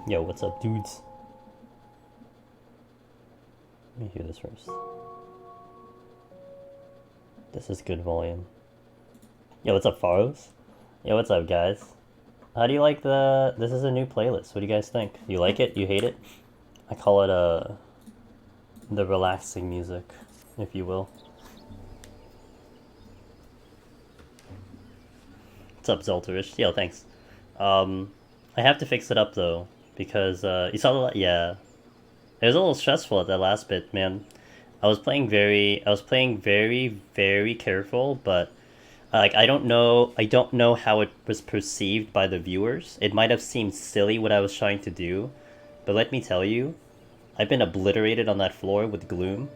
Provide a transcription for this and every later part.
Yo, what's up, dudes? Let me hear this first. This is good volume. Yo, what's up, Faros? Yo, what's up, guys? How do you like the... This is a new playlist. What do you guys think? You like it? You hate it? I call it, the relaxing music, if you will. What's up, Zolterish? Yo, thanks. I have to fix it up, though, because, you saw the... Yeah. It was a little stressful at that last bit, man. I was playing very, very careful, but like I don't know how it was perceived by the viewers. It might have seemed silly what I was trying to do, but let me tell you, I've been obliterated on that floor with gloom.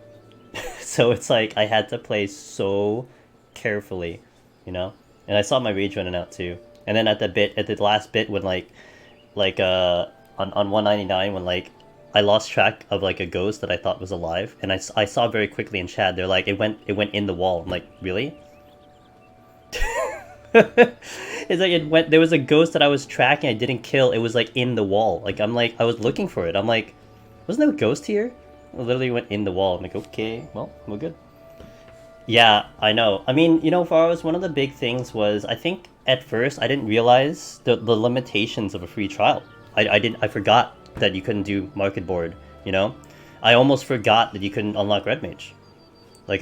So it's like I had to play so carefully, you know? And I saw my rage running out too. And then at the last bit when on 199 when like I lost track of like a ghost that I thought was alive, and I saw very quickly in chat they're like it went in the wall. I'm like, really? It's like it went. There was a ghost that I was tracking. I didn't kill. It was like in the wall. Like I'm like I was looking for it. I'm like, wasn't there a ghost here? It literally went in the wall. I'm like, okay, well, we're good. Yeah, I know. I mean, you know, Faros, one of the big things was I think at first I didn't realize the limitations of a free trial. I forgot that you couldn't do market board, you know? I almost forgot that you couldn't unlock Red Mage. Like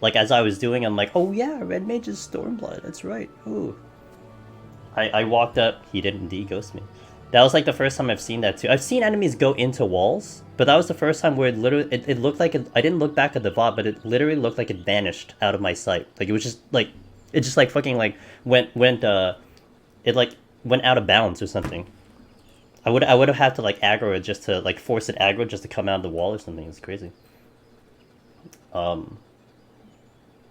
like as I was doing, I'm like, oh yeah, Red Mage is Stormblood, that's right. Ooh. I walked up, he did indeed ghost me. That was like the first time I've seen that too. I've seen enemies go into walls, but that was the first time where it looked like I didn't look back at the VOD, but it literally looked like it vanished out of my sight. Like it was just like it just like fucking like it like went out of bounds or something. I would have had to like aggro it just to like force it aggro just to come out of the wall or something. It's crazy. But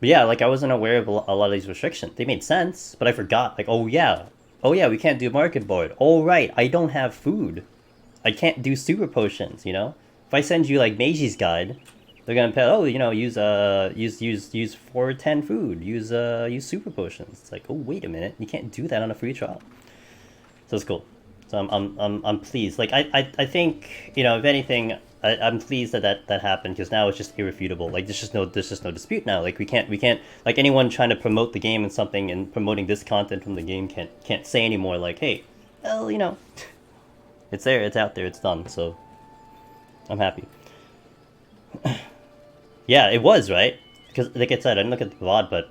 yeah, like I wasn't aware of a lot of these restrictions. They made sense, but I forgot. Like, oh yeah, we can't do market board. Oh right, I don't have food. I can't do super potions. You know, if I send you like Meiji Guide, they're gonna pay. Oh, you know, use 410 food. Use super potions. It's like, oh wait a minute, you can't do that on a free trial. So it's cool. So I'm pleased. Like I think, you know, if anything, I'm pleased that happened because now it's just irrefutable. Like there's just no dispute now. Like we can't like anyone trying to promote the game and something and promoting this content from the game can't say anymore like, hey, well, you know, it's there, it's out there, it's done. So I'm happy. Yeah, it was right because like I said, I didn't look at the VOD, but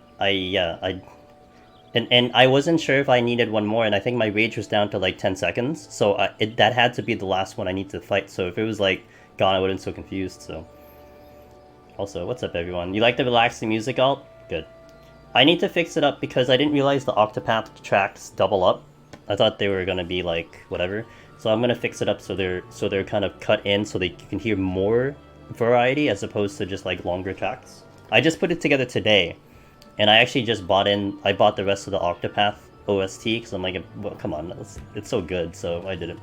and I wasn't sure if I needed one more, and I think my rage was down to like 10 seconds, so that had to be the last one I need to fight, so if it was like gone, I wouldn't been so confused, so. Also, what's up everyone? You like the relaxing music alt? Good. I need to fix it up because I didn't realize the Octopath tracks double up. I thought they were gonna be like, whatever. So I'm gonna fix it up so they're kind of cut in so they can hear more variety as opposed to just like longer tracks. I just put it together today. And I actually just bought the rest of the Octopath OST because I'm like, well, come on, it's so good, so I did it.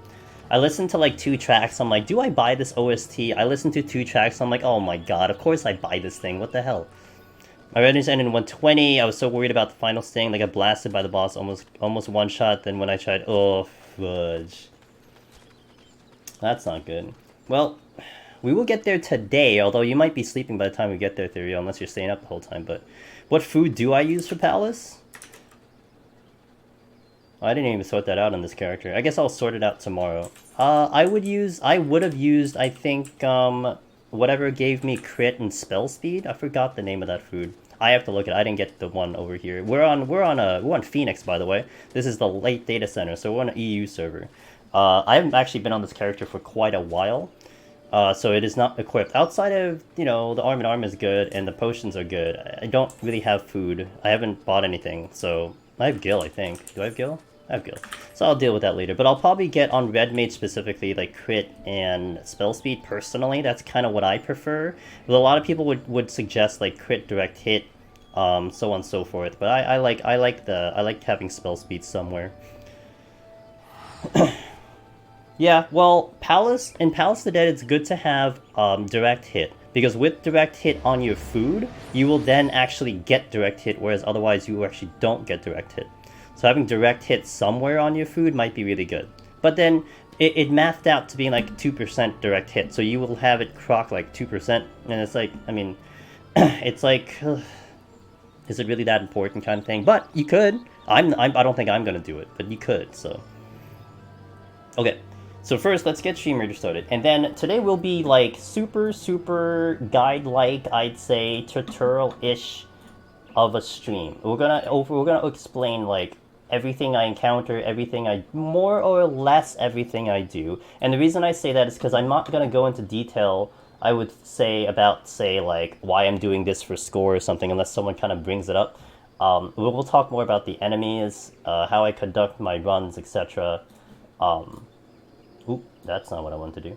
I listened to like 2 tracks, I'm like, do I buy this OST? I listened to 2 tracks, I'm like, oh my god, of course I buy this thing, what the hell? My revenues ended in 120, I was so worried about the final sting, like I got blasted by the boss, almost one shot, then when I tried, oh, fudge. That's not good. Well, we will get there today, although you might be sleeping by the time we get there, Theorio, unless you're staying up the whole time, but... What food do I use for Palace? I didn't even sort that out on this character. I guess I'll sort it out tomorrow. I would have used, I think, whatever gave me crit and spell speed. I forgot the name of that food. I have to look at it. I didn't get the one over here. We're on Phoenix, by the way. This is the late data center, so we're on an EU server. I haven't actually been on this character for quite a while. So it is not equipped. Outside of, you know, the arm and arm is good and the potions are good. I don't really have food. I haven't bought anything, so... I have Gil, I think. Do I have Gil? I have Gil. So I'll deal with that later. But I'll probably get on Red Mage specifically, like crit and spell speed personally. That's kind of what I prefer. But a lot of people would suggest like crit, direct hit, so on and so forth. But I like having spell speed somewhere. Yeah, well, in Palace of the Dead, it's good to have direct hit. Because with direct hit on your food, you will then actually get direct hit, whereas otherwise you actually don't get direct hit. So having direct hit somewhere on your food might be really good. But then it mathed out to being like 2% direct hit, so you will have it proc like 2%, and it's like, I mean, it's like, is it really that important kind of thing? But you could. I don't think I'm gonna do it, but you could, so. Okay, so first let's get StreamYard started, and then today will be like super guide-like, I'd say, tutorial-ish of a stream. We're gonna explain like everything I encounter, more or less everything I do. And the reason I say that is because I'm not gonna go into detail, I would say, about, say, like, why I'm doing this for score or something, unless someone kind of brings it up. We'll talk more about the enemies, how I conduct my runs, etc. Oop, that's not what I want to do.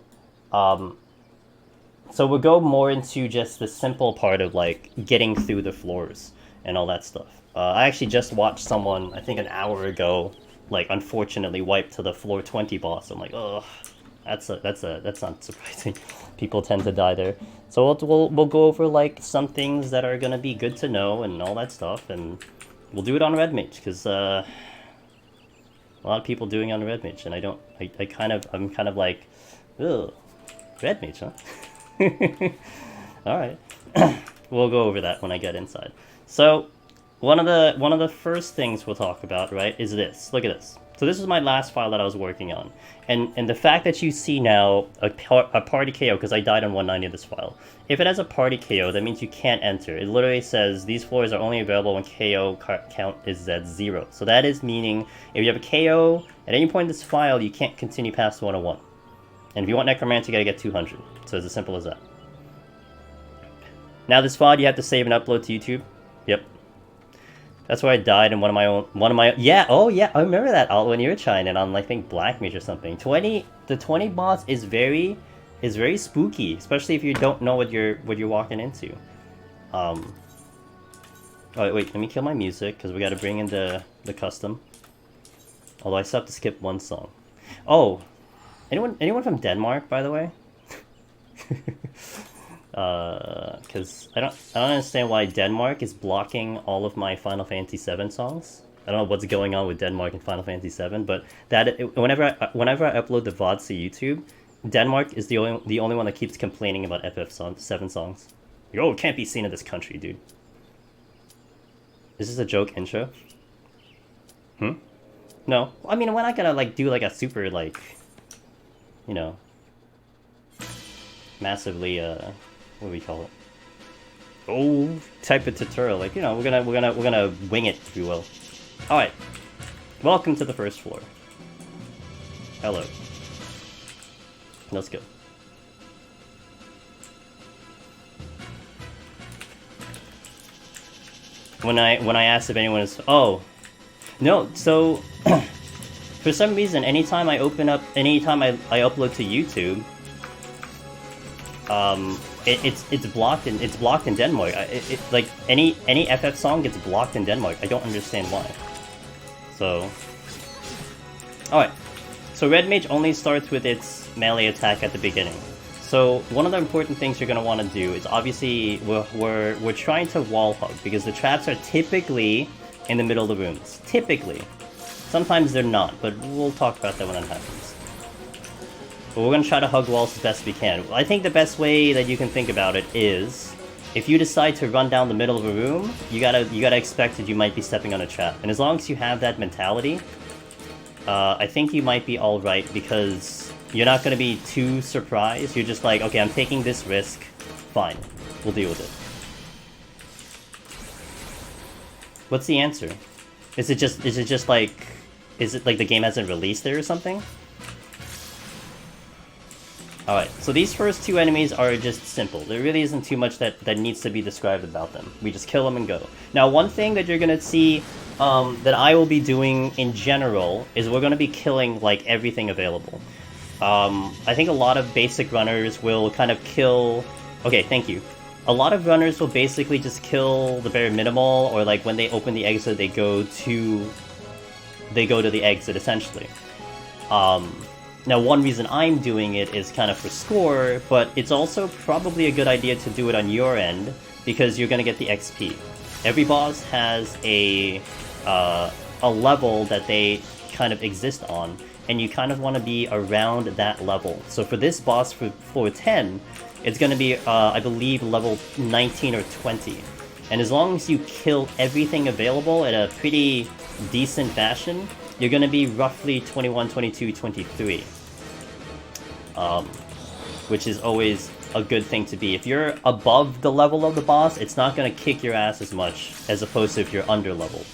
So we'll go more into just the simple part of, like, getting through the floors and all that stuff. I actually just watched someone, I think an hour ago, like, unfortunately wipe to the floor 20 boss. I'm like, oh, that's not surprising. People tend to die there. So we'll go over like some things that are gonna be good to know and all that stuff, and we'll do it on Red Mage because a lot of people doing it on Red Mage, and I'm kind of like, ugh, Red Mage, huh? All right, we'll go over that when I get inside. So one of the first things we'll talk about, right, is this. Look at this. So this is my last file that I was working on. And the fact that you see now a party KO, because I died on 190 of this file. If it has a party KO, that means you can't enter. It literally says these floors are only available when KO count is at 0. So that is meaning if you have a KO at any point in this file, you can't continue past 101. And if you want Necromancer, you gotta get 200. So it's as simple as that. Now this VOD you have to save and upload to YouTube. Yep. That's where I died in one of my yeah, oh yeah, I remember that when you were trying it on, I think, Black Mage or something. The 20 boss is very spooky, especially if you don't know what you're walking into. Oh wait, let me kill my music because we got to bring in the custom. Although I still have to skip one song. Oh, anyone from Denmark, by the way? Because I don't understand why Denmark is blocking all of my Final Fantasy VII songs. I don't know what's going on with Denmark and Final Fantasy VII, but whenever I upload the VODs to YouTube, Denmark is the only one that keeps complaining about FF7 songs. Like, oh, it can't be seen in this country, dude. Is this a joke intro? No. I mean, we're not gonna like do like a super like, you know, massively what do we call it? Oh, type of tutorial. Like, you know, we're gonna wing it, if you will. All right. Welcome to the first floor. Hello. Let's go. When I asked if anyone is, oh, no. So for some reason, anytime I upload to YouTube, it's blocked in Denmark. Like any FF song gets blocked in Denmark. I don't understand why. So, all right. So Red Mage only starts with its melee attack at the beginning. So one of the important things you're gonna want to do is, obviously we're trying to wall hug because the traps are typically in the middle of the rooms. Typically, sometimes they're not, but we'll talk about that when that happens. But we're gonna try to hug walls as best we can. I think the best way that you can think about it is, if you decide to run down the middle of a room, you gotta expect that you might be stepping on a trap. And as long as you have that mentality, I think you might be all right, because you're not gonna be too surprised. You're just like, okay, I'm taking this risk. Fine, we'll deal with it. What's the answer? Is it like the game hasn't released it or something? Alright, so these first two enemies are just simple. There really isn't too much that needs to be described about them. We just kill them and go. Now, one thing that you're gonna see that I will be doing in general is we're gonna be killing, like, everything available. I think a lot of basic runners will kind of kill... Okay, thank you. A lot of runners will basically just kill the bare minimal, or like when they open the exit, they go to the exit, essentially. Now, one reason I'm doing it is kind of for score, but it's also probably a good idea to do it on your end, because you're going to get the XP. Every boss has a level that they kind of exist on, and you kind of want to be around that level. So for this boss, for floor 10, it's going to be, I believe, level 19 or 20. And as long as you kill everything available at a pretty decent fashion, you're going to be roughly 21, 22, 23. Which is always a good thing to be. If you're above the level of the boss, it's not going to kick your ass as much as opposed to if you're under leveled.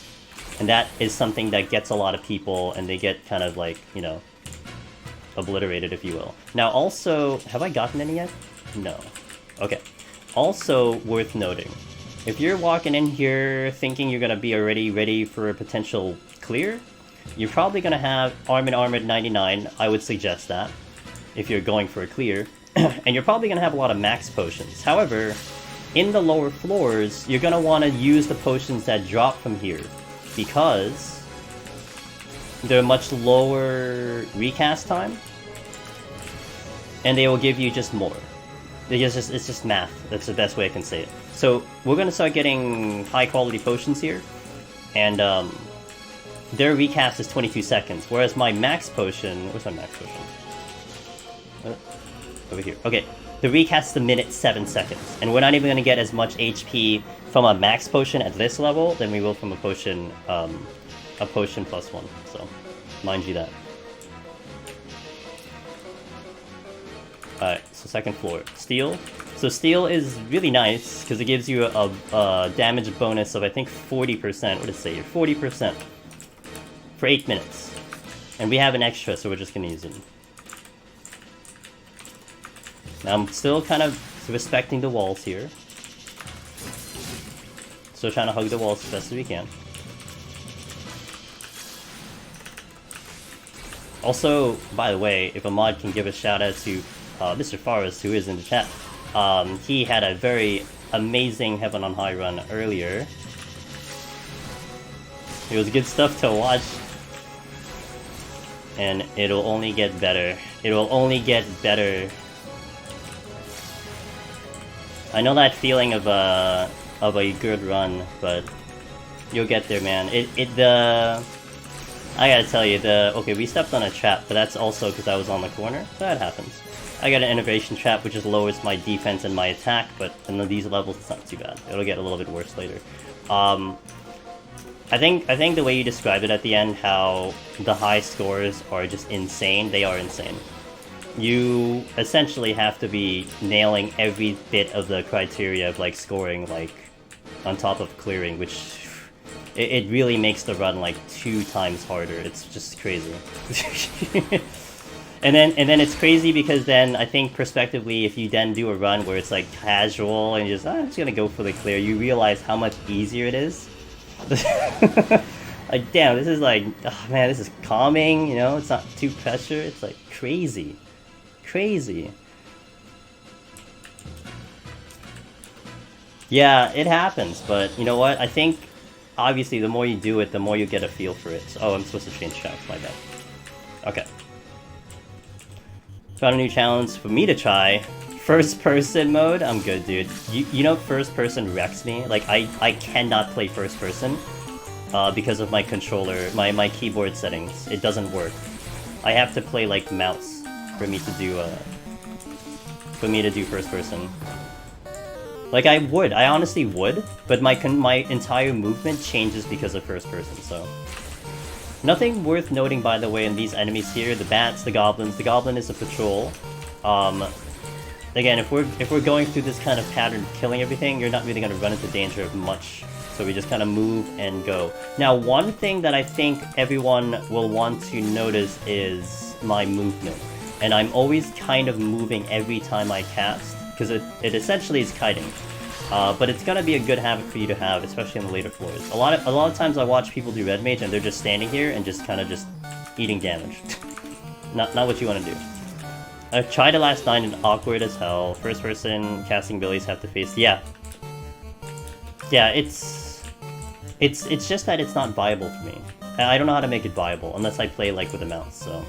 And that is something that gets a lot of people, and they get kind of like, you know, obliterated, if you will. Now also, have I gotten any yet? No. Okay. Also worth noting, if you're walking in here thinking you're going to be already ready for a potential clear, you're probably going to have Armored 99, I would suggest that, if you're going for a clear. And you're probably going to have a lot of max potions. However, in the lower floors, you're going to want to use the potions that drop from here, because they're much lower recast time, and they will give you just more. It's just math. That's the best way I can say it. So we're going to start getting high quality potions here, and their recast is 22 seconds, whereas my max potion... Where's my max potion? Over here. Okay, the recast is a minute 7 seconds, and we're not even going to get as much HP from a max potion at this level than we will from a potion plus one. So, mind you that. Alright, so second floor. Steel. So steel is really nice, because it gives you a damage bonus of, I think, 40%. What does it say here? 40%. For 8 minutes. And we have an extra, so we're just going to use it. Now I'm still kind of respecting the walls here. Still trying to hug the walls as best as we can. Also, by the way, if a mod can give a shout out to Mr. Forrest, who is in the chat, he had a very amazing Heaven on High run earlier. It was good stuff to watch. And it'll only get better. It will only get better. I know that feeling of a good run, but you'll get there, man. I gotta tell you, okay, we stepped on a trap, but that's also because I was on the corner, so that happens. I got an innovation trap, which just lowers my defense and my attack, but in these levels, it's not too bad. It'll get a little bit worse later. I think the way you described it at the end, how the high scores are just insane, they are insane. You essentially have to be nailing every bit of the criteria of, like, scoring, like, on top of clearing, which it really makes the run, like, 2 times harder. It's just crazy. and then it's crazy because then, I think, prospectively, if you then do a run where it's, like, casual and you're just, I'm just gonna go for the clear, you realize how much easier it is. Like, damn, this is like, oh man, this is calming, you know, it's not too pressure, it's, like, crazy. Crazy. Yeah, it happens, but you know what? I think, obviously, the more you do it, the more you get a feel for it. So, oh, I'm supposed to change tracks, my bad. Okay. Found a new challenge for me to try. First person mode? I'm good, dude. You know first person wrecks me? Like, I cannot play first person because of my controller, my keyboard settings. It doesn't work. I have to play, like, mouse for me to do first person. Like, I honestly would, but my entire movement changes because of first person, so. Nothing worth noting, by the way, in these enemies here, the bats, the goblins. The goblin is a patrol. Again, if we're going through this kind of pattern of killing everything, you're not really going to run into danger of much. So we just kind of move and go. Now, one thing that I think everyone will want to notice is my movement. And I'm always kind of moving every time I cast, because it essentially is kiting. But it's gonna be a good habit for you to have, especially in the later floors. A lot of times I watch people do Red Mage and they're just standing here and just kind of just eating damage. not what you want to do. I've tried it last night and awkward as hell. First person casting abilities have to face. Yeah, it's just that it's not viable for me. I don't know how to make it viable unless I play like with a mouse. So.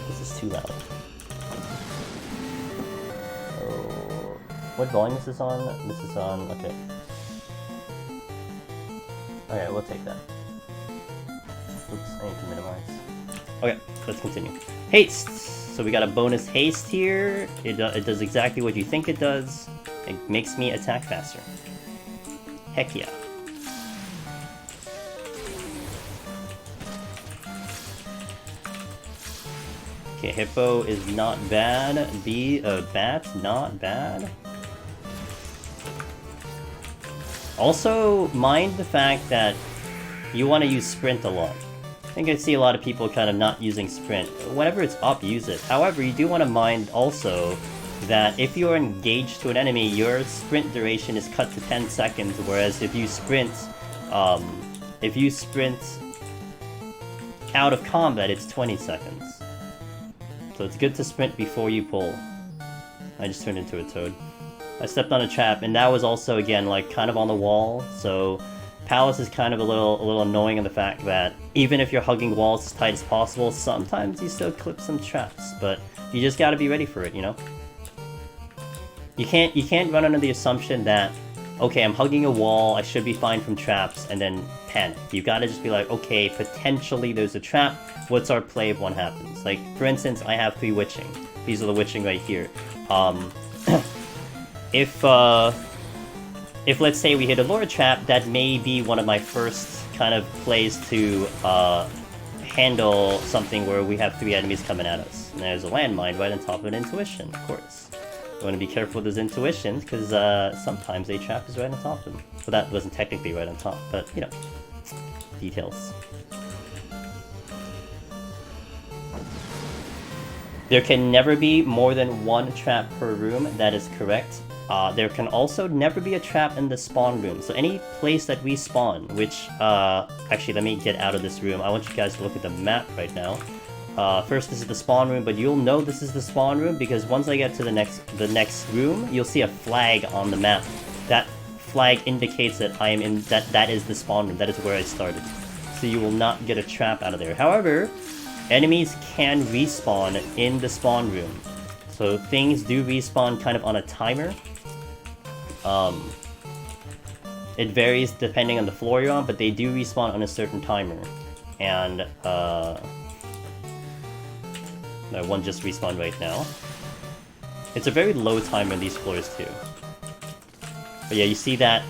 This is too loud. Oh, what volume is this on? This is on, okay. Okay, we'll take that. I need to minimize. Okay, let's continue. Haste! So we got a bonus haste here. It does exactly what you think it does. It makes me attack faster. Heck yeah. Okay, Hippo is not bad. Bat, not bad. Also, mind the fact that you want to use Sprint a lot. I think I see a lot of people kind of not using Sprint. Whenever it's up, use it. However, you do want to mind also that if you're engaged to an enemy, your sprint duration is cut to 10 seconds, whereas if you sprint out of combat, it's 20 seconds. So it's good to sprint before you pull. I just turned into a toad. I stepped on a trap, and that was also, again, like, kind of on the wall, so Palace is kind of a little annoying in the fact that even if you're hugging walls as tight as possible, sometimes you still clip some traps, but you just gotta be ready for it, you know? You can't run under the assumption that, okay, I'm hugging a wall, I should be fine from traps, and then panic. You gotta just be like, okay, potentially there's a trap, what's our play if one happens? Like, for instance, I have 3 witching. These are the witching right here. If let's say we hit a lore trap, that may be one of my first kind of plays to handle something where we have 3 enemies coming at us. And there's a landmine right on top of an intuition, of course. You want to be careful with those intuitions, because sometimes a trap is right on top of them. Well, that wasn't technically right on top, but, you know, details. There can never be more than 1 trap per room, that is correct. There can also never be a trap in the spawn room. So any place that we spawn, which, actually, let me get out of this room. I want you guys to look at the map right now. First, this is the spawn room, but you'll know this is the spawn room because once I get to the next room, you'll see a flag on the map. That flag indicates that I am in that is the spawn room. That is where I started. So you will not get a trap out of there. However, enemies can respawn in the spawn room. So things do respawn kind of on a timer. It varies depending on the floor you're on, but they do respawn on a certain timer. And, no, one just respawned right now. It's a very low timer in these floors too. But yeah, you see that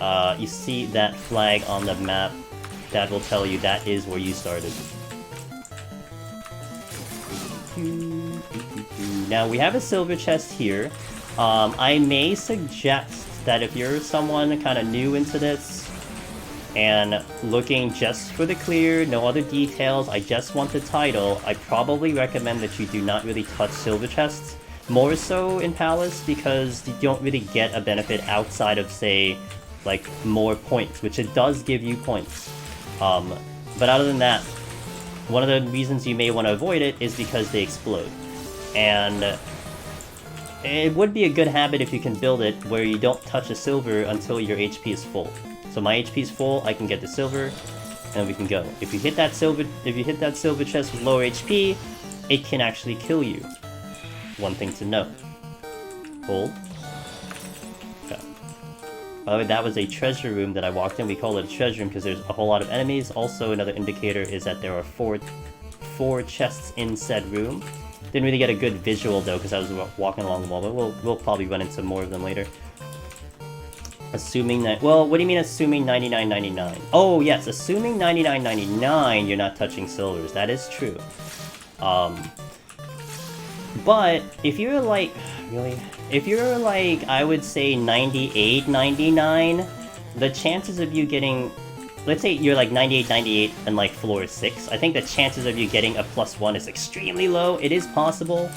flag on the map. That will tell you that is where you started. Now we have a silver chest here. I may suggest that if you're someone kind of new into this and looking just for the clear, no other details, I just want the title, I probably recommend that you do not really touch silver chests. More so in Palace because you don't really get a benefit outside of, say, like, more points, which it does give you points. But other than that, one of the reasons you may want to avoid it is because they explode. And it would be a good habit if you can build it where you don't touch a silver until your HP is full. So my HP is full, I can get the silver, and we can go. If you hit that silver chest with lower HP, it can actually kill you. One thing to note. Hold. Okay. By the way, that was a treasure room that I walked in. We call it a treasure room because there's a whole lot of enemies. Also, another indicator is that there are four chests in said room. Didn't really get a good visual though because I was walking along the wall, but we'll probably run into more of them later. Assuming that, well, what do you mean assuming 99.99? Oh yes, assuming 99.99, you're not touching silvers. That is true. But if you're like, really, if you're like, I would say 98.99, the chances of you getting, let's say you're like 98.98 and like floor 6, I think the chances of you getting a +1 is extremely low. It is possible,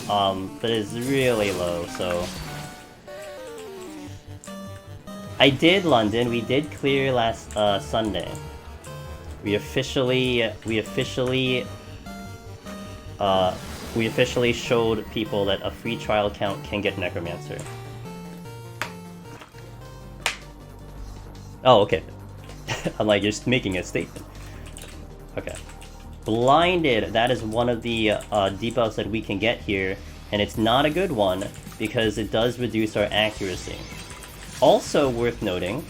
but it's really low, so. I did London, we did clear last Sunday. We officially showed people that a free trial account can get Necromancer. Oh, okay. I'm like, you're just making a statement. Okay. Blinded, that is one of the debuffs that we can get here, and it's not a good one, because it does reduce our accuracy. Also worth noting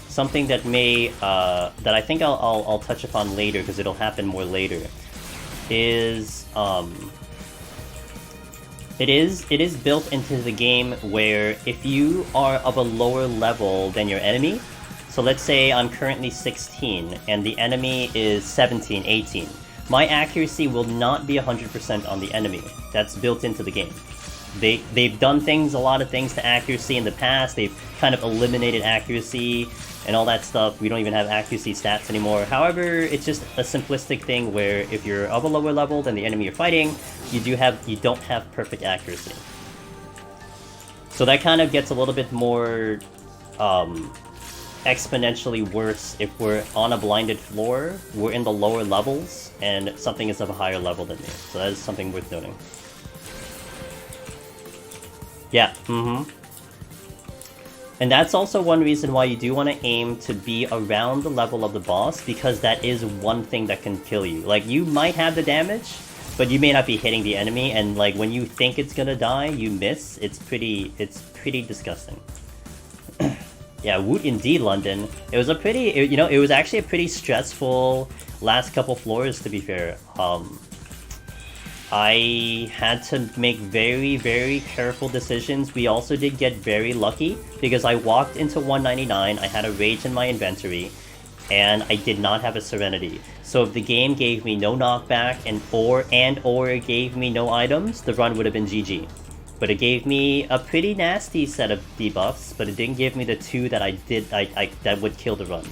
something that may that I think I'll touch upon later because it'll happen more later, is it is built into the game where if you are of a lower level than your enemy, so let's say I'm currently 16 and the enemy is 17, 18, my accuracy will not be 100% on the enemy. That's built into the game. They've done a lot of things to accuracy in the past. They've kind of eliminated accuracy and all that stuff. We don't even have accuracy stats anymore. However, it's just a simplistic thing where if you're of a lower level than the enemy you're fighting, you don't have perfect accuracy. So that kind of gets a little bit more exponentially worse if we're on a blinded floor, we're in the lower levels, and something is of a higher level than me. So that is something worth noting. Yeah, And that's also one reason why you do want to aim to be around the level of the boss, because that is one thing that can kill you. Like, you might have the damage, but you may not be hitting the enemy, and like when you think it's gonna die, you miss. It's pretty disgusting. Yeah, woot indeed, London. It was it was actually a pretty stressful last couple floors, to be fair. I had to make very, very careful decisions. We also did get very lucky, because I walked into 199, I had a rage in my inventory, and I did not have a Serenity. So if the game gave me no knockback or it gave me no items, the run would have been GG. But it gave me a pretty nasty set of debuffs, but it didn't give me the two that that would kill the run.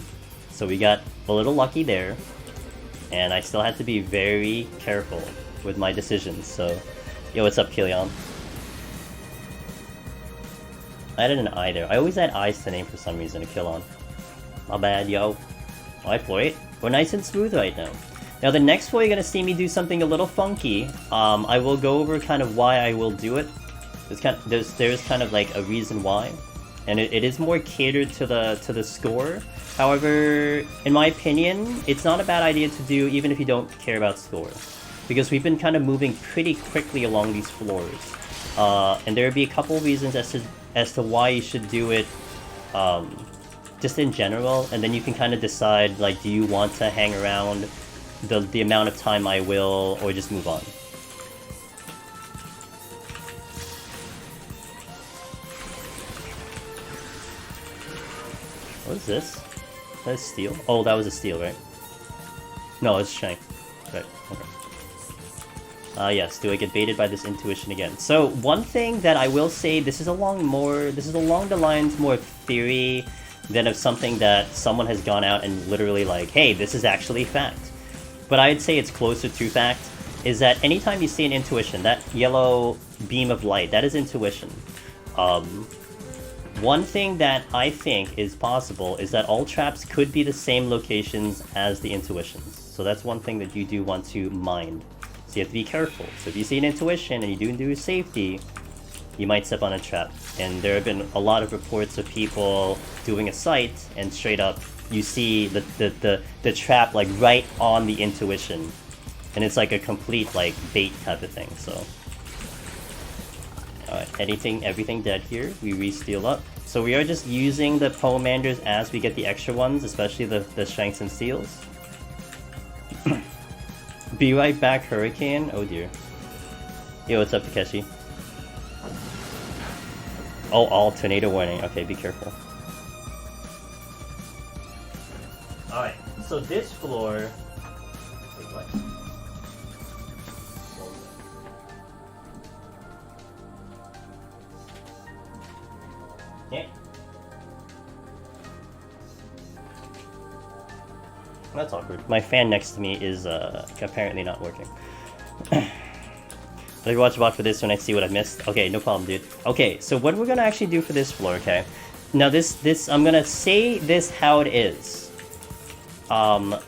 So we got a little lucky there, and I still had to be very careful with my decisions. So, yo, what's up, Kilion? I added an I there. I always add I's to name for some reason, a Kilion. My bad, yo. Alright, floor 8. We're nice and smooth right now. Now, the next floor, you're gonna see me do something a little funky. I will go over kind of why I will do it. There's kind of like a reason why, and it is more catered to the score. However, in my opinion, it's not a bad idea to do even if you don't care about score, because we've been kind of moving pretty quickly along these floors, and there'll be a couple reasons as to why you should do it, just in general, and then you can kind of decide, like, do you want to hang around the amount of time I will, or just move on. What is this? Is that a steal? Oh, that was a steal, right? No, it's shank. Right, okay. Yes, do I get baited by this intuition again? So, one thing that I will say, this is along the lines more of theory than of something that someone has gone out and literally like, hey, this is actually fact. But I'd say it's closer to fact, is that anytime you see an intuition, that yellow beam of light, that is intuition. One thing that I think is possible is that all traps could be the same locations as the intuitions. So that's one thing that you do want to mind. So you have to be careful. So if you see an intuition and you do safety, you might step on a trap. And there have been a lot of reports of people doing a sight and straight up you see the trap like right on the intuition. And it's like a complete like bait type of thing, so. Alright, everything dead here. We re-steal up. So we are just using the Pomanders as we get the extra ones, especially the Shanks and Steals. Be right back, Hurricane. Oh dear. Yo, what's up, Takeshi? Oh, all tornado warning. Okay, be careful. Alright, so this floor... Wait, what? Yeah. That's awkward. My fan next to me is apparently not working. Let me watch for this when I see what I missed. Okay, no problem, dude. Okay, so what we're gonna actually do for this floor, okay? Now this I'm gonna say this how it is. A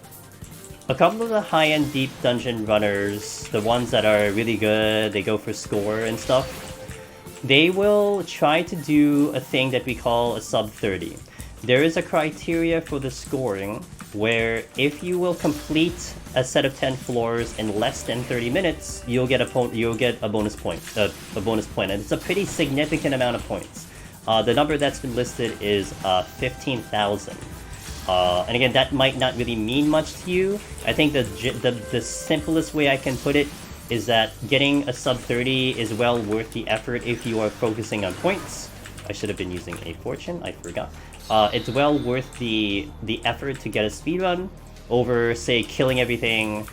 couple of the high-end deep dungeon runners, the ones that are really good, they go for score and stuff, they will try to do a thing that we call a sub 30. There is a criteria for the scoring where if you will complete a set of 10 floors in less than 30 minutes, you'll get a bonus point, and it's a pretty significant amount of points. The number that's been listed is 15,000. And again, that might not really mean much to you. I think the simplest way I can put it is that getting a sub 30 is well worth the effort if you are focusing on points. I should have been using a fortune, I forgot. It's well worth the effort to get a speedrun over, say, killing everything,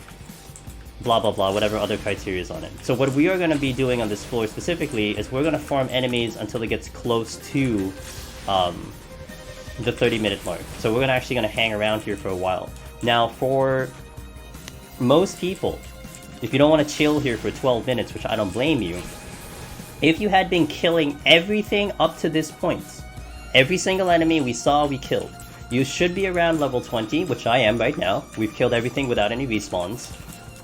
blah blah blah, whatever other criteria is on it. So what we are going to be doing on this floor specifically is we're going to farm enemies until it gets close to the 30-minute mark. So we're actually going to hang around here for a while. Now, for most people, if you don't want to chill here for 12 minutes, which I don't blame you, if you had been killing everything up to this point, every single enemy we saw, we killed, you should be around level 20, which I am right now. We've killed everything without any respawns.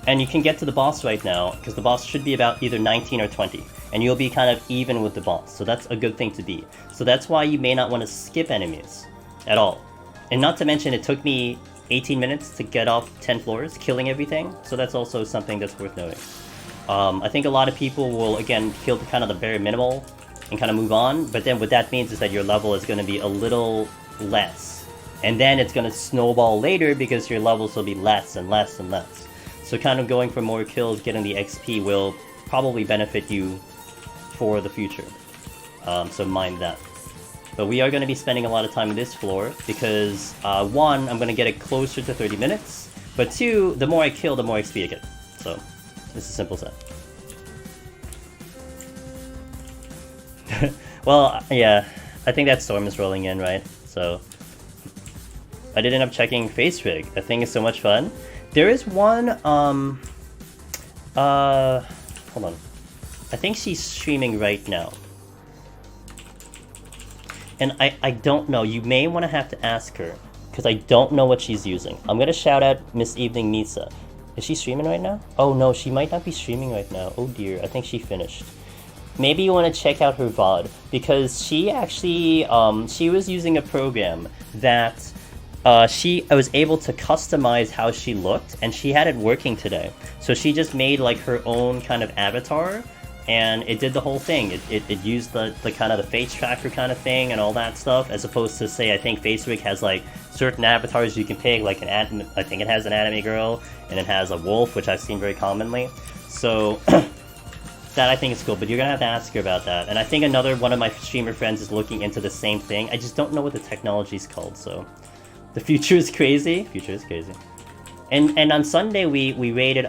And you can get to the boss right now, because the boss should be about either 19 or 20. And you'll be kind of even with the boss, so that's a good thing to be. So that's why you may not want to skip enemies at all. And not to mention, it took me 18 minutes to get off 10 floors, killing everything, so that's also something that's worth noting. I think a lot of people will, again, kill kind of the bare minimal and kind of move on, but then what that means is that your level is going to be a little less. And then it's going to snowball later because your levels will be less and less and less. So kind of going for more kills, getting the XP will probably benefit you for the future. So mind that. But we are going to be spending a lot of time on this floor because, one, I'm going to get it closer to 30 minutes, but two, the more I kill, the more XP I get. So, it's a simple set. Well, yeah, I think that storm is rolling in, right? So, I did end up checking Face Rig. That thing is so much fun. There is one, hold on. I think she's streaming right now. And I don't know, you may want to have to ask her, because I don't know what she's using. I'm going to shout out Miss Evening Nisa. Is she streaming right now? Oh no, she might not be streaming right now. Oh dear, I think she finished. Maybe you want to check out her VOD, because she actually, she was using a program that I was able to customize how she looked, and she had it working today. So she just made like her own kind of avatar, and it did the whole thing. It used the kind of the face tracker kind of thing and all that stuff, as opposed to, say, I think Facebook has like certain avatars you can pick, like I think it has an anime girl, and it has a wolf, which I've seen very commonly. So that I think is cool, but you're gonna have to ask her about that. And I think another one of my streamer friends is looking into the same thing. I just don't know what the technology is called, so the future is crazy. Future is crazy. And on Sunday we raided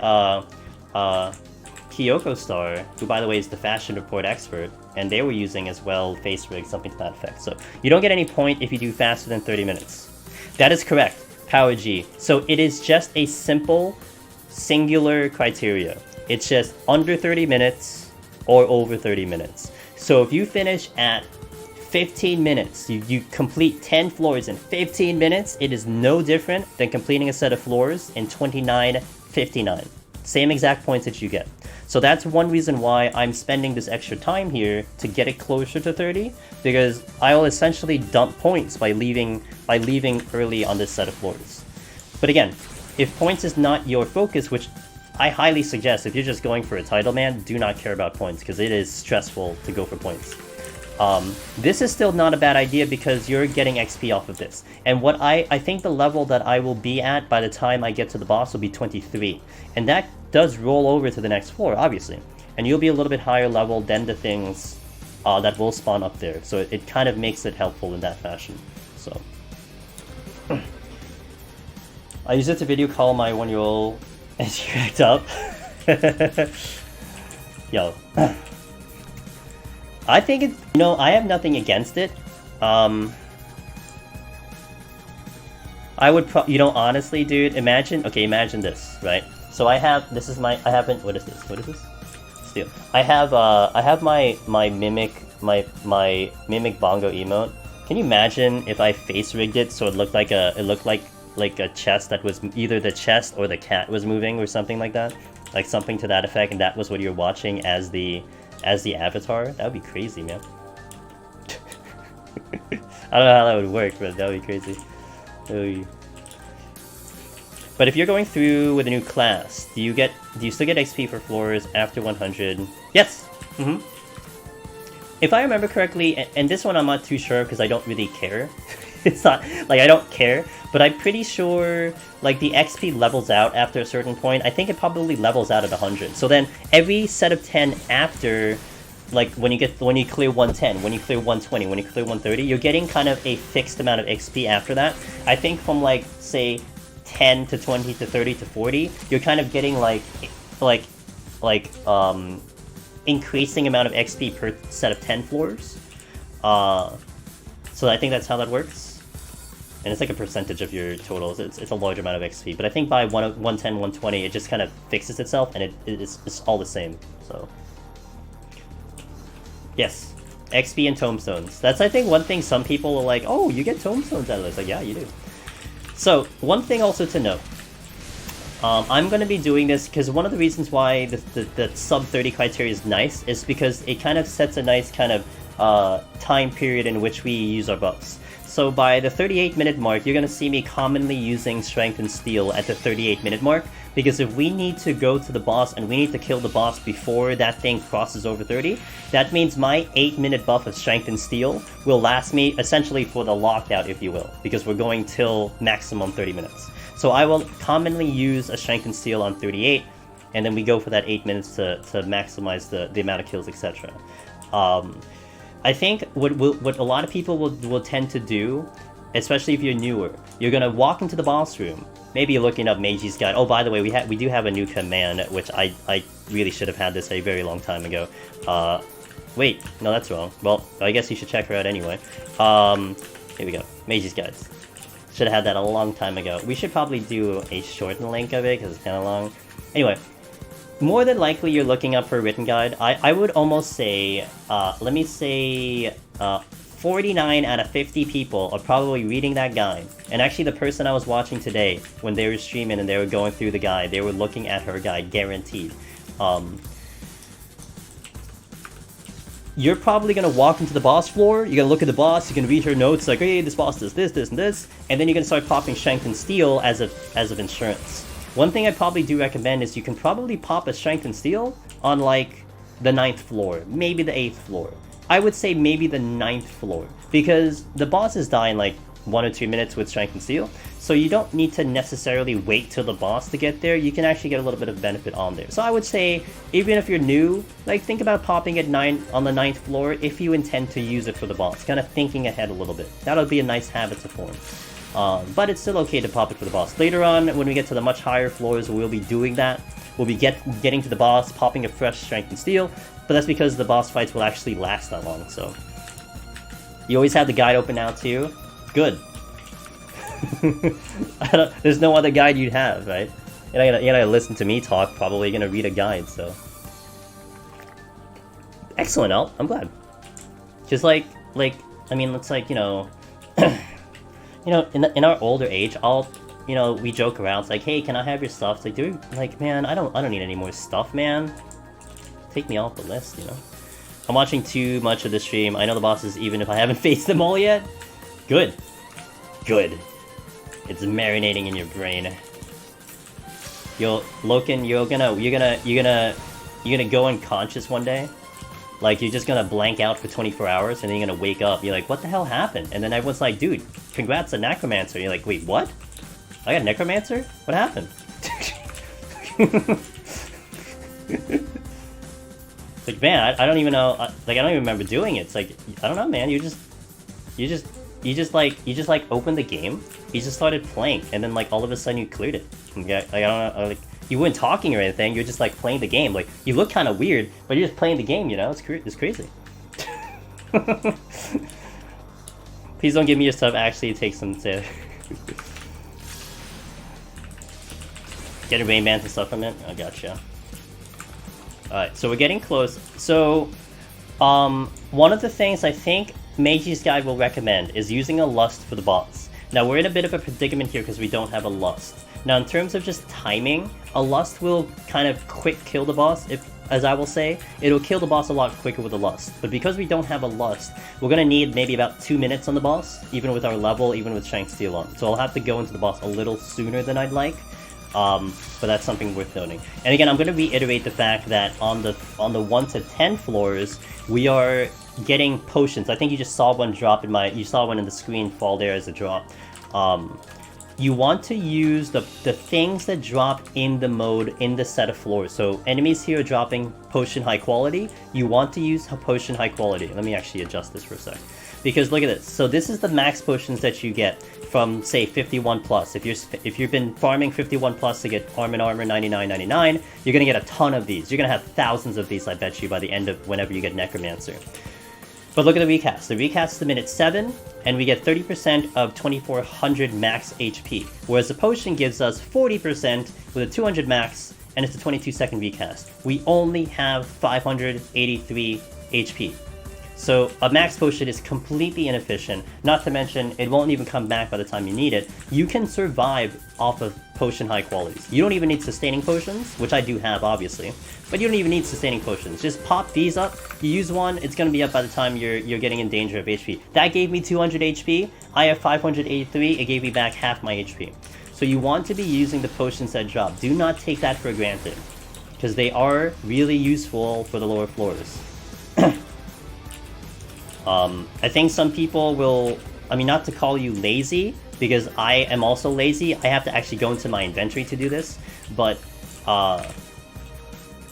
Kyoko Star, who by the way is the fashion report expert, and they were using as well Face Rig, something to that effect. So you don't get any point if you do faster than 30 minutes. That is correct, Power G. So it is just a simple, singular criteria. It's just under 30 minutes or over 30 minutes. So if you finish at 15 minutes, you complete 10 floors in 15 minutes, it is no different than completing a set of floors in 29:59. Same exact points that you get. So that's one reason why I'm spending this extra time here to get it closer to 30, because I'll essentially dump points by leaving early on this set of floors. But again, if points is not your focus, which I highly suggest, if you're just going for a title, man, do not care about points, because it is stressful to go for points. This is still not a bad idea because you're getting XP off of this. And what I think the level that I will be at by the time I get to the boss will be 23. And that does roll over to the next floor, obviously. And you'll be a little bit higher level than the things that will spawn up there. So it kind of makes it helpful in that fashion. So I use it to video call my 1-year-old and she cracked up. Yo. I think it, you know, I have nothing against it. I would you know, honestly, dude, imagine this, right? So I have, what is this? Steel. I have my mimic bongo emote. Can you imagine if I face rigged it so it looked like a chest that was either the chest or the cat was moving or something like that? Like something to that effect, and that was what you're watching as the avatar? That would be crazy, man. I don't know how that would work, but that would be crazy. But if you're going through with a new class, do you still get XP for floors after 100? Yes! If I remember correctly, and this one I'm not too sure because I don't really care. It's not, like, I don't care, but I'm pretty sure, like, the XP levels out after a certain point. I think it probably levels out at 100. So then, every set of 10 after, like, when you clear 110, when you clear 120, when you clear 130, you're getting kind of a fixed amount of XP after that. I think from, like, say, 10 to 20 to 30 to 40, you're kind of getting, increasing amount of XP per set of 10 floors. So I think that's how that works. And it's like a percentage of your totals. It's a large amount of XP. But I think by 110, 120, it just kind of fixes itself, and it's all the same. So, yes. XP and tomestones. That's, I think, one thing some people are like, oh, you get tomestones out of this. Like, yeah, you do. So, one thing also to note. I'm going to be doing this because one of the reasons why the sub 30 criteria is nice is because it kind of sets a nice kind of time period in which we use our buffs. So by the 38-minute mark, you're going to see me commonly using Strength and Steel at the 38-minute mark, because if we need to go to the boss and we need to kill the boss before that thing crosses over 30, that means my 8-minute buff of Strength and Steel will last me essentially for the lockout, if you will, because we're going till maximum 30 minutes. So I will commonly use a Strength and Steel on 38, and then we go for that 8 minutes to maximize the amount of kills, etc. I think what a lot of people will tend to do, especially if you're newer, you're gonna walk into the boss room. Maybe you're looking up Meiji's Guide. Oh, by the way, we do have a new command, which I really should have had this a very long time ago. Wait, no, that's wrong. Well, I guess you should check her out anyway. Here we go, Meiji's Guides. Should have had that a long time ago. We should probably do a shortened link of it because it's kind of long. Anyway. More than likely, you're looking up for a written guide. I would almost say, let me say, 49 out of 50 people are probably reading that guide. And actually, the person I was watching today, when they were streaming and they were going through the guide, they were looking at her guide, guaranteed. You're probably going to walk into the boss floor, you're going to look at the boss, you're going to read her notes, like, hey, this boss does this, this, and this, and then you're going to start popping Strength and Steel as of insurance. One thing I probably do recommend is you can probably pop a Strength and Steel on, like, the 9th floor, maybe the 8th floor. I would say maybe the 9th floor, because the bosses die in, like, 1 or 2 minutes with Strength and Steel, so you don't need to necessarily wait till the boss to get there. You can actually get a little bit of benefit on there. So I would say, even if you're new, like, think about popping at on the 9th floor if you intend to use it for the boss, kind of thinking ahead a little bit. That'll be a nice habit to form. But it's still okay to pop it for the boss. Later on, when we get to the much higher floors, we'll be doing that. We'll be getting to the boss, popping a fresh Strength and Steel, but that's because the boss fights will actually last that long, so. You always have the guide open now, too? Good. There's no other guide you'd have, right? You're not gonna listen to me talk, probably gonna read a guide, so. Excellent, Al. I'm glad. Just I mean, it's like, you know... You know, in our older age, we joke around. It's like, hey, can I have your stuff? It's like, dude, like, man, I don't need any more stuff, man. Take me off the list, you know. I'm watching too much of the stream. I know the bosses, even if I haven't faced them all yet. Good, good. It's marinating in your brain. Loken, you're gonna go unconscious one day. Like, you're just gonna blank out for 24 hours, and then you're gonna wake up. You're like, what the hell happened? And then everyone's like, dude, congrats, a necromancer. You're like, wait, what? I got a necromancer? What happened? Like, man, I don't even know. Like, I don't even remember doing it. It's like, I don't know, man. You just opened the game. You just started playing, and then like all of a sudden you cleared it. Like, I don't know. Like, you weren't talking or anything. You're just like playing the game. Like, you look kind of weird, but you're just playing the game. You know, it's crazy. Please don't give me your stuff. Actually, take some to get a Rain Mantle supplement. I gotcha. Alright, so we're getting close. So, one of the things I think Meiji's Guide will recommend is using a lust for the boss. Now, we're in a bit of a predicament here because we don't have a lust. Now, in terms of just timing, a lust will kind of quick kill the boss, as I will say. It'll kill the boss a lot quicker with a lust. But because we don't have a lust, we're going to need maybe about 2 minutes on the boss, even with our level, even with Strength Steel on. So I'll have to go into the boss a little sooner than I'd like. But that's something worth noting. And again, I'm going to reiterate the fact that on the 1 to 10 floors, we are getting potions. I think you just saw one drop in you saw one in the screen fall there as a drop. You want to use the things that drop in the mode in the set of floors. So enemies here are dropping potion high quality. You want to use potion high quality. Let me actually adjust this for a sec. Because look at this. So this is the max potions that you get from, say, 51 plus. If you've been farming 51 plus to get armor 99.99, you're gonna get a ton of these. You're gonna have thousands of these, I bet you, by the end of whenever you get Necromancer. But look at the recast. The recast is a minute 7, and we get 30% of 2400 max HP. Whereas the potion gives us 40% with a 200 max, and it's a 22-second recast. We only have 583 HP. So a max potion is completely inefficient, not to mention it won't even come back by the time you need it. You can survive off of potion high qualities. You don't even need sustaining potions, which I do have obviously, but you don't even need sustaining potions. Just pop these up, you use one, it's going to be up by the time you're getting in danger of HP. That gave me 200 HP, I have 583, it gave me back half my HP. So you want to be using the potions that drop. Do not take that for granted, because they are really useful for the lower floors. I think some people will, I mean, not to call you lazy, because I am also lazy. I have to actually go into my inventory to do this, but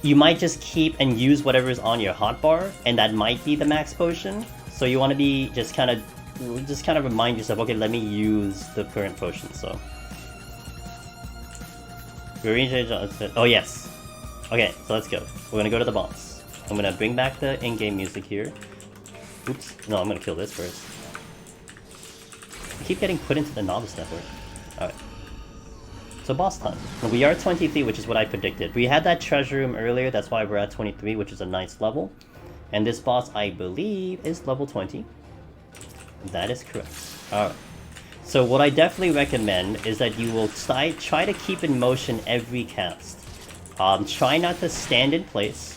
you might just keep and use whatever is on your hotbar, and that might be the max potion. So you want to be just kind of remind yourself, okay, let me use the current potion. So oh yes, okay, so let's go. We're gonna go to the boss. I'm gonna bring back the in-game music here. Oops, no, I'm gonna kill this first. I keep getting put into the novice network. Alright. So boss time. We are 23, which is what I predicted. We had that treasure room earlier, that's why we're at 23, which is a nice level. And this boss, I believe, is level 20. That is correct. Alright. So what I definitely recommend is that you will try to keep in motion every cast. Try not to stand in place,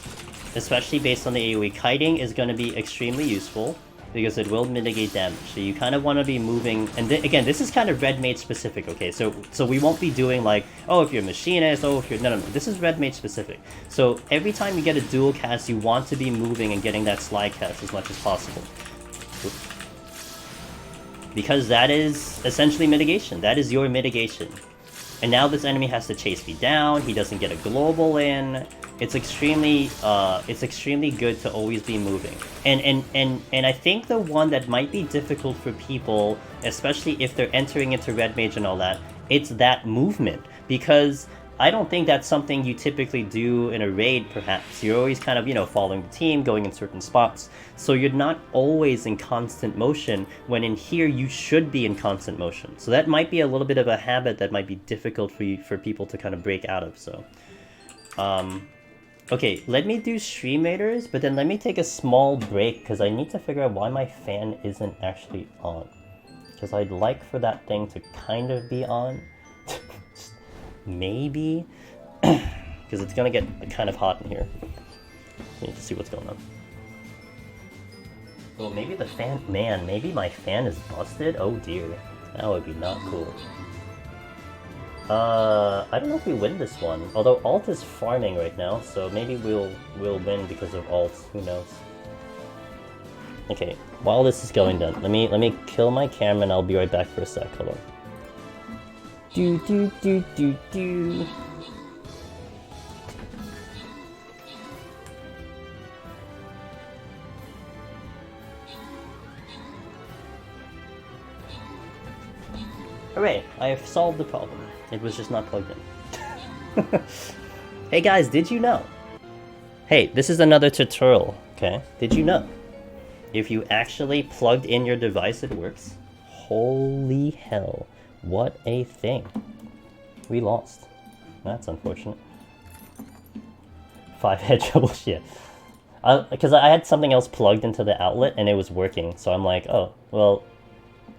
especially based on the AoE. Kiting is going to be extremely useful, because it will mitigate damage. So you kind of want to be moving, and again, this is kind of red mage specific, okay? So we won't be doing like, oh, if you're a machinist, oh, if you're, no, this is red mage specific. So every time you get a dual cast, you want to be moving and getting that slide cast as much as possible. Because that is essentially mitigation. That is your mitigation. And now this enemy has to chase me down, he doesn't get a global in. It's extremely good to always be moving. And I think the one that might be difficult for people, especially if they're entering into red mage and all that, it's that movement. Because I don't think that's something you typically do in a raid, perhaps. You're always kind of, you know, following the team, going in certain spots. So you're not always in constant motion, when in here you should be in constant motion. So that might be a little bit of a habit that might be difficult for people to kind of break out of, so. Okay, let me do stream raiders, but then let me take a small break, because I need to figure out why my fan isn't actually on. Because I'd like for that thing to kind of be on. Maybe? Because it's gonna get kind of hot in here. I need to see what's going on. Well, maybe the fan... Man, maybe my fan is busted? Oh dear. That would be not cool. I don't know if we win this one. Although alt is farming right now, so maybe we'll win because of alt. Who knows? Okay, while this is going down, let me kill my camera and I'll be right back for a sec. Hold on. Do. Hooray! I have solved the problem. It was just not plugged in. Hey guys, did you know? Hey, this is another tutorial, okay? Did you know? If you actually plugged in your device, it works. Holy hell. What a thing. We lost. That's unfortunate. 5-head trouble shit. Because I had something else plugged into the outlet and it was working, so I'm like, oh, well,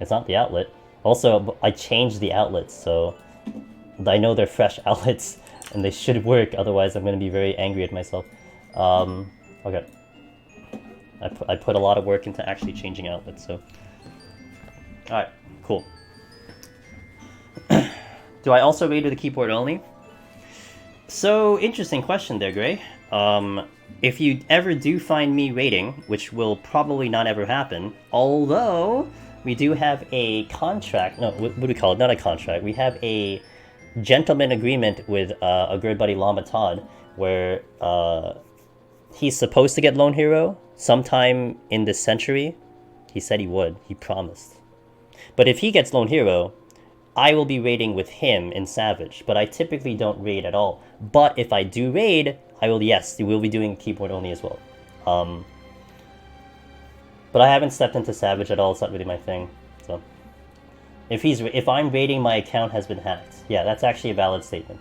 it's not the outlet. Also, I changed the outlets, so I know they're fresh outlets and they should work, otherwise I'm going to be very angry at myself. Okay. I put a lot of work into actually changing outlets, so... Alright, cool. Do I also raid with a keyboard only? So, interesting question there, Gray. if you ever do find me raiding, which will probably not ever happen, although we do have a contract, no, what do we call it? Not a contract, we have a gentleman agreement with a good buddy Llama Todd, where he's supposed to get Lone Hero sometime in this century. He said he would, he promised. But if he gets Lone Hero, I will be raiding with him in Savage, but I typically don't raid at all. But if I do raid, I will, yes, we will be doing keyboard only as well. But I haven't stepped into Savage at all, it's not really my thing. So if I'm raiding, my account has been hacked. Yeah, that's actually a valid statement.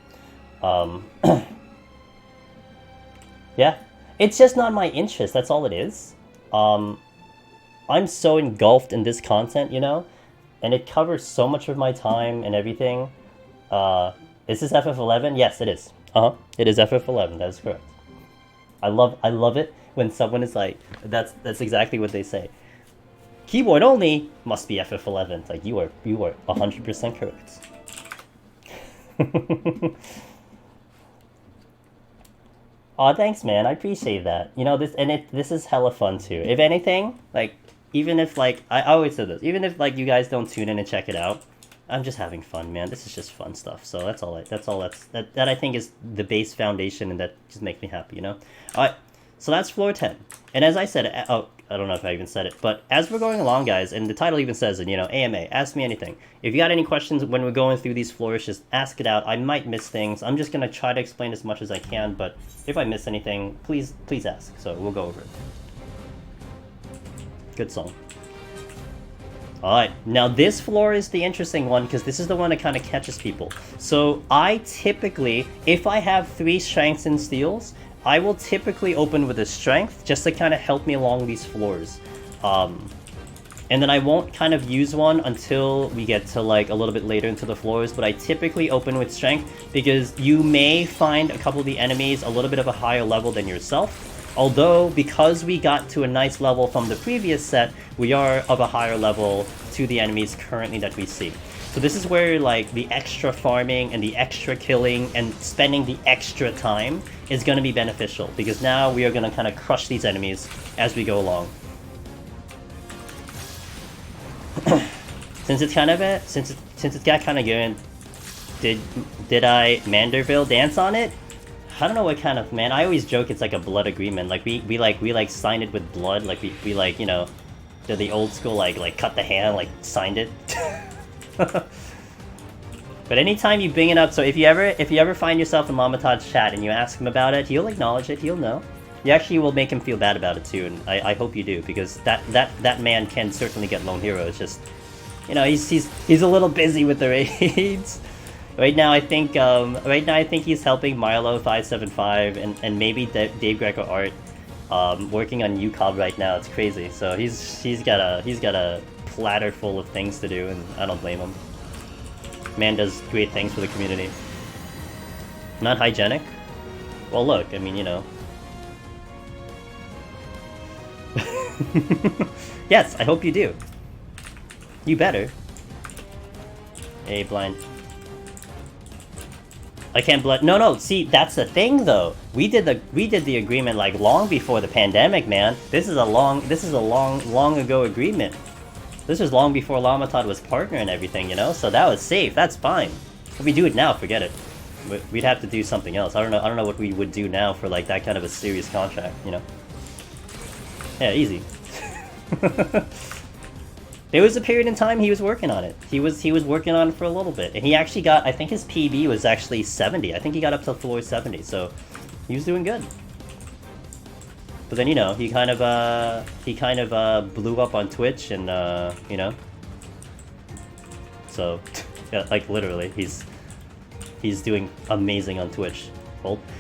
Yeah, it's just not my interest, that's all it is. I'm so engulfed in this content, you know? And it covers so much of my time and everything. Is this FF11? Yes, it is. It is FF11, that is correct. I love it when someone is like, that's exactly what they say. Keyboard only must be FF11. It's like, you are 100% correct. Aw, thanks, man. I appreciate that. You know, this is hella fun too. If anything, like, even if like I always say this, even if like you guys don't tune in and check it out, I'm just having fun, man. This is just fun stuff. So that's all that I think is the base foundation, and that just makes me happy, you know. All right, so that's floor 10. And as I said, I don't know if I even said it, but as we're going along, guys, and the title even says it, you know, AMA, ask me anything. If you got any questions when we're going through these floors, just ask it out. I might miss things. I'm just gonna try to explain as much as I can, but if I miss anything, please ask. So we'll go over it. Good song. Alright, now this floor is the interesting one, because this is the one that kind of catches people. So I typically, if I have 3 strengths and steals, I will typically open with a strength, just to kind of help me along these floors. And then I won't kind of use one until we get to like a little bit later into the floors, but I typically open with strength, because you may find a couple of the enemies a little bit of a higher level than yourself. Although, because we got to a nice level from the previous set, we are of a higher level to the enemies currently that we see. So this is where like the extra farming and the extra killing and spending the extra time is going to be beneficial, because now we are going to kind of crush these enemies as we go along. Since it's kind of since it got kind of going, did I Manderville dance on it? I don't know what kind of, man, I always joke it's like a blood agreement. Like we signed it with blood. Like we like, you know, the old school like cut the hand, like signed it. But anytime you bring it up, so if you ever find yourself in Llama Todd's chat and you ask him about it, he'll acknowledge it, he'll know. You actually will make him feel bad about it too, and I hope you do, because that man can certainly get Lone Hero. It's just, you know, he's a little busy with the raids. Right now, I think he's helping Milo575 and maybe Dave Greco Art, working on UCOB right now. It's crazy. So he's got a platter full of things to do, and I don't blame him. Man does great things for the community. Not hygienic? Well, look, I mean, you know. Yes, I hope you do. You better. Hey, blind. I can't blood. No. See, that's the thing, though. We did the agreement like long before the pandemic, man. This is a long ago agreement. This was long before Llama Todd was partner and everything, you know. So that was safe. That's fine. If we do it now, forget it. We'd have to do something else. I don't know what we would do now for like that kind of a serious contract, you know. Yeah, easy. There was a period in time he was working on it. He was working on it for a little bit, and he actually got, I think his PB was actually 70. I think he got up to floor 70, so he was doing good. But then, you know, he kind of blew up on Twitch, and you know, so yeah, like literally, he's doing amazing on Twitch.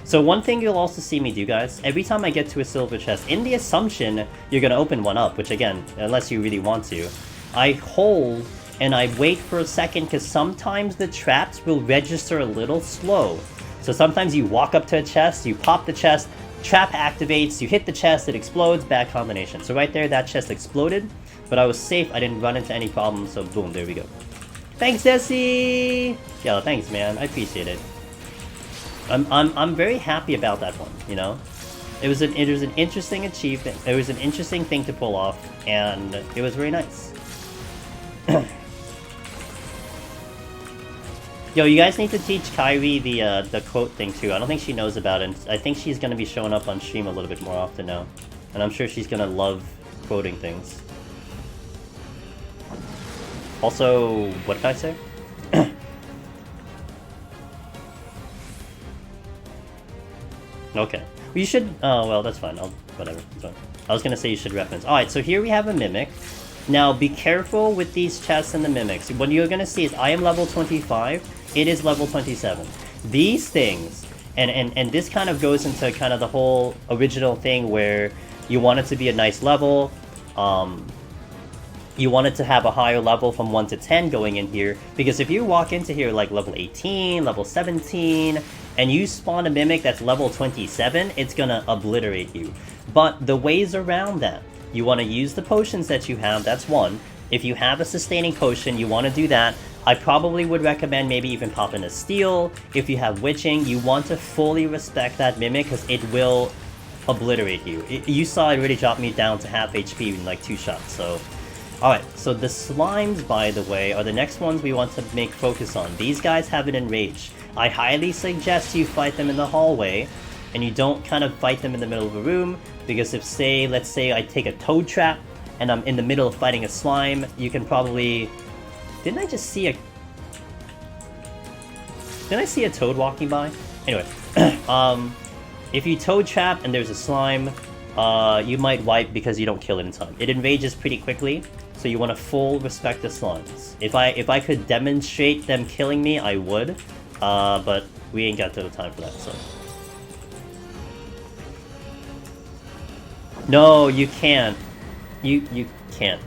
So one thing you'll also see me do, guys, every time I get to a silver chest, in the assumption you're gonna open one up, which again, unless you really want to, I hold and I wait for a second, because sometimes the traps will register a little slow. So sometimes you walk up to a chest, you pop the chest, trap activates, you hit the chest, it explodes, bad combination. So right there, that chest exploded, but I was safe, I didn't run into any problems, so boom, there we go. Thanks, Desi! Yo, thanks, man, I appreciate it. I'm very happy about that one, you know? It was an interesting achievement. It was an interesting thing to pull off, and it was very nice. Yo, you guys need to teach Kyrie the quote thing too. I don't think she knows about it. I think she's gonna be showing up on stream a little bit more often now, and I'm sure she's gonna love quoting things. Also, what did I say? Okay. Well, you should... Oh, well, that's fine. Whatever. It's fine. I was gonna say you should reference. Alright, so here we have a Mimic. Now, be careful with these chests and the Mimics. What you're gonna see is I am level 25. It is level 27. These things... And this kind of goes into kind of the whole original thing where you want it to be a nice level. You want it to have a higher level from 1 to 10 going in here. Because if you walk into here like level 18, level 17... and you spawn a Mimic that's level 27, it's gonna obliterate you. But the ways around that, you want to use the potions that you have, that's one. If you have a sustaining potion, you want to do that. I probably would recommend maybe even popping a steal. If you have witching, you want to fully respect that Mimic because it will obliterate you. You saw it really drop me down to half HP in like 2 shots, so... Alright, so the slimes, by the way, are the next ones we want to make focus on. These guys have an enrage. I highly suggest you fight them in the hallway, and you don't kind of fight them in the middle of a room, because if, let's say I take a toad trap, and I'm in the middle of fighting a slime, you can probably... Didn't I just see a... Didn't I see a toad walking by? Anyway, if you toad trap and there's a slime, you might wipe because you don't kill it in time. It enrages pretty quickly, so you want to full respect the slimes. If I could demonstrate them killing me, I would. But we ain't got the time for that, so... No, you can't. You can't.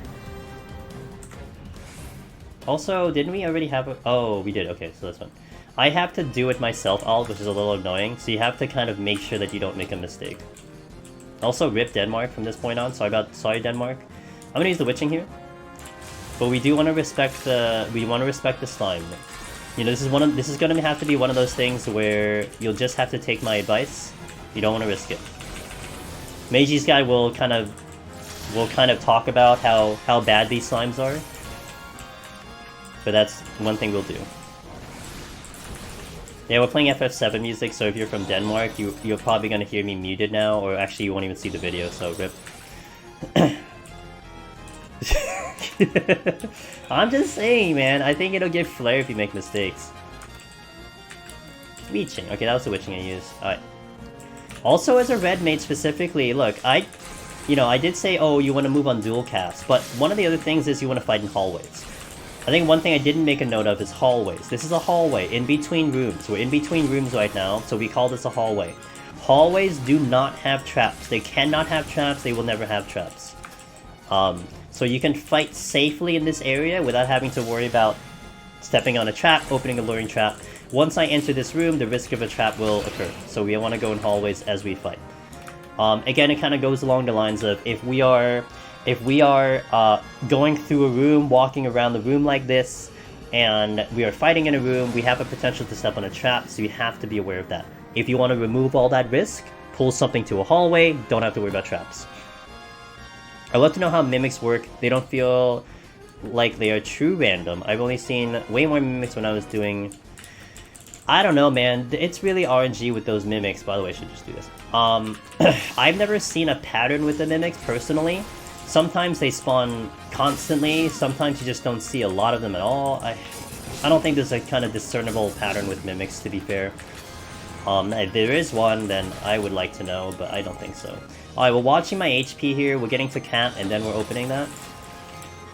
Also, didn't we already have a... Oh, we did, okay, so that's fine. I have to do it myself, which is a little annoying, so you have to kind of make sure that you don't make a mistake. Also, rip Denmark from this point on. Sorry, Denmark. I'm gonna use the witching here. But we do want to respect the... We want to respect the slime. You know, this is gonna have to be one of those things where you'll just have to take my advice. You don't want to risk it. Meiji's guy will kind of talk about how bad these slimes are. But that's one thing we'll do. Yeah, we're playing FF7 music, so if you're from Denmark, you're probably gonna hear me muted now, or actually you won't even see the video, so rip. I'm just saying, man. I think it'll give flair if you make mistakes. Witching. Okay, that was the witching I used. Alright. Also, as a red mage specifically, look, I did say, oh, you want to move on dual cast, but one of the other things is you want to fight in hallways. I think one thing I didn't make a note of is hallways. This is a hallway, in between rooms. We're in between rooms right now, so we call this a hallway. Hallways do not have traps. They cannot have traps, they will never have traps. So you can fight safely in this area without having to worry about stepping on a trap, opening a luring trap. Once I enter this room, the risk of a trap will occur. So we want to go in hallways as we fight. Again, it kind of goes along the lines of if we are going through a room, walking around the room like this, and we are fighting in a room, we have a potential to step on a trap, so you have to be aware of that. If you want to remove all that risk, pull something to a hallway, don't have to worry about traps. I'd love to know how mimics work. They don't feel like they are true random. I've only seen way more mimics when I was doing... I don't know, man. It's really RNG with those mimics. By the way, I should just do this. I've never seen a pattern with the mimics, personally. Sometimes they spawn constantly. Sometimes you just don't see a lot of them at all. I don't think there's a kind of discernible pattern with mimics, to be fair. If there is one, then I would like to know, but I don't think so. Alright, we're watching my HP here. We're getting to cat, and then we're opening that.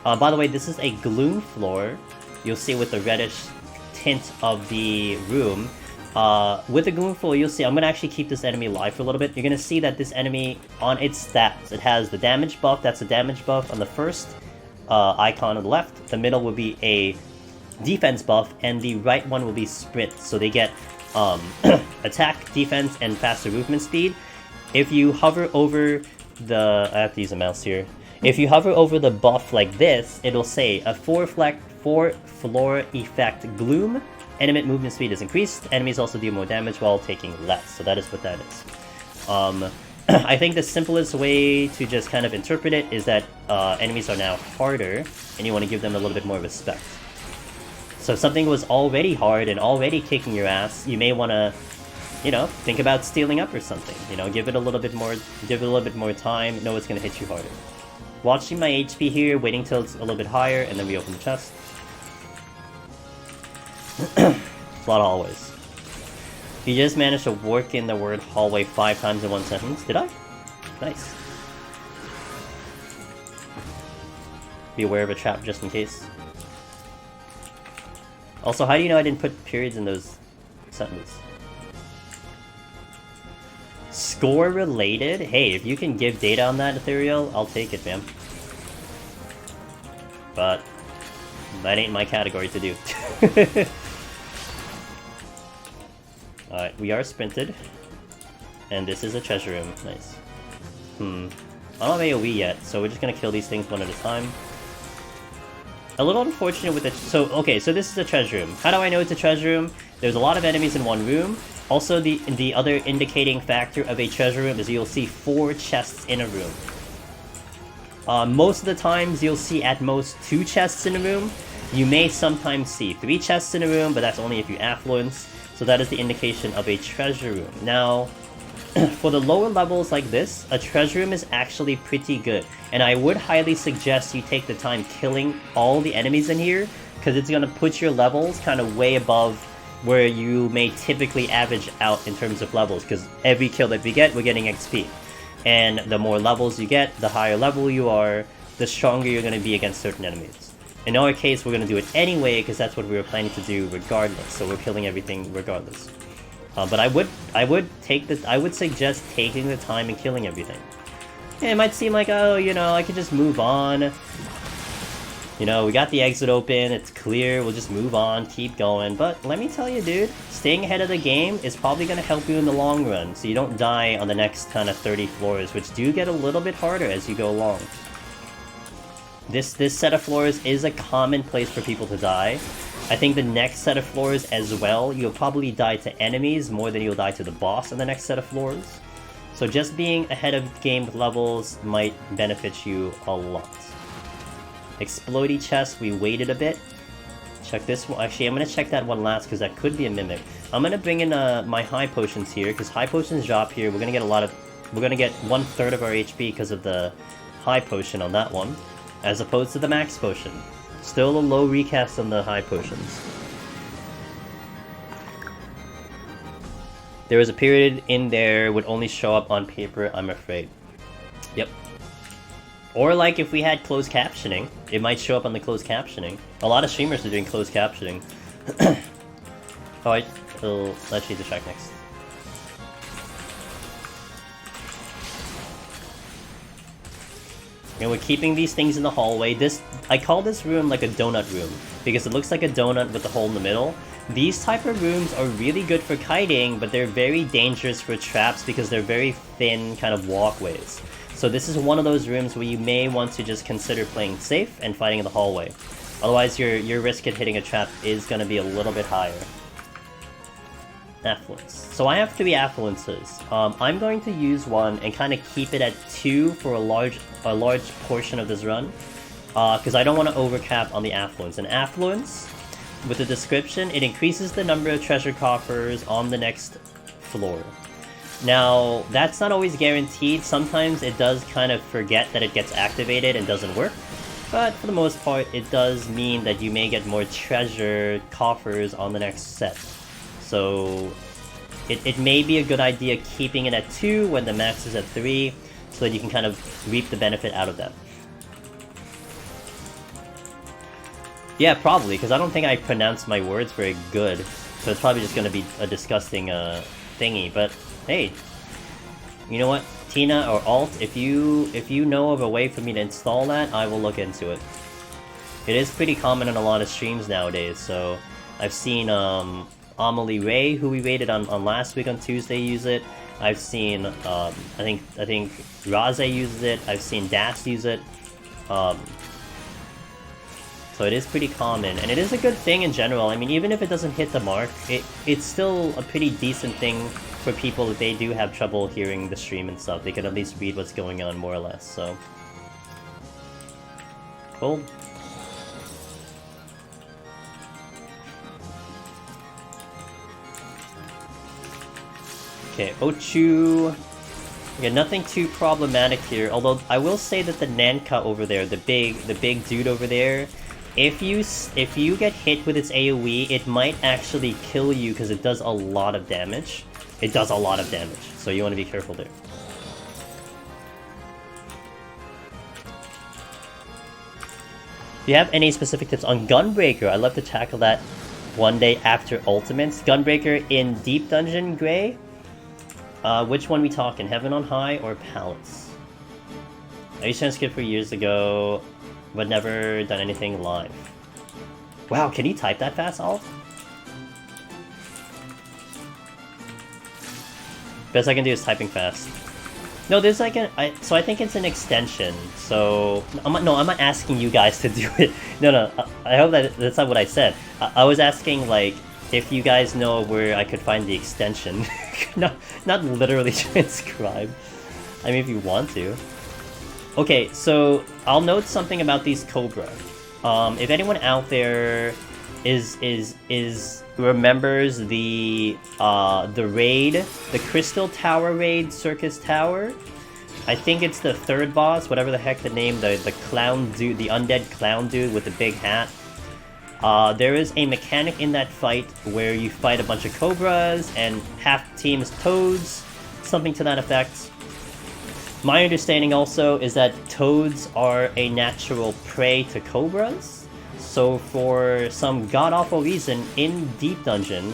By the way, this is a gloom floor. You'll see with the reddish tint of the room. With the gloom floor, you'll see, I'm going to actually keep this enemy alive for a little bit. You're going to see that this enemy, on its stats, it has the damage buff. That's a damage buff on the first icon on the left. The middle will be a defense buff, and the right one will be sprint. So they get attack, defense, and faster movement speed. If you hover over the... I have to use a mouse here. If you hover over the buff like this, it'll say a 4 floor effect gloom. Enemy movement speed is increased. Enemies also deal more damage while taking less. So that is what that is. I think the simplest way to just kind of interpret it is that enemies are now harder, and you want to give them a little bit more respect. So if something was already hard and already kicking your ass, you may want to, you know, think about stealing up or something. You know, give it a little bit more time, know it's going to hit you harder. Watching my HP here, waiting till it's a little bit higher, and then we open the chest. It's a lot of hallways. You just managed to work in the word hallway 5 times in 1 sentence. Did I? Nice. Be aware of a trap just in case. Also, how do you know I didn't put periods in those sentences? Score related? Hey, if you can give data on that, Ethereal, I'll take it, fam. But that ain't my category to do. Alright, we are sprinted. And this is a treasure room. Nice. I don't have AoE yet, so we're just gonna kill these things one at a time. A little unfortunate with the... So this is a treasure room. How do I know it's a treasure room? There's a lot of enemies in one room. Also, the other indicating factor of a treasure room is you'll see 4 chests in a room. Most of the times, you'll see at most 2 chests in a room. You may sometimes see 3 chests in a room, but that's only if you affluence. So that is the indication of a treasure room. Now, for the lower levels like this, a treasure room is actually pretty good. And I would highly suggest you take the time killing all the enemies in here, because it's going to put your levels kind of way above where you may typically average out in terms of levels, because every kill that we get, we're getting XP. And the more levels you get, the higher level you are, the stronger you're going to be against certain enemies. In our case, we're going to do it anyway, because that's what we were planning to do regardless, so we're killing everything regardless. But I would suggest taking the time and killing everything. Yeah, it might seem like, oh, you know, I could just move on. You know, we got the exit open, it's clear, we'll just move on, keep going. But let me tell you, dude, staying ahead of the game is probably going to help you in the long run, so you don't die on the next kind of 30 floors, which do get a little bit harder as you go along. This set of floors is a common place for people to die. I think the next set of floors as well, you'll probably die to enemies more than you'll die to the boss in the next set of floors. So just being ahead of the game with levels might benefit you a lot. Explodey chest, we waited a bit. Check this one. Actually, I'm going to check that one last because that could be a mimic. I'm going to bring in my high potions here because high potions drop here. We're going to get we're going to get 1/3 of our HP because of the high potion on that one, as opposed to the max potion. Still a low recast on the high potions. There was a period in there would only show up on paper, I'm afraid. Yep. Or like if we had closed captioning, it might show up on the closed captioning. A lot of streamers are doing closed captioning. Alright, so let's read the track next. And we're keeping these things in the hallway. I call this room like a donut room, because it looks like a donut with a hole in the middle. These type of rooms are really good for kiting, but they're very dangerous for traps because they're very thin kind of walkways. So this is one of those rooms where you may want to just consider playing safe and fighting in the hallway. Otherwise your risk at hitting a trap is going to be a little bit higher. Affluence. So I have 3 affluences. I'm going to use one and kind of keep it at 2 for a large portion of this run, because I don't want to overcap on the affluence. And affluence, with the description, it increases the number of treasure coffers on the next floor. Now, that's not always guaranteed. Sometimes it does kind of forget that it gets activated and doesn't work. But for the most part, it does mean that you may get more treasure coffers on the next set. So it may be a good idea keeping it at 2 when the max is at 3, so that you can kind of reap the benefit out of that. Yeah, probably, because I don't think I pronounced my words very good. So it's probably just going to be a disgusting thingy. But hey, you know what? Tina or Alt, if you know of a way for me to install that, I will look into it. It is pretty common in a lot of streams nowadays, so I've seen Amelie Ray, who we rated on last week on Tuesday, use it. I've seen I think Raze uses it. I've seen Das use it. So it is pretty common, and it is a good thing in general. I mean, even if it doesn't hit the mark, it's still a pretty decent thing for people if they do have trouble hearing the stream and stuff, they can at least read what's going on more or less, so... Cool. Okay, Ochu... Yeah, nothing too problematic here, although I will say that the Nanka over there, the big dude over there, if you get hit with its AoE, it might actually kill you because it does a lot of damage. It does a lot of damage, so you want to be careful there. Do you have any specific tips on Gunbreaker? I'd love to tackle that one day after Ultimates. Gunbreaker in Deep Dungeon, Gray? Which one we talking? Heaven on High or Palace? I used to skip for years ago, but never done anything live. Wow, can you type that fast, Alt? Best I can do is typing fast. No, there's like so I think it's an extension. So I'm not asking you guys to do it. No, I hope that's not what I said. I was asking like if you guys know where I could find the extension. not literally transcribe. I mean, if you want to. Okay, so I'll note something about these Cobra. If anyone out there remembers the raid, the Crystal Tower raid, Circus Tower. I think it's the third boss, whatever the heck the name, the clown dude, the undead clown dude with the big hat. There is a mechanic in that fight where you fight a bunch of Cobras and half the team is Toads, something to that effect. My understanding also is that Toads are a natural prey to Cobras. So for some god-awful reason in Deep Dungeon,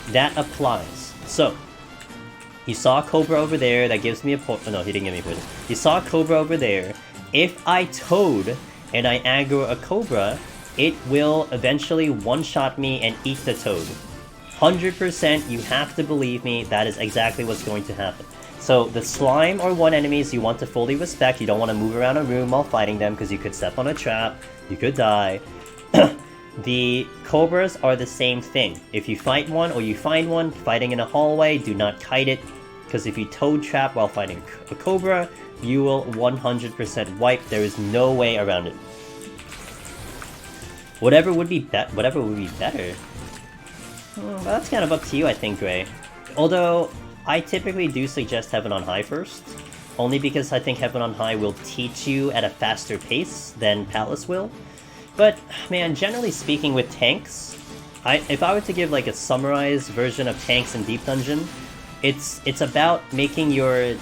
that applies. So, you saw a Cobra over there, that gives me a point. Oh, no, he didn't give me a point. You saw a Cobra over there. If I Toad and I aggro a Cobra, it will eventually one-shot me and eat the Toad. 100%, you have to believe me, that is exactly what's going to happen. So, the slime or one enemies you want to fully respect. You don't want to move around a room while fighting them because you could step on a trap, you could die. The Cobras are the same thing. If you fight one or you find one fighting in a hallway, do not kite it, because if you Toad trap while fighting a Cobra, you will 100% wipe. There is no way around it. Whatever would be better. Well, that's kind of up to you, I think, Gray. Although, I typically do suggest Heaven on High first, only because I think Heaven on High will teach you at a faster pace than Palace will. But, man, generally speaking with tanks, if I were to give like a summarized version of tanks in Deep Dungeon, it's about making your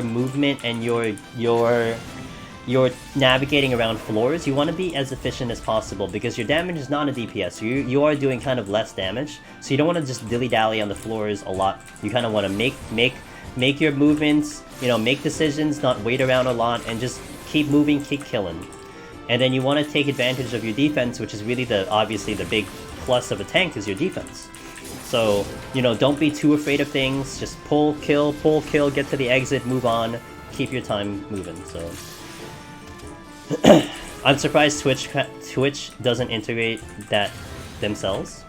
movement and your navigating around floors. You want to be as efficient as possible because your damage is not a DPS. You are doing kind of less damage, so you don't want to just dilly-dally on the floors a lot. You kind of want to make your movements, you know, make decisions, not wait around a lot, and just keep moving, keep killing. And then you want to take advantage of your defense, which is really obviously the big plus of a tank is your defense. So, you know, don't be too afraid of things. Just pull, kill, get to the exit, move on, keep your time moving. So, I'm surprised Twitch doesn't integrate that themselves.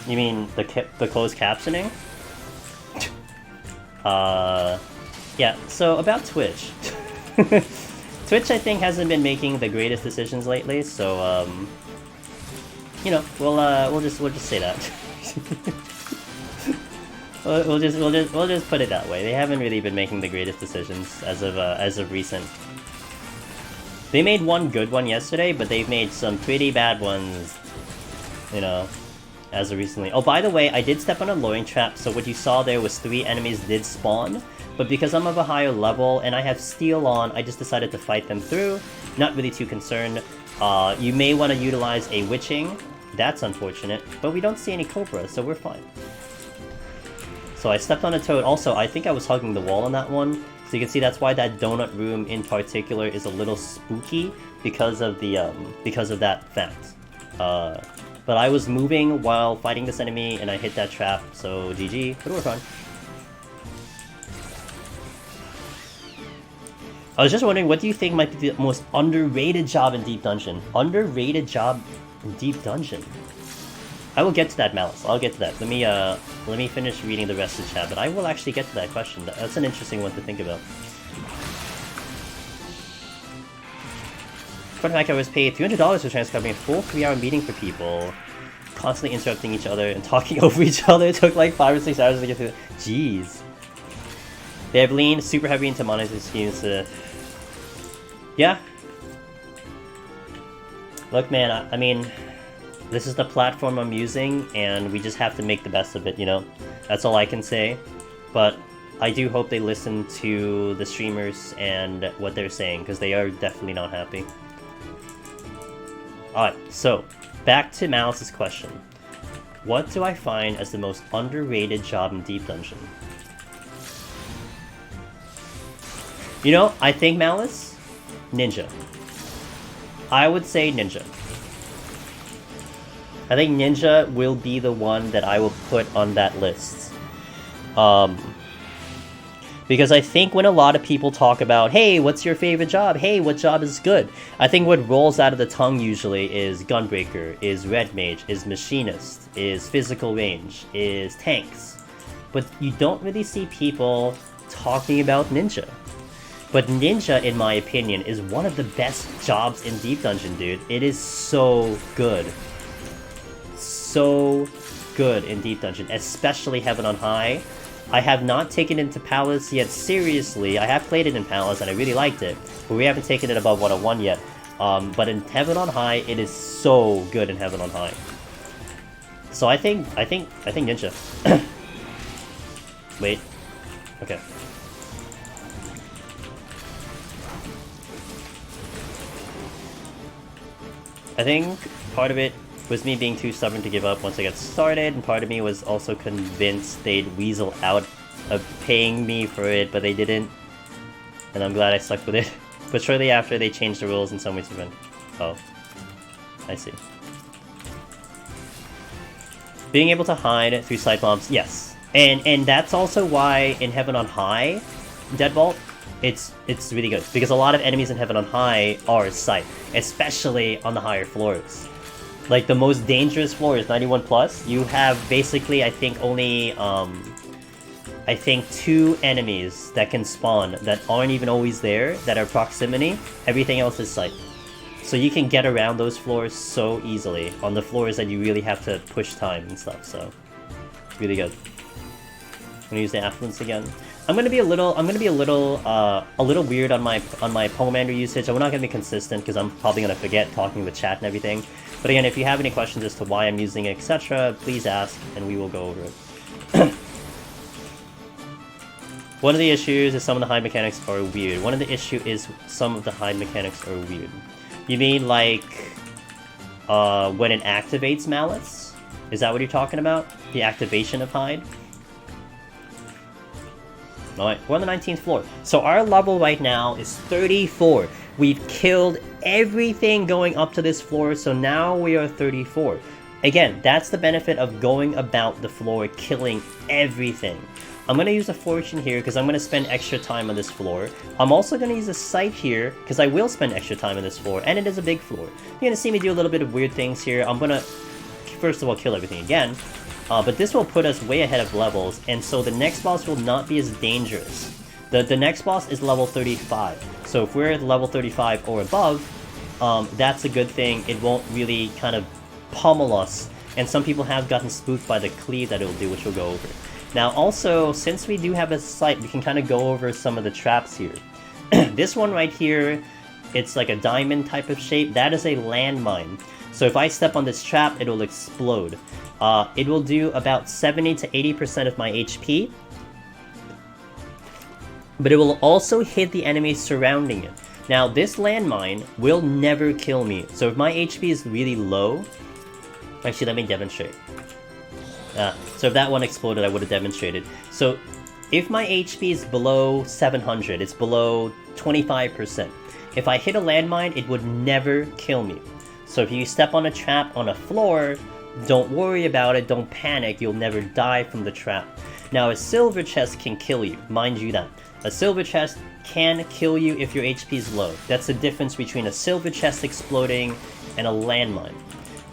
You mean the closed captioning? Yeah. So about Twitch. Twitch, I think, hasn't been making the greatest decisions lately, so you know, we'll just say that. we'll just put it that way. They haven't really been making the greatest decisions as of recent. They made one good one yesterday, but they've made some pretty bad ones, you know, as of recently. Oh, by the way, I did step on a luring trap, so what you saw there was 3 enemies did spawn. But because I'm of a higher level and I have steel on, I just decided to fight them through. Not really too concerned. You may want to utilize a witching. That's unfortunate. But we don't see any Cobra, so we're fine. So I stepped on a Toad. Also, I think I was hugging the wall on that one. So you can see that's why that donut room in particular is a little spooky because of that fact. But I was moving while fighting this enemy and I hit that trap, so GG. But we're fine. I was just wondering, what do you think might be the most underrated job in Deep Dungeon? Underrated job in Deep Dungeon? I will get to that, Malice. I'll get to that. Let me finish reading the rest of the chat, but I will actually get to that question. That's an interesting one to think about. For the fact I was paid $300 for transcribing a full 3-hour meeting for people, constantly interrupting each other and talking over each other. It took like 5 or 6 hours to get through it. Jeez. They have leaned super heavy into monetary schemes. Yeah. Look, man, I mean, this is the platform I'm using, and we just have to make the best of it, you know? That's all I can say. But I do hope they listen to the streamers and what they're saying, because they are definitely not happy. Alright, so, back to Malice's question. What do I find as the most underrated job in Deep Dungeon? You know, I think, Malice, Ninja. I would say Ninja. I think Ninja will be the one that I will put on that list. Because I think when a lot of people talk about, hey, what's your favorite job? Hey, what job is good? I think what rolls out of the tongue usually is Gunbreaker, is Red Mage, is Machinist, is Physical Range, is Tanks. But you don't really see people talking about Ninja. But Ninja, in my opinion, is one of the best jobs in Deep Dungeon, dude. It is so good. So good in Deep Dungeon, especially Heaven on High. I have not taken it into Palace yet seriously. I have played it in Palace and I really liked it, but we haven't taken it above 101 yet. But in Heaven on High, it is so good in Heaven on High. So I think Ninja. Wait. Okay. I think part of it was me being too stubborn to give up once I got started, and part of me was also convinced they'd weasel out of paying me for it, but they didn't. And I'm glad I stuck with it. But shortly after, they changed the rules in some ways to prevent. Oh. I see. Being able to hide through side bombs, yes. And that's also why in Heaven on High, Deadbolt, it's really good. Because a lot of enemies in Heaven on High are sight, especially on the higher floors. Like, the most dangerous floor is 91 plus. You have basically, I think, only, I think 2 enemies that can spawn that aren't even always there, that are proximity. Everything else is sight. So you can get around those floors so easily on the floors that you really have to push time and stuff, so really good. I'm gonna use the affluence again. I'm gonna be a little weird on my Pomander usage. I'm not gonna be consistent because I'm probably gonna forget talking with chat and everything. But again, if you have any questions as to why I'm using it, etc., please ask and we will go over it. One of the issues is some of the hide mechanics are weird. One of the issue is some of the hide mechanics are weird. You mean like when it activates Malice? Is that what you're talking about? The activation of hide? Alright, we're on the 19th floor. So our level right now is 34. We've killed everything going up to this floor, so now we are 34. Again, that's the benefit of going about the floor, killing everything. I'm going to use a fortune here because I'm going to spend extra time on this floor. I'm also going to use a sight here because I will spend extra time on this floor, and it is a big floor. You're going to see me do a little bit of weird things here. I'm going to, first of all, kill everything again. But this will put us way ahead of levels, and so the next boss will not be as dangerous. The next boss is level 35, so if we're at level 35 or above, that's a good thing. It won't really kind of pummel us, and some people have gotten spooked by the cleave that it will do, which we'll go over. Now also, since we do have a sight, we can kind of go over some of the traps here. This one right here, it's like a diamond type of shape. That is a landmine. So if I step on this trap, it will explode. It will do about 70 to 80% of my HP. But it will also hit the enemies surrounding it. Now, this landmine will never kill me. So if my HP is really low... Actually, let me demonstrate. So if that one exploded, I would have demonstrated. So if my HP is below 700, it's below 25%. If I hit a landmine, it would never kill me. So if you step on a trap on a floor, don't worry about it, don't panic, you'll never die from the trap. Now, a silver chest can kill you, mind you that. A silver chest can kill you if your HP is low. That's the difference between a silver chest exploding and a landmine.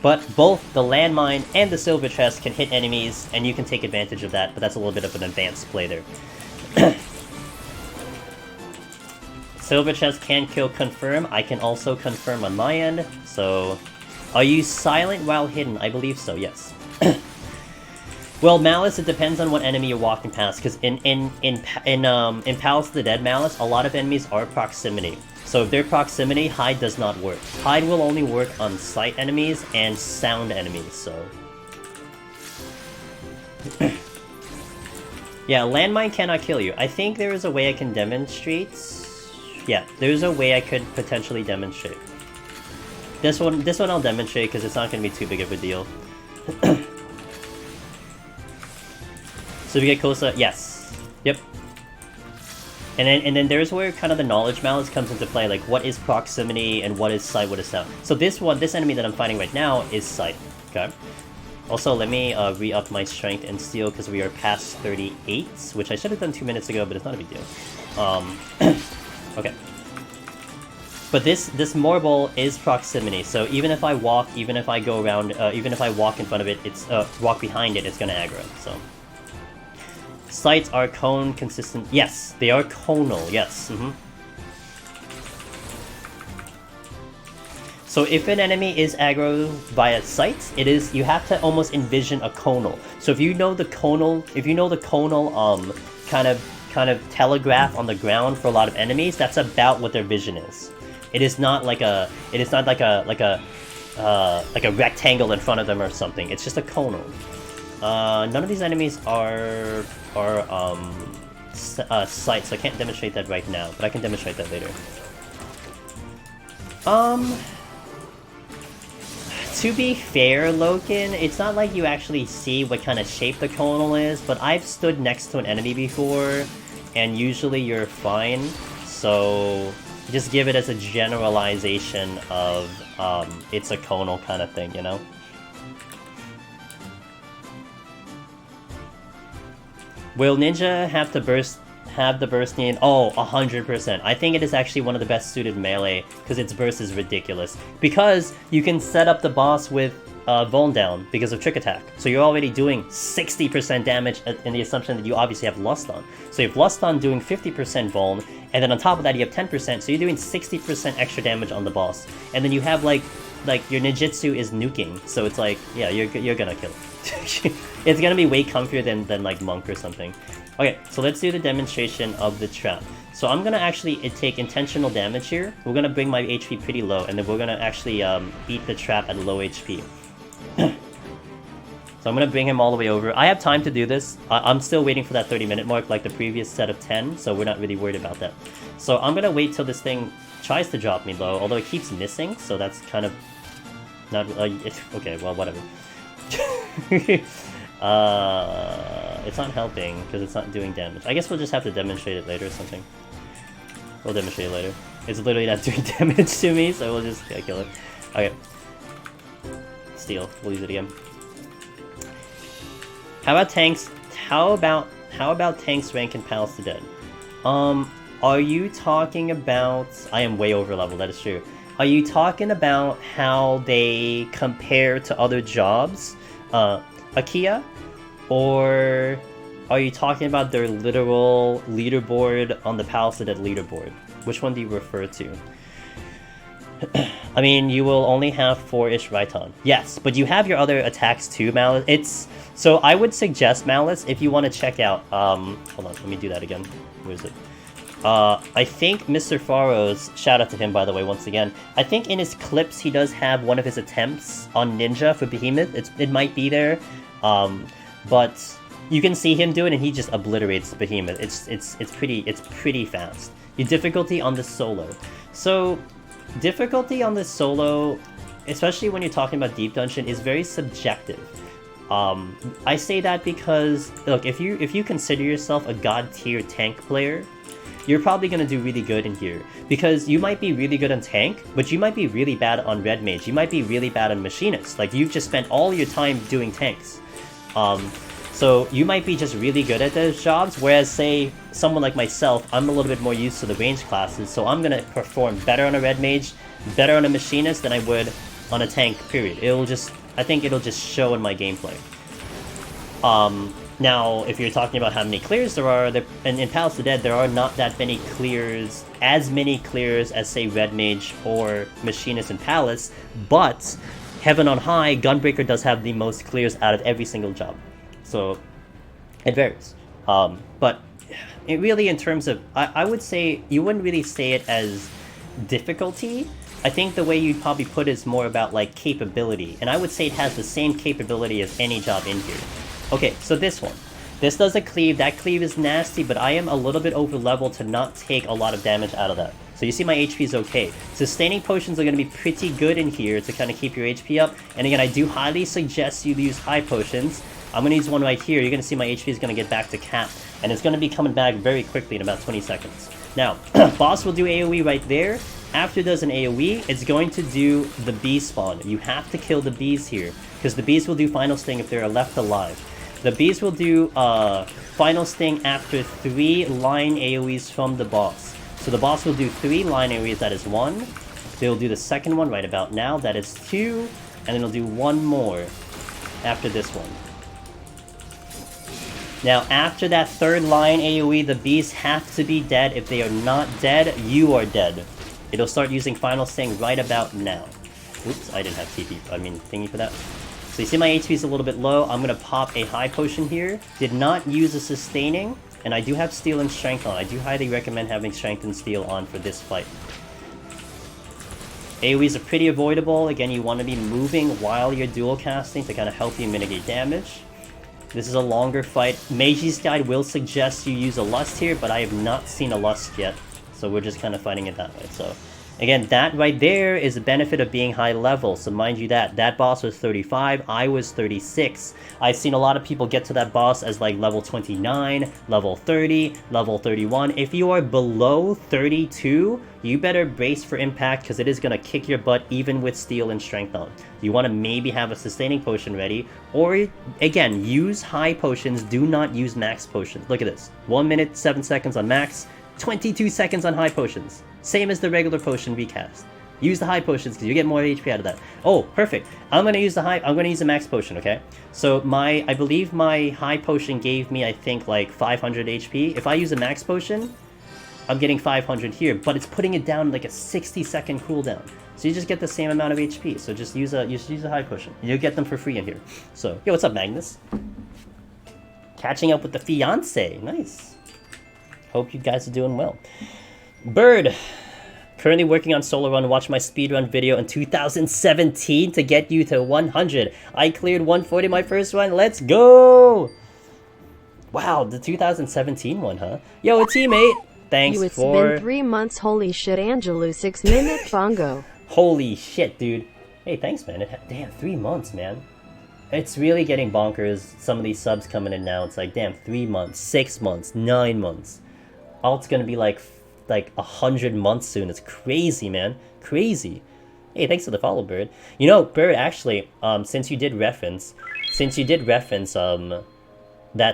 But both the landmine and the silver chest can hit enemies, and you can take advantage of that, but that's a little bit of an advanced play there. Silver chest can kill confirm. I can also confirm on my end. So, are you silent while hidden? I believe so, yes. Well, Malice, it depends on what enemy you're walking past, because in Palace of the Dead Malice, a lot of enemies are proximity. So if they're proximity, hide does not work. Hide will only work on sight enemies and sound enemies, so... Yeah, landmine cannot kill you. I think there is a way I can demonstrate... Yeah, there's a way I could potentially demonstrate. This one I'll demonstrate because it's not going to be too big of a deal. So if you get closer, yes. Yep. And then there's where kind of the knowledge malice comes into play, like what is proximity and what is sight, what is sound. So this enemy that I'm fighting right now is sight, okay? Also, let me re-up my strength and steel because we are past 38, which I should have done 2 minutes ago, but it's not a big deal. Okay. But this marble is proximity, so even if I walk, even if I go around, even if I walk in front of it, it's walk behind it, it's gonna aggro, so... Sights are cone consistent. Yes, they are conal. Yes. So if an enemy is aggro via sights, you have to almost envision a conal. So if you know the conal, kind of telegraph on the ground for a lot of enemies, that's about what their vision is. It is not like a rectangle in front of them or something. It's just a conal. None of these enemies are sights, so I can't demonstrate that right now, but I can demonstrate that later. To be fair, Loken, it's not like you actually see what kind of shape the conal is, but I've stood next to an enemy before, and usually you're fine, so just give it as a generalization of it's a conal kind of thing, you know? Will Ninja have the burst in? Oh, 100%. I think it is actually one of the best suited melee, because its burst is ridiculous. Because you can set up the boss with Vuln down, because of Trick Attack. So you're already doing 60% damage in the assumption that you obviously have Lust on. So you have Lust on doing 50% Vuln, and then on top of that you have 10%, so you're doing 60% extra damage on the boss. And then you have like your ninjutsu is nuking, so it's like, yeah, you're gonna kill it. It's gonna be way comfier than like Monk or something. Okay, so let's do the demonstration of the trap. So I'm gonna actually take intentional damage here. We're gonna bring my HP pretty low, and then we're gonna actually beat the trap at low HP. So I'm gonna bring him all the way over. I have time to do this. I'm still waiting for that 30-minute mark like the previous set of 10, so we're not really worried about that. So I'm gonna wait till this thing tries to drop me low, although it keeps missing, so that's kind of not... okay, well, whatever. It's not helping, because it's not doing damage. I guess we'll just have to demonstrate it later or something. We'll demonstrate it later. It's literally not doing damage to me, so we'll just kill it. Okay. Steal. We'll use it again. How about tanks? How about tanks rank in Palace of the Dead? Are you talking about... I am way over level, that is true. Are you talking about how they compare to other jobs? Akia? Or are you talking about their literal leaderboard on the Palace of the Dead leaderboard? Which one do you refer to? I mean, you will only have 4-ish Raiton. Yes, but you have your other attacks too, Malice. So I would suggest, Malice, if you want to check out... hold on, let me do that again. Where is it? I think Mr. Faro's, shout out to him by the way once again, I think in his clips he does have one of his attempts on Ninja for Behemoth. It might be there, but you can see him do it and he just obliterates Behemoth. It's pretty fast. Your difficulty on the solo. So difficulty on the solo, especially when you're talking about Deep Dungeon, is very subjective. I say that because look, if you consider yourself a god tier tank player, you're probably going to do really good in here. Because you might be really good on tank, but you might be really bad on red mage. You might be really bad on machinist. Like, you've just spent all your time doing tanks. So you might be just really good at those jobs, whereas, say, someone like myself, I'm a little bit more used to the range classes, so I'm going to perform better on a red mage, better on a machinist than I would on a tank, period. I think it'll just show in my gameplay. Now, if you're talking about how many clears there are, and in Palace of the Dead, there are not that many clears, as many clears as, say, Red Mage or Machinist in Palace, but Heaven on High, Gunbreaker does have the most clears out of every single job. So, it varies. But it really, in terms of, I would say, you wouldn't really say it as difficulty. I think the way you'd probably put it is more about, like, capability. And I would say it has the same capability as any job in here. Okay, so this one. This does a cleave. That cleave is nasty, but I am a little bit over level to not take a lot of damage out of that. So you see my HP is okay. Sustaining potions are going to be pretty good in here to kind of keep your HP up. And again, I do highly suggest you use high potions. I'm going to use one right here. You're going to see my HP is going to get back to cap. And it's going to be coming back very quickly in about 20 seconds. Now, boss will do AoE right there. After it does an AoE, it's going to do the bee spawn. You have to kill the bees here, because the bees will do final sting if they're left alive. The bees will do final sting after 3 line AoEs from the boss. So the boss will do 3 line AoEs, that is 1. They'll do the second one right about now, that is 2. And then they'll do 1 more after this one. Now, after that 3rd line AoE, the bees have to be dead. If they are not dead, you are dead. It'll start using final sting right about now. Oops, I didn't have thingy for that. So you see my HP is a little bit low. I'm going to pop a high potion here. Did not use a sustaining. And I do have steel and strength on. I do highly recommend having strength and steel on for this fight. AoEs are pretty avoidable. Again, you want to be moving while you're dual casting to kind of help you mitigate damage. This is a longer fight. Mage's Guide will suggest you use a Lust here, but I have not seen a Lust yet. So we're just kind of fighting it that way. So again, that right there is the benefit of being high level. So mind you that boss was 35, I was 36. I've seen a lot of people get to that boss as like level 29, level 30, level 31. If you are below 32, you better brace for impact, because it is going to kick your butt even with steel and strength on. You want to maybe have a sustaining potion ready, or again, use high potions, do not use max potions. Look at this, 1 minute, 7 seconds on max, 22 seconds on high potions. Same as the regular potion recast. Use the high potions because you get more HP out of that. Oh, perfect. I'm gonna use a max potion, okay? So I believe my high potion gave me, I think, like 500 HP. If I use a max potion, I'm getting 500 here, but it's putting it down like a 60-second cooldown. So you just get the same amount of HP. So just use a high potion. You'll get them for free in here. So, yo, what's up, Magnus? Catching up with the fiance. Nice. Hope you guys are doing well. Bird, currently working on solo run. Watch my speedrun video in 2017 to get you to 100. I cleared 140 my first run. Let's go! Wow, the 2017 one, huh? Yo, a teammate. Thanks It's for... been 3 months. Holy shit, Angelus, 6 minute bongo. Holy shit, dude. Hey, thanks, man. Damn, 3 months, man. It's really getting bonkers. Some of these subs coming in now. It's like, damn, 3 months, 6 months, 9 months. Alt's gonna be like 100 months soon. It's crazy, man. Crazy. Hey, thanks for the follow, Bird. You know, Bird, actually, since you did reference that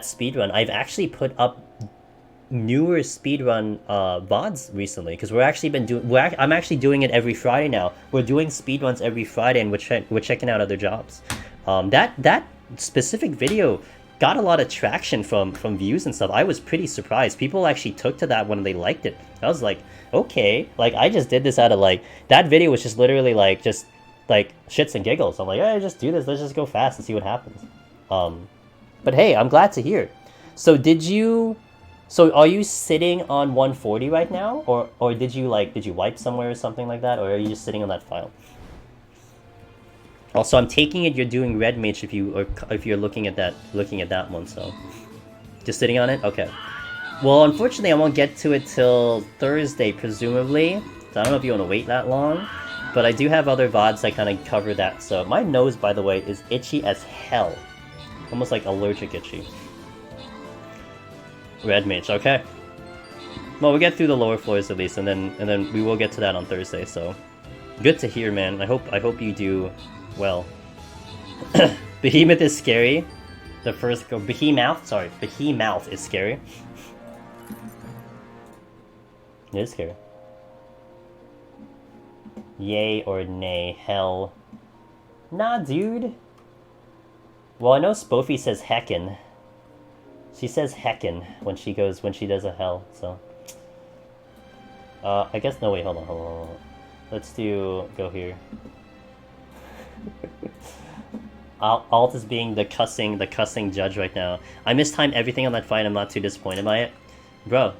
speedrun, I've actually put up newer speedrun VoDs recently, because I'm actually doing it every Friday now. We're doing speedruns every Friday, and we're checking out other jobs. That specific video got a lot of traction from views and stuff. I was pretty surprised. People actually took to that when they liked it. I was like, okay, like I just did this out of like, that video was just literally like just like shits and giggles. I'm like, hey, just do this. Let's just go fast and see what happens. But hey, I'm glad to hear. So are you sitting on 140 right now, or did you wipe somewhere or something like that, or are you just sitting on that file? Also, I'm taking it you're doing Red Mage if you're looking at that one, so just sitting on it? Okay. Well, unfortunately, I won't get to it till Thursday, presumably. So I don't know if you want to wait that long, but I do have other VoDs that kind of cover that. So my nose, by the way, is itchy as hell, almost like allergic itchy. Red Mage, okay. Well, we'll get through the lower floors at least, and then we will get to that on Thursday. So good to hear, man. I hope you do well. Behemoth is scary. The first go Behemoth is scary. It is scary. Yay or nay? Hell Nah, dude. Well, I know Spoofy says heckin'. She says heckin' when she does a hell, so. I guess, no, wait, hold on. Let's go here. Alt is being the cussing judge right now. I mistimed everything on that fight, I'm not too disappointed by it. Bro.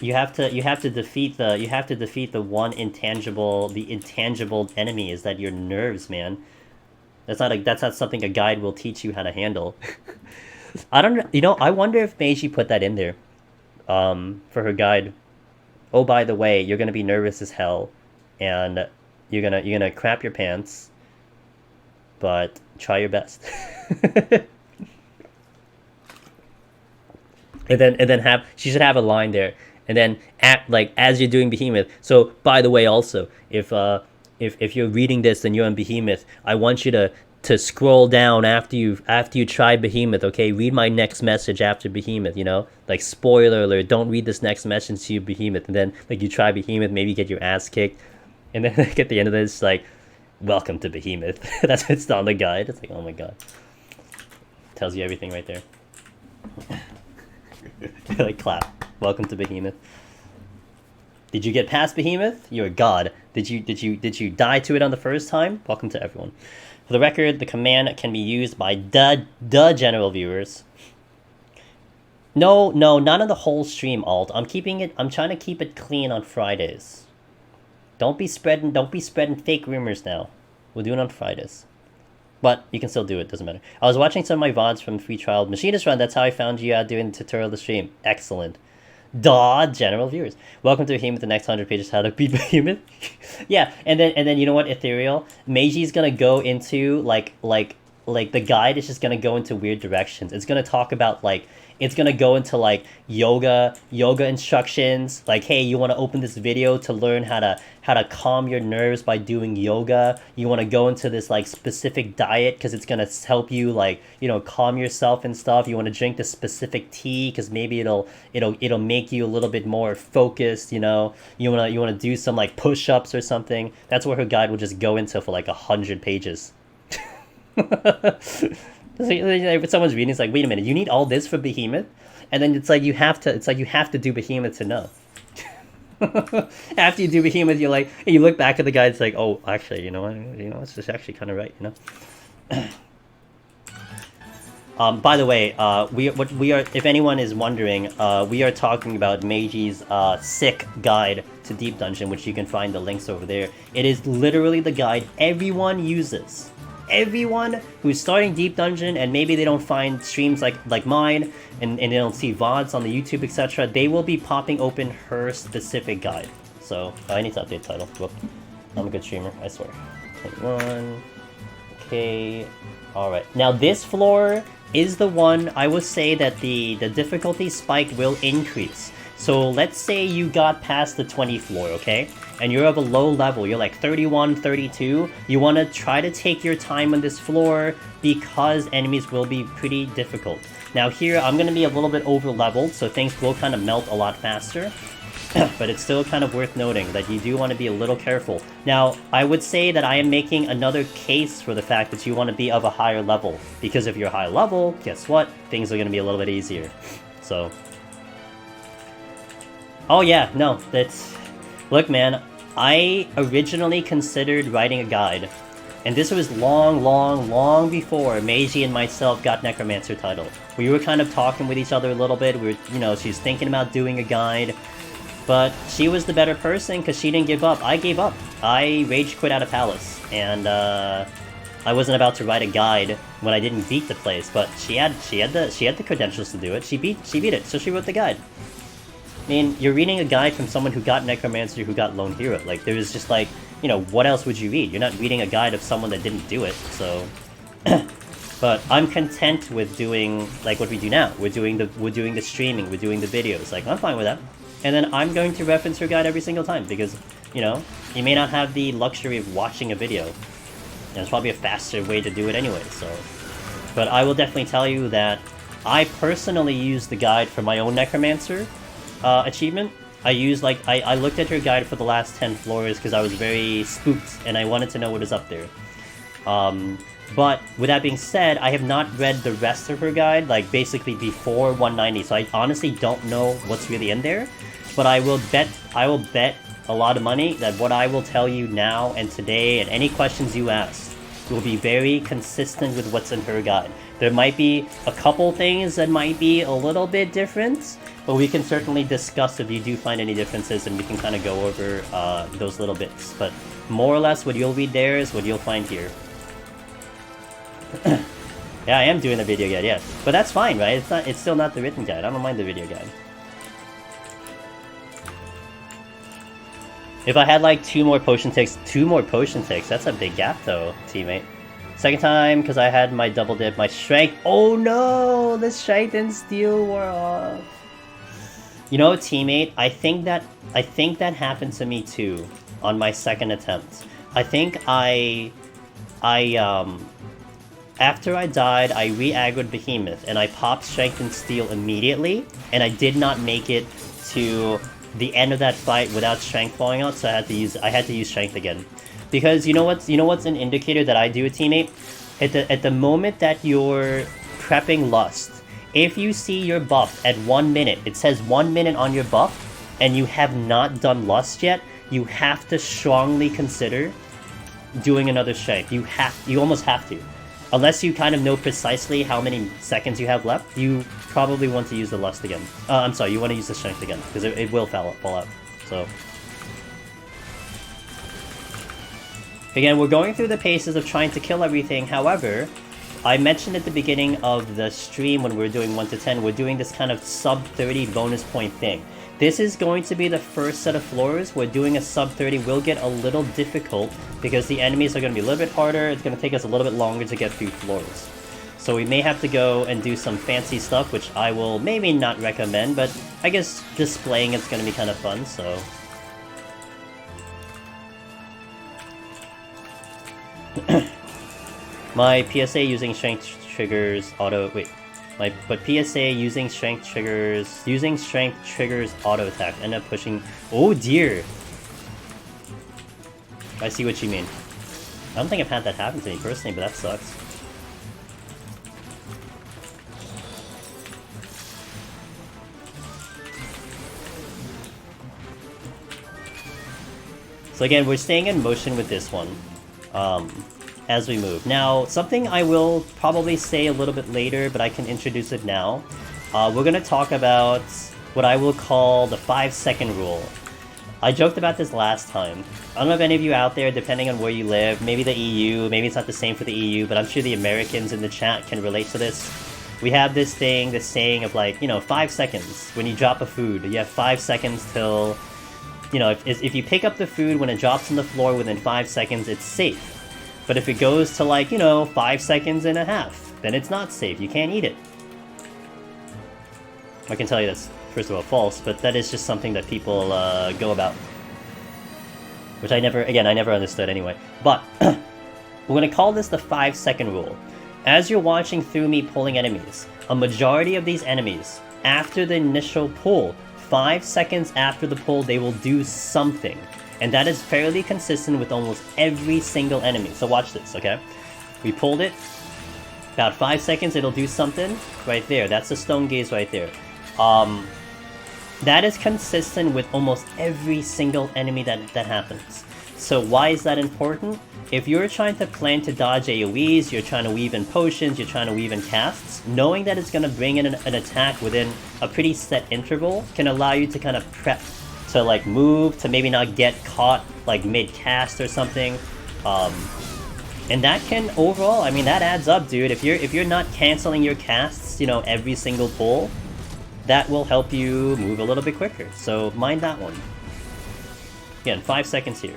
You have to defeat the one intangible enemy is that your nerves, man. That's not something a guide will teach you how to handle. I don't, I wonder if Meiji put that in there, for her guide. Oh, by the way, you're gonna be nervous as hell, and you're gonna crap your pants, but try your best. and then she should have a line there, and then as you're doing Behemoth. So by the way, also if you're reading this and you're on Behemoth, I want you to scroll down after you try Behemoth, okay? Read my next message after Behemoth, Like, spoiler alert, don't read this next message to you Behemoth, and then, like, you try Behemoth, maybe get your ass kicked, and then, like, at the end of this, like, welcome to Behemoth. That's what it's on the guide. It's like, oh my god. Tells you everything right there. Like, clap. Welcome to Behemoth. Did you get past Behemoth? You're a god. Did you die to it on the first time? Welcome to everyone. For the record, the command can be used by the general viewers. No, not on the whole stream, Alt. I'm trying to keep it clean on Fridays. Don't be spreading fake rumors now. We'll do it on Fridays. But you can still do it, doesn't matter. I was watching some of my VoDs from free trial Machinist Run, that's how I found you out doing the tutorial of the stream. Excellent. General viewers. Welcome to Behemoth, the next 100 pages how to beat Behemoth. Yeah, and then you know what, Ethereal? Meiji's gonna go into like the guide is just gonna go into weird directions. It's gonna talk about it's gonna go into yoga instructions. Like, hey, you want to open this video to learn how to calm your nerves by doing yoga. You want to go into this specific diet because it's gonna help you calm yourself and stuff. You want to drink this specific tea because maybe it'll make you a little bit more focused. You wanna do some push-ups or something. That's where her guide will just go into for 100 pages. If someone's reading, it's like, wait a minute, you need all this for Behemoth? And then it's like you have to do Behemoth to know. After you do Behemoth, you look back at the guide, it's like, oh, actually, it's just actually kind of right, By the way, we are, if anyone is wondering, we are talking about Meiji's sick guide to Deep Dungeon, which you can find the links over there. It is literally the guide everyone uses. Everyone who's starting Deep Dungeon and maybe they don't find streams like mine and they don't see VoDs on the YouTube, etc., they will be popping open her specific guide. So, I need to update the title. Whoop. I'm a good streamer, I swear. 21. Okay. Alright. Now, this floor is the one, I will say that the difficulty spike will increase. So, let's say you got past the 20th floor, okay? And you're of a low level, you're 31, 32, you want to try to take your time on this floor because enemies will be pretty difficult. Now here, I'm going to be a little bit over leveled, so things will kind of melt a lot faster. But it's still kind of worth noting that you do want to be a little careful. Now, I would say that I am making another case for the fact that you want to be of a higher level. Because if you're high level, guess what? Things are going to be a little bit easier. So... Oh yeah, no, that's... Look, man, I originally considered writing a guide, and this was long before Meiji and myself got Necromancer title. We were kind of talking with each other a little bit, she's thinking about doing a guide, but she was the better person because she didn't give up. I gave up. I rage quit out of Palace, and I wasn't about to write a guide when I didn't beat the place, but she had the credentials to do it. She beat it, so she wrote the guide. I mean, you're reading a guide from someone who got Necromancer, who got Lone Hero. There's just what else would you read? You're not reading a guide of someone that didn't do it, so... But I'm content with doing, what we do now. We're doing the streaming, we're doing the videos. I'm fine with that. And then I'm going to reference her guide every single time, because, you may not have the luxury of watching a video. And it's probably a faster way to do it anyway, so... But I will definitely tell you that I personally use the guide for my own Necromancer achievement. I used like I looked at her guide for the last 10 floors because I was very spooked and I wanted to know what is up there. But with that being said, I have not read the rest of her guide, like basically before 190, so I honestly don't know what's really in there. But I will bet a lot of money that what I will tell you now and today and any questions you ask will be very consistent with what's in her guide. There might be a couple things that might be a little bit different, but we can certainly discuss if you do find any differences and we can kind of go over those little bits. But more or less what you'll read there is what you'll find here. Yeah, I am doing the video guide, yes. But that's fine, right? It's still not the written guide. I don't mind the video guide. If I had like two more potion takes, that's a big gap though, teammate. Second time, because I had my double dip, my strength. Oh no! The strength and steel were off. You know, teammate, I think that happened to me too on my second attempt. I think after I died, I re-aggroed Behemoth, and I popped Strength and Steel immediately, and I did not make it to the end of that fight without Strength falling out, so I had to use Strength again. Because you know what's an indicator that I do, a teammate? At the moment that you're prepping Lust, if you see your buff at 1 minute, it says 1 minute on your buff, and you have not done Lust yet, you have to strongly consider doing another Strength. You almost have to. Unless you kind of know precisely how many seconds you have left, you probably want to use the Lust again. I'm sorry, you want to use the Strength again, because it will fall out. So, again, we're going through the paces of trying to kill everything. However, I mentioned at the beginning of the stream when we were doing 1 to 10, we're doing this kind of sub 30 bonus point thing. This is going to be the first set of floors where doing a sub 30 will get a little difficult because the enemies are going to be a little bit harder. It's going to take us a little bit longer to get through floors. So we may have to go and do some fancy stuff, which I will maybe not recommend, but I guess displaying it's going to be kind of fun, so... My PSA using strength triggers auto... Wait. But PSA using strength triggers auto attack. End up pushing. Oh dear! I see what you mean. I don't think I've had that happen to me personally, but that sucks. So again, we're staying in motion with this one. As we move. Now, something I will probably say a little bit later, but I can introduce it now. We're going to talk about what I will call the 5-second rule. I joked about this last time. I don't know if any of you out there, depending on where you live, maybe the EU, maybe it's not the same for the EU, but I'm sure the Americans in the chat can relate to this. We have this saying of like, 5 seconds. When you drop a food, you have 5 seconds till, if you pick up the food when it drops on the floor within 5 seconds, it's safe. But if it goes to like, 5 seconds and a half, then it's not safe. You can't eat it. I can tell you that's, first of all, false, but that is just something that people go about. Which I never understood anyway. But, we're going to call this the 5-second rule. As you're watching through me pulling enemies, a majority of these enemies, after the initial pull, 5 seconds after the pull, they will do something. And that is fairly consistent with almost every single enemy. So watch this, okay? We pulled it. About 5 seconds, it'll do something. Right there. That's the stone gaze right there. That is consistent with almost every single enemy that happens. So why is that important? If you're trying to plan to dodge AoEs, you're trying to weave in potions, you're trying to weave in casts, knowing that it's going to bring in an attack within a pretty set interval can allow you to kind of prep to like move, to maybe not get caught like mid-cast or something. And that can overall, I mean, that adds up, dude. If you're not canceling your casts, every single pull, that will help you move a little bit quicker. So mind that one. Again, 5 seconds here.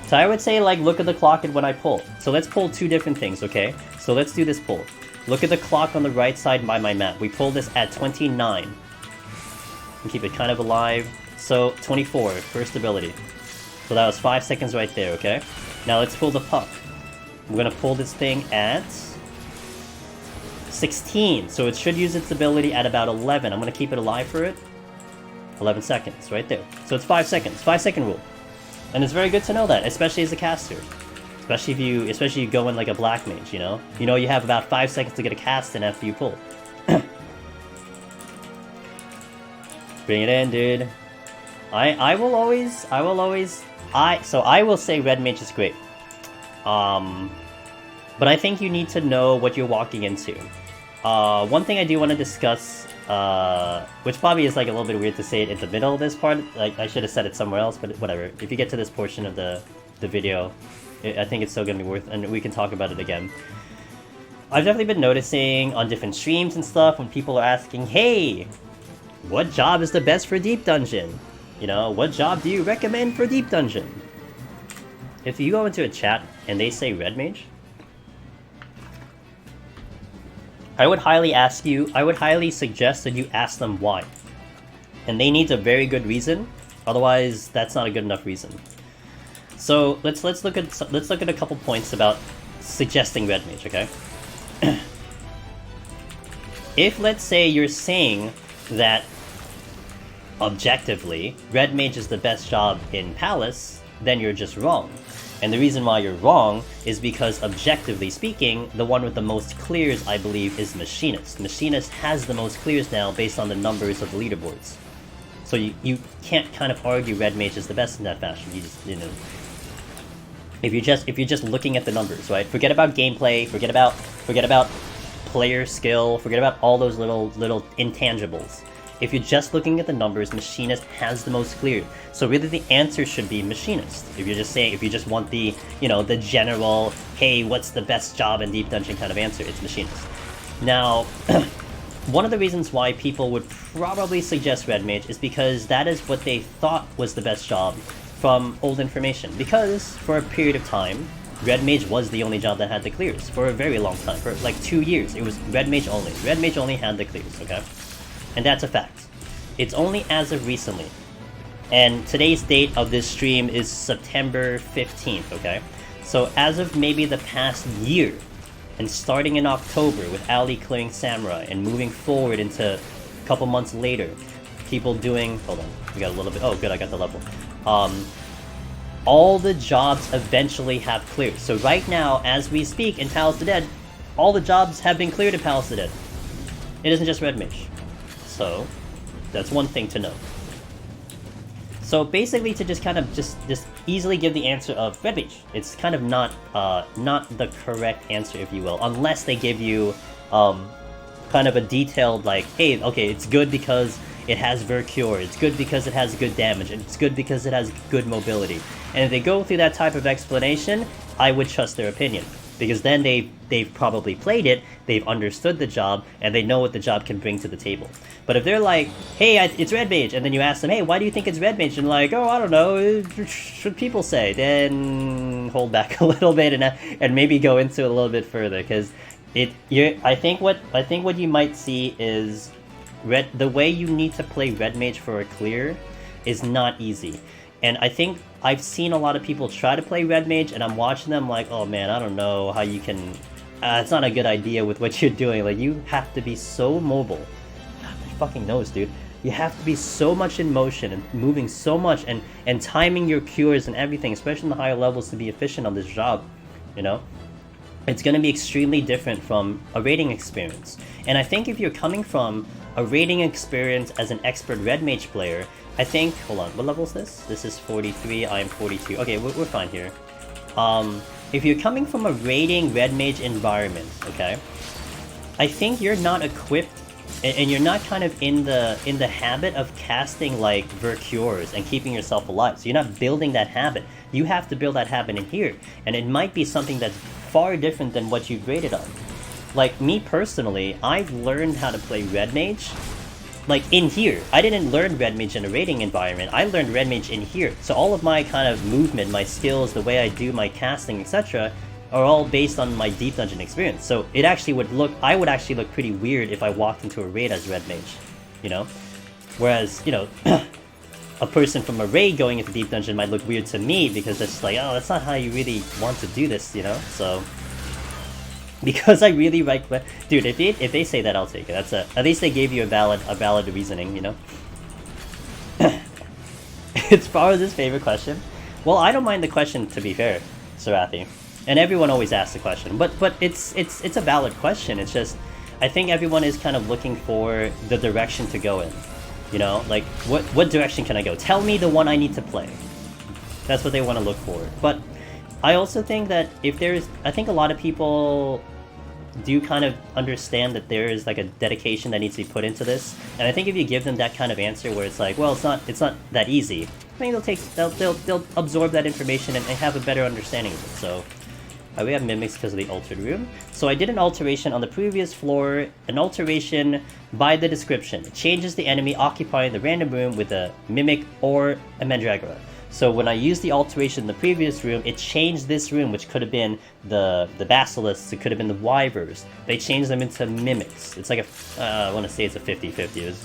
So I would say, like, look at the clock and when I pull. So let's pull two different things, okay? So let's do this pull. Look at the clock on the right side by my map. We pull this at 29. And keep it kind of alive. So, 24, first ability. So that was 5 seconds right there, okay? Now let's pull the puck. We're gonna pull this thing at 16, so it should use its ability at about 11. I'm gonna keep it alive for it. 11 seconds, right there. So it's 5 seconds, 5-second rule. And it's very good to know that, especially as a caster. Especially if you go in like a black mage, you know? You know you have about 5 seconds to get a cast in after you pull. Bring it in, dude. I will say red mage is great. But I think you need to know what you're walking into. One thing I do want to discuss, which probably is like a little bit weird to say it in the middle of this part, like I should have said it somewhere else, but whatever. If you get to this portion of the video, I think it's still going to be worth, and we can talk about it again. I've definitely been noticing on different streams and stuff when people are asking, hey, what job is the best for Deep Dungeon? You know, what job do you recommend for Deep Dungeon? If you go into a chat and they say Red Mage, I would highly suggest that you ask them why. And they need a very good reason, otherwise that's not a good enough reason. So let's look at a couple points about suggesting Red Mage, okay? If let's say you're saying that objectively Red Mage is the best job in Palace, then you're just wrong. And the reason why you're wrong is because, objectively speaking, the one with the most clears, I believe, is Machinist. Machinist has the most clears now based on the numbers of the leaderboards. So you can't kind of argue Red Mage is the best in that fashion. You just, you know, if you're just looking at the numbers, right? Forget about gameplay, forget about player skill, forget about all those little intangibles. If you're just looking at the numbers, Machinist has the most clear. So really the answer should be Machinist. If you just want the, you know, the general, hey, what's the best job in Deep Dungeon kind of answer, it's Machinist. Now, one of the reasons why people would probably suggest Red Mage is because that is what they thought was the best job from old information. Because for a period of time, Red Mage was the only job that had the clears for a very long time. For like 2 years, it was Red Mage only. Red Mage only had the clears, okay? And that's a fact. It's only as of recently. And today's date of this stream is September 15th, okay? So as of maybe the past year, and starting in October with Ali clearing Samurai, and moving forward into a couple months later, people doing... Hold on, we got a little bit... Oh, good, I got the level. All the jobs eventually have cleared. So right now, as we speak, in Palace of the Dead, all the jobs have been cleared in Palace of the Dead. It isn't just Red Mage. So, that's one thing to know. So basically, to just kind of just easily give the answer of Red Mage, it's kind of not the correct answer, if you will, unless they give you kind of a detailed, like, hey, okay, it's good because it has Vercure, it's good because it has good damage, and it's good because it has good mobility. And if they go through that type of explanation, I would trust their opinion. Because then they've probably played it, they've understood the job, and they know what the job can bring to the table. But if they're like, hey, it's Red Mage, and then you ask them, hey, why do you think it's Red Mage? And like, oh, I don't know, what people say? Then hold back a little bit and maybe go into it a little bit further, because I think what you might see is the way you need to play Red Mage for a clear is not easy. And I think I've seen a lot of people try to play Red Mage, and I'm watching them like, oh man, I don't know how you can... it's not a good idea with what you're doing. Like, you have to be so mobile. God, my fucking nose, dude. You have to be so much in motion and moving so much and timing your cures and everything, especially in the higher levels, to be efficient on this job, you know? It's going to be extremely different from a raiding experience. And I think if you're coming from a raiding experience as an expert Red Mage player, I think... Hold on, what level is this? This is 43, I am 42. Okay, we're fine here. If you're coming from a raiding Red Mage environment, okay, I think you're not equipped, and you're not kind of in the habit of casting, like, Vercures and keeping yourself alive. So you're not building that habit. You have to build that habit in here. And it might be something that's far different than what you've rated on. Like, me personally, I've learned how to play Red Mage, like, in here. I didn't learn Red Mage in a raiding environment, I learned Red Mage in here. So all of my kind of movement, my skills, the way I do my casting, etc., are all based on my Deep Dungeon experience. So it actually I would actually look pretty weird if I walked into a raid as Red Mage, you know? Whereas, you know, a person from a raid going into Deep Dungeon might look weird to me, because it's like, oh, that's not how you really want to do this, you know? So... Because I really like, dude. If they say that, I'll take it. That's at least they gave you a valid reasoning, you know. It's Far's favorite question. Well, I don't mind the question, to be fair, Sarathi. And everyone always asks the question, but it's a valid question. It's just, I think everyone is kind of looking for the direction to go in. You know, like what direction can I go? Tell me the one I need to play. That's what they want to look for. But I also think that I think a lot of people do kind of understand that there is like a dedication that needs to be put into this, and I think if you give them that kind of answer where it's like, well, it's not that easy, I think they'll absorb that information and have a better understanding of it. So we have mimics because of the altered room. So I did an alteration on the previous floor, an alteration by the description. It changes the enemy occupying the random room with a mimic or a mandragora. So when I used the alteration in the previous room, it changed this room, which could have been the basilisks, it could have been the wyvers. They changed them into mimics. It's like I want to say it's a 50-50.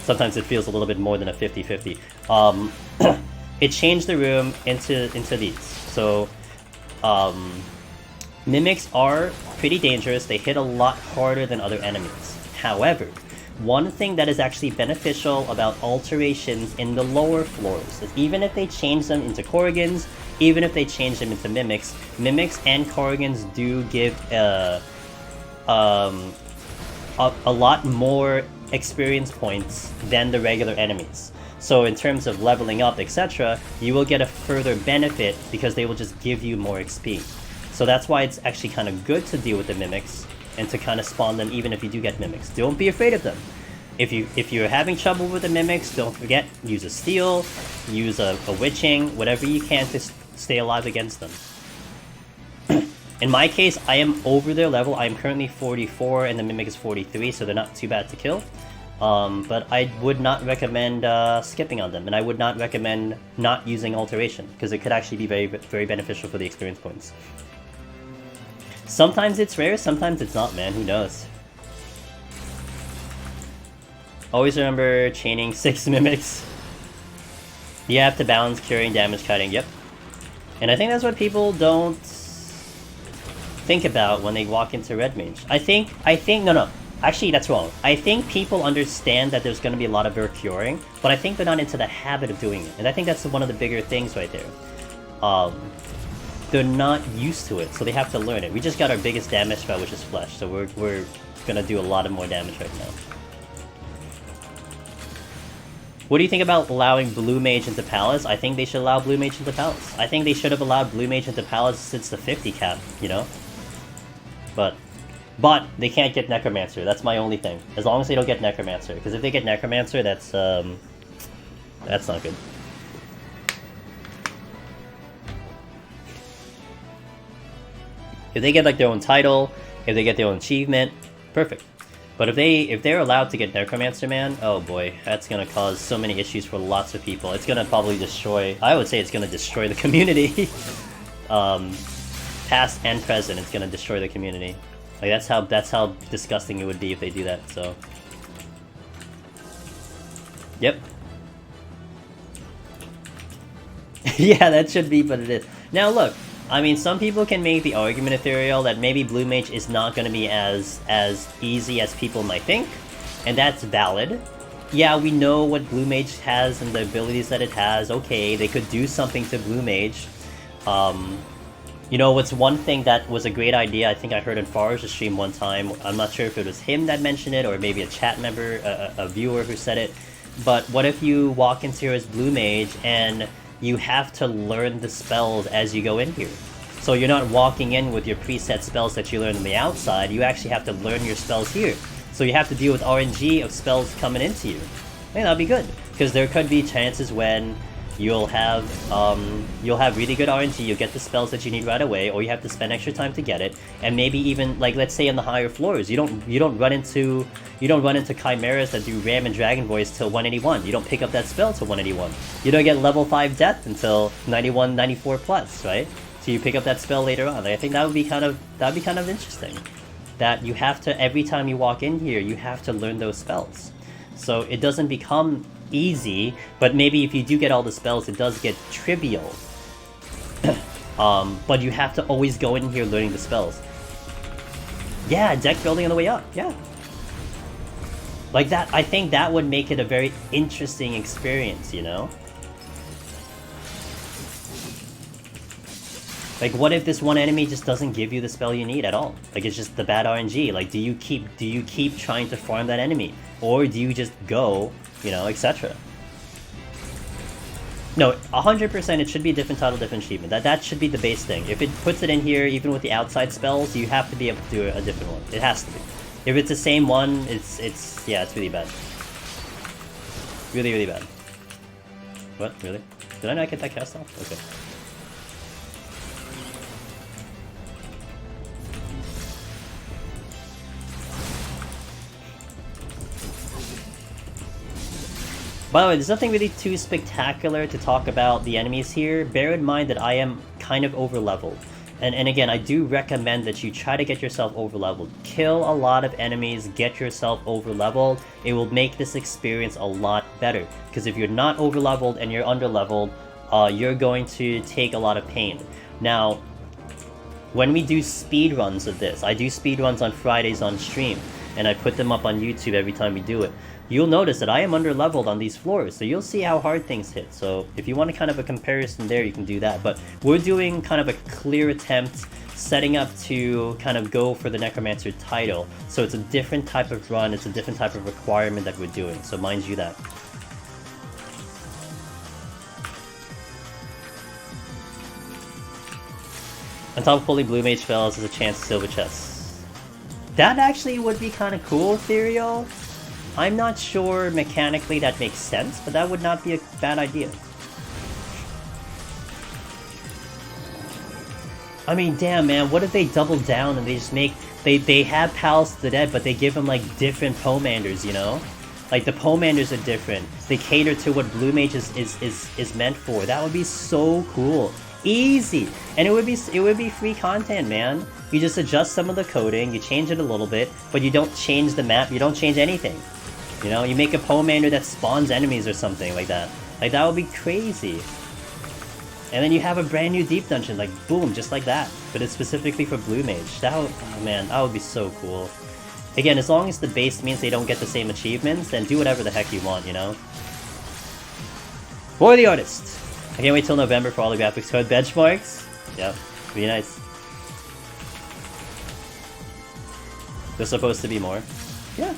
Sometimes it feels a little bit more than a 50-50. It changed the room into these. So mimics are pretty dangerous. They hit a lot harder than other enemies. However, one thing that is actually beneficial about alterations in the lower floors is even if they change them into Korrigans, even if they change them into mimics and Korrigans do give a lot more experience points than the regular enemies. So in terms of leveling up, etc., you will get a further benefit because they will just give you more XP. So that's why it's actually kind of good to deal with the mimics and to kind of spawn them even if you do get mimics. Don't be afraid of them. If you're having trouble with the mimics, don't forget, use a steal, use a witching, whatever you can to stay alive against them. In my case, I am over their level. I am currently 44 and the mimic is 43, so they're not too bad to kill. But I would not recommend skipping on them, and I would not recommend not using alteration, because it could actually be very, very beneficial for the experience points. Sometimes it's rare, sometimes it's not, man. Who knows? Always remember chaining 6 mimics. You have to balance curing, damage cutting, yep. And I think that's what people don't think about when they walk into Red Mage. I think, no. Actually, that's wrong. I think people understand that there's going to be a lot of burst curing, but I think they're not into the habit of doing it. And I think that's one of the bigger things right there. They're not used to it, so they have to learn it. We just got our biggest damage spell, which is Flesh, so we're gonna do a lot of more damage right now. What do you think about allowing Blue Mage into Palace? I think they should allow Blue Mage into Palace. I think they should have allowed Blue Mage into Palace since the 50 cap, you know? But they can't get Necromancer. That's my only thing. As long as they don't get Necromancer. Because if they get Necromancer, that's not good. If they get like their own title, if they get their own achievement, perfect. But if they're allowed to get Necromancer, man, oh boy, that's gonna cause so many issues for lots of people. It's gonna probably destroy. I would say it's gonna destroy the community. Past and present, it's gonna destroy the community. Like that's how disgusting it would be if they do that. So, yep. Yeah, that should be, but it is. Now look. I mean, some people can make the argument, Ethereal, that maybe Blue Mage is not going to be as easy as people might think, and that's valid. Yeah, we know what Blue Mage has and the abilities that it has. Okay, they could do something to Blue Mage. You know, what's one thing that was a great idea, I think I heard in Far's stream one time, I'm not sure if it was him that mentioned it, or maybe a chat member, a viewer who said it, but what if you walk into here as Blue Mage, and you have to learn the spells as you go in here. So you're not walking in with your preset spells that you learn on the outside, you actually have to learn your spells here. So you have to deal with RNG of spells coming into you. I think that'd be good, because there could be chances when you'll have really good RNG, you'll get the spells that you need right away, or you have to spend extra time to get it, and maybe even, like, let's say in the higher floors, you don't run into chimeras that do Ram and Dragon Voice till 181. You don't pick up that spell till 181. You don't get level 5 Death until 91, 94 plus, right? So you pick up that spell later on. I think that'd be kind of interesting. That you have to, every time you walk in here, you have to learn those spells. So it doesn't become easy, but maybe if you do get all the spells, it does get trivial. But you have to always go in here learning the spells. Yeah, deck building on the way up, yeah. Like that, I think that would make it a very interesting experience, you know? Like, what if this one enemy just doesn't give you the spell you need at all? Like, it's just the bad RNG. Like, do you keep trying to farm that enemy? Or do you just go, you know, etc.? No, 100% it should be a different title, different achievement. That should be the base thing. If it puts it in here, even with the outside spells, you have to be able to do a different one. It has to be. If it's the same one, it's really bad. Really, really bad. What? Really? Did I not get that cast off? Okay. By the way, there's nothing really too spectacular to talk about the enemies here. Bear in mind that I am kind of over-leveled. And again, I do recommend that you try to get yourself over-leveled. Kill a lot of enemies, get yourself over-leveled. It will make this experience a lot better. Because if you're not over-leveled and you're under-leveled, you're going to take a lot of pain. Now, when we do speed runs of this, I do speed runs on Fridays on stream, and I put them up on YouTube every time we do it. You'll notice that I am under-leveled on these floors, so you'll see how hard things hit. So if you want a kind of a comparison there, you can do that. But we're doing kind of a clear attempt, setting up to kind of go for the Necromancer title. So it's a different type of run, it's a different type of requirement that we're doing, so mind you that. On top of pulling Blue Mage spells, there's a chance to silver chests. That actually would be kind of cool, Ethereal. I'm not sure mechanically that makes sense, but that would not be a bad idea. I mean, damn, man, what if they double down and they just make... They have Pals to the Dead, but they give them, like, different Pomanders, you know? Like, the Pomanders are different. They cater to what Blue Mage is meant for. That would be so cool. Easy! And it would be free content, man. You just adjust some of the coding, you change it a little bit, but you don't change the map, you don't change anything. You know, you make a Pomander that spawns enemies or something like that. Like, that would be crazy. And then you have a brand new deep dungeon, like, boom, just like that. But it's specifically for Blue Mage. That would, oh man, that would be so cool. Again, as long as the base means they don't get the same achievements, then do whatever the heck you want, you know? For the artist! I can't wait till November for all the graphics code benchmarks. Yep, be nice. There's supposed to be more. Yeah.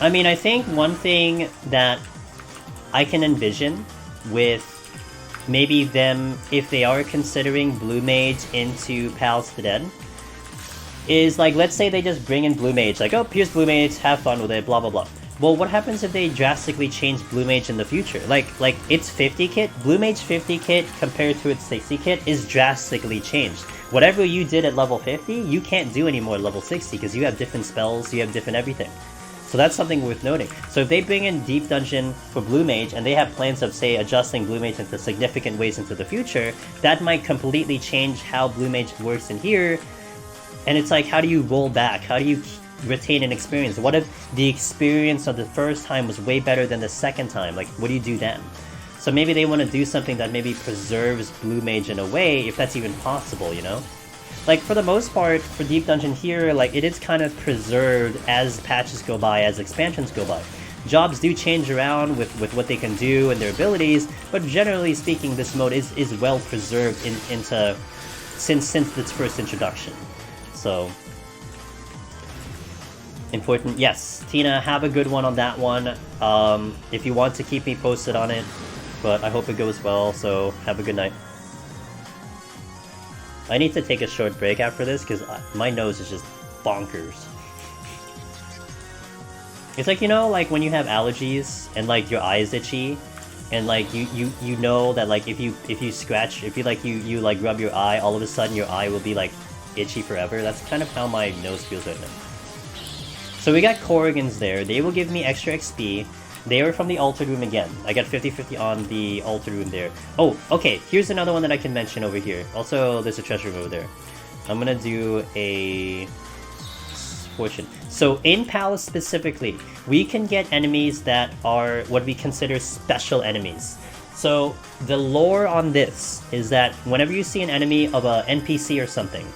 I mean, I think one thing that I can envision with maybe them, if they are considering Blue Mage into Pals to the Dead, is like, let's say they just bring in Blue Mage, like, oh, here's Blue Mage, have fun with it, blah blah blah. Well, what happens if they drastically change Blue Mage in the future? Like its 50 kit, Blue Mage 50 kit compared to its 60 kit is drastically changed. Whatever you did at level 50, you can't do anymore at level 60 because you have different spells, you have different everything. So that's something worth noting. So if they bring in Deep Dungeon for Blue Mage, and they have plans of, say, adjusting Blue Mage into significant ways into the future, that might completely change how Blue Mage works in here. And it's like, how do you roll back? How do you retain an experience? What if the experience of the first time was way better than the second time? Like, what do you do then? So maybe they want to do something that maybe preserves Blue Mage in a way, if that's even possible, you know? Like, for the most part, for Deep Dungeon here, like, it is kind of preserved as patches go by, as expansions go by. Jobs do change around with what they can do and their abilities, but generally speaking, this mode is well preserved since its first introduction. So, important. Yes, Tina, have a good one on that one. If you want to keep me posted on it, but I hope it goes well, so have a good night. I need to take a short break after this because my nose is just bonkers. It's like, you know, like when you have allergies and like your eye is itchy, and like you know that like if you scratch, if you like rub your eye, all of a sudden your eye will be like itchy forever. That's kind of how my nose feels right now. So we got Corrigans there. They will give me extra XP. They are from the Altered Room again. I got 50-50 on the Altered Room there. Oh, okay, here's another one that I can mention over here. Also, there's a treasure room over there. I'm gonna do a fortune. So in Palace specifically, we can get enemies that are what we consider special enemies. So the lore on this is that whenever you see an enemy of a NPC or something,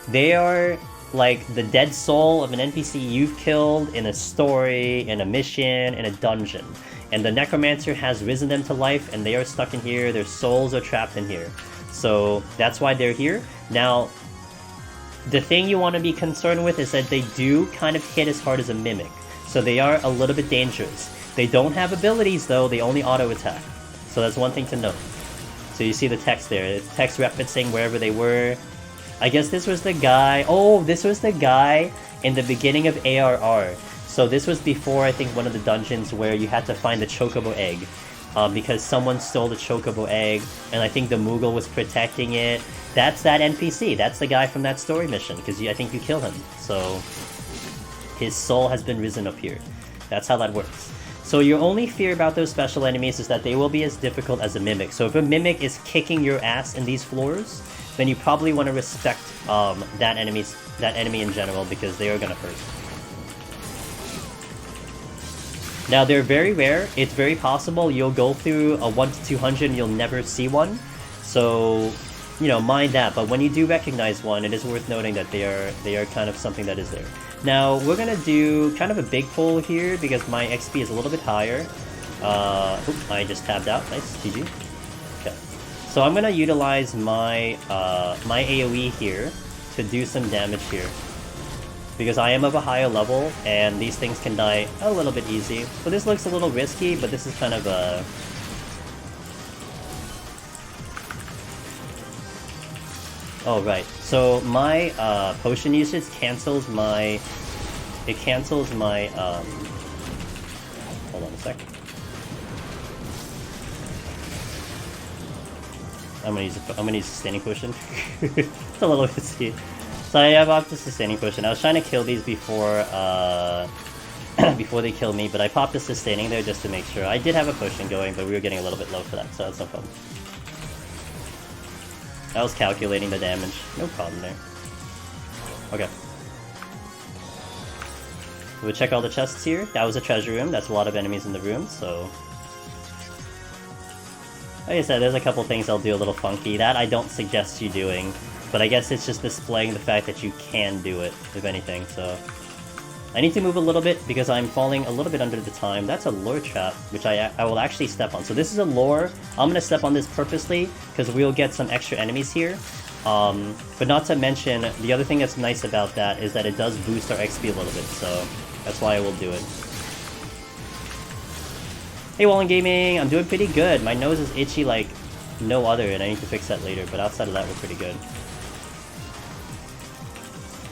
they are like the dead soul of an NPC you've killed in a story, in a mission, in a dungeon. And the Necromancer has risen them to life, and they are stuck in here, their souls are trapped in here. So that's why they're here. Now, the thing you want to be concerned with is that they do kind of hit as hard as a Mimic. So they are a little bit dangerous. They don't have abilities though, they only auto-attack. So that's one thing to note. So you see the text there, it's text referencing wherever they were. I guess this was the guy, oh, this was the guy in the beginning of ARR. So this was before, I think, one of the dungeons where you had to find the Chocobo egg. Because someone stole the Chocobo egg, and I think the Moogle was protecting it. That's that NPC, that's the guy from that story mission, because I think you kill him. So his soul has been risen up here. That's how that works. So your only fear about those special enemies is that they will be as difficult as a Mimic. So if a Mimic is kicking your ass in these floors, then you probably want to respect that enemy in general, because they are going to hurt. Now they're very rare. It's very possible you'll go through a 1 to 200 and you'll never see one. So, you know, mind that. But when you do recognize one, it is worth noting that they are kind of something that is there. Now we're gonna do kind of a big pull here because my XP is a little bit higher. Oops, I just tabbed out. Nice, GG. Okay. So I'm gonna utilize my my AoE here to do some damage here, because I am of a higher level, and these things can die a little bit easy. So this looks a little risky, but this is kind of a... Oh, right. So my potion usage cancels my... It cancels my... Hold on a sec. I'm gonna use sustaining potion. It's a little risky. So I have popped the sustaining potion. I was trying to kill these before before they kill me, but I popped the sustaining there just to make sure. I did have a potion going, but we were getting a little bit low for that, so that's no problem. I was calculating the damage. No problem there. Okay. We'll check all the chests here. That was a treasure room. That's a lot of enemies in the room, so... Like I said, there's a couple things I'll do a little funky. That I don't suggest you doing. But I guess it's just displaying the fact that you can do it, if anything, so... I need to move a little bit because I'm falling a little bit under the time. That's a lore trap, which I will actually step on. So this is a lore. I'm gonna step on this purposely, because we'll get some extra enemies here. But not to mention, the other thing that's nice about that is that it does boost our XP a little bit, so that's why I will do it. Hey Wallen Gaming, I'm doing pretty good. My nose is itchy like no other, and I need to fix that later, but outside of that, we're pretty good.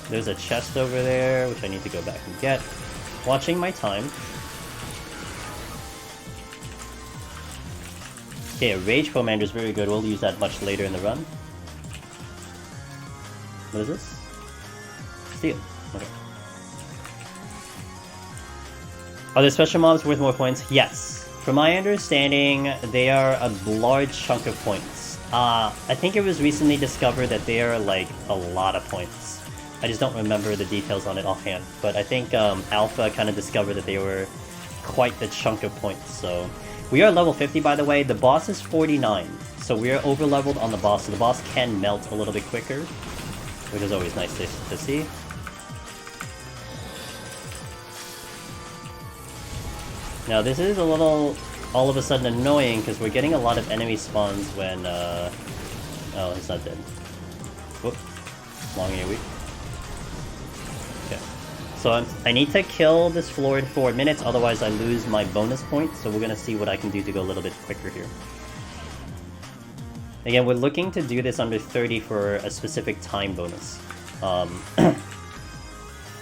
There's a chest over there, which I need to go back and get. Watching my time. Okay, a Rage Commander is very good. We'll use that much later in the run. What is this? Steel. Okay. Are the special mobs worth more points? Yes. From my understanding, they are a large chunk of points. I think it was recently discovered that they are like a lot of points. I just don't remember the details on it offhand, but I think Alpha kind of discovered that they were quite the chunk of points, so... We are level 50, by the way. The boss is 49, so we are over-leveled on the boss, so the boss can melt a little bit quicker, which is always nice to see. Now, this is a little, all of a sudden, annoying, because we're getting a lot of enemy spawns when, Oh, he's not dead. Whoop. Long AoE. Okay. So I need to kill this floor in 4 minutes, otherwise I lose my bonus point, so we're gonna see what I can do to go a little bit quicker here. Again, we're looking to do this under 30 for a specific time bonus.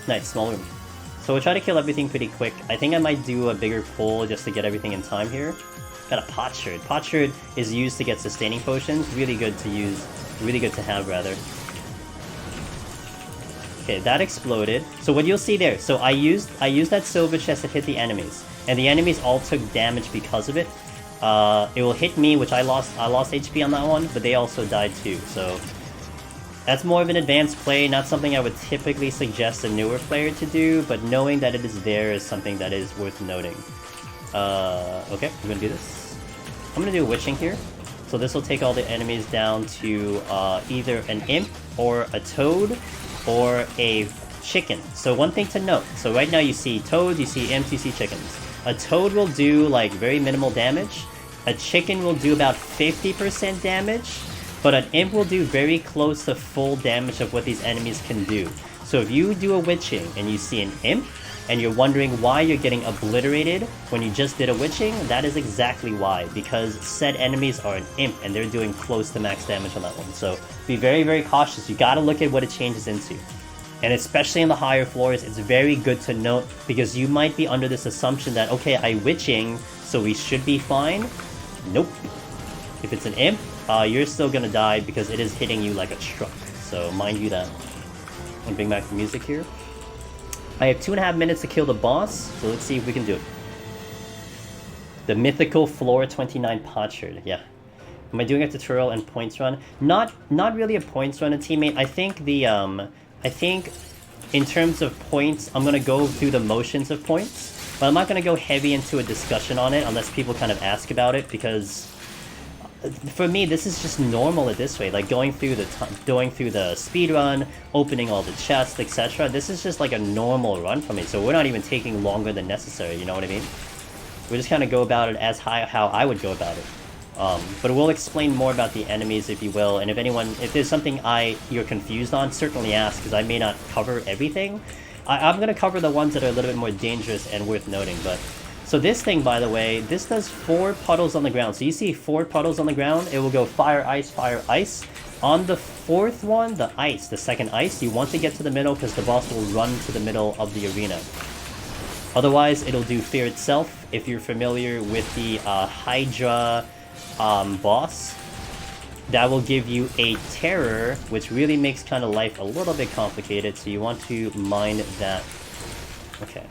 Nice, small room. So we'll try to kill everything pretty quick. I think I might do a bigger pull just to get everything in time here. Got a potsherd. Potsherd is used to get sustaining potions. Really good to use. Really good to have, rather. Okay, that exploded. So what you'll see there, so I used that silver chest to hit the enemies, and the enemies all took damage because of it. It will hit me, which I lost HP on that one, but they also died too, so... That's more of an advanced play, not something I would typically suggest a newer player to do, but knowing that it is there is something that is worth noting. Okay, we're gonna do this. I'm gonna do a witching here. So this will take all the enemies down to either an imp or a toad or a chicken. So one thing to note, so right now you see toads, you see imps, you see chickens. A toad will do like very minimal damage. A chicken will do about 50% damage, but an imp will do very close to full damage of what these enemies can do. So if you do a witching and you see an imp, and you're wondering why you're getting obliterated when you just did a witching, that is exactly why. Because said enemies are an imp, and they're doing close to max damage on that one. So be very, very cautious. You gotta look at what it changes into. And especially in the higher floors, it's very good to note, because you might be under this assumption that, okay, I witching, so we should be fine. Nope. If it's an imp, you're still gonna die because it is hitting you like a truck. So mind you that. I'm gonna bring back the music here. I have 2.5 minutes to kill the boss, so let's see if we can do it. The mythical floor 29 potsherd, yeah. Am I doing a tutorial and points run? Not really a points run, a teammate. I think in terms of points, I'm gonna go through the motions of points, but I'm not gonna go heavy into a discussion on it unless people kind of ask about it, because for me, this is just normal at this rate. Like going through the speed run, opening all the chests, etc. This is just like a normal run for me. So we're not even taking longer than necessary. You know what I mean? We just kind of go about it as how I would go about it. But we'll explain more about the enemies, if you will. And if there's something you're confused on, certainly ask, because I may not cover everything. I'm gonna cover the ones that are a little bit more dangerous and worth noting, but. So this thing, by the way, this does 4 puddles on the ground. So you see 4 puddles on the ground, it will go fire, ice, fire, ice. On the 4th one, the ice, the second ice, you want to get to the middle because the boss will run to the middle of the arena. Otherwise, it'll do fear itself. If you're familiar with the Hydra boss, that will give you a terror, which really makes kind of life a little bit complicated. So you want to mind that. Okay.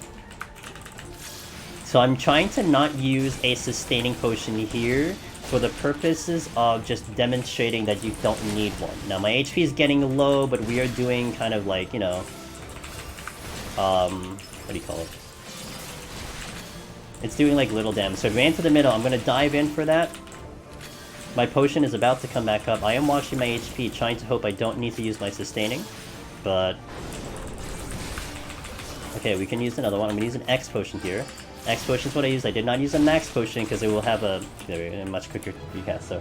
So I'm trying to not use a sustaining potion here for the purposes of just demonstrating that you don't need one. Now my HP is getting low, but we are doing kind of like, you know, what do you call it? It's doing like little damage. So it ran to the middle. I'm gonna dive in for that. My potion is about to come back up. I am watching my HP, trying to hope I don't need to use my sustaining, but okay, we can use another one. I'm gonna use an X potion here. X potion is what I used. I did not use a max potion because it will have a much quicker recast. So,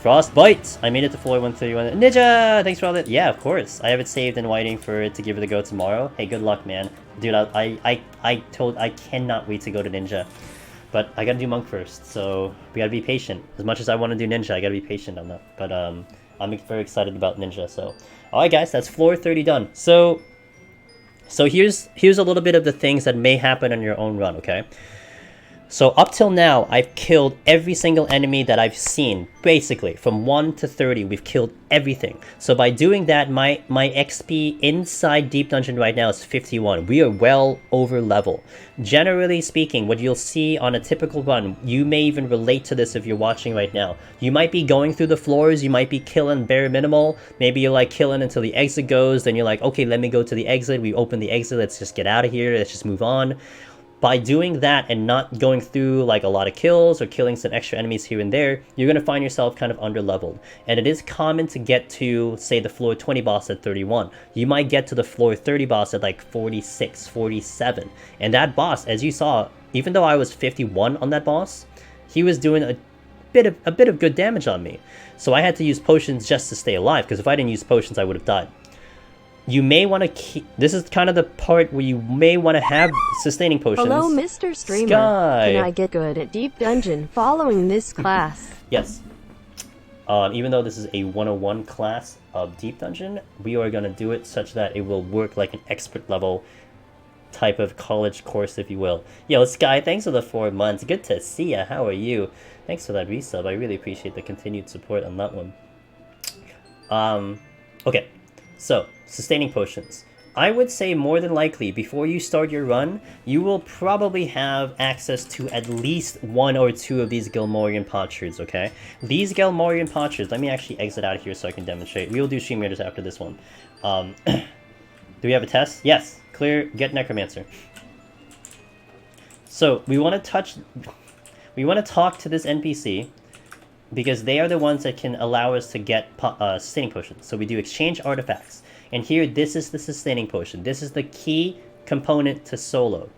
Frostbite! I made it to floor 131. Ninja! Thanks for all that. Yeah, of course. I have it saved and waiting for it to give it a go tomorrow. Hey, good luck, man. Dude, I cannot wait to go to Ninja. But I gotta do Monk first, so we gotta be patient. As much as I want to do Ninja, I gotta be patient on that. But I'm very excited about Ninja, so. Alright guys, that's floor 30 done. So here's a little bit of the things that may happen on your own run, okay? So up till now, I've killed every single enemy that I've seen, basically. From 1 to 30, we've killed everything. So by doing that, my XP inside Deep Dungeon right now is 51. We are well over level. Generally speaking, what you'll see on a typical run, you may even relate to this if you're watching right now. You might be going through the floors, you might be killing bare minimal. Maybe you're like killing until the exit goes, then you're like, okay, let me go to the exit. We open the exit, let's just get out of here, let's just move on. By doing that and not going through like a lot of kills or killing some extra enemies here and there, you're going to find yourself kind of under-leveled. And it is common to get to, say, the floor 20 boss at 31. You might get to the floor 30 boss at like 46, 47. And that boss, as you saw, even though I was 51 on that boss, he was doing a bit of good damage on me. So I had to use potions just to stay alive, because if I didn't use potions, I would have died. You may want to keep... This is kind of the part where you may want to have sustaining potions. Hello, Mr. Streamer. Sky. Can I get good at Deep Dungeon following this class? Yes. Even though this is a 101 class of Deep Dungeon, we are going to do it such that it will work like an expert level type of college course, if you will. Yo, Sky, thanks for the 4 months. Good to see ya. How are you? Thanks for that resub. I really appreciate the continued support on that one. Okay. So, sustaining potions. I would say more than likely, before you start your run, you will probably have access to at least 1 or 2 of these Gilmorian potsherds, okay? These Gilmorian potsherds, let me actually exit out of here so I can demonstrate. We will do stream raiders after this one. Do we have a test? Yes. Clear, get Necromancer. So, we want to touch... We want to talk to this NPC because they are the ones that can allow us to get sustaining potions. So we do exchange artifacts. And here, this is the sustaining potion. This is the key component to solo.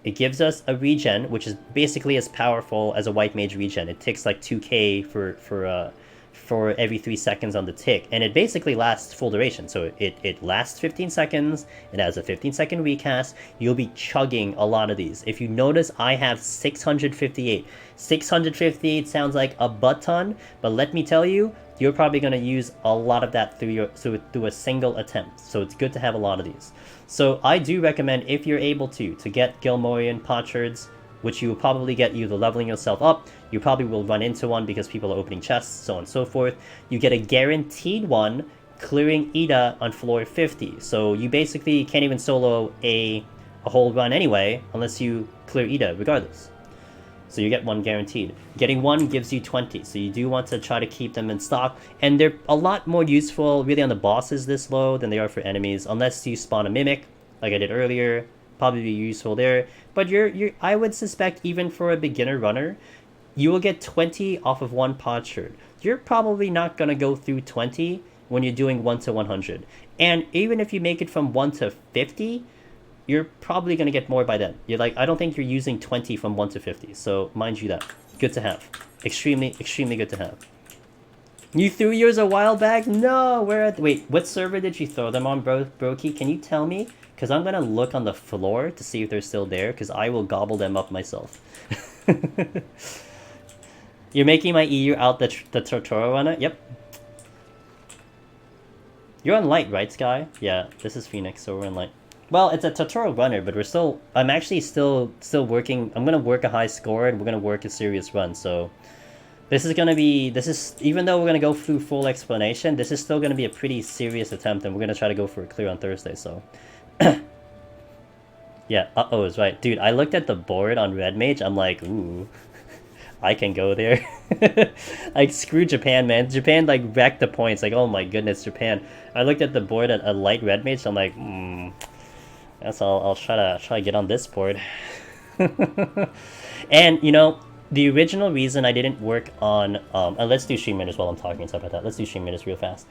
It gives us a regen, which is basically as powerful as a white mage regen. It takes like 2k for every 3 seconds on the tick, and it basically lasts full duration. So it lasts 15 seconds, it has a 15-second recast. You'll be chugging a lot of these. If you notice, I have 658. 658 sounds like a butt ton, but let me tell you, you're probably going to use a lot of that through a single attempt. So it's good to have a lot of these. So I do recommend, if you're able to get Gilmorian potsherds, which you will probably get either leveling yourself up, you probably will run into one because people are opening chests, so on and so forth. You get a guaranteed one clearing Ida on floor 50. So you basically can't even solo a whole run anyway, unless you clear Ida regardless. So you get one guaranteed. Getting one gives you 20, so you do want to try to keep them in stock. And they're a lot more useful really on the bosses this low than they are for enemies, unless you spawn a mimic, like I did earlier. Probably be useful there. But I would suspect even for a beginner runner, you will get 20 off of one potsherd. You're probably not going to go through 20 when you're doing 1 to 100. And even if you make it from 1 to 50, you're probably going to get more by then. I don't think you're using 20 from 1 to 50. So mind you that. Good to have. Extremely, extremely good to have. You threw yours a while back? No, wait, what server did you throw them on, Brokey? Can you tell me? Because I'm going to look on the floor to see if they're still there, because I will gobble them up myself. You're making my EU out the tutorial runner? Yep. You're on light, right, Sky? Yeah, this is Phoenix, so we're on light. Well, it's a tutorial runner, but I'm actually still working. I'm going to work a high score, and we're going to work a serious run, so... even though we're going to go through full explanation, this is still going to be a pretty serious attempt, and we're going to try to go for a clear on Thursday, so... Yeah, uh-oh is right. Dude, I looked at the board on Red Mage, I'm like, ooh, I can go there. Like, screw Japan, man. Japan, like, wrecked the points. Like, oh my goodness, Japan. I looked at the board at a light Red Mage, I'm like, guess I'll try to get on this board. And, you know, the original reason I didn't work on... and let's do stream minutes while I'm talking and stuff like that. Let's do stream minutes real fast.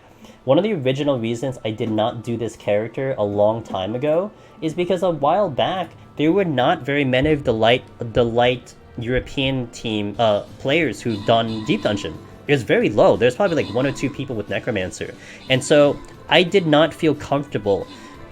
One of the original reasons I did not do this character a long time ago is because a while back, there were not very many of the light European team players who've done Deep Dungeon. It was very low. There's probably like 1 or 2 people with Necromancer. And so I did not feel comfortable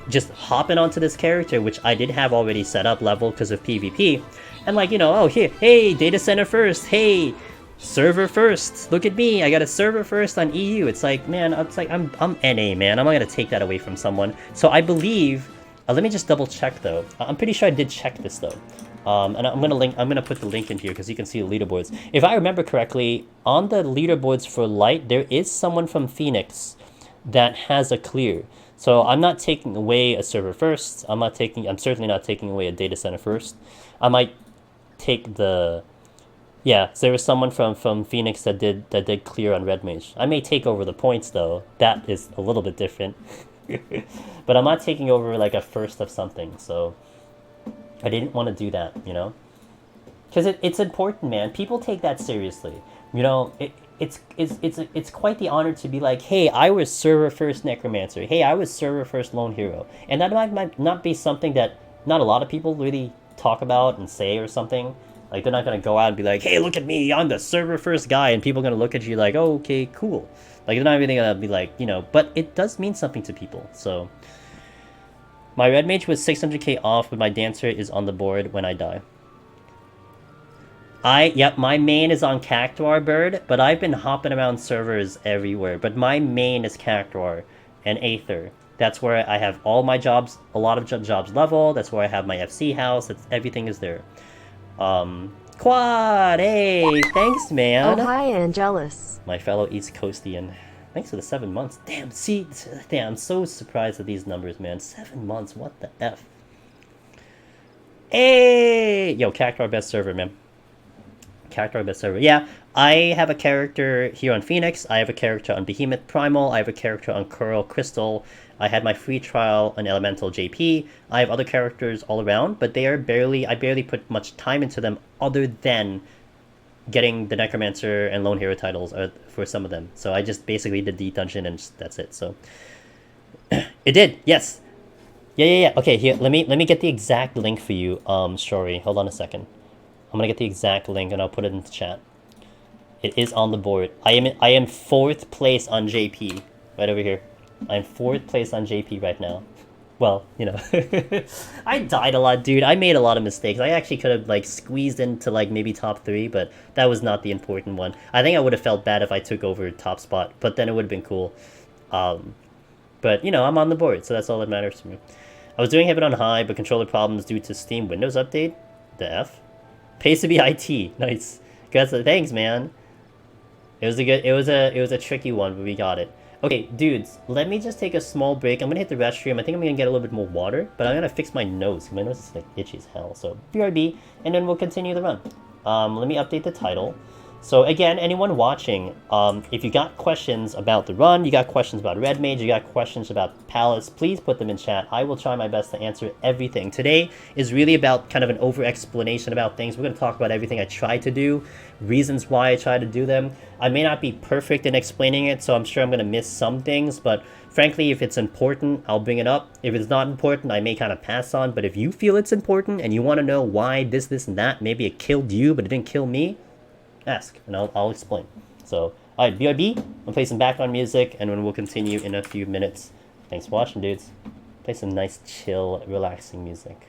just hopping onto this character, which I did have already set up level because of PvP. And like, you know, oh, here, hey, data center first, hey, server first, look at me, I got a server first on EU. It's like, man, it's like, I'm NA, man, I'm not gonna take that away from someone. So I believe, let me just double check though. I'm pretty sure I did check this though. And I'm gonna put the link in here because you can see the leaderboards. If I remember correctly, on the leaderboards for light, there is someone from Phoenix that has a clear. So I'm not taking away a server first. I'm certainly not taking away a data center first. I might take the... Yeah, so there was someone from Phoenix that did clear on Red Mage. I may take over the points though. That is a little bit different. But I'm not taking over like a first of something, so I didn't want to do that, you know? Because it's important, man. People take that seriously. You know, it's quite the honor to be like, hey, I was server first Necromancer. Hey, I was server first Lone Hero. And that might not be something that not a lot of people really talk about and say or something. Like, they're not going to go out and be like, hey, look at me, I'm the server first guy, and people are going to look at you like, oh, okay, cool. Like, they're not really going to be like, you know, but it does mean something to people, so. My Red Mage was 600k off, but my Dancer is on the board when I die. Yep, my main is on Cactuar Bird, but I've been hopping around servers everywhere, but my main is Cactuar and Aether. That's where I have all my jobs, a lot of jobs level, that's where I have my FC house, everything is there. Quad, hey, thanks, man. Oh, hi, Angelus. My fellow East Coastian. Thanks for the 7 months. Damn, I'm so surprised at these numbers, man. 7 months, what the F? Hey! Yo, Cactuar best server, man. Character best server. Yeah, I have a character here on Phoenix. I have a character on Behemoth Primal. I have a character on Curl Crystal. I had my free trial on Elemental JP. I have other characters all around, but they are I barely put much time into them other than getting the Necromancer and Lone Hero titles for some of them. So I just basically did the dungeon and that's it. So it did, yes. Yeah. Okay, here, let me get the exact link for you, Shory. Hold on a second. I'm gonna get the exact link and I'll put it in the chat. It is on the board. I am 4th place on JP. Right over here. I'm 4th place on JP right now. Well, you know. I died a lot, dude. I made a lot of mistakes. I actually could have, like, squeezed into, like, maybe top 3, but that was not the important one. I think I would have felt bad if I took over top spot, but then it would have been cool. But, you know, I'm on the board, so that's all that matters to me. I was doing Heaven on High, but controller problems due to Steam Windows update. The F? Pays to be IT. Nice. Thanks, man. It was a tricky one, but we got it. Okay, dudes, let me just take a small break. I'm gonna hit the restroom. I think I'm gonna get a little bit more water, but I'm gonna fix my nose. My nose is like itchy as hell. So BRB, and then we'll continue the run. Let me update the title. So again, anyone watching, if you got questions about the run, you got questions about Red Mage, you got questions about Palace, please put them in chat. I will try my best to answer everything. Today is really about kind of an over-explanation about things. We're going to talk about everything I try to do, reasons why I try to do them. I may not be perfect in explaining it, so I'm sure I'm going to miss some things, but frankly, if it's important, I'll bring it up. If it's not important, I may kind of pass on, but if you feel it's important and you want to know why this, and that, maybe it killed you, but it didn't kill me, ask, and I'll explain. So, alright, BRB, I'll play some background music, and then we'll continue in a few minutes. Thanks for watching, dudes. Play some nice, chill, relaxing music.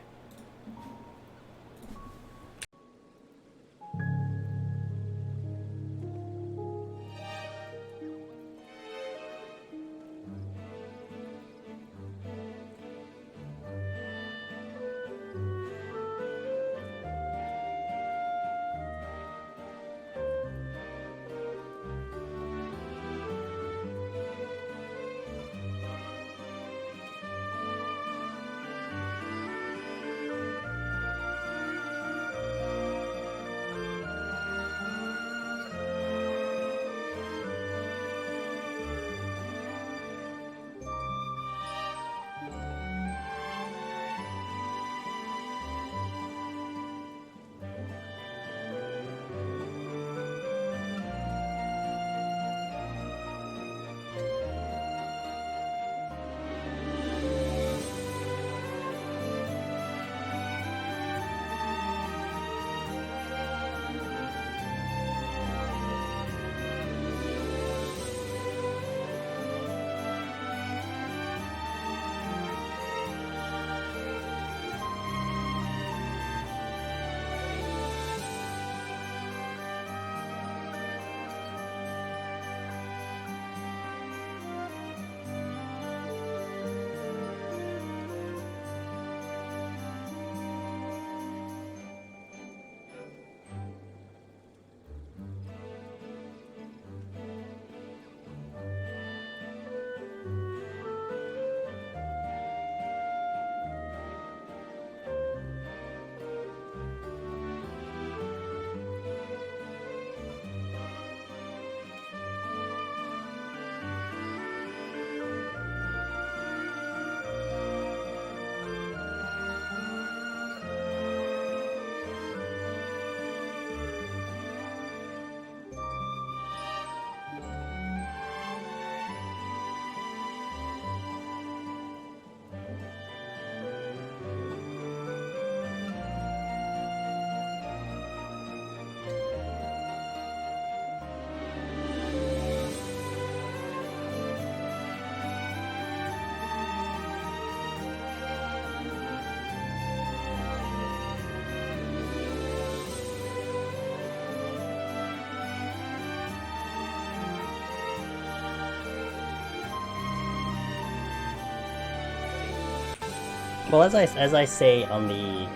Well, as I say on the,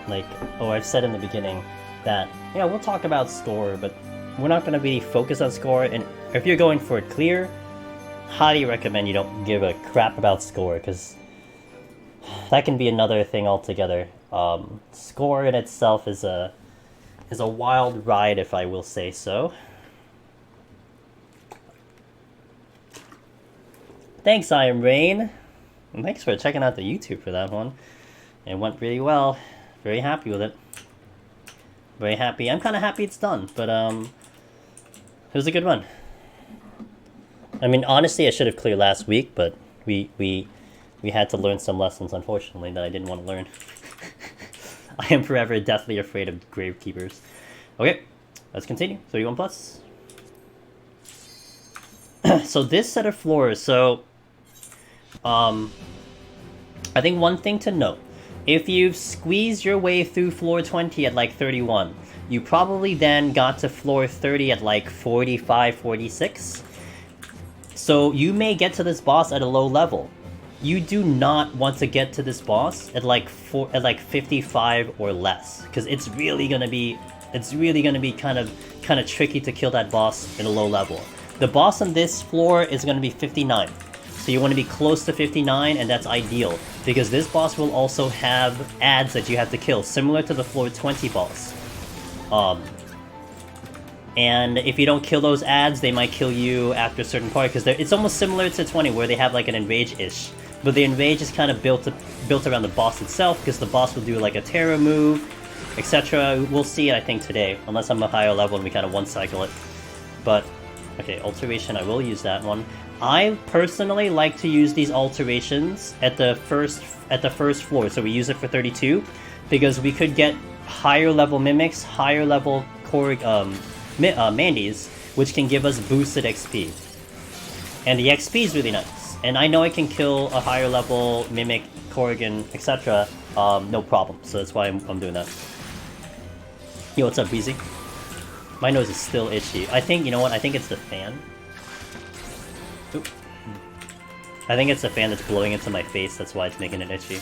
like, I've said in the beginning, that, yeah, we'll talk about score, but we're not going to really focus on score, and if you're going for it clear, highly recommend you don't give a crap about score, because that can be another thing altogether. Score in itself is is a wild ride, if I will say so. Thanks, I Am Rain. And thanks for checking out the YouTube for that one. It went really well. Very happy with it. Very happy. I'm kind of happy it's done, but it was a good run. I mean, honestly, I should have cleared last week, but we had to learn some lessons, unfortunately, that I didn't want to learn. I am forever deathly afraid of gravekeepers. Okay, let's continue. 31 plus. So this set of floors, so I think one thing to note, if you've squeezed your way through floor 20 at like 31, you probably then got to floor 30 at like 45, 46. So you may get to this boss at a low level. You do not want to get to this boss at like 55 or less, because it's really gonna be kind of tricky to kill that boss in a low level. The boss on this floor is gonna be 59, so you want to be close to 59, and that's ideal because this boss will also have adds that you have to kill, similar to the floor 20 boss. And if you don't kill those adds, they might kill you after a certain part, because it's almost similar to 20, where they have like an enrage-ish. But the enrage is kind of built around the boss itself, because the boss will do like a terror move, etc. We'll see it, I think, today, unless I'm a higher level and we kind of one-cycle it. But, okay, alteration, I will use that one. I personally like to use these alterations at the first floor, so we use it for 32, because we could get higher level mimics, higher level Mandies, which can give us boosted XP. And the XP is really nice. And I know I can kill a higher level Mimic, Corrigan, etc. No problem. So that's why I'm doing that. Yo, what's up, Breezy? My nose is still itchy. I think, you know what? I think it's the fan. Oop. I think it's the fan that's blowing into my face. That's why it's making it itchy.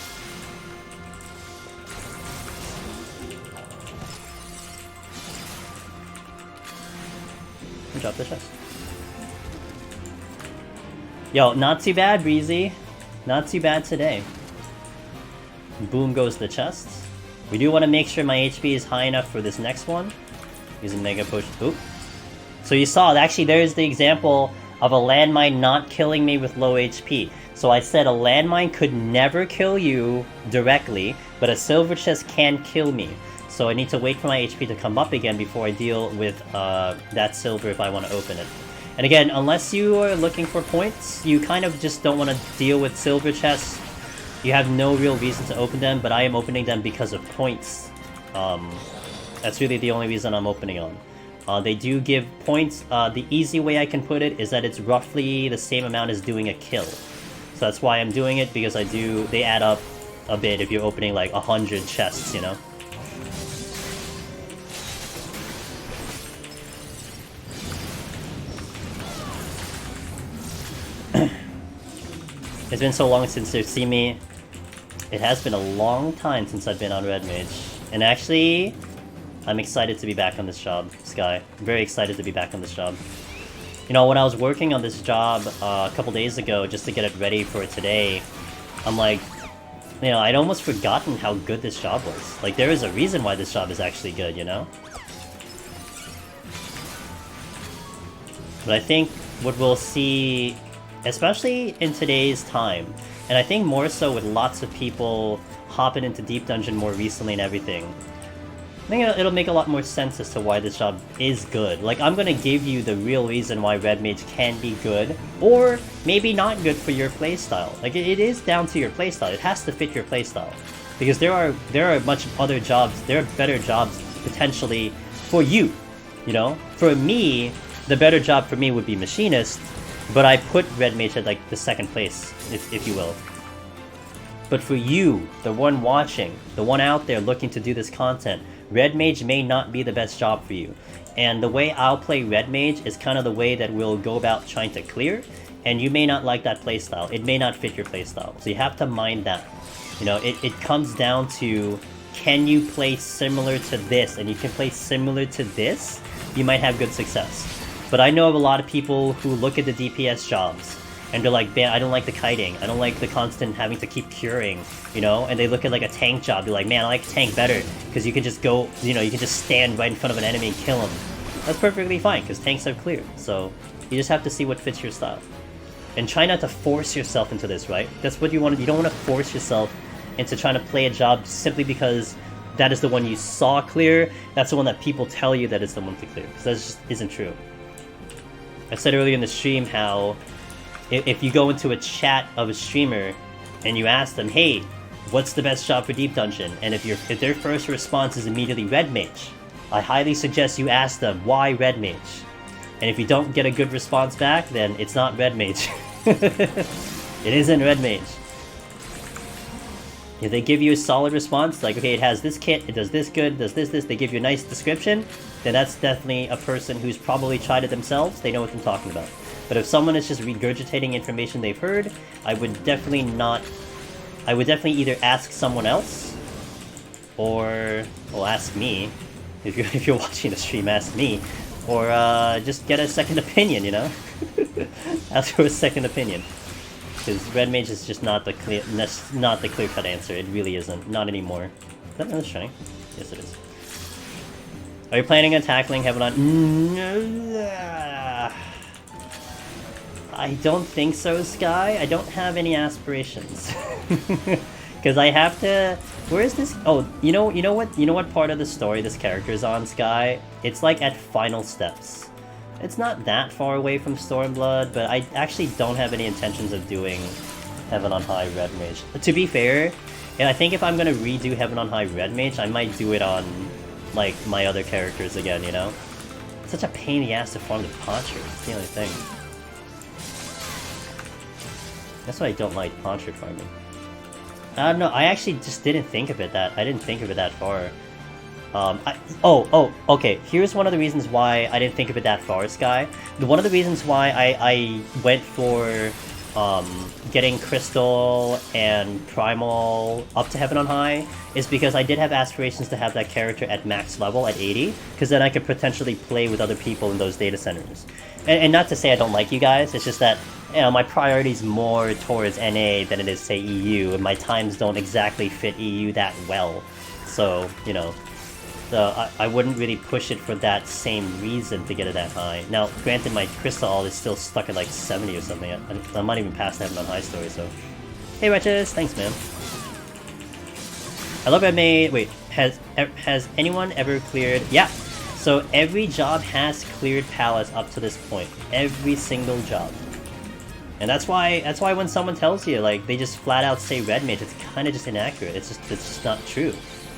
Drop the chest. Yo, not too bad, Breezy. Not too bad today. Boom goes the chest. We do want to make sure my HP is high enough for this next one. Use a Mega Push. Oop. So you saw, actually there's the example of a landmine not killing me with low HP. So I said a landmine could never kill you directly, but a silver chest can kill me. So I need to wait for my HP to come up again before I deal with that silver if I want to open it. And again, unless you are looking for points, you kind of just don't want to deal with silver chests. You have no real reason to open them, but I am opening them because of points. That's really the only reason I'm opening them. They do give points. The easy way I can put it is that it's roughly the same amount as doing a kill. So that's why I'm doing it, because they add up a bit if you're opening like 100 chests, you know? It's been so long since you've seen me. It has been a long time since I've been on Red Mage. And actually, I'm excited to be back on this job, Sky. I'm very excited to be back on this job. You know, when I was working on this job a couple days ago, just to get it ready for today, I'm like, you know, I'd almost forgotten how good this job was. Like, there is a reason why this job is actually good, you know? But I think what we'll see, especially in today's time, and I think more so with lots of people hopping into Deep Dungeon more recently and everything, I think it'll make a lot more sense as to why this job is good. Like, I'm gonna give you the real reason why Red Mage can be good, or maybe not good for your playstyle. Like, it is down to your playstyle. It has to fit your playstyle. Because there are much other jobs, there are better jobs potentially for you, you know? For me, the better job for me would be Machinist, but I put Red Mage at, like, the second place, if you will. But for you, the one watching, the one out there looking to do this content, Red Mage may not be the best job for you. And the way I'll play Red Mage is kind of the way that we'll go about trying to clear, and you may not like that playstyle. It may not fit your playstyle, so you have to mind that. You know, it comes down to, can you play similar to this? And you can play similar to this, you might have good success. But I know of a lot of people who look at the DPS jobs, and they're like, man, I don't like the kiting, I don't like the constant having to keep curing, you know, and they look at like a tank job, they're like, man, I like tank better, because you can just go, you know, you can just stand right in front of an enemy and kill him. That's perfectly fine, because tanks are clear, so you just have to see what fits your style. And try not to force yourself into this, right? That's what you want. You don't want to force yourself into trying to play a job simply because that is the one you saw clear. That's the one that people tell you that is the one to clear. Because that just isn't true. I said earlier in the stream how if you go into a chat of a streamer and you ask them, hey, what's the best job for Deep Dungeon? And if their first response is immediately Red Mage, I highly suggest you ask them, why Red Mage? And if you don't get a good response back, then it's not Red Mage. It isn't Red Mage. If they give you a solid response, like, okay, it has this kit, it does this good, does this, they give you a nice description, then that's definitely a person who's probably tried it themselves, they know what I'm talking about. But if someone is just regurgitating information they've heard, I would definitely either ask someone else, or, well, ask me. If you're watching the stream, ask me. Or just get a second opinion, you know? Ask for a second opinion. Because Red Mage is just not the clear-cut answer. It really isn't. Not anymore. Is that another shiny? Yes, it is. Are you planning on tackling Heaven on... I don't think so, Sky. I don't have any aspirations. Because I have to... Where is this? Oh, you know what part of the story this character is on, Sky? It's like at final steps. It's not that far away from Stormblood, but I actually don't have any intentions of doing Heaven on High Red Mage. To be fair, and I think if I'm gonna redo Heaven on High Red Mage, I might do it on, like, my other characters again, you know? It's such a pain in the ass to farm the Poncher, it's the only thing. That's why I don't like Poncher farming. I don't know, I actually just didn't think of it I didn't think of it that far. Okay, here's one of the reasons why I didn't think of it that far, Sky. One of the reasons why I went for getting Crystal and Primal up to Heaven on High is because I did have aspirations to have that character at max level at 80, because then I could potentially play with other people in those data centers. And not to say I don't like you guys, it's just that, you know, my priority's more towards NA than it is, say, EU, and my times don't exactly fit EU that well. So, you know, I wouldn't really push it for that same reason to get it that high. Now, granted, my Crystal is still stuck at like 70 or something. I'm not even past Heaven on High story, so... Hey, Wretches! Thanks, man. I love Red Mage. Wait, has anyone ever cleared... Yeah! So every job has cleared palace up to this point. Every single job. And that's why when someone tells you, like, they just flat out say Red Mage, it's kind of just inaccurate. It's just not true.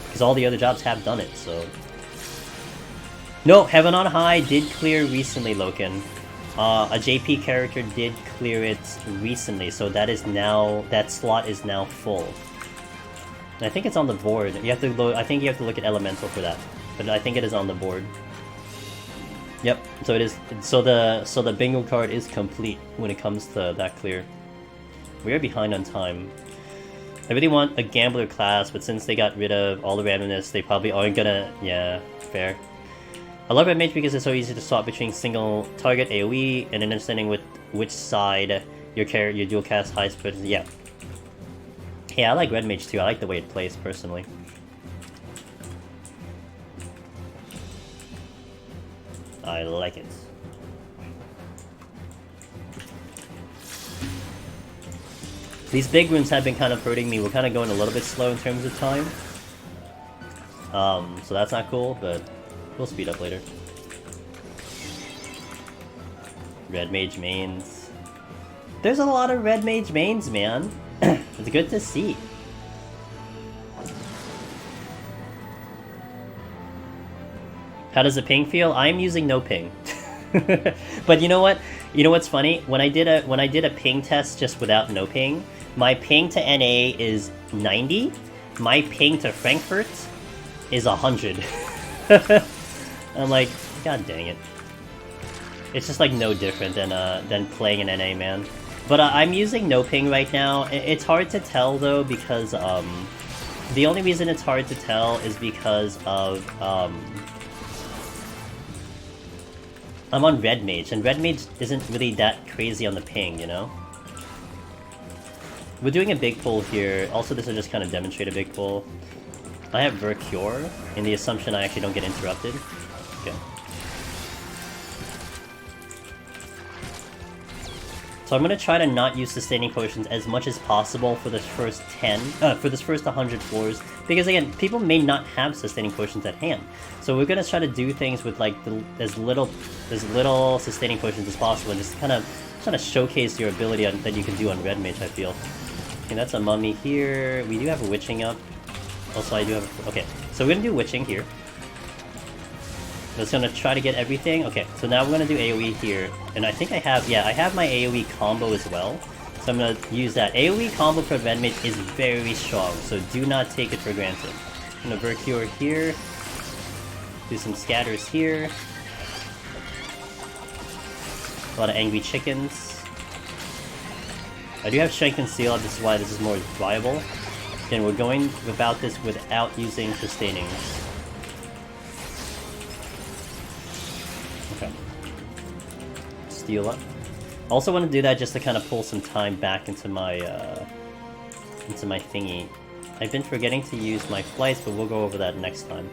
Because all the other jobs have done it, so... No, Heaven on High did clear recently, Loken. A JP character did clear it recently, so that slot is now full. And I think it's on the board. You have to I think you have to look at Elemental for that. But I think it is on the board. Yep, so it is. So the bingo card is complete when it comes to that clear. We are behind on time. I really want a gambler class, but since they got rid of all the randomness, they probably aren't gonna... Yeah, fair. I love Red Mage because it's so easy to swap between single target AoE and understanding with which side your dual cast high split. Yeah. Yeah, I like Red Mage too. I like the way it plays personally. I like it. These big rooms have been kind of hurting me. We're kind of going a little bit slow in terms of time. So that's not cool, but we'll speed up later. Red Mage mains. There's a lot of Red Mage mains, man. It's good to see. How does the ping feel? I'm using no ping. But you know what? You know what's funny? When I did a ping test just without no ping, my ping to NA is 90. My ping to Frankfurt is 100. I'm like, god dang it. It's just like no different than playing in NA, man. But I'm using no ping right now. It's hard to tell though because the only reason it's hard to tell is because of I'm on Red Mage, and Red Mage isn't really that crazy on the ping, you know? We're doing a big pull here. Also, this will just kind of demonstrate a big pull. I have Vercure in the assumption I actually don't get interrupted. Okay. So I'm gonna try to not use sustaining potions as much as possible for this first 100 floors, because again, people may not have sustaining potions at hand. So we're gonna try to do things with like as little sustaining potions as possible, and just kind of showcase your ability that you can do on Red Mage, I feel. Okay, that's a mummy here. We do have a witching up. Also, I do have okay, so we're gonna do witching here. Just gonna try to get everything. Okay, so now we're gonna do AoE here, and I think I have my AoE combo as well. So I'm gonna use that. AoE combo for Red Mage is very strong, so do not take it for granted. I'm gonna Vercure here. Do some scatters here. A lot of angry chickens. I do have Strength and Seal, this is why this is more viable. Again, we're going about this without using sustainings. Okay. Steal up. Also want to do that just to kind of pull some time back into my thingy. I've been forgetting to use my flights, but we'll go over that next time.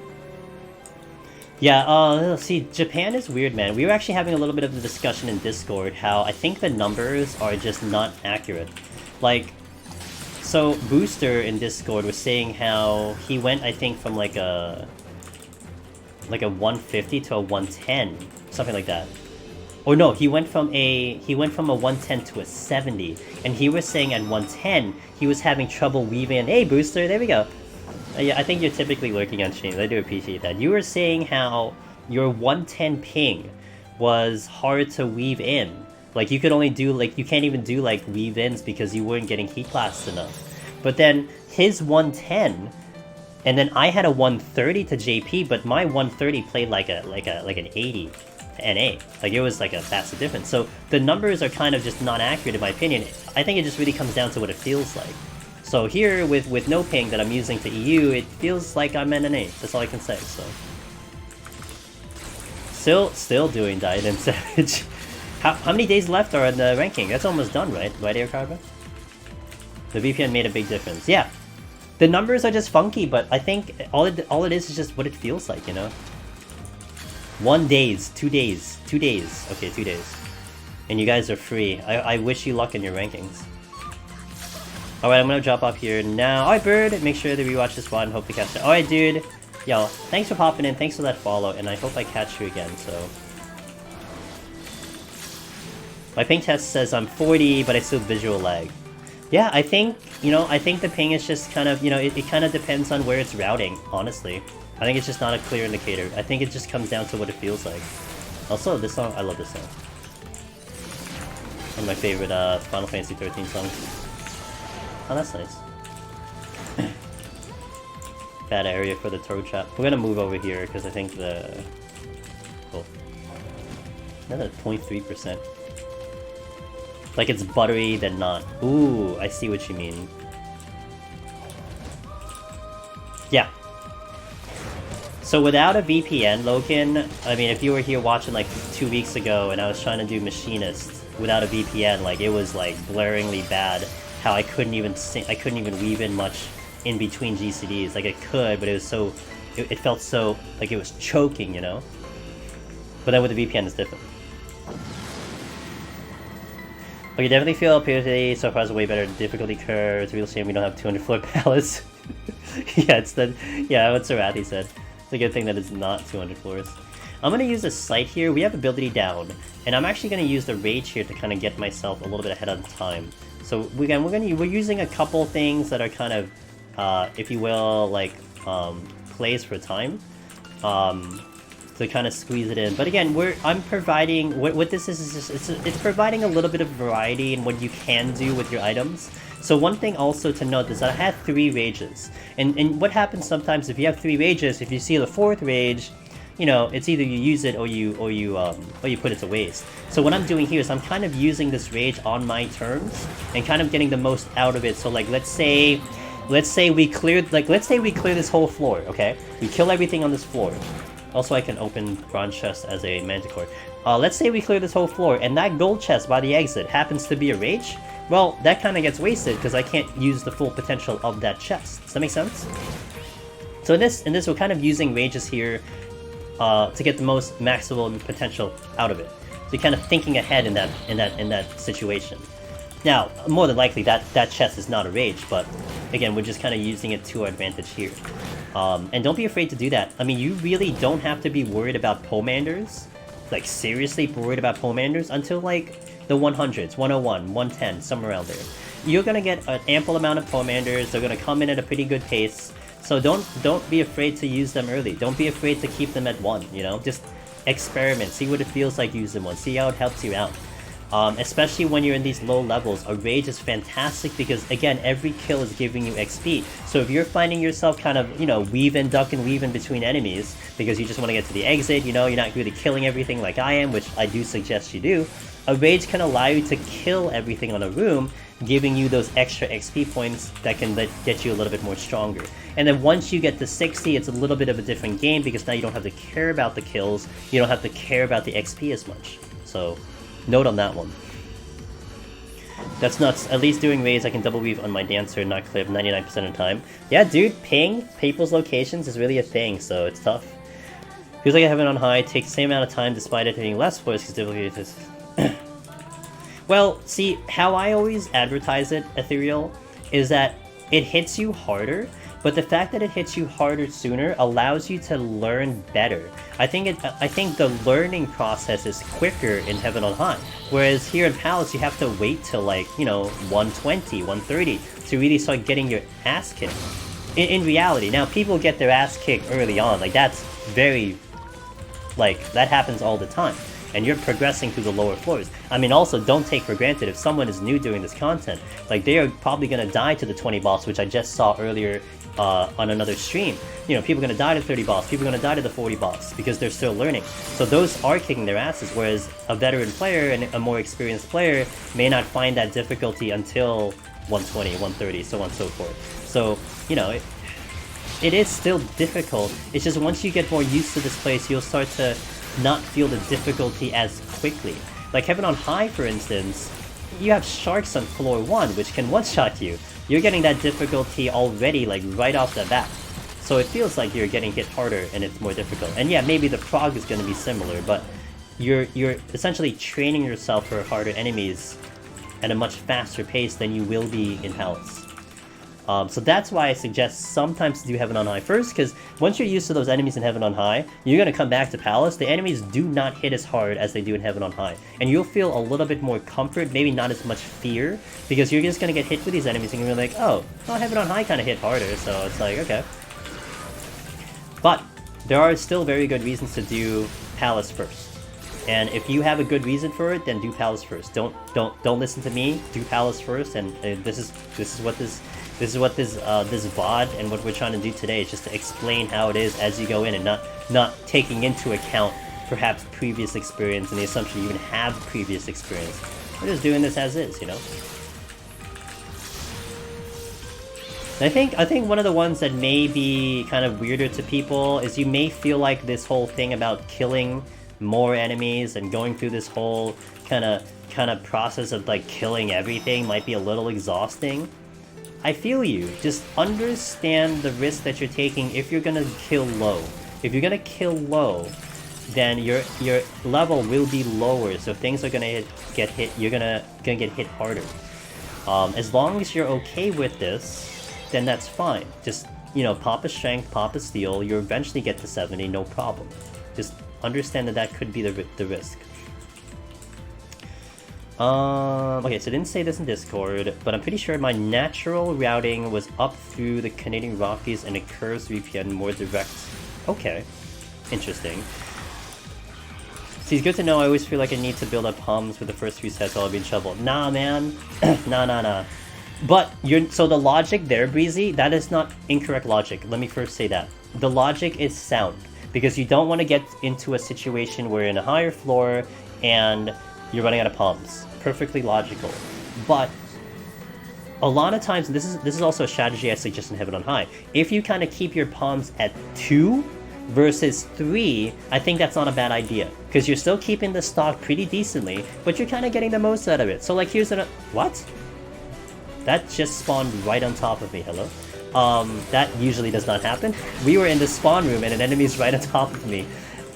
Yeah, see, Japan is weird, man. We were actually having a little bit of a discussion in Discord how I think the numbers are just not accurate. Like, so Booster in Discord was saying how he went, I think, from like a 150 to a 110, something like that. Or no, he went from a 110 to a 70, and he was saying at 110 he was having trouble weaving. Hey, Booster, there we go. Yeah, I think you're typically lurking on streams. I do appreciate that. You were saying how your 110 ping was hard to weave in. Like, you could only do, like, you can't even do, like, weave-ins because you weren't getting heat blasted enough. But then, his 110, and then I had a 130 to JP, but my 130 played like an 80 to NA. Like, it was like a massive difference. So, the numbers are kind of just not accurate in my opinion. I think it just really comes down to what it feels like. So here, with no ping that I'm using to EU, it feels like I'm NA. That's all I can say, so. Still doing Diet and Savage. How many days left are in the ranking? That's almost done, right? Right, Air Carver? The VPN made a big difference. Yeah. The numbers are just funky, but I think all it is just what it feels like, you know? 1 day, 2 days, 2 days. Okay, 2 days. And you guys are free. I wish you luck in your rankings. Alright, I'm gonna drop off here now. Alright, Bird, make sure to rewatch this one. Hope to catch it. Alright, dude. Yo, thanks for popping in. Thanks for that follow, and I hope I catch you again, so. My ping test says I'm 40, but I still visual lag. Yeah, I think, you know, I think the ping is just kind of, you know, it kind of depends on where it's routing, honestly. I think it's just not a clear indicator. I think it just comes down to what it feels like. Also, this song, I love this song. One of my favorite Final Fantasy 13 songs. Oh, that's nice. Bad area for the Toad Trap. We're gonna move over here, because I think the... Oh. Another 0.3%. Like it's buttery, then not. Ooh, I see what you mean. Yeah. So without a VPN, Logan, I mean, if you were here watching like 2 weeks ago and I was trying to do Machinist without a VPN, like it was like blaringly bad. How I couldn't even weave in much in between GCDs. Like I could, but it was so, it felt so like it was choking, you know. But then with the VPN, it's different. But you definitely feel PoTD so far is a way better difficulty curve. It's a real shame we don't have 200 floor palace. Yeah, it's the what Sarathi said. It's a good thing that it's not 200 floors. I'm gonna use a sight here. We have ability down, and I'm actually gonna use the rage here to kind of get myself a little bit ahead of time. So we're using a couple things that are kind of, if you will, like plays for time, to kind of squeeze it in. But again, I'm providing what this is just it's providing a little bit of variety in what you can do with your items. So one thing also to note is that I had 3 rages, and what happens sometimes if you have 3 rages, if you see the 4th rage, you know, it's either you use it or you put it to waste. So what I'm doing here is I'm kind of using this rage on my terms and kind of getting the most out of it. So like let's say we clear this whole floor, okay? We kill everything on this floor. Also I can open bronze chest as a manticore. Let's say we clear this whole floor and that gold chest by the exit happens to be a rage. well, that kind of gets wasted because I can't use the full potential of that chest. Does that make sense? So in this, we're kind of using rages here to get the most maximum potential out of it. So you're kind of thinking ahead in that situation. Now, more than likely, that chest is not a rage, but again, we're just kind of using it to our advantage here. And don't be afraid to do that. I mean, you really don't have to be worried about Pomanders, like seriously worried about Pomanders, until like the 100s, 101, 110, somewhere around there. You're gonna get an ample amount of Pomanders. They're gonna come in at a pretty good pace. So don't be afraid to use them early. Don't be afraid to keep them at 1, you know? Just experiment, see what it feels like using one, see how it helps you out. Especially when you're in these low levels, a rage is fantastic because, again, every kill is giving you XP. So if you're finding yourself kind of, you know, weave and duck and weave in between enemies because you just want to get to the exit, you know, you're not really killing everything like I am, which I do suggest you do, a rage can allow you to kill everything on a room, giving you those extra XP points that can get you a little bit more stronger. And then once you get to 60, it's a little bit of a different game because now you don't have to care about the kills, you don't have to care about the XP as much. So note on that one. That's nuts. At least doing raids I can double weave on my dancer and not clip 99% of the time. Yeah, dude, ping people's locations is really a thing, so it's tough. Feels like I have it on high, takes the same amount of time despite it hitting less force because difficulty is... Well, see, how I always advertise it, Ethereal, is that it hits you harder, but the fact that it hits you harder sooner allows you to learn better. I think the learning process is quicker in Heaven on High, whereas here in Palace you have to wait till like, you know, 120, 130 to really start getting your ass kicked. In reality, now people get their ass kicked early on, like that's very, like, that happens all the time. And you're progressing through the lower floors. I mean, also, don't take for granted if someone is new doing this content, like, they are probably gonna die to the 20 boss, which I just saw earlier on another stream. You know, people are gonna die to the 30 boss, people are gonna die to the 40 boss, because they're still learning. So those are kicking their asses, whereas a veteran player and a more experienced player may not find that difficulty until 120, 130, so on and so forth. So, you know, it is still difficult. It's just once you get more used to this place, you'll start to not feel the difficulty as quickly. Like Heaven on High, for instance, you have sharks on floor 1, which can one-shot you. You're getting that difficulty already, like, right off the bat. So it feels like you're getting hit harder and it's more difficult. And yeah, maybe the prog is going to be similar, but you're essentially training yourself for harder enemies at a much faster pace than you will be in Palace. So that's why I suggest sometimes to do Heaven on High first, because once you're used to those enemies in Heaven on High, you're going to come back to Palace. The enemies do not hit as hard as they do in Heaven on High. And you'll feel a little bit more comfort, maybe not as much fear, because you're just going to get hit with these enemies and you're like, oh, well, Heaven on High kind of hit harder, so it's like, okay. But there are still very good reasons to do Palace first. And if you have a good reason for it, then do Palace first. Don't listen to me. Do Palace first, and this is what this VOD and what we're trying to do today is just to explain how it is as you go in, and not taking into account perhaps previous experience and the assumption you even have previous experience. We're just doing this as is, you know. And I think one of the ones that may be kind of weirder to people is you may feel like this whole thing about killing more enemies and going through this whole kind of process of like killing everything might be a little exhausting. I feel you. Just understand the risk that you're taking if you're gonna kill low. If you're gonna kill low, then your level will be lower, so things are gonna get hit. You're gonna get hit harder. As long as you're okay with this, then that's fine. Just, you know, pop a strength, pop a steel. You'll eventually get to 70, no problem. Just understand that could be the risk. Okay, so I didn't say this in Discord, but I'm pretty sure my natural routing was up through the Canadian Rockies and it curves VPN more direct. Okay, interesting. See, it's good to know. I always feel like I need to build up hums for the first few sets or I'll be in trouble. Nah, man. Nah. But so the logic there, Breezy, that is not incorrect logic. Let me first say that. The logic is sound, because you don't want to get into a situation where you're in a higher floor and you're running out of palms. Perfectly logical. But a lot of times, this is also a strategy I suggest in Heaven on High. If you kind of keep your palms at 2 versus 3, I think that's not a bad idea. Because you're still keeping the stock pretty decently, but you're kind of getting the most out of it. So like here's what? That just spawned right on top of me, hello? That usually does not happen. We were in the spawn room and an enemy's right on top of me.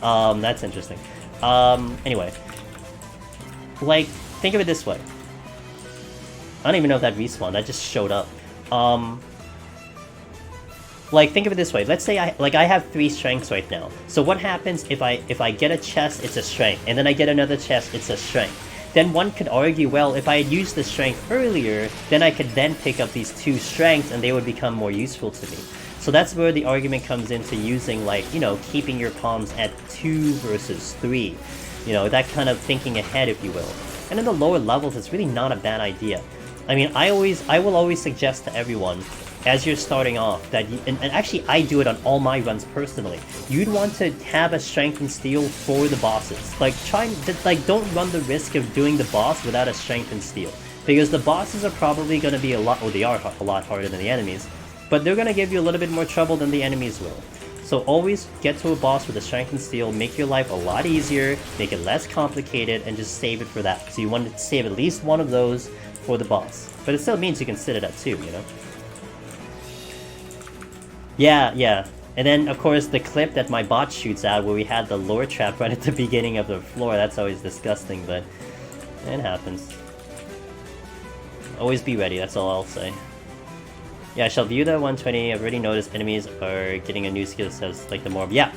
That's interesting. Anyway. Like, think of it this way. I don't even know if that respawned, that just showed up. Like, think of it this way. Let's say I have 3 strengths right now. So what happens if I get a chest, it's a strength, and then I get another chest, it's a strength. Then one could argue, well, if I had used the strength earlier, then I could then pick up these 2 strengths and they would become more useful to me. So that's where the argument comes into using, like, you know, keeping your comms at 2 versus 3. You know, that kind of thinking ahead, if you will. And in the lower levels, it's really not a bad idea. I mean, I will always suggest to everyone, as you're starting off, that you, and actually I do it on all my runs personally, you'd want to have a strength and steel for the bosses. Like, don't run the risk of doing the boss without a strength and steel. Because the bosses are probably going to be a lot harder than the enemies, but they're going to give you a little bit more trouble than the enemies will. So always get to a boss with a strength and steel, make your life a lot easier, make it less complicated, and just save it for that. So you want to save at least one of those for the boss. But it still means you can sit it at 2, you know? Yeah. And then, of course, the clip that my bot shoots out where we had the lore trap right at the beginning of the floor, that's always disgusting, but it happens. Always be ready, that's all I'll say. Yeah, I shall view the 120. I've already noticed enemies are getting a new skill that says, like, the more... Yeah!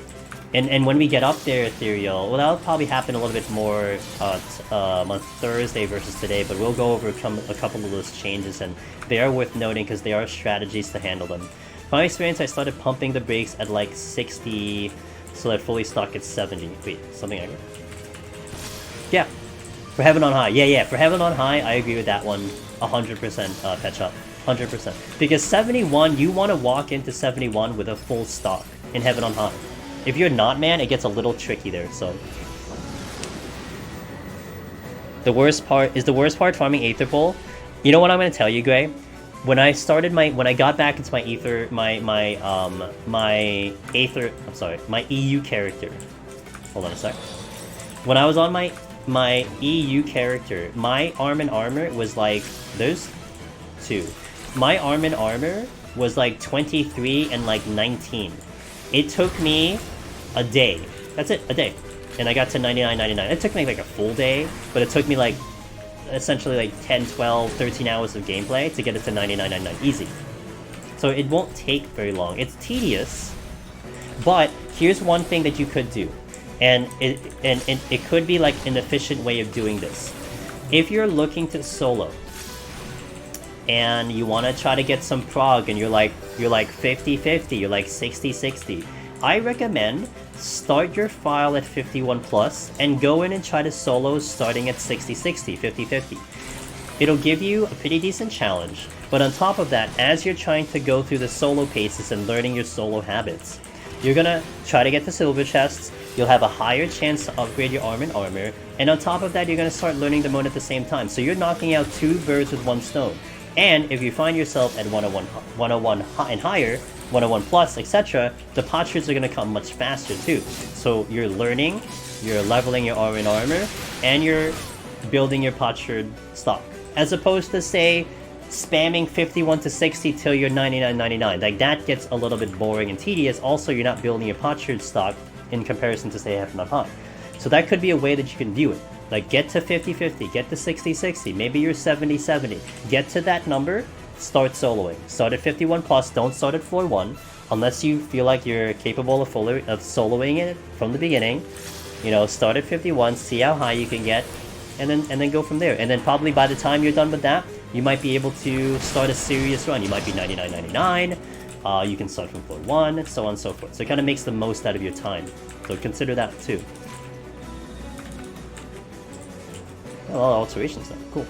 And when we get up there, Ethereal, well, that'll probably happen a little bit more on Thursday versus today, but we'll go over a couple of those changes, and they are worth noting because there are strategies to handle them. From my experience, I started pumping the brakes at like 60, so that fully stock at 70. Wait, something like that. Yeah, for Heaven on High. Yeah, for Heaven on High, I agree with that one 100%, Pet Shop. 100%. Because 71, you want to walk into 71 with a full stock in Heaven on High. If you're not, man, it gets a little tricky there, so... The worst part farming Aether Bowl? You know what I'm going to tell you, Gray? When I got back into my Aether, my EU character. Hold on a sec. When I was on my EU character, my arm and armor was like, there's 2. My arm and armor was like 23 and like 19. It took me a day. That's it, a day. And I got to 99.99. It took me like a full day, but it took me like essentially like 10, 12, 13 hours of gameplay to get it to 99.99. Easy. So it won't take very long. It's tedious, but here's one thing that you could do. And it could be like an efficient way of doing this. If you're looking to solo, and you want to try to get some prog, and you're like 50-50, you're like 60-60, I recommend start your file at 51+, and go in and try to solo starting at 60-60, 50-50. It'll give you a pretty decent challenge, but on top of that, as you're trying to go through the solo paces and learning your solo habits, you're gonna try to get the silver chests, you'll have a higher chance to upgrade your arm and armor, and on top of that, you're gonna start learning the mode at the same time, so you're knocking out 2 birds with 1 stone. And if you find yourself at 101 and higher, 101 plus, etc., the potsherds are going to come much faster too. So you're learning, you're leveling your arm and armor, and you're building your potsherd stock. As opposed to, say, spamming 51 to 60 till you're 99.99. Like, that gets a little bit boring and tedious. Also, you're not building your potsherd stock in comparison to, say, Heaven on High. So that could be a way that you can view it. Like, get to 50-50, get to 60-60, maybe you're 70-70. Get to that number, start soloing. Start at 51+, don't start at floor 1, unless you feel like you're capable of soloing it from the beginning. You know, start at 51, see how high you can get, and then go from there. And then probably by the time you're done with that, you might be able to start a serious run. You might be 99.99, you can start from floor 1, so on and so forth. So it kind of makes the most out of your time. So consider that too. A lot of alterations though. Cool.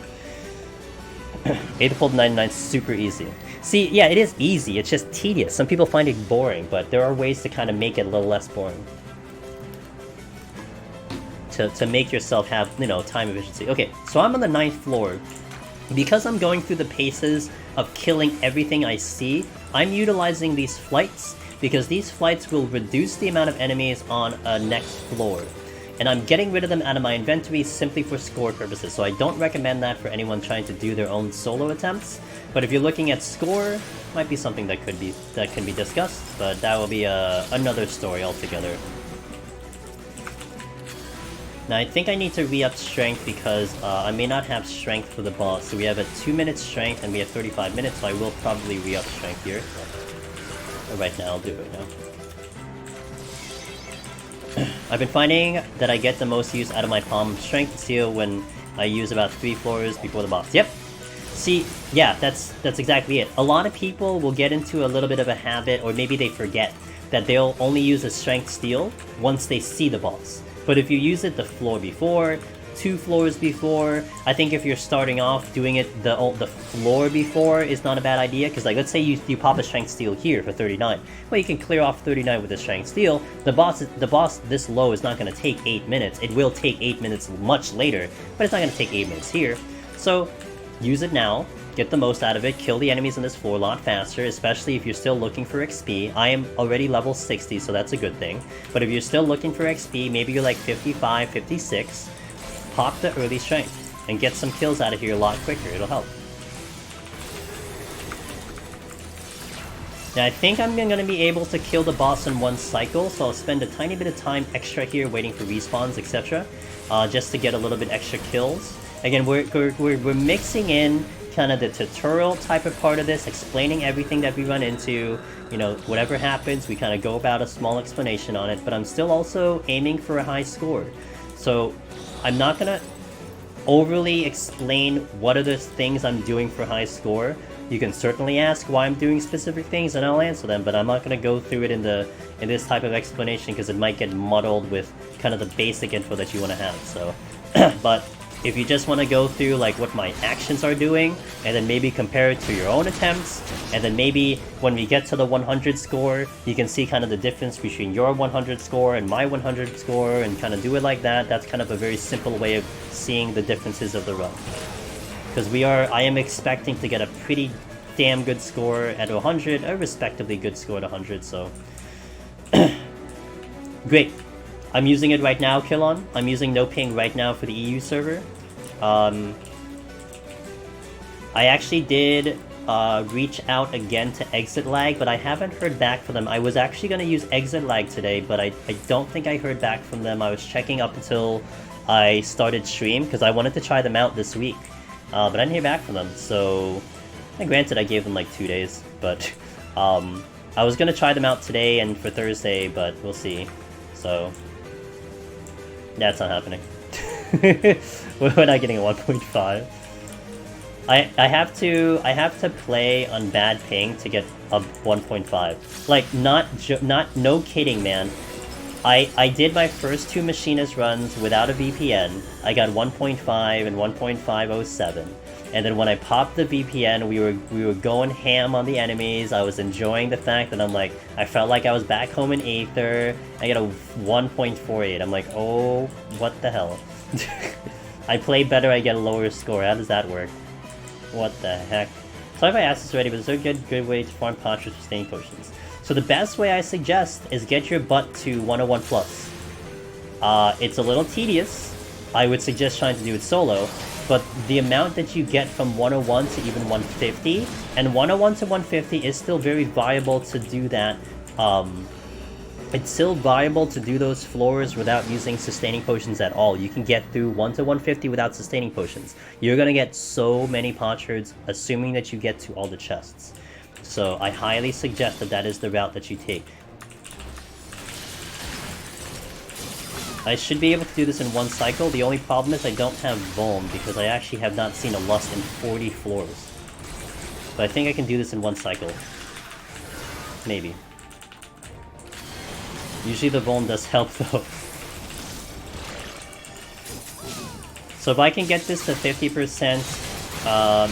8-fold 99 is super easy. See, yeah, it is easy. It's just tedious. Some people find it boring, but there are ways to kind of make it a little less boring. To make yourself have, you know, time efficiency. Okay, so I'm on the 9th floor. Because I'm going through the paces of killing everything I see, I'm utilizing these flights, because these flights will reduce the amount of enemies on a next floor. and I'm getting rid of them out of my inventory simply for score purposes, so I don't recommend that for anyone trying to do their own solo attempts. But if you're looking at score, might be something that can be discussed, but that will be another story altogether. Now I think I need to re-up strength because I may not have strength for the boss. So we have a 2-minute strength and we have 35 minutes, so I will probably re-up strength here. But right now, I'll do it right now. I've been finding that I get the most use out of my palm strength seal when I use about 3 floors before the boss. Yep. See, yeah, that's exactly it. A lot of people will get into a little bit of a habit, or maybe they forget, that they'll only use a strength steel once they see the boss. But if you use it the floor before, 2 floors before, I think if you're starting off doing it the floor before is not a bad idea, because like let's say you pop a strength steel here for 39. Well, you can clear off 39 with a strength steel. The boss this low is not going to take 8 minutes. It will take 8 minutes much later, but it's not going to take 8 minutes here. So use it now, get the most out of it, kill the enemies in this floor a lot faster, especially if you're still looking for XP. I am already level 60, so that's a good thing. But if you're still looking for XP, maybe you're like 55, 56, pop the early strength and get some kills out of here a lot quicker. It'll help. Now I think I'm going to be able to kill the boss in 1 cycle, so I'll spend a tiny bit of time extra here waiting for respawns, etc. Just to get a little bit extra kills. Again, we're mixing in kind of the tutorial type of part of this, explaining everything that we run into, you know, whatever happens, we kind of go about a small explanation on it, but I'm still also aiming for a high score. So I'm not going to overly explain what are the things I'm doing for high score. You can certainly ask why I'm doing specific things and I'll answer them, but I'm not going to go through it in this type of explanation because it might get muddled with kind of the basic info that you want to have. So, but if you just want to go through like what my actions are doing, and then maybe compare it to your own attempts, and then maybe when we get to the 100 score, you can see kind of the difference between your 100 score and my 100 score, and kind of do it like that. That's kind of a very simple way of seeing the differences of the run. Because I am expecting to get a pretty damn good score at 100, a respectively good score at 100, so... Great. I'm using it right now, Killon. I'm using no ping right now for the EU server. I actually did reach out again to Exit Lag, but I haven't heard back from them. I was actually going to use Exit Lag today, but I don't think I heard back from them. I was checking up until I started stream, because I wanted to try them out this week. But I didn't hear back from them, so... And granted, I gave them like 2 days, but... I was going to try them out today and for Thursday, but we'll see. So... That's not happening. We're not getting a 1.5. I have to play on bad ping to get a 1.5. Like no kidding, man. I did my first 2 machinist runs without a VPN. I got 1.5 and 1.507. And then when I popped the VPN, we were going ham on the enemies. I was enjoying the fact that I felt like I was back home in Aether. I get a 1.48. I'm like, oh, what the hell? I play better, I get a lower score. How does that work? What the heck? Sorry if I asked this already, but is there a good way to farm postures for staying potions? So the best way I suggest is get your butt to 101 plus. It's a little tedious. I would suggest trying to do it solo. But the amount that you get from 101 to even 150, and 101 to 150 is still very viable to do that. It's still viable to do those floors without using sustaining potions at all. You can get through 1 to 150 without sustaining potions. You're going to get so many potsherds, assuming that you get to all the chests. So I highly suggest that is the route that you take. I should be able to do this in 1 cycle. The only problem is I don't have Vuln, because I actually have not seen a Lust in 40 floors. But I think I can do this in 1 cycle. Maybe. Usually the Vuln does help, though. So if I can get this to 50%,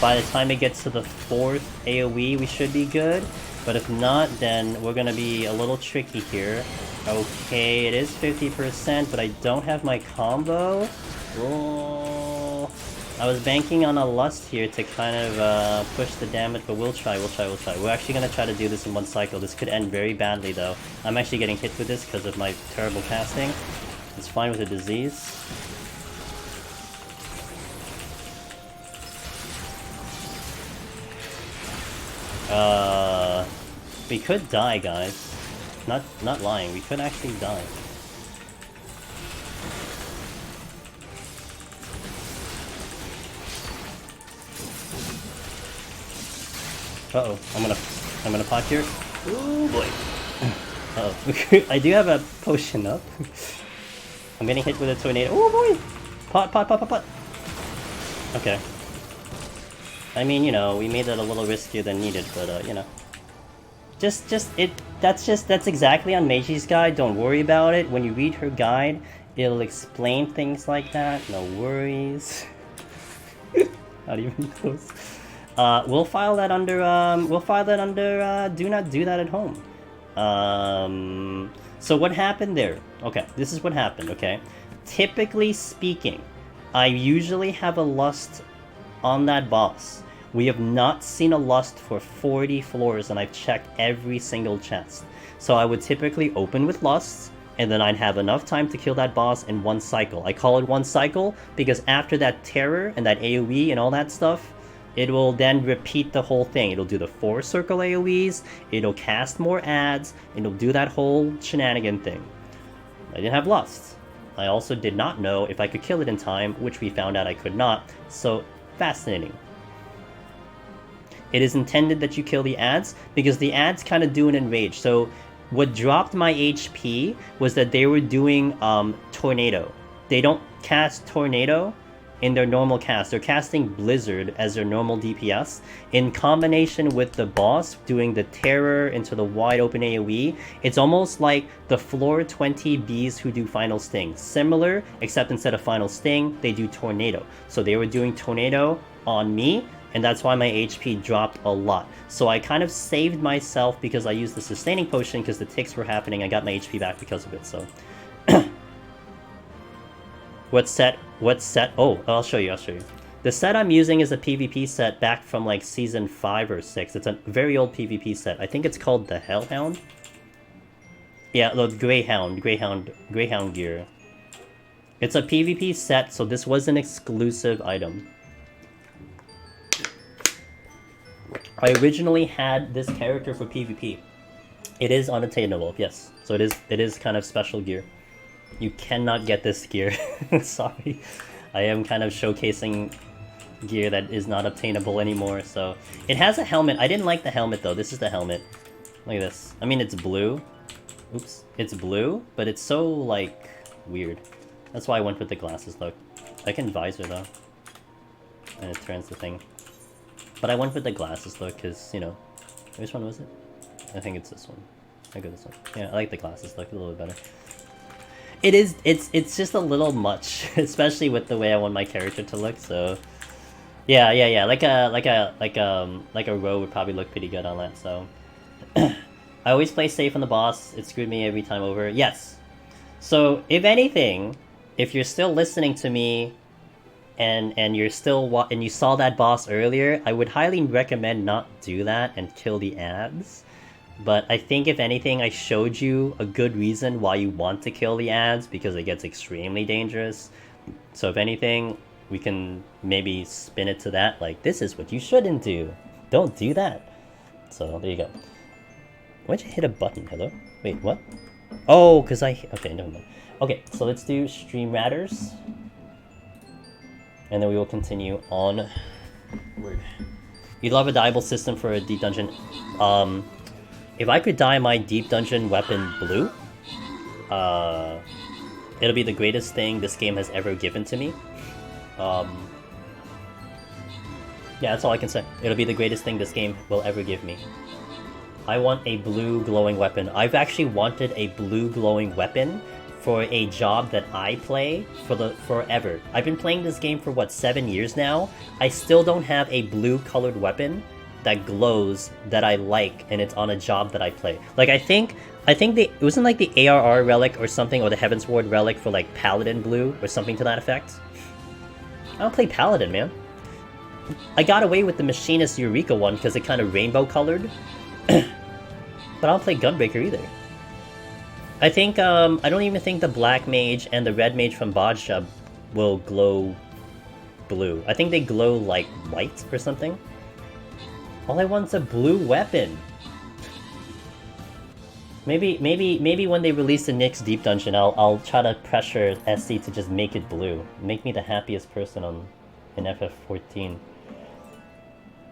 by the time it gets to the 4th AoE, we should be good. But if not, then we're gonna be a little tricky here. Okay, it is 50%, but I don't have my combo. Oh, I was banking on a Lust here to kind of push the damage, but we'll try. We're actually gonna try to do this in 1 cycle. This could end very badly, though. I'm actually getting hit with this because of my terrible casting. It's fine with a disease. We could die, guys. Not lying, we could actually die. Uh-oh, I'm gonna pot here. Oh boy. Uh-oh. I do have a potion up. I'm getting hit with a tornado. Oh boy! Pot. Okay. I mean, you know, we made it a little riskier than needed, but you know. That's exactly on Meiji's guide, don't worry about it. When you read her guide, it'll explain things like that, no worries. Not even close. We'll file that under, do not do that at home. So what happened there? Okay, this is what happened, okay? Typically speaking, I usually have a lust on that boss. We have not seen a lust for 40 floors, and I've checked every single chest. So I would typically open with lusts, and then I'd have enough time to kill that boss in one cycle. I call it one cycle because after that terror and that AoE and all that stuff, it will then repeat the whole thing. It'll do the 4 circle AoEs, it'll cast more ads, it'll do that whole shenanigan thing. I didn't have lust. I also did not know if I could kill it in time, which we found out I could not, so fascinating. It is intended that you kill the ads, because the ads kind of do an enrage. So what dropped my HP was that they were doing Tornado. They don't cast Tornado in their normal cast. They're casting Blizzard as their normal DPS. In combination with the boss doing the Terror into the wide open AoE, it's almost like the floor 20 bees who do Final Sting. Similar, except instead of Final Sting, they do Tornado. So they were doing Tornado on me, and that's why my HP dropped a lot. So I kind of saved myself because I used the sustaining potion because the ticks were happening. I got my HP back because of it, so. What set? Oh, I'll show you. The set I'm using is a PvP set back from like season 5 or 6. It's a very old PvP set. I think it's called the Hellhound. Yeah, the Greyhound gear. It's a PvP set, so this was an exclusive item. I originally had this character for PvP. It is unattainable, yes. So it is kind of special gear. You cannot get this gear. Sorry. I am kind of showcasing gear that is not obtainable anymore, so... It has a helmet. I didn't like the helmet, though. This is the helmet. Look at this. I mean, it's blue. Oops. It's blue, but it's so, like, weird. That's why I went with the glasses, look. I can visor, though. And it turns the thing. But I went with the glasses, look, because, you know... Which one was it? I think it's this one. I go this one. Yeah, I like the glasses, look a little bit better. It's just a little much, especially with the way I want my character to look, so... Yeah, like a row would probably look pretty good on that, so... I always play safe on the boss, it screwed me every time over. Yes! So, if anything, if you're still listening to me, and you're still and you saw that boss earlier, I would highly recommend not do that and kill the ads. But I think if anything, I showed you a good reason why you want to kill the ads, because it gets extremely dangerous. So if anything, we can maybe spin it to that, like, this is what you shouldn't do. Don't do that. So there you go. Why'd you hit a button? Hello? Wait, what? Oh, because okay, never mind. Okay, so let's do Stream Ratters. And then we will continue on. Word. You'd love a dyeable system for a deep dungeon. If I could dye my deep dungeon weapon blue, it'll be the greatest thing this game has ever given to me. Yeah, that's all I can say. It'll be the greatest thing this game will ever give me. I want a blue glowing weapon. I've actually wanted a blue glowing weapon for a job that I play forever. I've been playing this game for what, 7 years now? I still don't have a blue colored weapon that glows that I like, and it's on a job that I play. Like, I think it wasn't like the ARR relic or something, or the Heavensward relic for like Paladin blue or something to that effect. I don't play Paladin, man. I got away with the Machinist Eureka one because it kind of rainbow colored. But I don't play Gunbreaker either. I think, I don't even think the black mage and the red mage from Bodja will glow blue. I think they glow like white or something. All I want's a blue weapon. Maybe when they release the next deep dungeon, I'll try to pressure SC to just make it blue. Make me the happiest person in FF14.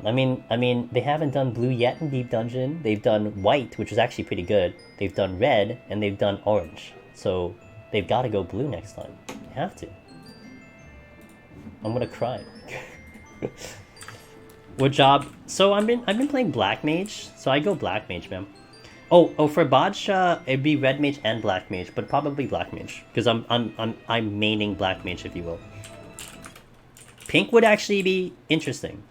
I mean, they haven't done blue yet in deep dungeon. They've done white, which is actually pretty good. They've done red, and they've done orange. So they've got to go blue next time. They have to. I'm gonna cry. What job? So I've been playing black mage. So I go black mage, man. Oh, for Bodja, it'd be red mage and black mage, but probably black mage because I'm maining black mage, if you will. Pink would actually be interesting.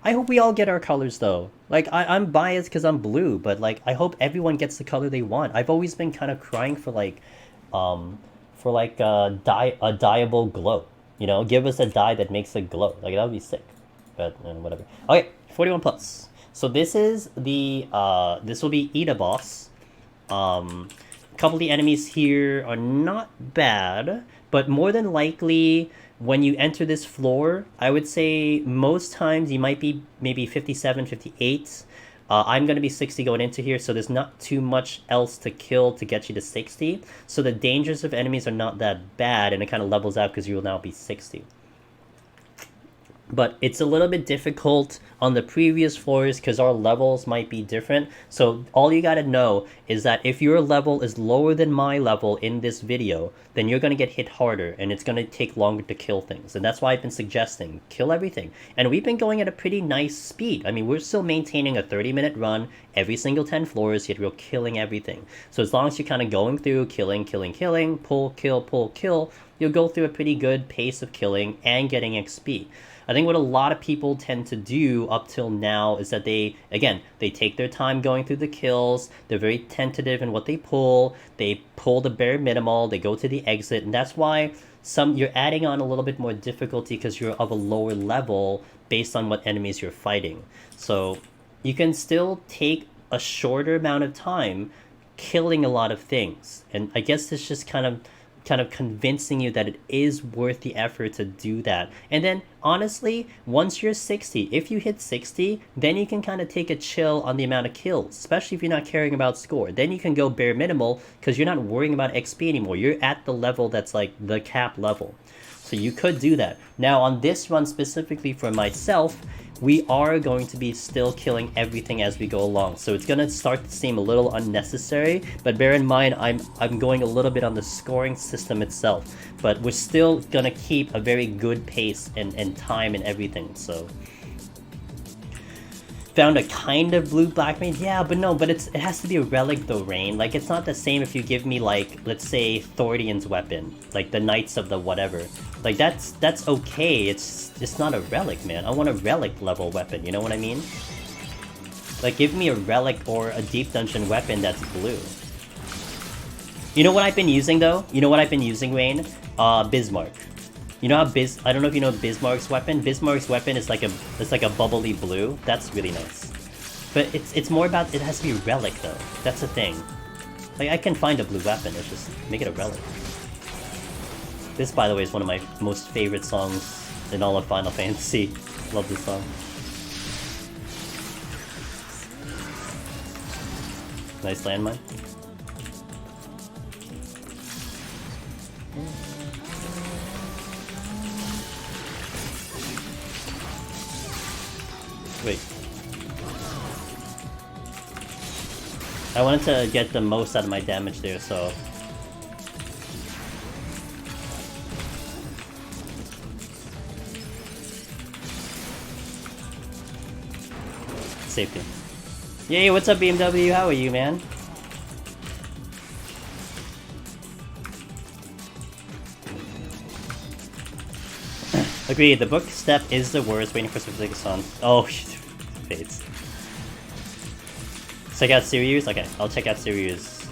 I hope we all get our colors though. Like I'm biased because I'm blue, but like I hope everyone gets the color they want. I've always been kind of crying for like a dyeable glow. You know, give us a dye that makes it glow. Like that would be sick. But whatever. Okay, 41 plus. So this is the this will be Ida boss. A couple of the enemies here are not bad, but more than likely when you enter this floor, I would say most times you might be maybe 57, 58. I'm going to be 60 going into here, so there's not too much else to kill to get you to 60. So the dangers of enemies are not that bad, and it kind of levels out because you will now be 60. But it's a little bit difficult on the previous floors because our levels might be different. So all you gotta know is that if your level is lower than my level in this video, then you're gonna get hit harder and it's gonna take longer to kill things. And that's why I've been suggesting kill everything. And we've been going at a pretty nice speed. I mean, we're still maintaining a 30-minute run every single 10 floors, yet we're killing everything. So as long as you're kind of going through killing, pull, kill, you'll go through a pretty good pace of killing and getting XP. I think what a lot of people tend to do up till now is that they take their time going through the kills, they're very tentative in what they pull the bare minimal, they go to the exit, and that's why you're adding on a little bit more difficulty because you're of a lower level based on what enemies you're fighting. So you can still take a shorter amount of time killing a lot of things, and I guess it's just kind of convincing you that it is worth the effort to do that. And then honestly, once you're 60, if you hit 60, then you can kind of take a chill on the amount of kills, especially if you're not caring about score. Then you can go bare minimal because you're not worrying about XP anymore. You're at the level that's like the cap level. So you could do that. Now on this run specifically for myself, we are going to be still killing everything as we go along. So it's going to start to seem a little unnecessary, but bear in mind I'm going a little bit on the scoring system itself. But we're still going to keep a very good pace and time and everything, so... Found a kind of blue black mage? Yeah, but it has to be a relic though, Rain. Like, it's not the same if you give me, like, let's say, Thordian's weapon. Like, the Knights of the whatever. Like, that's okay. It's not a relic, man. I want a relic level weapon, you know what I mean? Like, give me a relic or a deep dungeon weapon that's blue. You know what I've been using, though? You know what I've been using, Rain? Bismarck. You know how I don't know if you know Bismarck's weapon. Bismarck's weapon is like a bubbly blue. That's really nice. But it's more about, it has to be a relic though. That's the thing. Like, I can find a blue weapon, it's just make it a relic. This, by the way, is one of my most favorite songs in all of Final Fantasy. Love this song. Nice landmine. Wait. I wanted to get the most out of my damage there, so... Safety. Yay, what's up, BMW? How are you, man? Agreed, the book step is the worst, waiting for specific song. Oh, fades. Check out Sirius? Okay, I'll check out Sirius.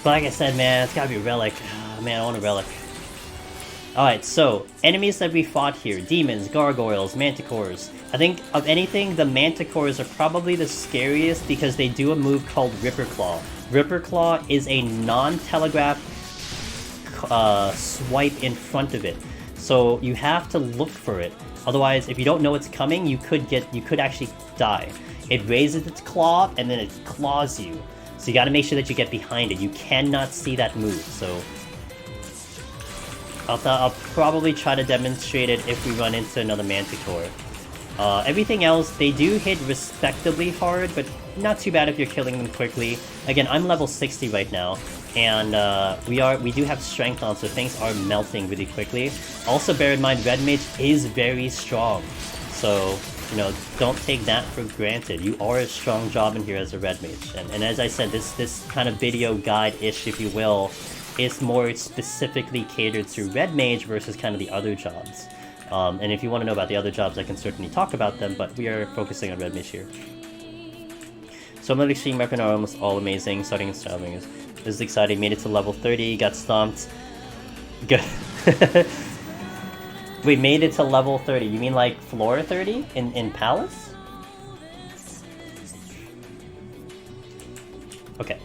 But like I said, man, it's gotta be a relic. Oh, man, I want a relic. Alright, so, enemies that we fought here. Demons, gargoyles, manticores. I think, of anything, the manticores are probably the scariest because they do a move called Ripper Claw. Ripper Claw is a non-telegraph swipe in front of it. So, you have to look for it. Otherwise, if you don't know it's coming, you could actually die. It raises its claw, and then it claws you. So you gotta make sure that you get behind it. You cannot see that move, so... I'll probably try to demonstrate it if we run into another Manticore. Everything else, they do hit respectably hard, but not too bad if you're killing them quickly. Again, I'm level 60 right now, and we do have strength on, so things are melting really quickly. Also, bear in mind, Red Mage is very strong, so, you know, don't take that for granted. You are a strong job in here as a Red Mage, and as I said, this kind of video guide-ish, if you will, is more specifically catered to Red Mage versus kind of the other jobs. And if you want to know about the other jobs, I can certainly talk about them, but we are focusing on Red Mage here. Some of the extreme weapon are almost all amazing. Starting and stopping is exciting. Made it to level 30, got stomped. Good. We made it to level 30. You mean like floor 30 in Palace? Okay.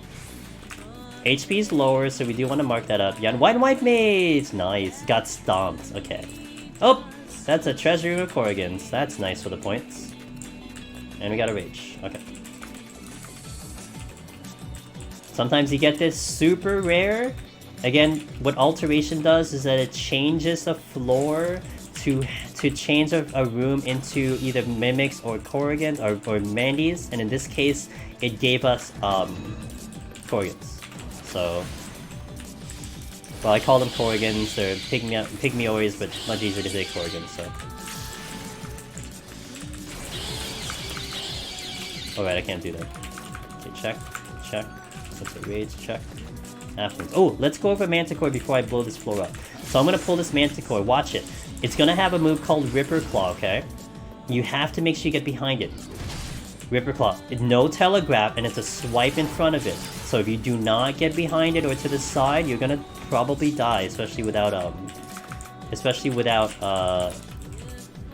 HP is lower, so we do want to mark that up. Yeah, white mage! Nice. Got stomped. Okay. Oh! That's a treasury of Corrigans. That's nice for the points. And we got a rage. Okay. Sometimes you get this super rare. Again, what Alteration does is that it changes the floor to change a room into either Mimics or Corrigans or Mandies, and in this case, it gave us Corrigans. So, well, I call them Corrigans. They're Pygmeoids, but much easier to say Corrigans. So, alright, I can't do that. Okay, check. What's a rage? Check. Afterwards. Oh, let's go over Manticore before I blow this floor up. So I'm gonna pull this Manticore. Watch it. It's gonna have a move called Ripper Claw. Okay, you have to make sure you get behind it. Ripper Claw. No telegraph, and it's a swipe in front of it. So if you do not get behind it or to the side, you're gonna probably die, especially without a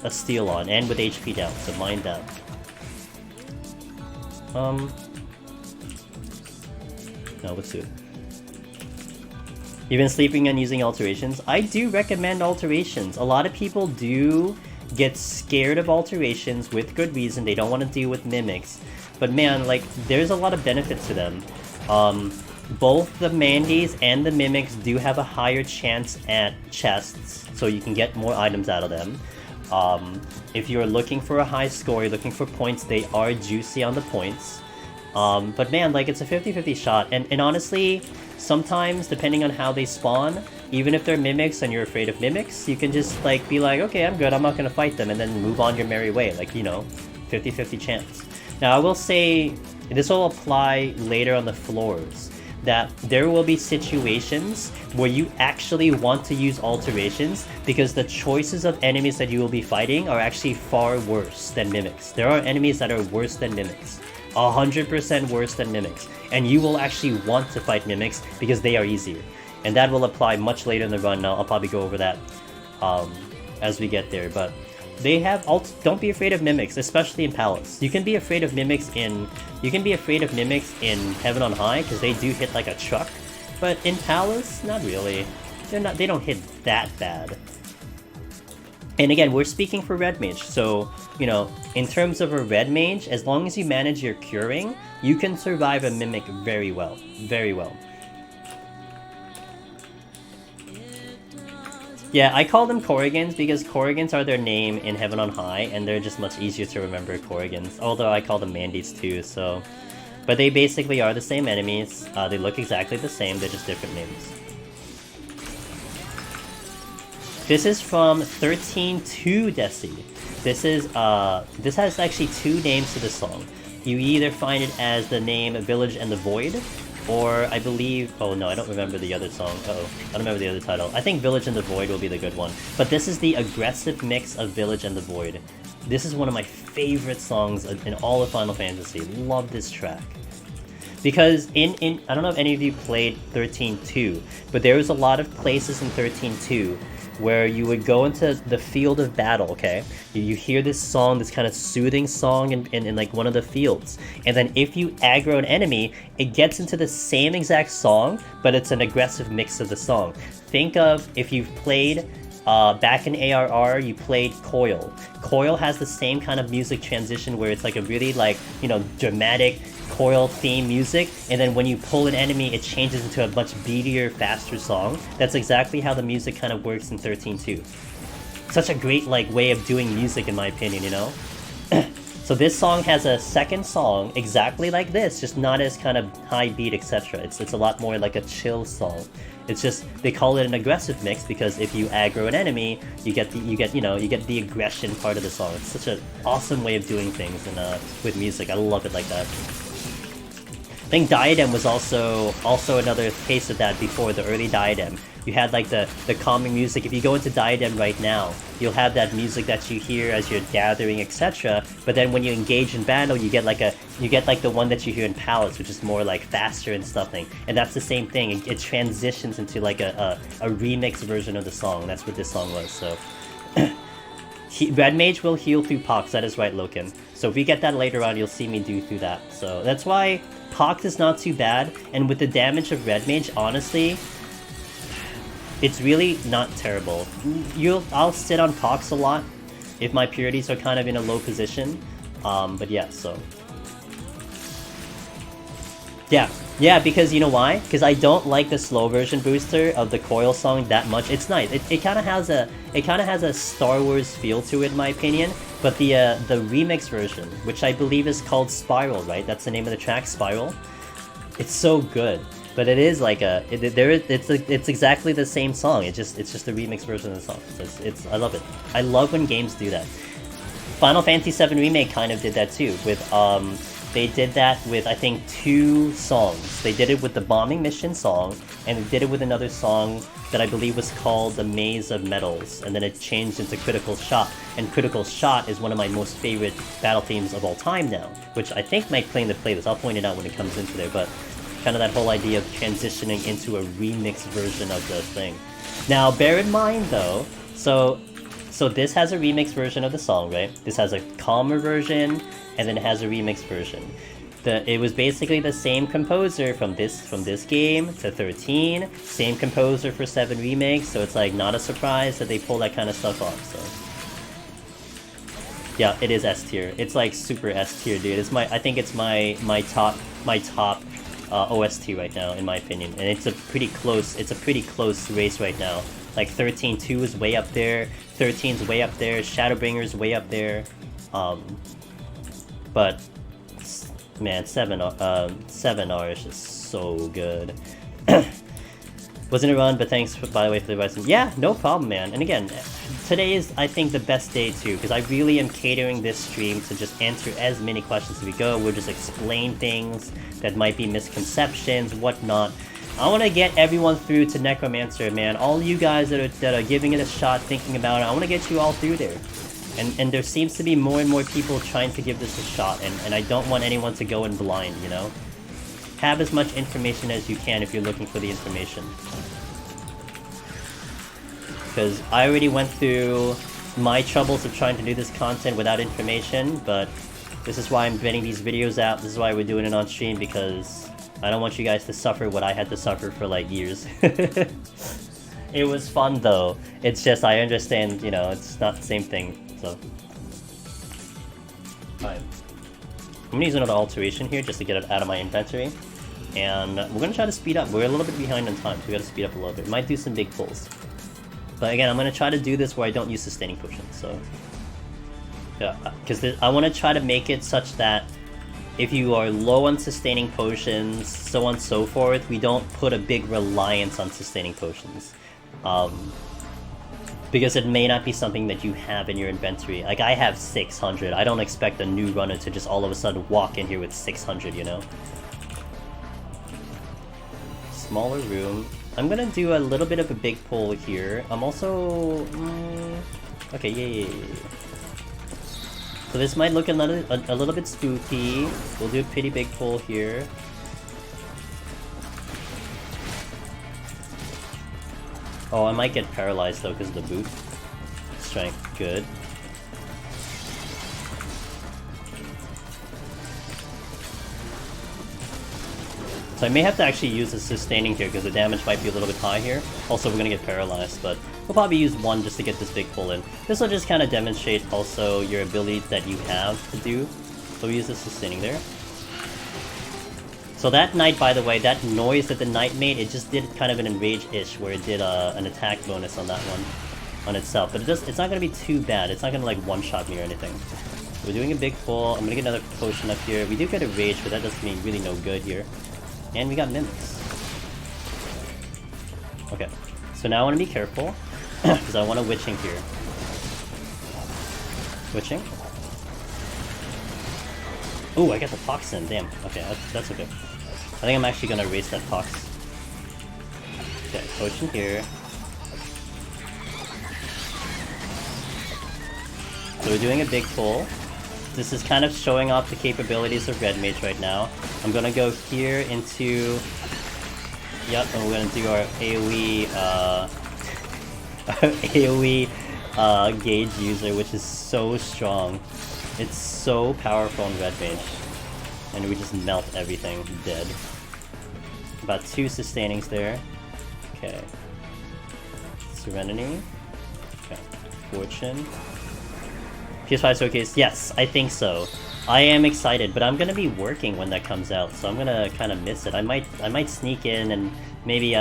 steal on and with HP down. So mind that. No, let's do it. You've been sleeping and using alterations. I do recommend alterations. A lot of people do get scared of alterations with good reason. They don't want to deal with mimics. But man, like, there's a lot of benefit to them. Both the Mandies and the Mimics do have a higher chance at chests, so you can get more items out of them. If you're looking for a high score, you're looking for points, they are juicy on the points. But man, like, it's a 50-50 shot, and honestly, sometimes, depending on how they spawn, even if they're Mimics and you're afraid of Mimics, you can just, like, be like, okay, I'm good, I'm not gonna fight them, and then move on your merry way, like, you know, 50-50 chance. Now, I will say, this will apply later on the floors, that there will be situations where you actually want to use alterations because the choices of enemies that you will be fighting are actually far worse than Mimics. There are enemies that are worse than Mimics. 100% worse than Mimics. And you will actually want to fight Mimics because they are easier. And that will apply much later in the run. Now, I'll probably go over that as we get there. But they have don't be afraid of Mimics, especially in Palace. You can be afraid of Mimics in Heaven on High because they do hit like a truck. But in Palace, not really. They don't hit that bad. And again, we're speaking for Red Mage, so, you know, in terms of a Red Mage, as long as you manage your curing, you can survive a Mimic very well. Very well. Yeah, I call them Corrigans because Corrigans are their name in Heaven on High, and they're just much easier to remember Corrigans, although I call them Mandies too, so... But they basically are the same enemies, they look exactly the same, they're just different names. This is from 13.2 Desi. This has actually two names to this song. You either find it as the name Village and the Void, or I believe... Oh no, I don't remember the other song. Uh-oh, I don't remember the other title. I think Village and the Void will be the good one. But this is the aggressive mix of Village and the Void. This is one of my favorite songs in all of Final Fantasy. Love this track. Because I don't know if any of you played 13.2, but there was a lot of places in 13.2 where you would go into the field of battle, okay? You hear this song, this kind of soothing song in like one of the fields. And then if you aggro an enemy, it gets into the same exact song, but it's an aggressive mix of the song. Think of if you've played back in ARR, you played Coil. Coil has the same kind of music transition where it's like a really like, you know, dramatic Coil theme music, and then when you pull an enemy, it changes into a much beatier, faster song. That's exactly how the music kind of works in 13.2. Such a great like way of doing music in my opinion, you know? So this song has a second song exactly like this, just not as kind of high beat, etc. It's a lot more like a chill song. It's just they call it an aggressive mix because if you aggro an enemy, you get the aggression part of the song. It's such an awesome way of doing things and with music. I love it like that. I think Diadem was also another case of that before, the early Diadem. You had like the calming music. If you go into Diadem right now, you'll have that music that you hear as you're gathering, etc. But then when you engage in battle, you get like the one that you hear in Palace, which is more like faster and stuffing. And that's the same thing. It transitions into like a remix version of the song. That's what this song was. So Red Mage will heal through Pox. That is right, Loken. So if we get that later on, you'll see me do through that. So that's why Pox is not too bad. And with the damage of Red Mage, honestly, it's really not terrible. I'll sit on Pox a lot if my purities are kind of in a low position. But yeah, so. Yeah, because you know why? Because I don't like the slow version booster of the Coil song that much. It's nice. It kind of has a Star Wars feel to it, in my opinion. But the remix version, which I believe is called Spiral, right? That's the name of the track, Spiral. It's so good. But it is like it's exactly the same song. It's just a remix version of the song. I love it. I love when games do that. Final Fantasy VII Remake kind of did that too. With they did that with I think 2 songs. They did it with the Bombing Mission song, and they did it with another song that I believe was called The Maze of Metals, and then it changed into Critical Shot. And Critical Shot is one of my most favorite battle themes of all time now, which I think might claim to play this. I'll point it out when it comes into there, but kind of that whole idea of transitioning into a remix version of the thing. Now, bear in mind though, so this has a remix version of the song, right? This has a calmer version, and then it has a remix version. It was basically the same composer from this game to 13, same composer for 7 Remake, so it's like not a surprise that they pull that kind of stuff off, so. Yeah, it is S tier. It's like super S tier, dude. I think it's my top OST right now, in my opinion, and it's a pretty close race right now. Like 13.2 is way up there, 13's way up there, Shadowbringer's way up there, but man, 7R is just so good. Wasn't a run, but thanks by the way for the advice. Yeah, no problem, man. And again, today is I think the best day too, because I really am catering this stream to just answer as many questions as we go. We'll just explain things that might be misconceptions, whatnot. I want to get everyone through to Necromancer, man. All you guys that are giving it a shot, thinking about it, I want to get you all through there. And there seems to be more and more people trying to give this a shot, and I don't want anyone to go in blind, you know? Have as much information as you can if you're looking for the information. Because I already went through my troubles of trying to do this content without information, but this is why I'm getting these videos out, this is why we're doing it on stream, because I don't want you guys to suffer what I had to suffer for like years. It was fun though, it's just I understand, you know, it's not the same thing, so. Alright. I'm gonna use another alteration here just to get it out of my inventory. And we're gonna try to speed up. We're a little bit behind on time, so we gotta speed up a little bit. Might do some big pulls. But again, I'm gonna try to do this where I don't use sustaining potions, so. Yeah, because I wanna try to make it such that if you are low on sustaining potions, so on and so forth, we don't put a big reliance on sustaining potions. Because it may not be something that you have in your inventory. Like, I have 600. I don't expect a new runner to just all of a sudden walk in here with 600, you know? Smaller room. I'm gonna do a little bit of a big pull here. I'm also... okay, yeah. So this might look a little bit spooky. We'll do a pretty big pull here. Oh, I might get paralyzed though because of the boot. Strength, good. So I may have to actually use the sustaining here because the damage might be a little bit high here. Also, we're gonna get paralyzed, but we'll probably use one just to get this big pull in. This will just kind of demonstrate also your ability that you have to do. So we use the sustaining there. So that knight, by the way, that noise that the knight made, it just did kind of an enrage-ish where it did an attack bonus on that one on itself. But it's not gonna be too bad. It's not gonna like one-shot me or anything. We're doing a big pull. I'm gonna get another potion up here. We do get a rage, but that does mean really no good here. And we got mimics. Okay, so now I want to be careful because I want a witching here. Witching. Ooh, I got the toxin. Damn. Okay, that's okay. I think I'm actually gonna erase that tox. Okay, potion here. So we're doing a big pull. This is kind of showing off the capabilities of Red Mage right now. I'm gonna go here into... Yep, and we're gonna do our AoE, AoE gauge user, which is so strong. It's so powerful in Red Mage. And we just melt everything dead. About 2 sustainings there. Okay. Serenity. Okay. Fortune. PS5 Showcase, yes, I think so. I am excited, but I'm gonna be working when that comes out, so I'm gonna kind of miss it. I might sneak in and maybe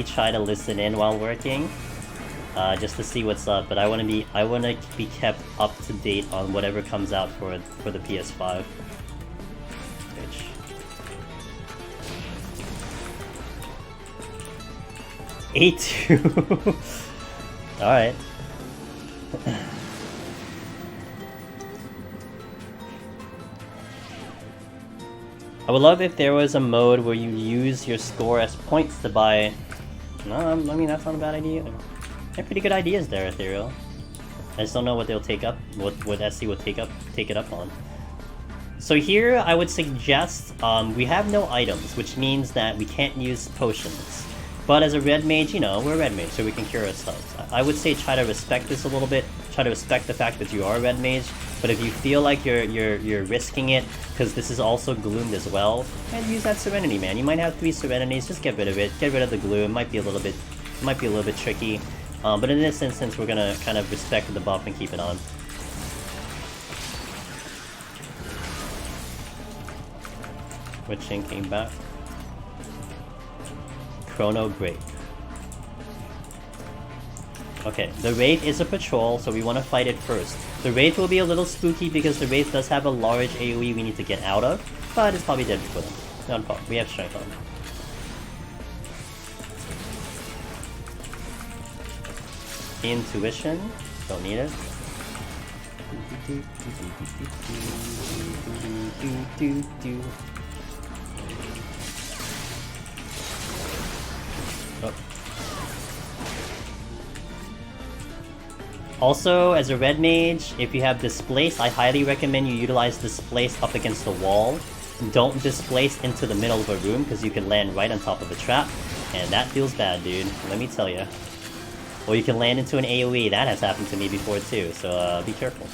try to listen in while working, just to see what's up. But I wanna be kept up to date on whatever comes out for the PS5. Bitch. A2. All right. I would love if there was a mode where you use your score as points to buy... No, I mean, that's not a bad idea. They're pretty good ideas there, Ethereal. I just don't know what they'll take up, what SC will take it up on. So here, I would suggest, we have no items, which means that we can't use potions. But as a red mage, you know, we're a red mage, so we can cure ourselves. I would say try to respect this a little bit, try to respect the fact that you are a red mage, but if you feel like you're risking it, because this is also gloomed as well, and use that serenity, man. You might have 3 serenities, just get rid of it, get rid of the gloom. It might be a little bit tricky, but in this instance, we're gonna kind of respect the buff and keep it on. Witching came back. Chrono break. Okay, the Wraith is a patrol, so we want to fight it first. The Wraith will be a little spooky because the Wraith does have a large AoE we need to get out of, but it's probably dead before them. Not a problem. We have strength on. Intuition. Don't need it. Oh. Also, as a red mage, if you have Displace, I highly recommend you utilize Displace up against the wall. Don't Displace into the middle of a room, because you can land right on top of a trap, and that feels bad, dude. Let me tell you. Or you can land into an AoE. That has happened to me before too, so be careful.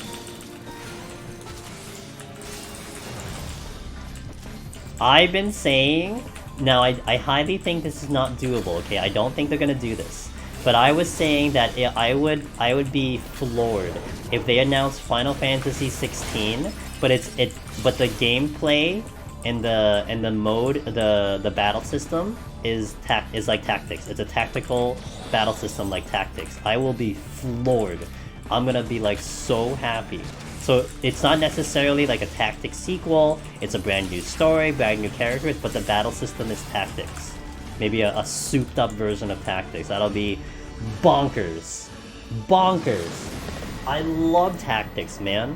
I've been saying... Now, I highly think this is not doable, okay? I don't think they're gonna do this. But I was saying that I would be floored if they announced Final Fantasy 16, but but the gameplay and the mode, the battle system is like Tactics. It's a tactical battle system like Tactics. I will be floored. I'm gonna be like so happy. So it's not necessarily like a Tactics sequel, it's a brand new story, brand new characters, but the battle system is Tactics. Maybe a souped up version of Tactics. That'll be bonkers. Bonkers. I love Tactics, man.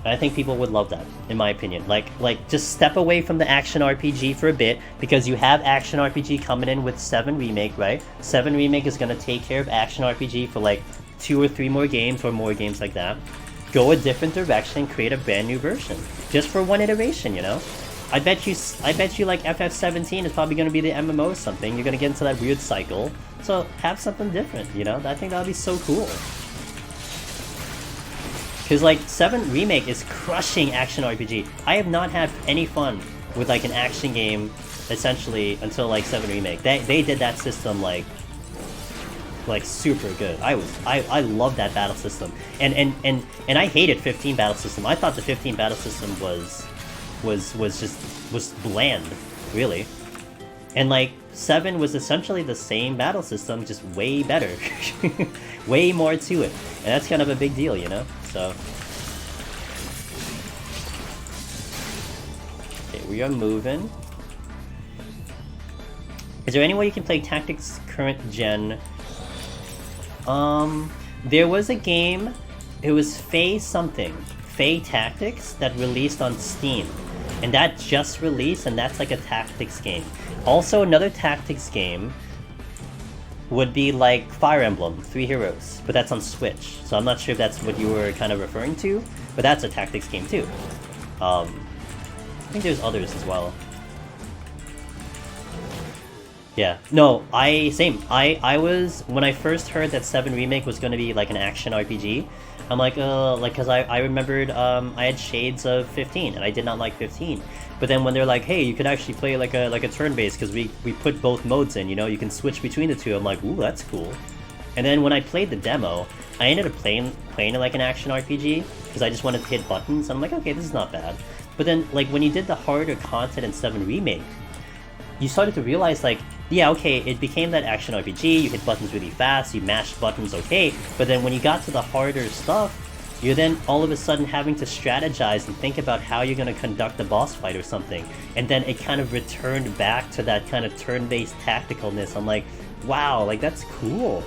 I think people would love that, in my opinion. Like just step away from the action RPG for a bit, because you have action RPG coming in with 7 Remake, right? 7 Remake is gonna take care of action RPG for like 2 or 3 more games, or more games like that. Go a different direction, create a brand new version. Just for one iteration, you know? I bet you like FF17 is probably gonna be the MMO or something. You're gonna get into that weird cycle. So have something different, you know? I think that would be so cool. Because like 7 Remake is crushing action RPG. I have not had any fun with like an action game essentially until like 7 Remake. They did that system like super good. I love that battle system. And I hated 15 battle system. I thought the 15 battle system was bland, really. And like 7 was essentially the same battle system, just way better. Way more to it. And that's kind of a big deal, you know? So okay, we are moving. Is there any way you can play Tactics current gen? There was a game, it was Fae something, Fae Tactics, that released on Steam. And that just released, and that's like a tactics game. Also, another tactics game would be like Fire Emblem, 3 Heroes, but that's on Switch. So I'm not sure if that's what you were kind of referring to, but that's a tactics game too. I think there's others as well. Yeah, no, I was, when I first heard that 7 Remake was going to be like an action RPG, I'm like, cause I remembered, I had shades of 15, and I did not like 15. But then when they're like, hey, you could actually play like a turn-based, because we put both modes in, you know, you can switch between the two, I'm like, ooh, that's cool. And then when I played the demo, I ended up playing it like an action RPG, because I just wanted to hit buttons, I'm like, okay, this is not bad. But then, like, when you did the harder content in 7 Remake, you started to realize, like, yeah, okay, it became that action RPG, you hit buttons really fast, you mashed buttons okay, but then when you got to the harder stuff, you're then all of a sudden having to strategize and think about how you're going to conduct a boss fight or something. And then it kind of returned back to that kind of turn-based tacticalness. I'm like, wow, like, that's cool.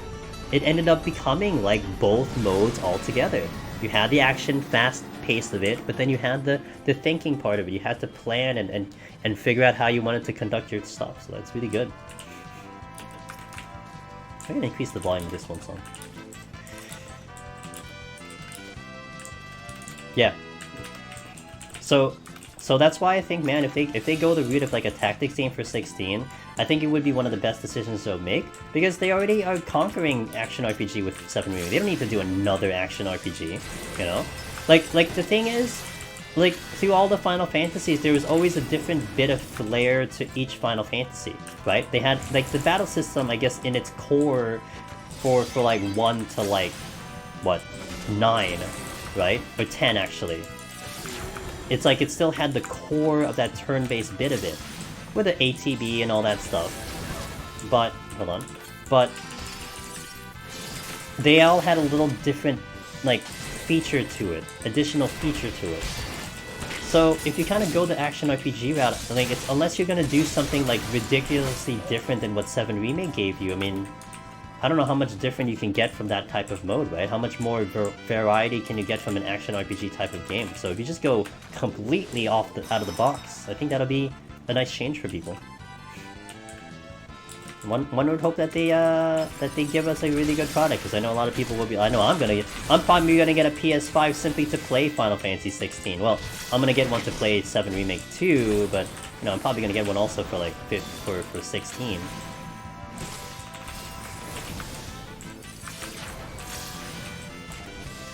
It ended up becoming, like, both modes altogether. You had the action, fast pace of it, but then you had the thinking part of it. You had to plan and figure out how you wanted to conduct your stuff, so that's really good. I'm gonna increase the volume of this one song. Yeah. So that's why I think, man, if they go the route of like a tactics game for 16, I think it would be one of the best decisions they'll make, because they already are conquering action RPG with 7 Remake. They don't need to do another action RPG, you know? Like the thing is, like, through all the Final Fantasies, there was always a different bit of flair to each Final Fantasy, right? They had, like, the battle system, I guess, in its core for like 1 to, like, what, 9, right? Or 10, actually. It's like it still had the core of that turn-based bit of it, with the ATB and all that stuff. But, hold on. But they all had a little different, like, feature to it, additional feature to it. So if you kind of go the action RPG route, I think it's, unless you're gonna do something like ridiculously different than what 7 Remake gave you, I mean, I don't know how much different you can get from that type of mode, right? How much more variety can you get from an action RPG type of game? So if you just go completely out of the box, I think that'll be a nice change for people. One would hope that they give us a really good product, because I know a lot of people will be. I know I'm probably gonna get a PS5 simply to play Final Fantasy 16. Well, I'm gonna get one to play 7 Remake 2, but you know I'm probably gonna get one also for like for 16.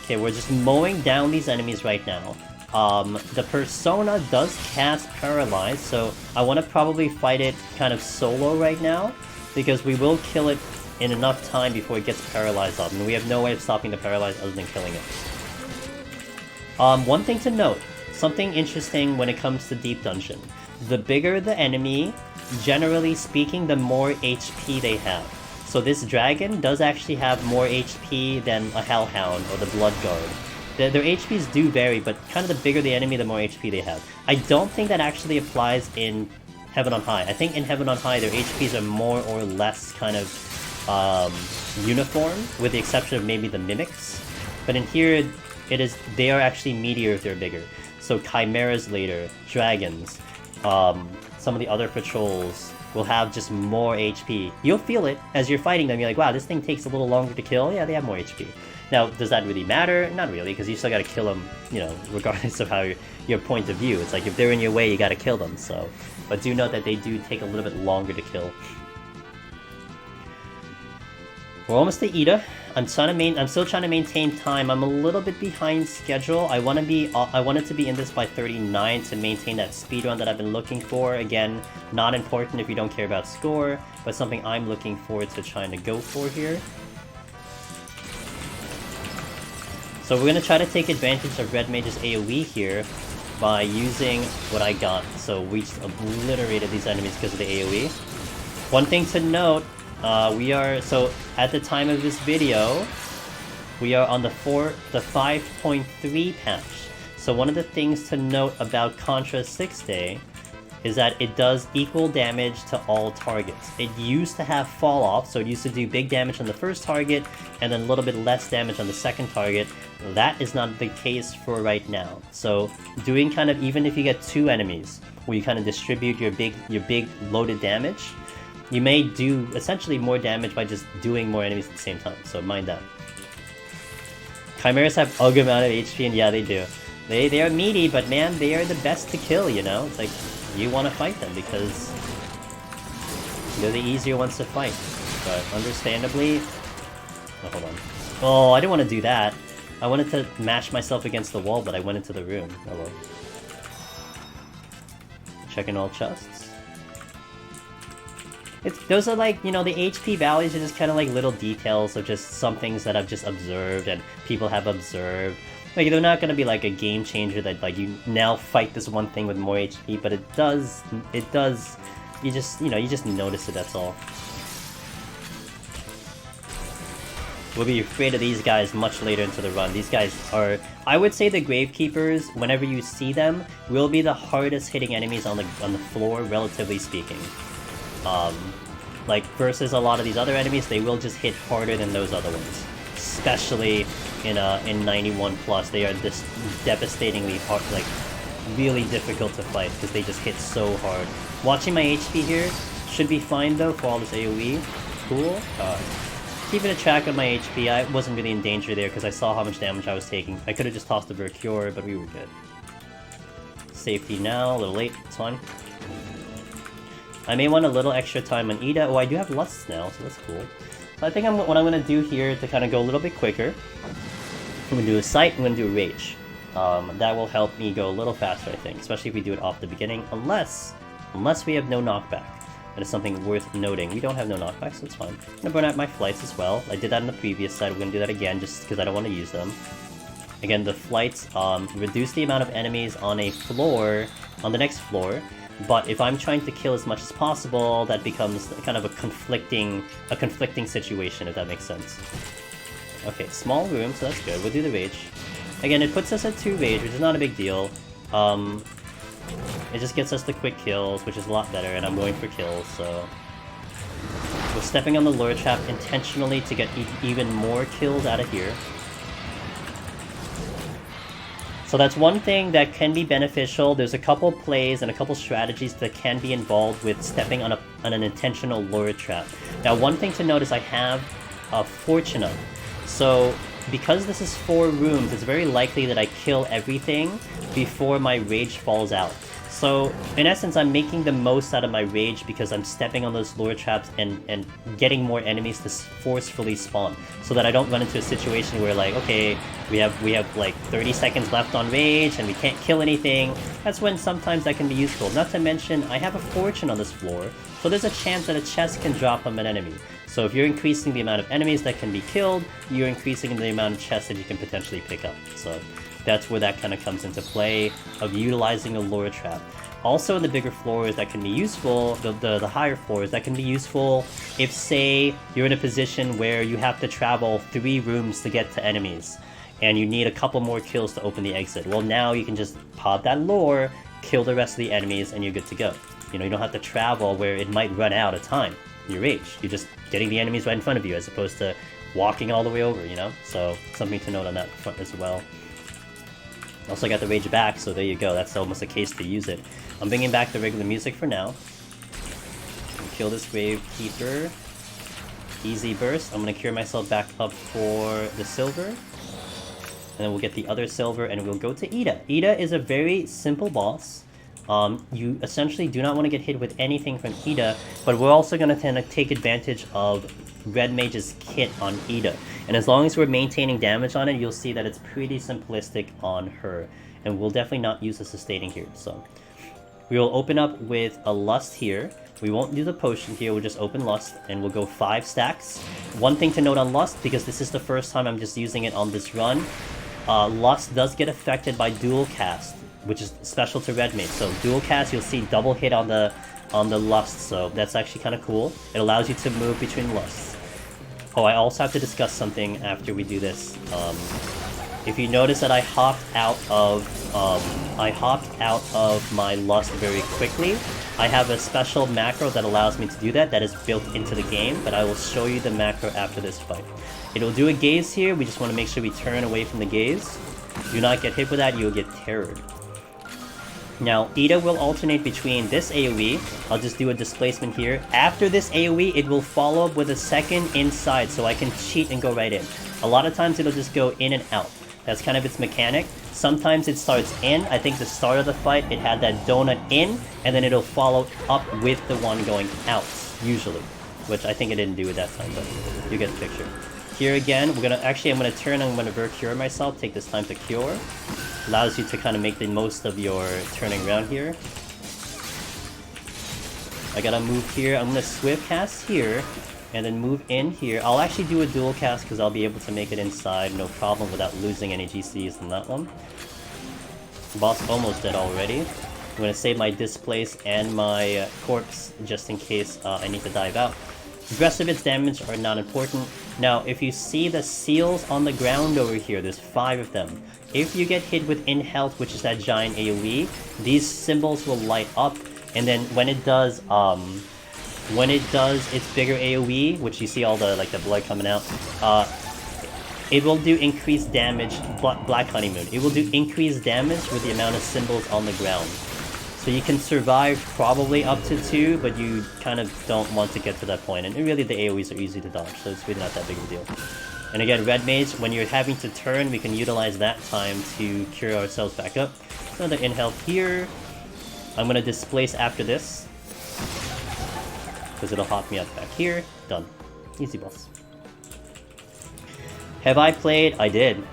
Okay, we're just mowing down these enemies right now. The persona does cast Paralyze, so I want to probably fight it kind of solo right now, because we will kill it in enough time before it gets paralyzed up, and we have no way of stopping the paralyze other than killing it. One thing to note, something interesting when it comes to Deep Dungeon. The bigger the enemy, generally speaking, the more HP they have. So this dragon does actually have more HP than a Hellhound or the Blood Guard. Their HPs do vary, but kind of the bigger the enemy, the more HP they have. I don't think that actually applies in Heaven on High. I think in Heaven on High, their HPs are more or less kind of uniform, with the exception of maybe the Mimics. But in here, they are actually meatier if they're bigger. So Chimeras later, dragons, some of the other patrols, will have just more HP. You'll feel it as you're fighting them. You're like, wow, this thing takes a little longer to kill. Yeah, they have more HP. Now, does that really matter? Not really, because you still gotta kill them, you know, regardless of how your point of view. It's like, if they're in your way, you gotta kill them, so... But do note that they do take a little bit longer to kill. We're almost to Ida. I'm still trying to maintain time. I'm a little bit behind schedule. I wanted to be in this by 39 to maintain that speedrun that I've been looking for. Again, not important if you don't care about score, but something I'm looking forward to trying to go for here. So we're gonna try to take advantage of Red Mage's AoE here by using what I got. So we just obliterated these enemies because of the AoE. One thing to note, so at the time of this video, we are on the 5.3 patch. So one of the things to note about Contra 6 Day is that it does equal damage to all targets. It used to have fall off, so it used to do big damage on the first target and then a little bit less damage on the second target. That is not the case for right now. So doing kind of, even if you get 2 enemies where you kind of distribute your big loaded damage, you may do essentially more damage by just doing more enemies at the same time, so mind that. Chimeras have ugly amount of HP, and yeah, they do. They are meaty, but man, they are the best to kill, you know? It's like, you want to fight them because they're the easier ones to fight. But understandably... Oh, hold on. Oh, I didn't want to do that. I wanted to mash myself against the wall, but I went into the room. Hello. Checking all chests. Those are like, you know, the HP values are just kind of like little details of just some things that I've just observed and people have observed. Like, they're not going to be like a game changer that like you now fight this one thing with more HP, but it does, you just notice it, that's all. We'll be afraid of these guys much later into the run. These guys are, I would say the Gravekeepers, whenever you see them, will be the hardest hitting enemies on the floor, relatively speaking. Like, versus a lot of these other enemies, they will just hit harder than those other ones. Especially in 91+, they are just devastatingly hard, like, really difficult to fight, because they just hit so hard. Watching my HP here should be fine, though, for all this AoE. Cool. Keeping a track of my HP, I wasn't really in danger there, because I saw how much damage I was taking. I could have just tossed a Vercure, but we were good. Safety now, a little late, it's fine. I may want a little extra time on Ida. Oh, I do have Lusts now, so that's cool. So I think what I'm going to do here to kind of go a little bit quicker, I'm going to do a Sight, I'm going to do a Rage. That will help me go a little faster, I think, especially if we do it off the beginning, unless we have no knockback. That is something worth noting. We don't have no knockback, so it's fine. I'm going to burn out my flights as well. I did that in the previous side, we're going to do that again, just because I don't want to use them. Again, the flights reduce the amount of enemies on a floor, on the next floor, but if I'm trying to kill as much as possible, that becomes kind of a conflicting situation, if that makes sense. Okay, small room, so that's good. We'll do the Rage. Again, it puts us at 2 Rage, which is not a big deal. It just gets us the quick kills, which is a lot better, and I'm going for kills, so... We're stepping on the lure trap intentionally to get even more kills out of here. So that's one thing that can be beneficial. There's a couple plays and a couple strategies that can be involved with stepping on an intentional lure trap. Now, one thing to note is I have a Fortuna. So, because this is 4 rooms, it's very likely that I kill everything before my Rage falls out. So, in essence, I'm making the most out of my Rage because I'm stepping on those lure traps and getting more enemies to forcefully spawn. So that I don't run into a situation where, like, okay, we have like 30 seconds left on Rage and we can't kill anything. That's when sometimes that can be useful. Not to mention, I have a Fortune on this floor, so there's a chance that a chest can drop from an enemy. So if you're increasing the amount of enemies that can be killed, you're increasing the amount of chests that you can potentially pick up. So that's where that kind of comes into play, of utilizing a lure trap. Also, the bigger floors that can be useful, the higher floors, that can be useful if, say, you're in a position where you have to travel 3 rooms to get to enemies, and you need a couple more kills to open the exit. Well, now you can just pop that lure, kill the rest of the enemies, and you're good to go. You know, you don't have to travel where it might run out of time. Your Rage. You're just getting the enemies right in front of you, as opposed to walking all the way over, you know? So, something to note on that front as well. Also got the Rage back, so there you go. That's almost a case to use it. I'm bringing back the regular music for now. kill this Gravekeeper. Easy burst. I'm gonna cure myself back up for the silver. And then we'll get the other silver and we'll go to Ida. Ida is a very simple boss. You essentially do not want to get hit with anything from Ida, but we're also going to tend to take advantage of Red Mage's kit on Ida. And as long as we're maintaining damage on it, you'll see that it's pretty simplistic on her. And we'll definitely not use a sustaining here. So we will open up with a Lust here. We won't do the potion here, we'll just open Lust, and we'll go 5 stacks. One thing to note on Lust, because this is the first time I'm just using it on this run, Lust does get affected by dual cast, which is special to Red Mage. So dual cast, you'll see double hit on the Lust, so that's actually kind of cool. It allows you to move between Lusts. Oh, I also have to discuss something after we do this. If you notice that I hopped out of my Lust very quickly, I have a special macro that allows me to do that is built into the game, but I will show you the macro after this fight. It'll do a gaze here, we just want to make sure we turn away from the gaze. Do not get hit with that, you'll get terrored. Now, Ida will alternate between this AoE, I'll just do a displacement here. After this AoE, it will follow up with a second inside, so I can cheat and go right in. A lot of times it'll just go in and out. That's kind of its mechanic. Sometimes it starts in. I think the start of the fight, it had that donut in, and then it'll follow up with the one going out, usually. Which I think it didn't do it that time, but you get the picture. Here again, I'm gonna turn, I'm gonna Ver-Cure myself, take this time to cure. Allows you to kind of make the most of your turning around here. I gotta move here, I'm gonna Swift cast here, and then move in here. I'll actually do a dual cast because I'll be able to make it inside, no problem, without losing any GCs in that one. Boss almost dead already. I'm gonna save my Displace and my Corpse just in case I need to dive out. The rest of its damage are not important. Now, if you see the seals on the ground over here, there's 5 of them. If you get hit with in health, which is that giant AoE, these symbols will light up, and then when it does its bigger AoE, which you see all the the blood coming out, it will do increased damage. Black Honeymoon. It will do increased damage with the amount of symbols on the ground. So you can survive probably up to 2, but you kind of don't want to get to that point. And really the AoEs are easy to dodge, so it's really not that big of a deal. And again, Red Mage, when you're having to turn, we can utilize that time to cure ourselves back up. Another in health here. I'm going to displace after this, because it'll hop me up back here. Done. Easy boss. Have I played? I did.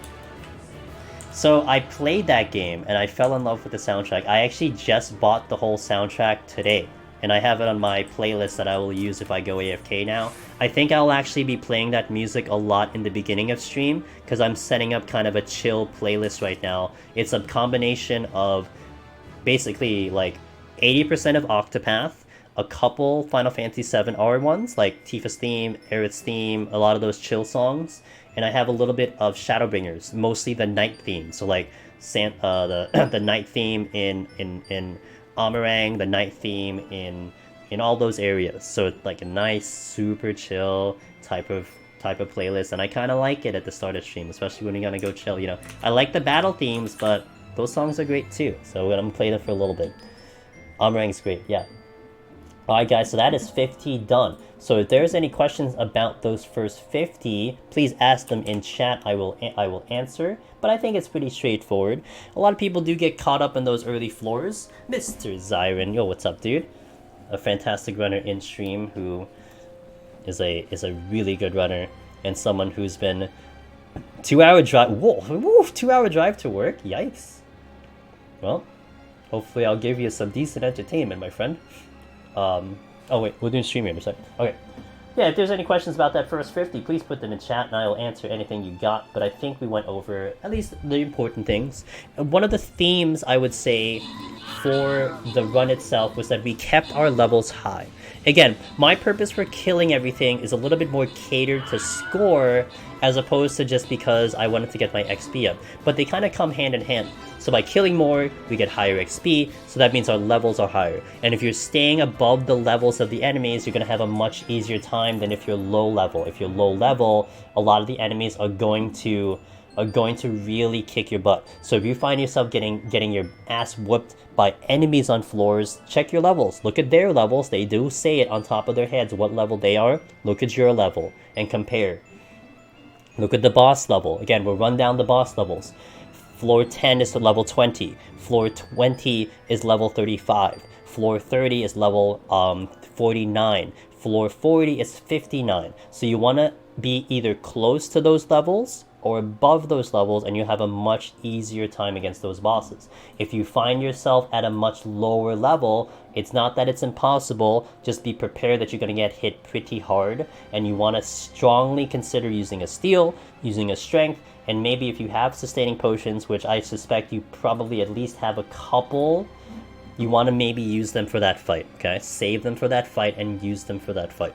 So I played that game and I fell in love with the soundtrack. I actually just bought the whole soundtrack today, and I have it on my playlist that I will use if I go AFK now. I think I'll actually be playing that music a lot in the beginning of stream, because I'm setting up kind of a chill playlist right now. It's a combination of basically 80% of Octopath, a couple Final Fantasy VII R ones, like Tifa's theme, Aerith's theme, a lot of those chill songs, and I have a little bit of Shadowbringers, mostly the night theme. So the night theme in Amarang, the night theme in all those areas. So it's like a nice, super chill type of playlist, and I kind of like it at the start of stream, especially when you're gonna go chill. I like the battle themes, but those songs are great too. So I'm gonna play them for a little bit. Amarang's great, yeah. Alright guys, so that is 50 done. So if there's any questions about those first 50, please ask them in chat. I will answer, but I think it's pretty straightforward. A lot of people do get caught up in those early floors. Mr. Zyron, yo, what's up, dude? A fantastic runner in stream who is a really good runner, and someone who's been 2-hour drive. Whoa, 2-hour drive to work. Yikes. Well, hopefully I'll give you some decent entertainment, my friend. Oh wait, we're doing stream here, sorry. Okay. Yeah, if there's any questions about that first 50, please put them in chat and I will answer anything you got, but I think we went over at least the important things. One of the themes, I would say, for the run itself was that we kept our levels high. Again, my purpose for killing everything is a little bit more catered to score, as opposed to just because I wanted to get my XP up. But they kind of come hand in hand. So by killing more, we get higher XP, so that means our levels are higher. And if you're staying above the levels of the enemies, you're going to have a much easier time than if you're low level. If you're low level, a lot of the enemies are going to are going to really kick your butt. So if you find yourself getting your ass whooped by enemies on floors, check your levels. Look at their levels. They do say it on top of their heads what level they are. Look at your level and compare. Look at the boss level. Again, we'll run down the boss levels. Floor 10 is level 20. Floor 20 is level 35. Floor 30 is level 49. Floor 40 is 59. So you want to be either close to those levels or above those levels, and you have a much easier time against those bosses. If you find yourself at a much lower level, it's not that it's impossible, just be prepared that you're going to get hit pretty hard, and you want to strongly consider using a steel, using a strength, and maybe if you have sustaining potions, which I suspect you probably at least have a couple, you want to maybe use them for that fight, okay? Save them for that fight and use them for that fight.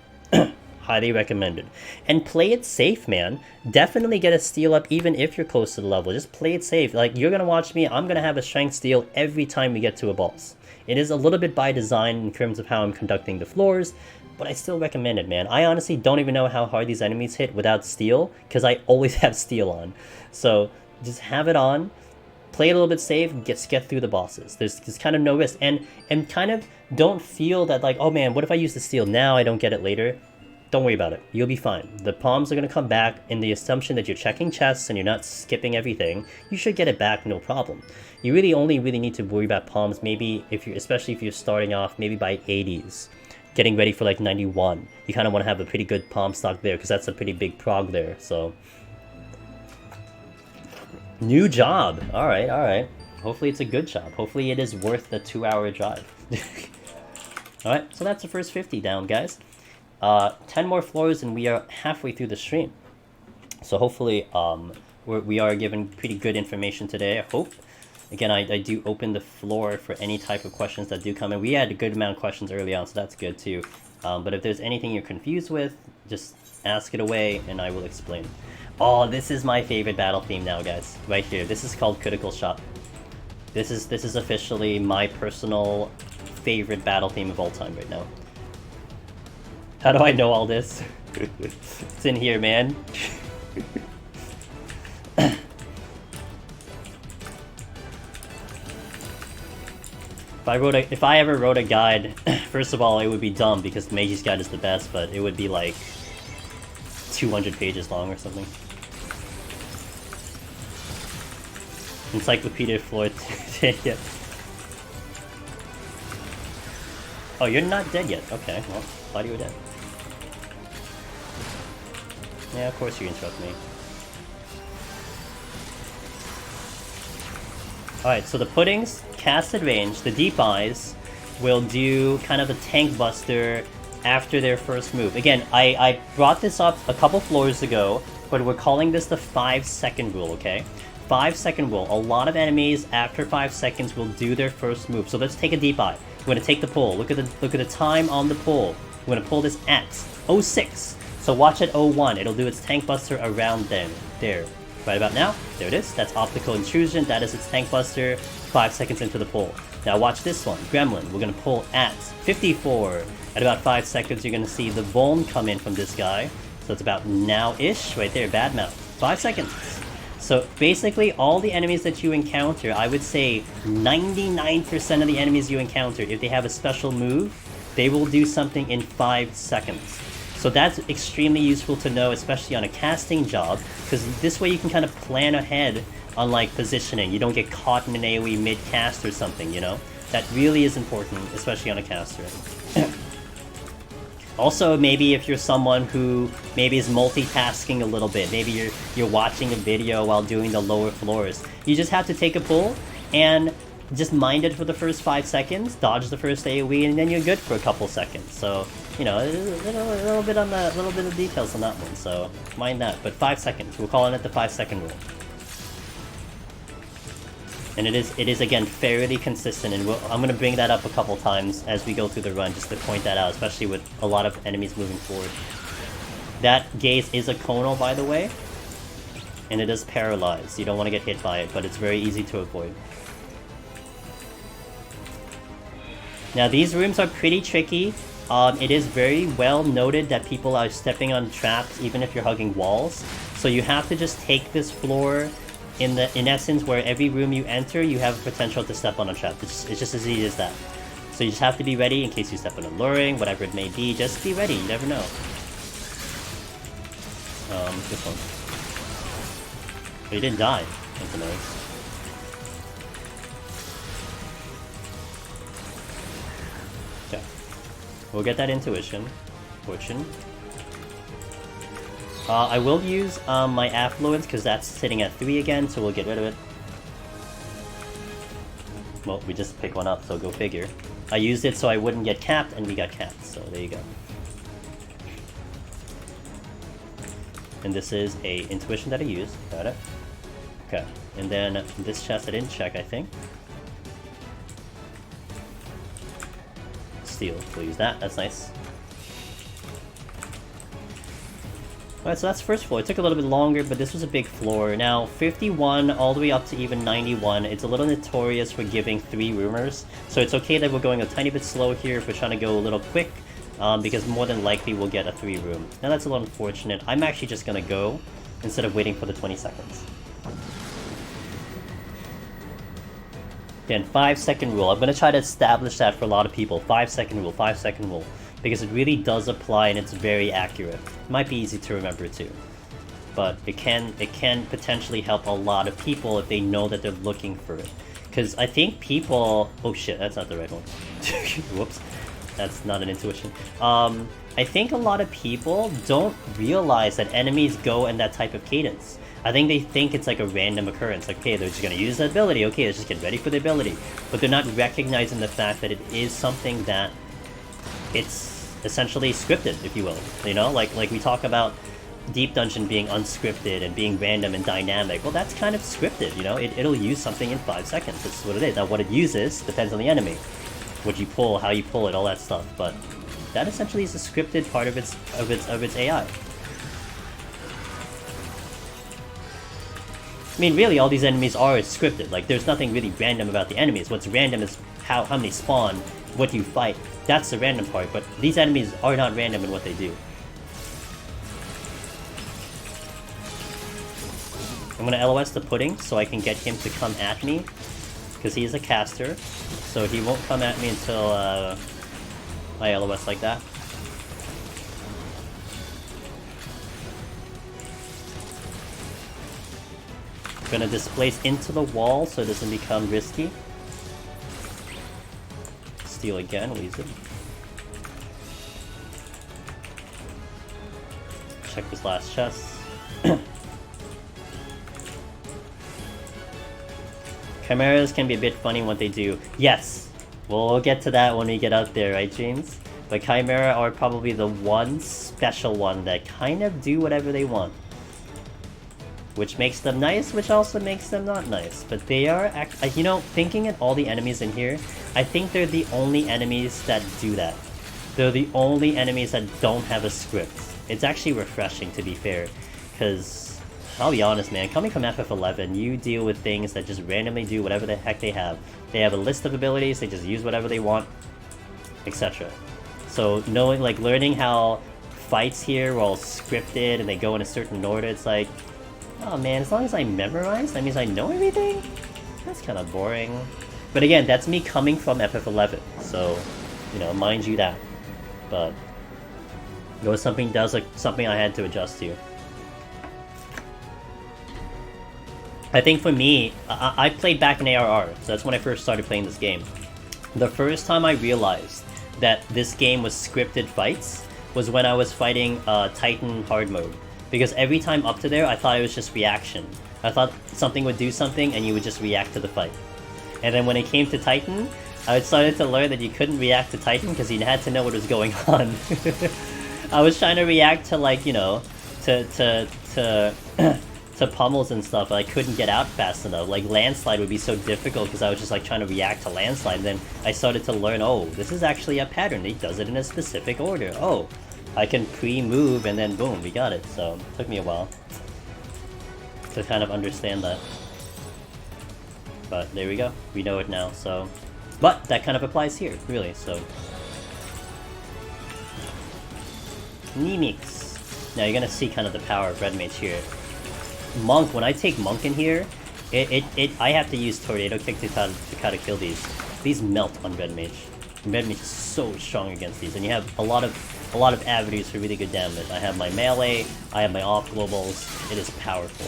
Highly recommended. And play it safe, man. Definitely get a steal up even if you're close to the level. Just play it safe. Like, you're going to watch me, I'm going to have a strength steal every time we get to a boss. It is a little bit by design in terms of how I'm conducting the floors, but I still recommend it, man. I honestly don't even know how hard these enemies hit without steel, because I always have steel on. So, just have it on. Play it a little bit safe, get through the bosses. There's kind of no risk. And kind of don't feel that like, oh man, what if I use the steel now, I don't get it later? Don't worry about it. You'll be fine. The palms are going to come back in the assumption that you're checking chests and you're not skipping everything. You should get it back, no problem. You only need to worry about palms maybe especially if you're starting off maybe by 80s. Getting ready for like 91. You kind of want to have a pretty good palm stock there because that's a pretty big prog there, so... New job! Alright. Hopefully it's a good job. Hopefully it is worth the 2-hour drive. Alright, so that's the first 50 down, guys. 10 more floors and we are halfway through the stream. So hopefully we are given pretty good information today, I hope. Again, I do open the floor for any type of questions that do come in. We had a good amount of questions early on, so that's good too. But if there's anything you're confused with, just ask it away and I will explain. Oh, this is my favorite battle theme now, guys. Right here. This is called Critical Shot. This is officially my personal favorite battle theme of all time right now. How do I know all this? It's in here, man. If I ever wrote a guide, first of all, it would be dumb because Meiji's guide is the best, but it would be like 200 pages long or something. Encyclopedia Floyd. Yeah. Oh, you're not dead yet. Okay, well, thought you were dead. Yeah, of course you interrupt me. Alright, so the puddings, casted range, the deep eyes, will do kind of a tank buster after their first move. Again, I brought this up a couple floors ago, but we're calling this the 5-second rule, okay? 5-second rule. A lot of enemies after 5 seconds will do their first move. So let's take a deep eye. We're gonna take the pull. Look at the time on the pull. We're gonna pull this at 06. So watch at 01. It'll do its tank buster around then. There. Right about now. There it is. That's optical intrusion. That is its tank buster. 5 seconds into the pull. Now watch this one. Gremlin. We're gonna pull at 54. At about 5 seconds, you're gonna see the Vuln come in from this guy. So it's about now-ish. Right there. Bad mouth. 5 seconds. So basically, all the enemies that you encounter, I would say 99% of the enemies you encounter, if they have a special move, they will do something in 5 seconds. So that's extremely useful to know, especially on a casting job, because this way you can kind of plan ahead on like positioning. You don't get caught in an AoE mid-cast or something, you know? That really is important, especially on a caster. Also, maybe if you're someone who maybe is multitasking a little bit, maybe you're watching a video while doing the lower floors, you just have to take a pull and just mind it for the first 5 seconds, dodge the first AoE, and then you're good for a couple seconds. So, you know, a little bit of details on that one, so mind that. But 5 seconds, we're calling it the 5-second rule. And it is again fairly consistent, and I'm gonna bring that up a couple times as we go through the run, just to point that out, especially with a lot of enemies moving forward. That gaze is a conal, by the way, and it is paralyzed. You don't want to get hit by it, but it's very easy to avoid. Now these rooms are pretty tricky. it is very well noted that people are stepping on traps even if you're hugging walls. So you have to just take this floor in essence where every room you enter, you have a potential to step on a trap. It's just as easy as that. So you just have to be ready in case you step on a luring, whatever it may be. Just be ready, you never know. This one. But he didn't die. That's nice. Okay. We'll get that intuition. Fortune. I will use my affluence because that's sitting at 3 again, so we'll get rid of it. Well, we just pick one up, so go figure. I used it so I wouldn't get capped, and we got capped, so there you go. And this is a intuition that I used. Got it. Okay, and then this chest I didn't check, I think. Steel, we'll use that, that's nice. Alright, so that's first floor. It took a little bit longer, but this was a big floor. Now, 51 all the way up to even 91. It's a little notorious for giving 3 rumors, so it's okay that we're going a tiny bit slow here if we're trying to go a little quick, because more than likely we'll get a 3 room. Now that's a little unfortunate. I'm actually just gonna go, instead of waiting for the 20 seconds. Again, 5-second rule. I'm gonna try to establish that for a lot of people. 5-second rule, 5-second rule. Because it really does apply and it's very accurate. It might be easy to remember too. But it can potentially help a lot of people if they know that they're looking for it. Because I think people... Oh shit, that's not the right one. Whoops. That's not an intuition. I think a lot of people don't realize that enemies go in that type of cadence. I think they think it's like a random occurrence. Like, okay, they're just gonna use the ability. Okay, let's just get ready for the ability. But they're not recognizing the fact that it is something that... it's essentially scripted, if you will. You know, like we talk about Deep Dungeon being unscripted and being random and dynamic. Well, that's kind of scripted, you know? It'll use something in 5 seconds. That's what it is. Now, what it uses depends on the enemy. What you pull, how you pull it, all that stuff. But that essentially is a scripted part of its AI. I mean, really, all these enemies are scripted. Like, there's nothing really random about the enemies. What's random is how many spawn, what you fight. That's the random part, but these enemies are not random in what they do. I'm gonna LOS the pudding so I can get him to come at me, because he is a caster, so he won't come at me until I LOS like that. Gonna displace into the wall so it doesn't become risky. Steal again, we'll use it. Check this last chest. Chimeras can be a bit funny what they do. Yes! We'll get to that when we get out there, right, James? But Chimera are probably the one special one that kind of do whatever they want. Which makes them nice, which also makes them not nice. But they are, you know, thinking at all the enemies in here, I think they're the only enemies that do that. They're the only enemies that don't have a script. It's actually refreshing, to be fair. Because, I'll be honest, man, coming from FF11, you deal with things that just randomly do whatever the heck they have. They have a list of abilities, they just use whatever they want, etc. So, knowing, like, learning how fights here are all scripted and they go in a certain order, it's like, oh man, as long as I memorize, that means I know everything? That's kind of boring. But again, that's me coming from FF11, so, you know, mind you that. But it was something I had to adjust to. I think for me, I played back in ARR, so that's when I first started playing this game. The first time I realized that this game was scripted fights was when I was fighting Titan hard mode. Because every time up to there, I thought it was just reaction. I thought something would do something and you would just react to the fight. And then when it came to Titan, I started to learn that you couldn't react to Titan because you had to know what was going on. I was trying to react to, like, you know, to pummels and stuff, but I couldn't get out fast enough. Like, landslide would be so difficult because I was just like trying to react to landslide. And then I started to learn, oh, this is actually a pattern. He does it in a specific order. Oh, I can pre-move and then boom, we got it. So it took me a while to kind of understand that. But there we go. We know it now, so... But that kind of applies here, really, so... Knee mix. Now you're gonna see kind of the power of Red Mage here. Monk, when I take Monk in here, I have to use Tornado Kick to kind of kill these. These melt on Red Mage. Red Mage is so strong against these, and you have a lot of avenues for really good damage. I have my melee, I have my off globals. It is powerful.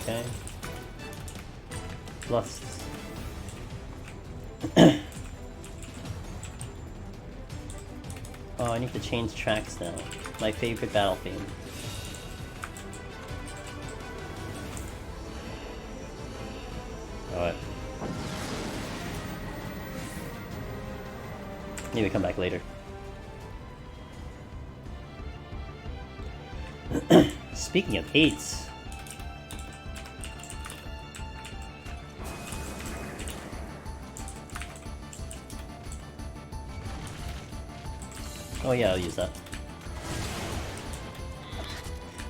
Okay. Lusts. Oh, I need to change tracks now. My favorite battle theme. Alright. Maybe come back later. Speaking of 8s. Oh yeah, I'll use that.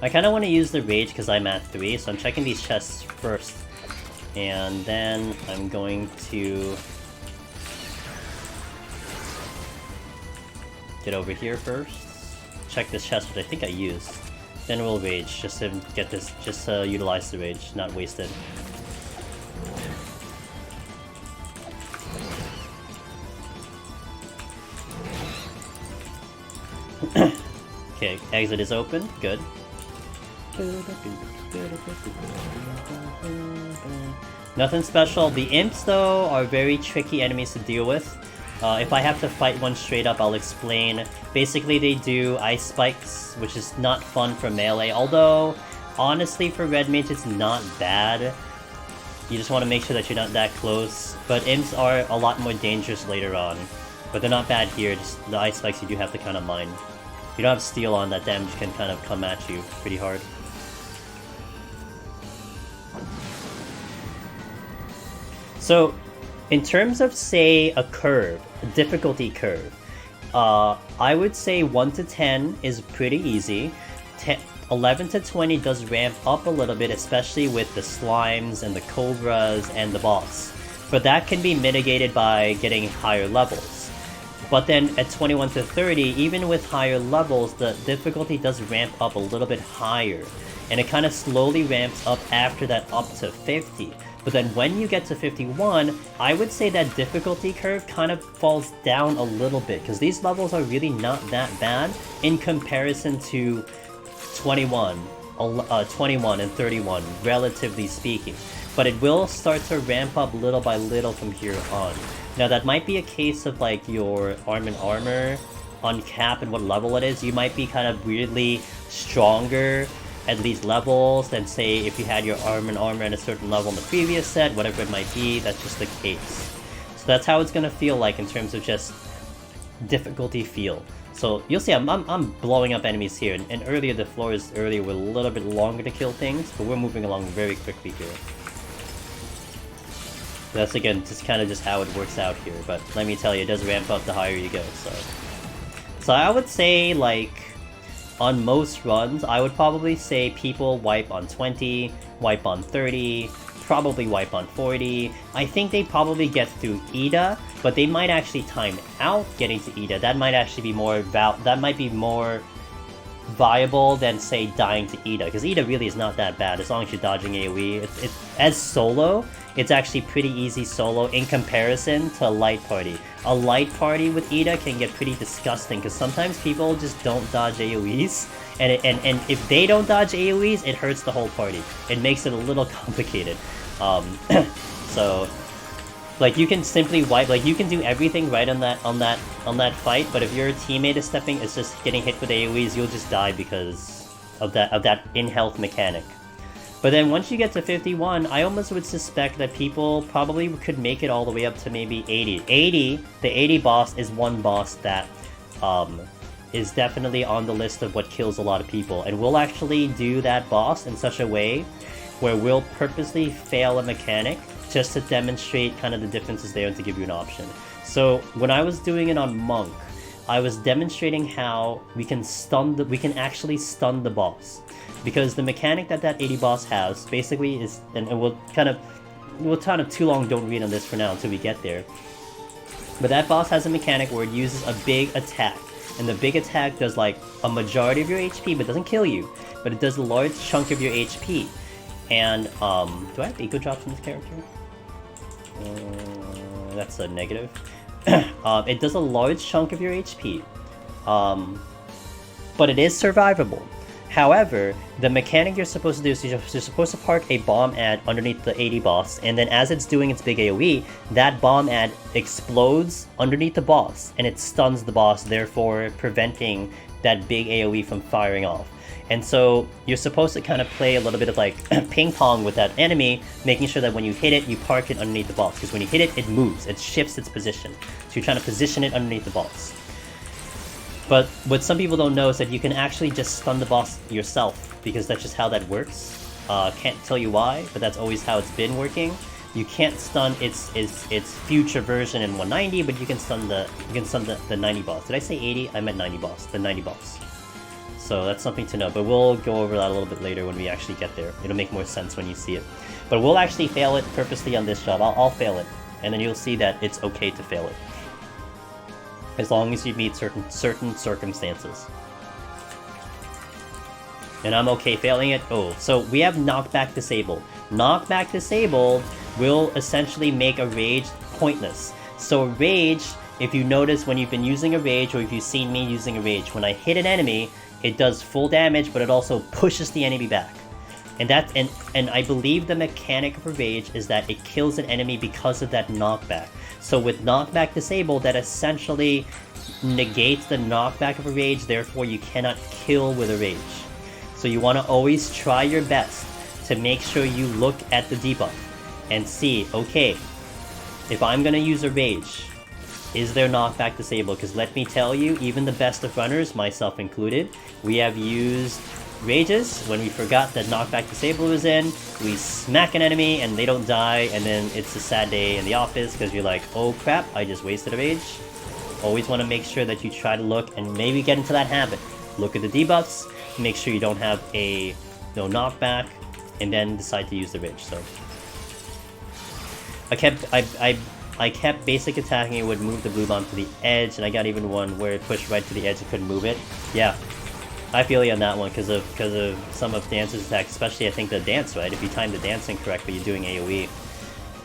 I kind of want to use the Rage because I'm at 3, so I'm checking these chests first. And then I'm going to get over here first. Check this chest, which I think I used. Then we'll Rage, just to get this, just to utilize the Rage, not waste it. Okay, exit is open. Good. Nothing special. The imps, though, are very tricky enemies to deal with. If I have to fight one straight up, I'll explain. Basically, they do ice spikes, which is not fun for melee. Although, honestly, for Red Mage, it's not bad. You just want to make sure that you're not that close. But imps are a lot more dangerous later on. But they're not bad here. Just the ice spikes you do have to kind of mind. If you don't have steel on, that damage can kind of come at you pretty hard. So, in terms of, say, a curve, a difficulty curve, I would say 1 to 10 is pretty easy. 11 to 20 does ramp up a little bit, especially with the slimes and the cobras and the boss. But that can be mitigated by getting higher levels. But then at 21 to 30, even with higher levels, the difficulty does ramp up a little bit higher. And it kind of slowly ramps up after that up to 50. But then when you get to 51, I would say that difficulty curve kind of falls down a little bit, because these levels are really not that bad in comparison to 21 and 31, relatively speaking. But it will start to ramp up little by little from here on. Now that might be a case of like your armor on cap and what level it is. You might be kind of weirdly stronger at these levels than, say, if you had your armor at a certain level in the previous set, whatever it might be. That's just the case. So that's how it's gonna feel like in terms of just difficulty feel. So you'll see I'm blowing up enemies here, and earlier the floors were a little bit longer to kill things, but we're moving along very quickly here. That's again just kind of just how it works out here, but let me tell you, it does ramp up the higher you go. So I would say, like, on most runs, I would probably say people wipe on 20, wipe on 30, probably wipe on 40. I think they probably get through Ida, but they might actually time out getting to Ida. That might actually be more viable than, say, dying to Ida, because Ida really is not that bad as long as you're dodging AoE. As solo, it's actually pretty easy solo in comparison to a light party. A light party with Ida can get pretty disgusting, because sometimes people just don't dodge AoEs, and if they don't dodge AoEs, it hurts the whole party. It makes it a little complicated. So, like, you can simply wipe, like, you can do everything right on that fight, but if your teammate is just getting hit with AoEs, you'll just die because of that in-health mechanic. But then once you get to 51, I almost would suspect that people probably could make it all the way up to maybe 80. The 80 boss is one boss that is definitely on the list of what kills a lot of people, and we'll actually do that boss in such a way where we'll purposely fail a mechanic just to demonstrate kind of the differences there and to give you an option. So when I was doing it on Monk, I was demonstrating how we can actually stun the boss. Because the mechanic that 80 boss has basically is, and we'll kind of too long don't read on this for now until we get there. But that boss has a mechanic where it uses a big attack. And the big attack does like a majority of your HP, but doesn't kill you. But it does a large chunk of your HP. And, do I have eco drops in this character? That's a negative. It does a large chunk of your HP. But it is survivable. However, the mechanic you're supposed to do is you're supposed to park a bomb ad underneath the AD boss, and then as it's doing its big AoE, that bomb ad explodes underneath the boss, and it stuns the boss, therefore preventing that big AoE from firing off. And so you're supposed to kind of play a little bit of like ping pong with that enemy, making sure that when you hit it, you park it underneath the boss, because when you hit it, it moves, it shifts its position. So you're trying to position it underneath the boss. But what some people don't know is that you can actually just stun the boss yourself, because that's just how that works. Can't tell you why, but that's always how it's been working. You can't stun its future version in 190, but you can stun the 90 boss. Did I say 80? I meant 90 boss. The 90 boss. So that's something to know, but we'll go over that a little bit later when we actually get there. It'll make more sense when you see it. But we'll actually fail it purposely on this job. I'll fail it, and then you'll see that it's okay to fail it. As long as you meet certain circumstances. And I'm okay failing it. Oh, so we have Knockback Disabled. Knockback Disabled will essentially make a Rage pointless. So Rage, if you notice when you've been using a Rage, or if you've seen me using a Rage, when I hit an enemy, it does full damage, but it also pushes the enemy back. And that's and I believe the mechanic of a Rage is that it kills an enemy because of that knockback. So with Knockback Disabled, that essentially negates the knockback of a Rage, therefore you cannot kill with a Rage. So you want to always try your best to make sure you look at the debuff and see, okay, if I'm going to use a Rage, is there Knockback Disabled? Because let me tell you, even the best of runners, myself included, we have used Rages when we forgot that Knockback Disabled was in, we smack an enemy and they don't die, and then it's a sad day in the office because you're like, oh crap, I just wasted a Rage. Always want to make sure that you try to look and maybe get into that habit. Look at the debuffs, make sure you don't have no knockback, and then decide to use the Rage. So I kept basic attacking, it would move the blue bomb to the edge, and I got even one where it pushed right to the edge and couldn't move it. Yeah. I feel you on that one because of some of Dance's attacks, especially I think the dance, right? If you time the dancing correctly, you're doing AoE.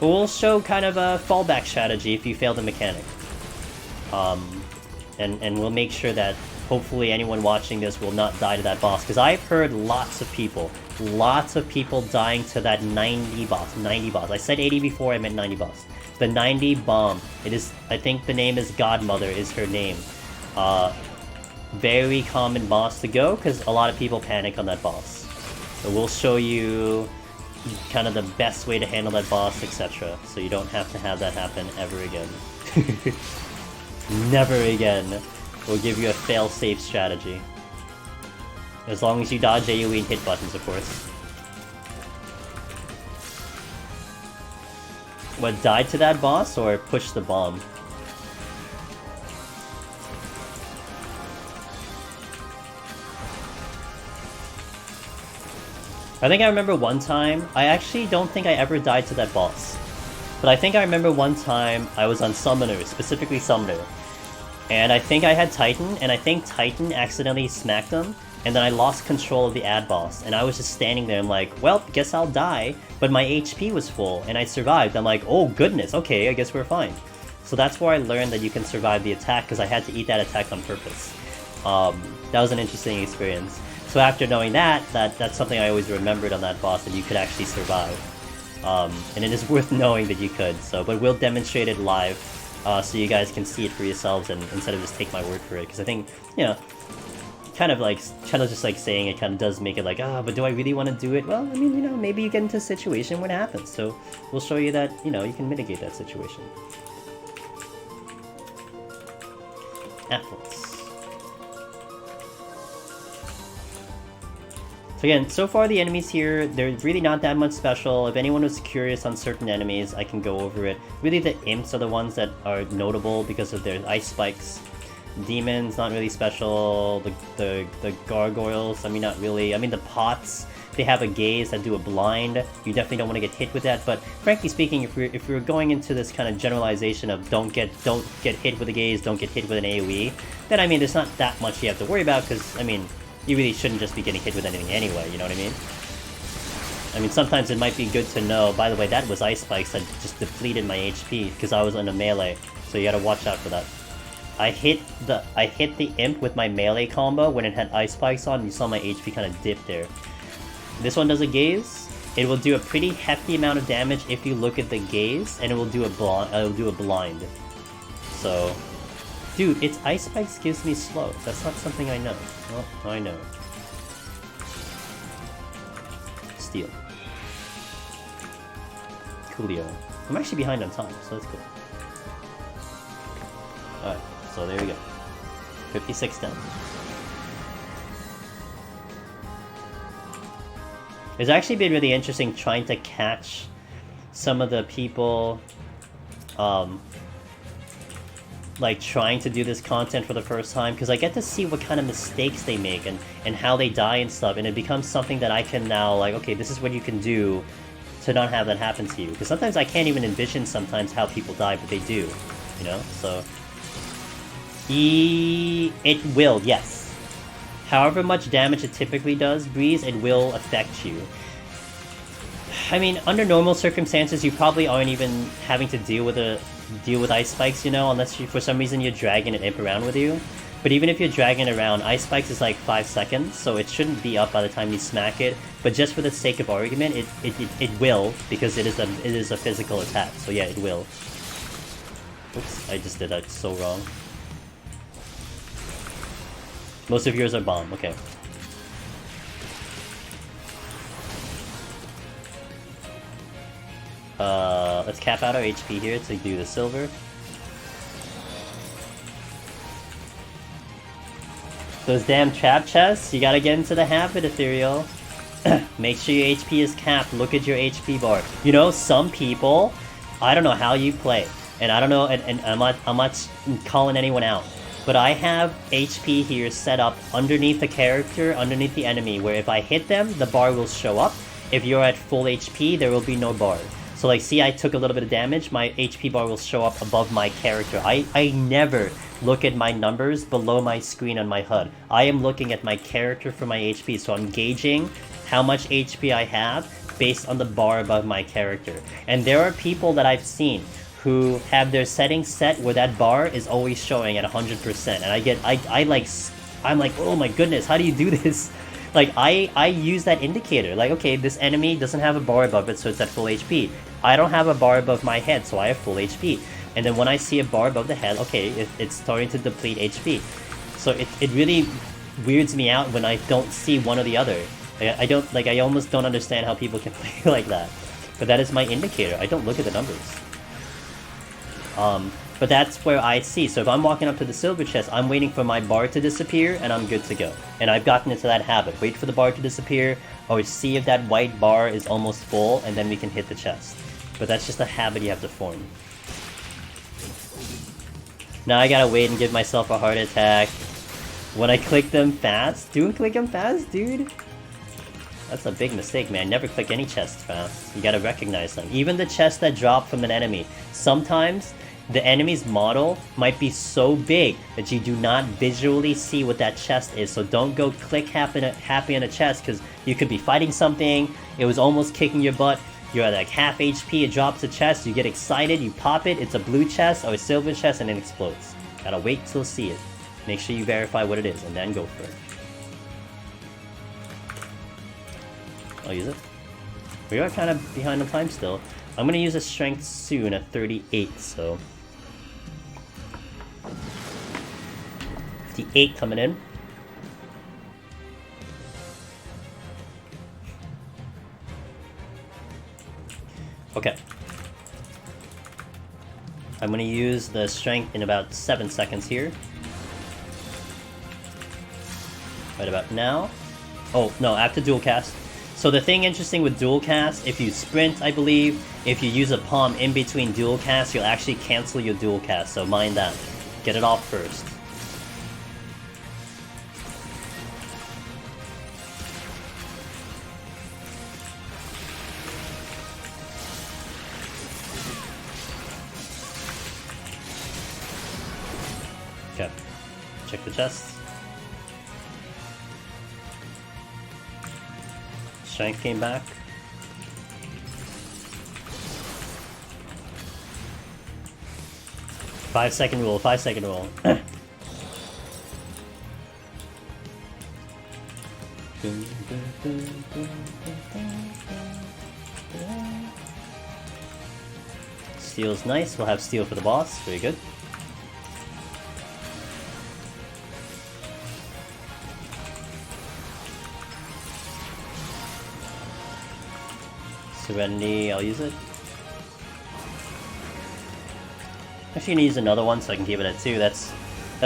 But we'll show kind of a fallback strategy if you fail the mechanic. And we'll make sure that hopefully anyone watching this will not die to that boss, because I've heard lots of people dying to that 90 boss. I said 80 before, I meant 90 boss. The 90 bomb. It is, I think the name is Godmother is her name. Very common boss to go, because a lot of people panic on that boss. So we'll show you kind of the best way to handle that boss, etc. So you don't have to have that happen ever again. Never again. We'll give you a fail-safe strategy. As long as you dodge AoE and hit buttons, of course. What, died to that boss, or push the bomb? I think I remember one time, I actually don't think I ever died to that boss. But I think I remember one time I was on Summoner, specifically Summoner. And I think I had Titan, and I think Titan accidentally smacked him, and then I lost control of the ad boss. And I was just standing there and like, well, guess I'll die. But my HP was full, and I survived. I'm like, oh goodness, okay, I guess we're fine. So that's where I learned that you can survive the attack, because I had to eat that attack on purpose. That was an interesting experience. So after knowing that, that's something I always remembered on that boss, that you could actually survive. And it is worth knowing that you could. So, but we'll demonstrate it live, so you guys can see it for yourselves, and instead of just take my word for it. Because I think, you know, kind of just like saying it kind of does make it like, but do I really want to do it? Well, I mean, you know, maybe you get into a situation when it happens. So we'll show you that, you know, you can mitigate that situation. Athletes. So again, so far the enemies here, they're really not that much special. If anyone was curious on certain enemies, I can go over it. Really the imps are the ones that are notable because of their ice spikes. Demons, not really special. The gargoyles, I mean, not really. I mean, the pots, they have a gaze that do a blind. You definitely don't want to get hit with that. But frankly speaking, if we're going into this kind of generalization of don't get hit with a gaze, don't get hit with an AoE, then I mean, there's not that much you have to worry about, because I mean, you really shouldn't just be getting hit with anything anyway. You know what I mean? I mean, sometimes it might be good to know. By the way, that was ice spikes that just depleted my HP because I was in a melee, so you gotta watch out for that. I hit the imp with my melee combo when it had ice spikes on. You saw my HP kind of dip there. This one does a gaze. It will do a pretty hefty amount of damage if you look at the gaze, and it will do a blind. So, dude, its ice spikes gives me slow. That's not something I know. Well, I know. Steal. Coolio. I'm actually behind on time, so that's cool. Alright, so there we go. 56 down. It's actually been really interesting trying to catch some of the people like trying to do this content for the first time, because I get to see what kind of mistakes they make and how they die and stuff, and it becomes something that I can now, like, okay, this is what you can do to not have that happen to you, because sometimes I can't even envision sometimes how people die, but they do, you know, so... It will, yes. However much damage it typically does, Breeze, it will affect you. I mean, under normal circumstances, you probably aren't even having to deal with ice spikes, you know, unless you, for some reason you're dragging an imp around with you. But even if you're dragging it around, ice spikes is like 5 seconds, so it shouldn't be up by the time you smack it. But just for the sake of argument, it will, because it is a physical attack. So yeah, it will. Oops, I just did that so wrong. Most of yours are bomb, okay. Let's cap out our HP here to do the silver. Those damn trap chests, you gotta get into the habit, Ethereal. Make sure your HP is capped, look at your HP bar. You know, some people, I don't know how you play, and I don't know, and I'm not calling anyone out, but I have HP here set up underneath the character, underneath the enemy, where if I hit them, the bar will show up. If you're at full HP, there will be no bar. So like, see, I took a little bit of damage, my HP bar will show up above my character. I never look at my numbers below my screen on my HUD. I am looking at my character for my HP, so I'm gauging how much HP I have based on the bar above my character. And there are people that I've seen who have their settings set where that bar is always showing at 100%, and I'm like, oh my goodness, how do you do this? Like, I use that indicator, like, okay, this enemy doesn't have a bar above it, so it's at full HP. I don't have a bar above my head, so I have full HP. And then when I see a bar above the head, okay, it's starting to deplete HP. So it really weirds me out when I don't see one or the other. I almost don't understand how people can play like that. But that is my indicator, I don't look at the numbers. But that's where I see. So if I'm walking up to the silver chest, I'm waiting for my bar to disappear, and I'm good to go. And I've gotten into that habit. Wait for the bar to disappear, or see if that white bar is almost full, and then we can hit the chest. But that's just a habit you have to form. Now I gotta wait and give myself a heart attack. When I click them fast? Don't click them fast, dude! That's a big mistake, man. Never click any chests fast. You gotta recognize them. Even the chests that drop from an enemy. Sometimes the enemy's model might be so big that you do not visually see what that chest is. So don't go click happy on a chest, because you could be fighting something, it was almost kicking your butt, you're at like half HP, it drops a chest, you get excited, you pop it, it's a blue chest or a silver chest, and it explodes. Gotta wait till see it. Make sure you verify what it is, and then go for it. I'll use it. We are kind of behind on time still. I'm gonna use a strength soon at 38, so... 58 coming in. Okay. I'm gonna use the strength in about 7 seconds here. Right about now. Oh, no, I have to dual cast. So the thing interesting with dual cast, if you sprint, I believe, if you use a palm in between dual cast, you'll actually cancel your dual cast, so mind that. Get it off first. check the chest. Strength came back. Five-second rule, 5-second rule. Steel's nice, we'll have steel for the boss, very good. Serenity, I'll use it. Actually gonna use another one so I can keep it at 2, that's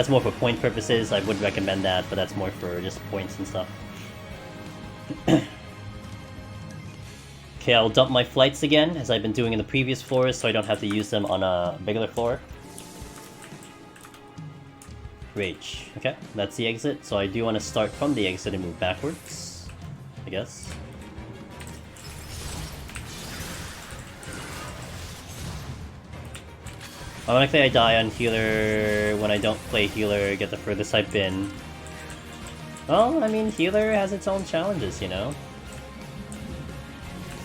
more for point purposes, I would recommend that, but that's more for just points and stuff. Okay, I'll dump my flights again, as I've been doing in the previous floors, so I don't have to use them on a regular floor. Rage. Okay, that's the exit, so I do want to start from the exit and move backwards, I guess. Ironically, I die on healer when I don't play healer, get the furthest I've been. Well, I mean, healer has its own challenges, you know?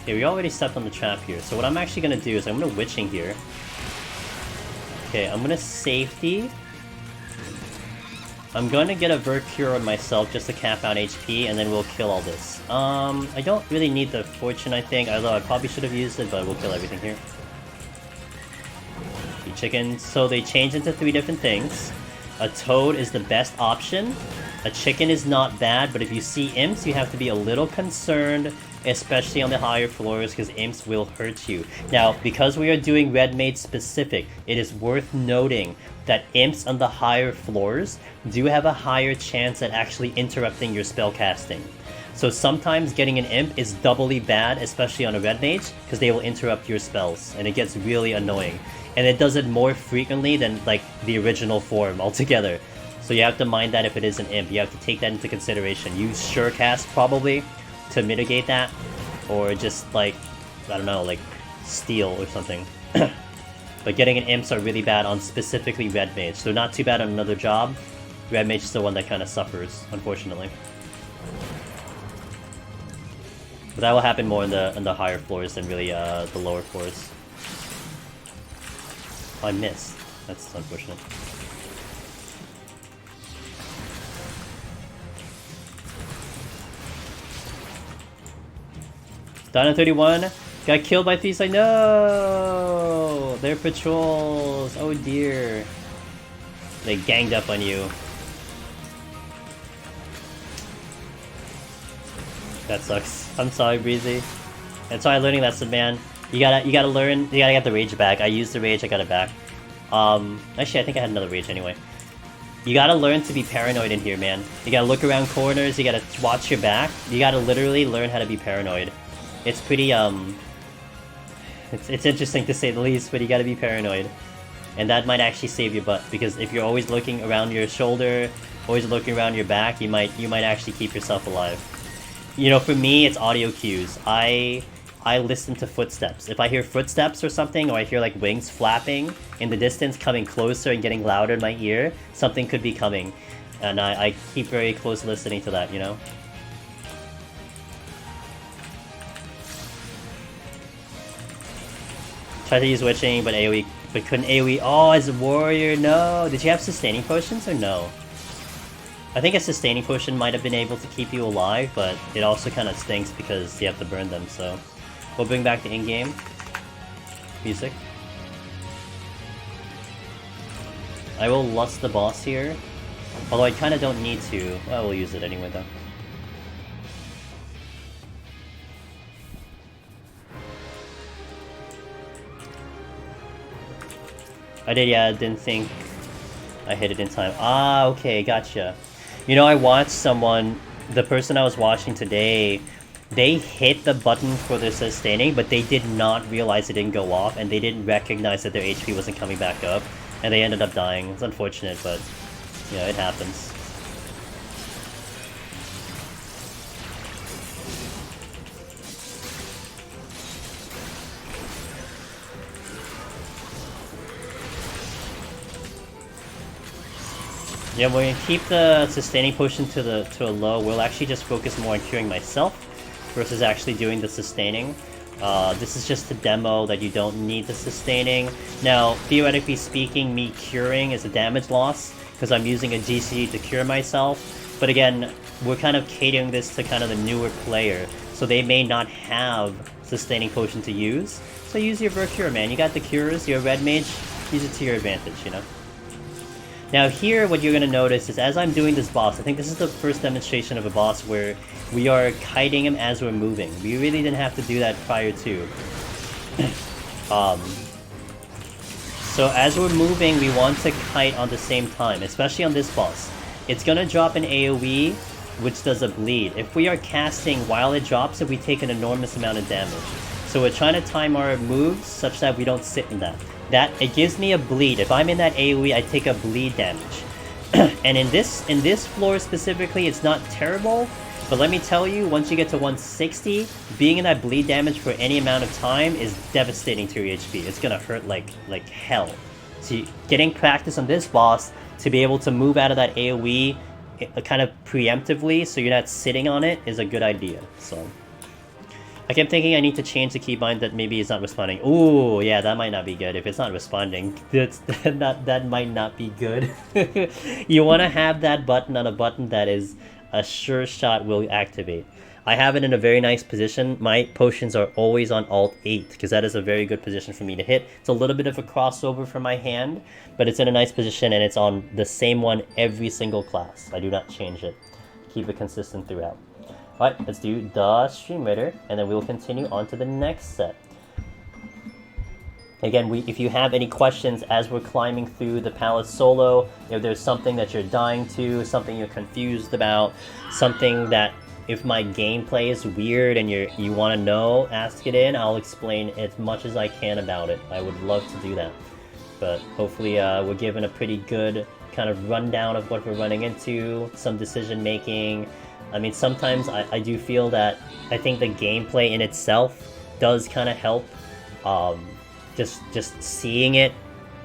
Okay, we already stepped on the trap here, so what I'm actually gonna do is I'm gonna witching here. Okay, I'm gonna safety. I'm gonna get a Vert Cure on myself just to cap out HP, and then we'll kill all this. I don't really need the Fortune, I think, although I probably should have used it, but we'll kill everything here. The chickens, so they change into 3 different things. A toad is the best option. A chicken is not bad, but if you see imps, you have to be a little concerned, especially on the higher floors, because imps will hurt you. Now, because we are doing red mage specific, it is worth noting that imps on the higher floors do have a higher chance at actually interrupting your spell casting. So sometimes getting an imp is doubly bad, especially on a red mage, because they will interrupt your spells, and it gets really annoying. And it does it more frequently than like the original form altogether. So you have to mind that if it is an imp, you have to take that into consideration. Use Surecast probably to mitigate that, or just like, I don't know, like Steel or something. But getting an imps are really bad on specifically red mage. So not too bad on another job. Red mage is the one that kind of suffers, unfortunately. But that will happen more in the higher floors than really the lower floors. Oh, I missed. That's unfortunate. Dino 31 got killed by thieves. I know. They're patrols. Oh dear. They ganged up on you. That sucks. I'm sorry, Breezy. That's why I'm learning lesson, man. You gotta learn. You gotta get the rage back. I used the rage. I got it back. Actually, I think I had another rage anyway. You gotta learn to be paranoid in here, man. You gotta look around corners. You gotta watch your back. You gotta literally learn how to be paranoid. It's pretty it's interesting to say the least, but you gotta be paranoid. And that might actually save your butt, because if you're always looking around your shoulder, always looking around your back, you might actually keep yourself alive. You know, for me, it's audio cues. I listen to footsteps. If I hear footsteps or something, or I hear like wings flapping in the distance, coming closer and getting louder in my ear, something could be coming. And I keep very close listening to that, you know? Tried to use witching, but AoE, but couldn't AoE. Oh, as a warrior, no. Did you have sustaining potions or no? I think a sustaining potion might have been able to keep you alive, but it also kind of stinks because you have to burn them, so... We'll bring back the in-game music. I will lust the boss here, although I kind of don't need to. Well, we'll use it anyway, though. I did, yeah, I didn't think I hit it in time. Ah, okay, gotcha. You know, I watched someone, the person I was watching today, they hit the button for their sustaining, but they did not realize it didn't go off, and they didn't recognize that their HP wasn't coming back up, and they ended up dying. It's unfortunate, but, you know, it happens. Yeah, we're gonna keep the sustaining potion to a low. We'll actually just focus more on curing myself versus actually doing the sustaining. This is just a demo that you don't need the sustaining. Now, theoretically speaking, me curing is a damage loss because I'm using a GC to cure myself. But again, we're kind of catering this to kind of the newer player, so they may not have sustaining potion to use. So use your Vercure, man. You got the cures, you're a red mage, use it to your advantage, you know? Now here, what you're going to notice is as I'm doing this boss, I think this is the first demonstration of a boss where we are kiting him as we're moving. We really didn't have to do that prior to. So as we're moving, we want to kite on the same time, especially on this boss. It's going to drop an AoE, which does a bleed. If we are casting while it drops it, we take an enormous amount of damage. So we're trying to time our moves such that we don't sit in that. It gives me a bleed. If I'm in that AoE, I take a bleed damage. And in this floor specifically, it's not terrible, but let me tell you, once you get to 160, being in that bleed damage for any amount of time is devastating to your HP. It's gonna hurt like hell. So getting practice on this boss to be able to move out of that AoE kind of preemptively so you're not sitting on it is a good idea. So I kept thinking I need to change the keybind that maybe it's not responding. Ooh, yeah, that might not be good. If it's not responding, that might not be good. You want to have that button on a button that is a sure shot will activate. I have it in a very nice position. My potions are always on Alt 8 because that is a very good position for me to hit. It's a little bit of a crossover for my hand, but it's in a nice position and it's on the same one every single class. I do not change it. Keep it consistent throughout. Alright, let's do the Stream Raider, and then we will continue on to the next set. Again, if you have any questions as we're climbing through the palace solo, if there's something that you're dying to, something you're confused about, something that if my gameplay is weird and you want to know, ask it in. I'll explain as much as I can about it. I would love to do that. But hopefully we're given a pretty good kind of rundown of what we're running into, some decision making. I mean, sometimes I do feel that I think the gameplay in itself does kind of help. Just seeing it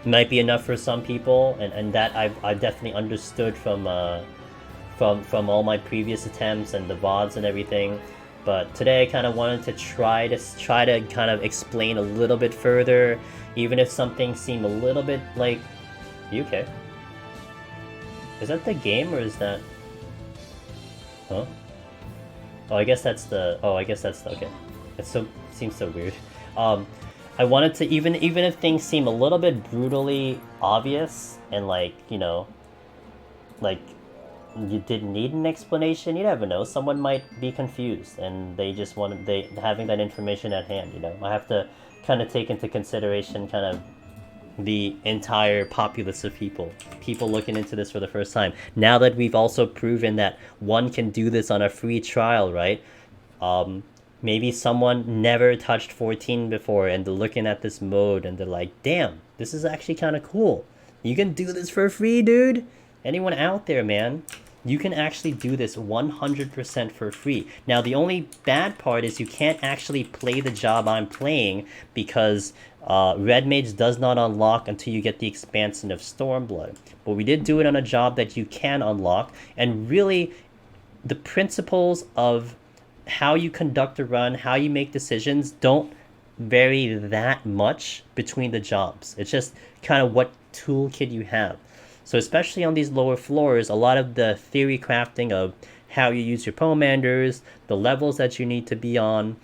might be enough for some people, and that I've definitely understood from all my previous attempts and the VoDs and everything. But today I kind of wanted to try to kind of explain a little bit further, even if something seemed a little bit like, you okay? Is that the game or is that? Huh? Oh, I guess that's the. Oh, I guess that's the. Okay. It seems so weird. I wanted to even if things seem a little bit brutally obvious and like like you didn't need an explanation. You never know. Someone might be confused and they just having that information at hand. I have to kind of take into consideration kind of the entire populace of people looking into this for the first time. Now that we've also proven that one can do this on a free trial, right? Maybe someone never touched 14 before and they're looking at this mode and they're like, damn, this is actually kind of cool. You can do this for free, dude. Anyone out there, man, you can actually do this 100% for free. Now, the only bad part is you can't actually play the job I'm playing because Red Mage does not unlock until you get the expansion of Stormblood. But we did do it on a job that you can unlock, and really the principles of how you conduct a run, how you make decisions don't vary that much between the jobs. It's just kind of what toolkit you have. So especially on these lower floors, a lot of the theory crafting of how you use your Pomanders, the levels that you need to be on,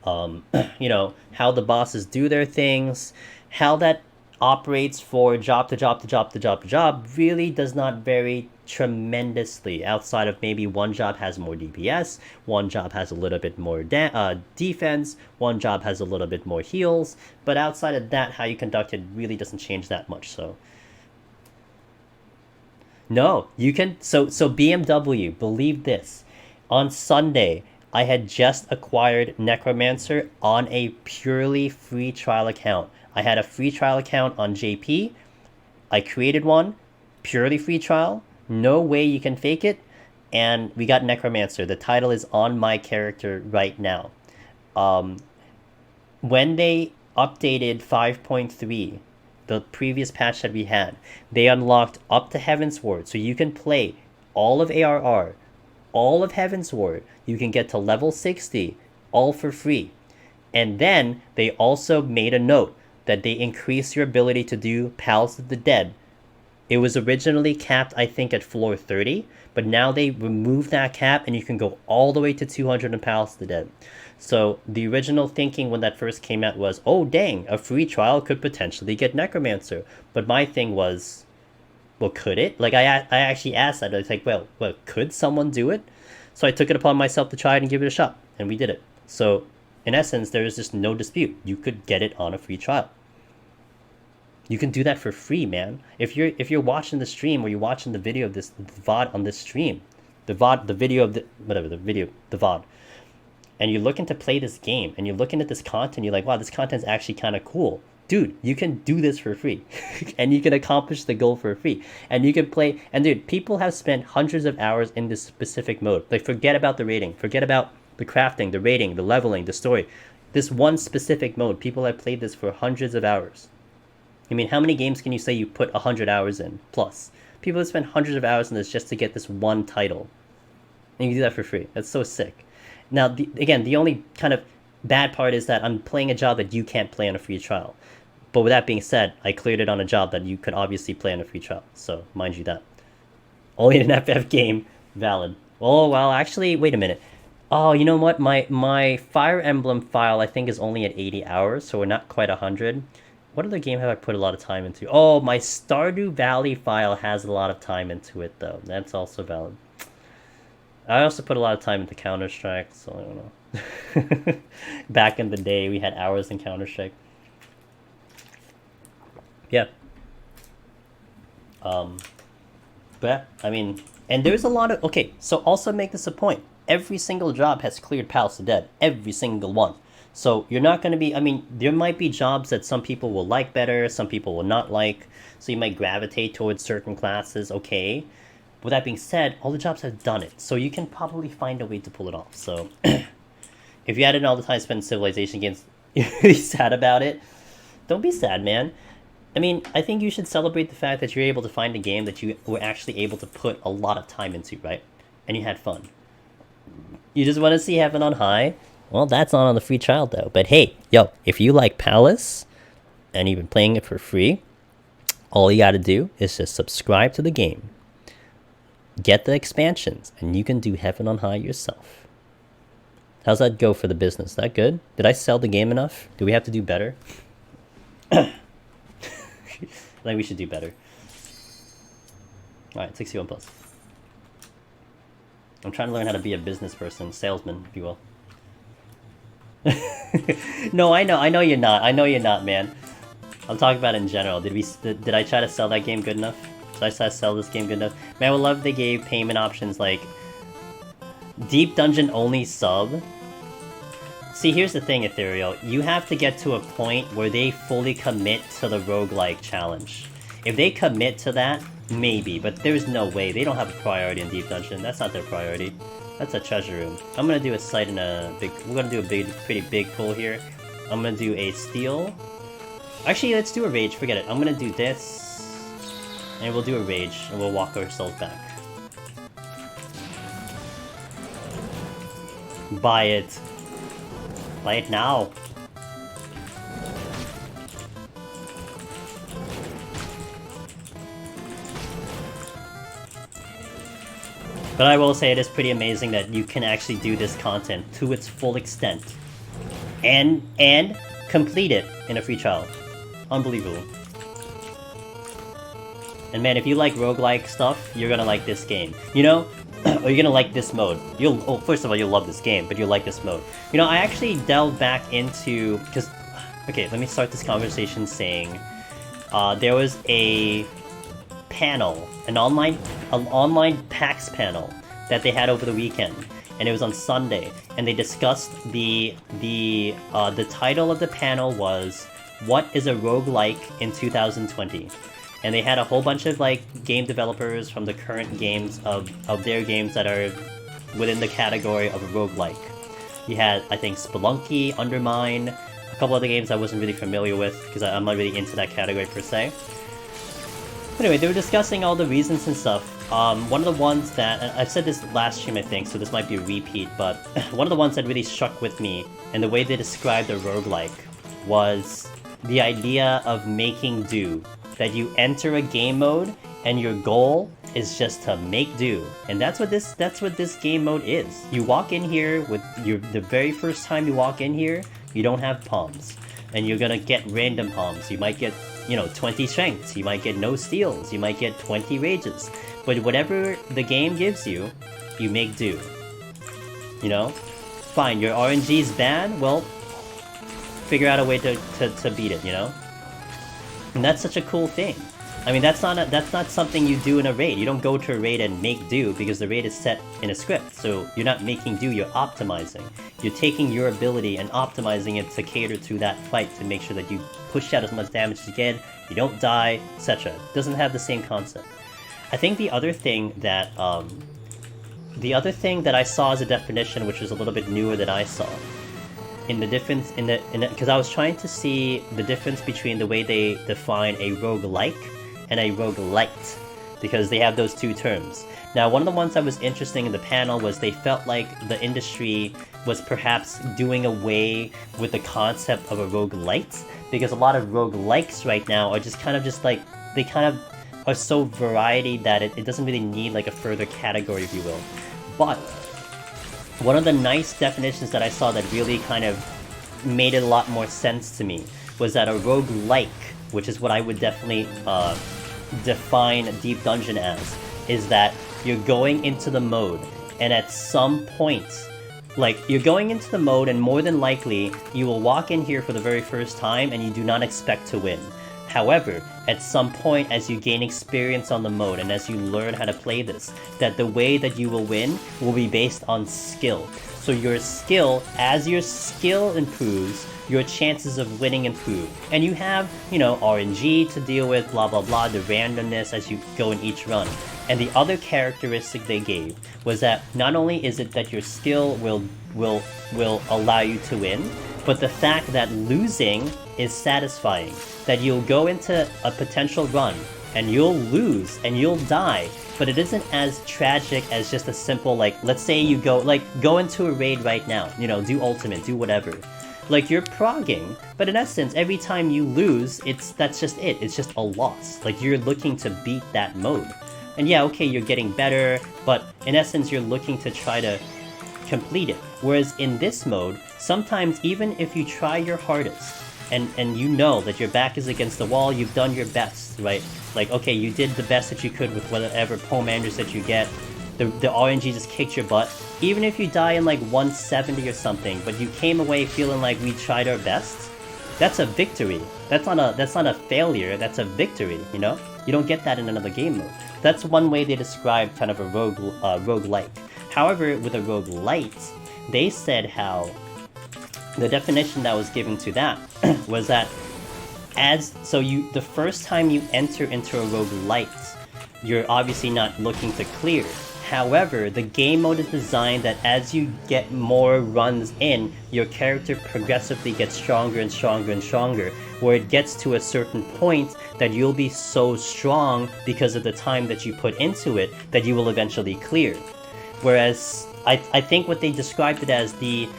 how the bosses do their things, how that operates for job to job to job to job to job really does not vary tremendously outside of maybe one job has more DPS, one job has a little bit more defense, one job has a little bit more heals, but outside of that, how you conduct it really doesn't change that much. So no, you can. So BMW, believe this. On Sunday, I had just acquired Necromancer on a purely free trial account. I had a free trial account on JP. I created one, purely free trial. No way you can fake it. And we got Necromancer. The title is on my character right now. When they updated 5.3, the previous patch that we had, they unlocked up to Heavensward, so you can play all of ARR, all of Heavensward. You can get to level 60, all for free. And then they also made a note that they increase your ability to do Pals of the Dead. It was originally capped, I think, at floor 30, but now they removed that cap and you can go all the way to 200 in Pals of the Dead. So the original thinking when that first came out was, oh dang, a free trial could potentially get Necromancer. But my thing was, well, could it? Like, I actually asked that. I was like, well, could someone do it? So I took it upon myself to try it and give it a shot, and we did it. So in essence, there is just no dispute. You could get it on a free trial. You can do that for free, man. If you're watching the stream or you're watching the video of this, the VOD on this stream, the video of the VOD, and you're looking to play this game and you're looking at this content, you're like, wow, this content's actually kind of cool. Dude, you can do this for free. And you can accomplish the goal for free. And you can play, and dude, people have spent hundreds of hours in this specific mode. Like, forget about the rating, forget about the crafting, the rating, the leveling, the story. This one specific mode, people have played this for hundreds of hours. I mean, how many games can you say you put 100 hours in plus? People have spent hundreds of hours in this just to get this one title. And you do that for free. That's so sick. Now, again, the only kind of bad part is that I'm playing a job that you can't play on a free trial. But with that being said, I cleared it on a job that you could obviously play on a free trial. So, mind you that. Only an FF game. Valid. Oh, well, actually, wait a minute. Oh, you know what? My Fire Emblem file, I think, is only at 80 hours, so we're not quite 100. What other game have I put a lot of time into? Oh, my Stardew Valley file has a lot of time into it, though. That's also valid. I also put a lot of time into Counter-Strike, so I don't know. Back in the day, we had hours in Counter-Strike. Yeah. But, I mean, and there's a lot of... Okay, so also make this a point. Every single job has cleared Pals of Dead. Every single one. So you're not going to be... I mean, there might be jobs that some people will like better, some people will not like. So you might gravitate towards certain classes, okay. With that being said, all the jobs have done it. So you can probably find a way to pull it off. So if you had it all the time spent Civilization games, you're really sad about it. Don't be sad, man. I mean, I think you should celebrate the fact that you're able to find a game that you were actually able to put a lot of time into, right? And you had fun. You just want to see Heaven on High? Well, that's not on the free trial, though. But hey, yo, if you like Palace, and you've been playing it for free, all you gotta do is just subscribe to the game. Get the expansions, and you can do Heaven on High yourself. How's that go for the business? That good? Did I sell the game enough? Do we have to do better? I think we should do better. Alright, 61 plus. I'm trying to learn how to be a business person, salesman, if you will. No, I know you're not. I know you're not, man. I'm talking about in general. Did I try to sell that game good enough? Did I try to sell this game good enough? Man, I would love if they gave payment options like Deep Dungeon only sub. See, here's the thing, Ethereal. You have to get to a point where they fully commit to the roguelike challenge. If they commit to that, maybe, but there's no way. They don't have a priority in Deep Dungeon. That's not their priority. That's a treasure room. I'm gonna do a site in a big... We're gonna do a pretty big pull here. I'm gonna do a steal. Actually, let's do a rage. Forget it. I'm gonna do this. And we'll do a rage, and we'll walk ourselves back. Buy it. Buy it now. But I will say it is pretty amazing that you can actually do this content to its full extent. And complete it in a free trial. Unbelievable. And man, if you like roguelike stuff, you're gonna like this game. You know? Or you're gonna like this mode. First of all, you'll love this game, but you'll like this mode. You know, I actually delved back into... Okay, let me start this conversation saying... there was a panel, an online PAX panel that they had over the weekend, and it was on Sunday, and they discussed the title of the panel was "What is a roguelike in 2020?" And they had a whole bunch of like game developers from the current games of their games that are within the category of a roguelike. You had, I think, Spelunky, Undermine, A couple other games I wasn't really familiar with, because I'm not really into that category per se. Anyway, they were discussing all the reasons and stuff. One of the ones that, and I've said this last stream I think, so this might be a repeat, but one of the ones that really struck with me, and the way they described a roguelike, was the idea of making do. That you enter a game mode, and your goal is just to make do. And that's what this game mode is. You walk in here with the very first time you walk in here, you don't have palms. And you're gonna get random palms. You might get, 20 strengths, you might get no steals, you might get 20 rages. But whatever the game gives you, you make do. Fine, your RNG is bad, well, figure out a way to beat it, And that's such a cool thing. I mean, that's not something you do in a raid. You don't go to a raid and make do, because the raid is set in a script. So you're not making do, you're optimizing. You're taking your ability and optimizing it to cater to that fight, to make sure that you push out as much damage as you can, you don't die, etc. It doesn't have the same concept. I think the other thing that I saw as a definition, which was a little bit newer than I saw, in the difference because I was trying to see the difference between the way they define a roguelike and a roguelite, because they have those two terms. Now, one of the ones that was interesting in the panel was they felt like the industry was perhaps doing away with the concept of a roguelite, because a lot of roguelikes right now are just like, they kind of are so variety that it doesn't really need like a further category, if you will. But one of the nice definitions that I saw that really kind of made it a lot more sense to me was that a roguelike, which is what I would definitely define Deep Dungeon as, is that you're going into the mode, and at some point, you're going into the mode, and more than likely, you will walk in here for the very first time, and you do not expect to win. However, at some point, as you gain experience on the mode, and as you learn how to play this, that the way that you will win will be based on skill. So your skill, as your skill improves, your chances of winning improve. And you have, RNG to deal with, blah blah blah, the randomness as you go in each run. And the other characteristic they gave was that not only is it that your skill will allow you to win, but the fact that losing is satisfying. That you'll go into a potential run, and you'll lose, and you'll die, but it isn't as tragic as just a simple, let's say you go into a raid right now, do ultimate, do whatever. You're progging, but in essence, every time you lose, that's just it. It's just a loss. You're looking to beat that mode. And yeah, okay, you're getting better, but in essence, you're looking to try to complete it. Whereas in this mode, sometimes even if you try your hardest, and you know that your back is against the wall, you've done your best, right? Okay, you did the best that you could with whatever pomanders that you get, the RNG just kicked your butt. Even if you die in 170 or something, but you came away feeling like we tried our best, that's a victory. That's not a failure, that's a victory, You don't get that in another game mode. That's one way they describe kind of a roguelike. However, with a roguelite, they said how the definition that was given to that was that the first time you enter into a roguelite, you're obviously not looking to clear. However, the game mode is designed that as you get more runs in, your character progressively gets stronger and stronger and stronger, where it gets to a certain point that you'll be so strong because of the time that you put into it that you will eventually clear. Whereas I think what they described it as the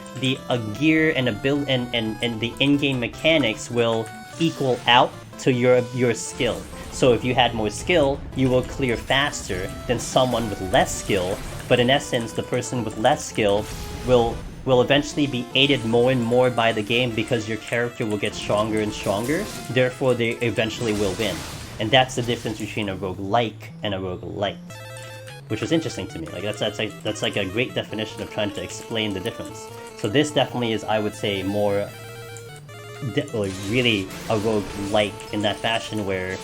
gear and the in-game mechanics will equal out to your skill. So if you had more skill, you will clear faster than someone with less skill, but in essence, the person with less skill will eventually be aided more and more by the game because your character will get stronger and stronger, therefore they eventually will win. And that's the difference between a roguelike and a roguelite, which was interesting to me. That's like a great definition of trying to explain the difference. So this definitely is, I would say, more really a roguelike in that fashion, where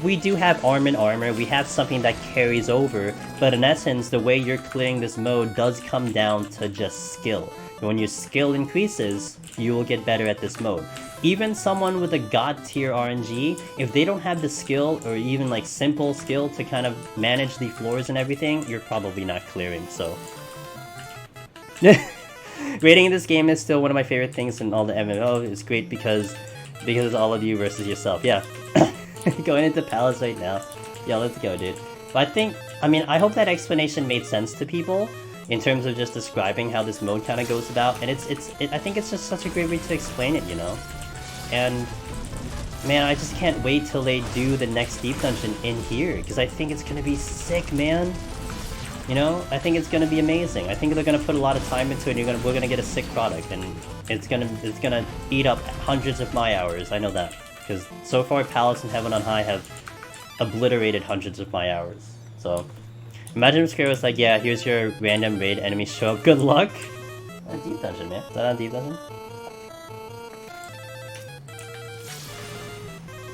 we do have armor, we have something that carries over, but in essence, the way you're clearing this mode does come down to just skill. And when your skill increases, you will get better at this mode. Even someone with a god tier RNG, if they don't have the skill, or even simple skill to kind of manage the floors and everything, you're probably not clearing, so. Rating in this game is still one of my favorite things in all the MMO. It's great because it's all of you versus yourself. Yeah. Going into Palace right now. Yeah, let's go, dude. But I hope that explanation made sense to people in terms of just describing how this mode kind of goes about. And I think it's just such a great way to explain it, you know? And man, I just can't wait till they do the next deep dungeon in here, because I think it's gonna be sick, man. You know, I think it's gonna be amazing. I think they're gonna put a lot of time into it, and we're gonna get a sick product, and it's gonna eat up hundreds of my hours. I know that, because so far Palace and Heaven on High have obliterated hundreds of my hours. So imagine if Square was like, yeah, here's your random raid enemy show up. Good luck. On deep dungeon, man. Is that on deep dungeon?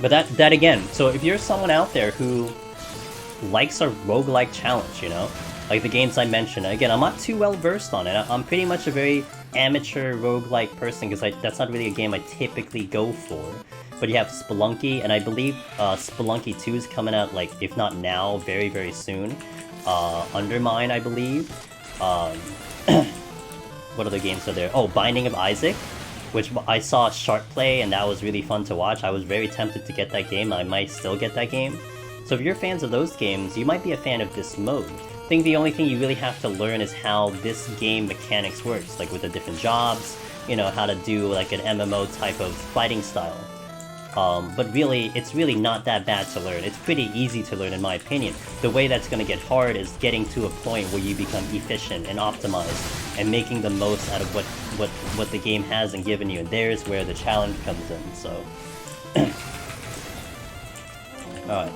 But that again. So if you're someone out there who likes a roguelike challenge, you know, like the games I mentioned. Again, I'm not too well versed on it. I'm pretty much a very amateur roguelike person, because that's not really a game I typically go for. But you have Spelunky, and I believe Spelunky 2 is coming out, like, if not now, very, very soon. Undermine, I believe. What other games are there? Oh, Binding of Isaac, which I saw Sharp play, and that was really fun to watch. I was very tempted to get that game. I might still get that game. So if you're fans of those games, you might be a fan of this mode. I think the only thing you really have to learn is how this game mechanics works, like with the different jobs, you know, how to do like an MMO type of fighting style. But really, it's really not that bad to learn. It's pretty easy to learn in my opinion. The way that's going to get hard is getting to a point where you become efficient and optimized and making the most out of what the game has and given you. And there's where the challenge comes in, so... Alright,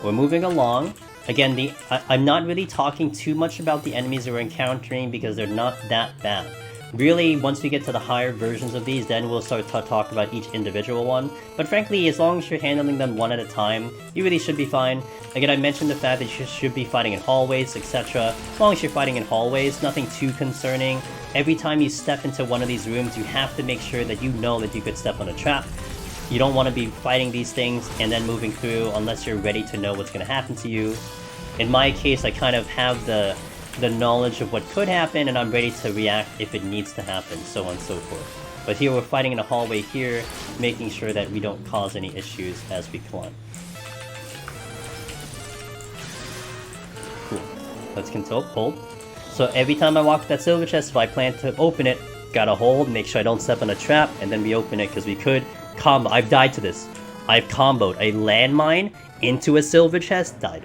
we're moving along. Again, I'm not really talking too much about the enemies that we're encountering because they're not that bad. Really, once we get to the higher versions of these, then we'll start to talk about each individual one. But frankly, as long as you're handling them one at a time, you really should be fine. Again, I mentioned the fact that you should be fighting in hallways, etc. As long as you're fighting in hallways, nothing too concerning. Every time you step into one of these rooms, you have to make sure that you know that you could step on a trap. You don't want to be fighting these things and then moving through unless you're ready to know what's going to happen to you. In my case, I kind of have the knowledge of what could happen, and I'm ready to react if it needs to happen, so on and so forth. But here we're fighting in a hallway here, making sure that we don't cause any issues as we climb. Cool. Let's control, hold. So every time I walk that silver chest, if I plan to open it, gotta hold, make sure I don't step on a trap, and then we open it, because we could combo. I've died to this. I've comboed a landmine into a silver chest, died.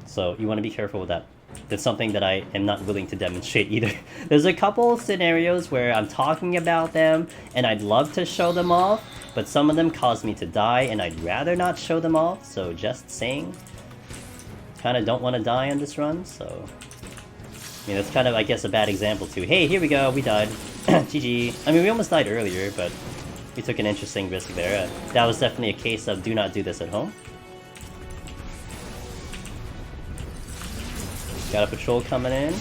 So you want to be careful with that. That's something that I am not willing to demonstrate either. There's a couple of scenarios where I'm talking about them and I'd love to show them off, but some of them cause me to die and I'd rather not show them off, so just saying. Kinda don't want to die on this run, so... I mean, that's kind of, I guess, a bad example too. Hey, here we go, we died. GG. I mean, we almost died earlier, but we took an interesting risk there. That was definitely a case of do not do this at home. Got a patrol coming in.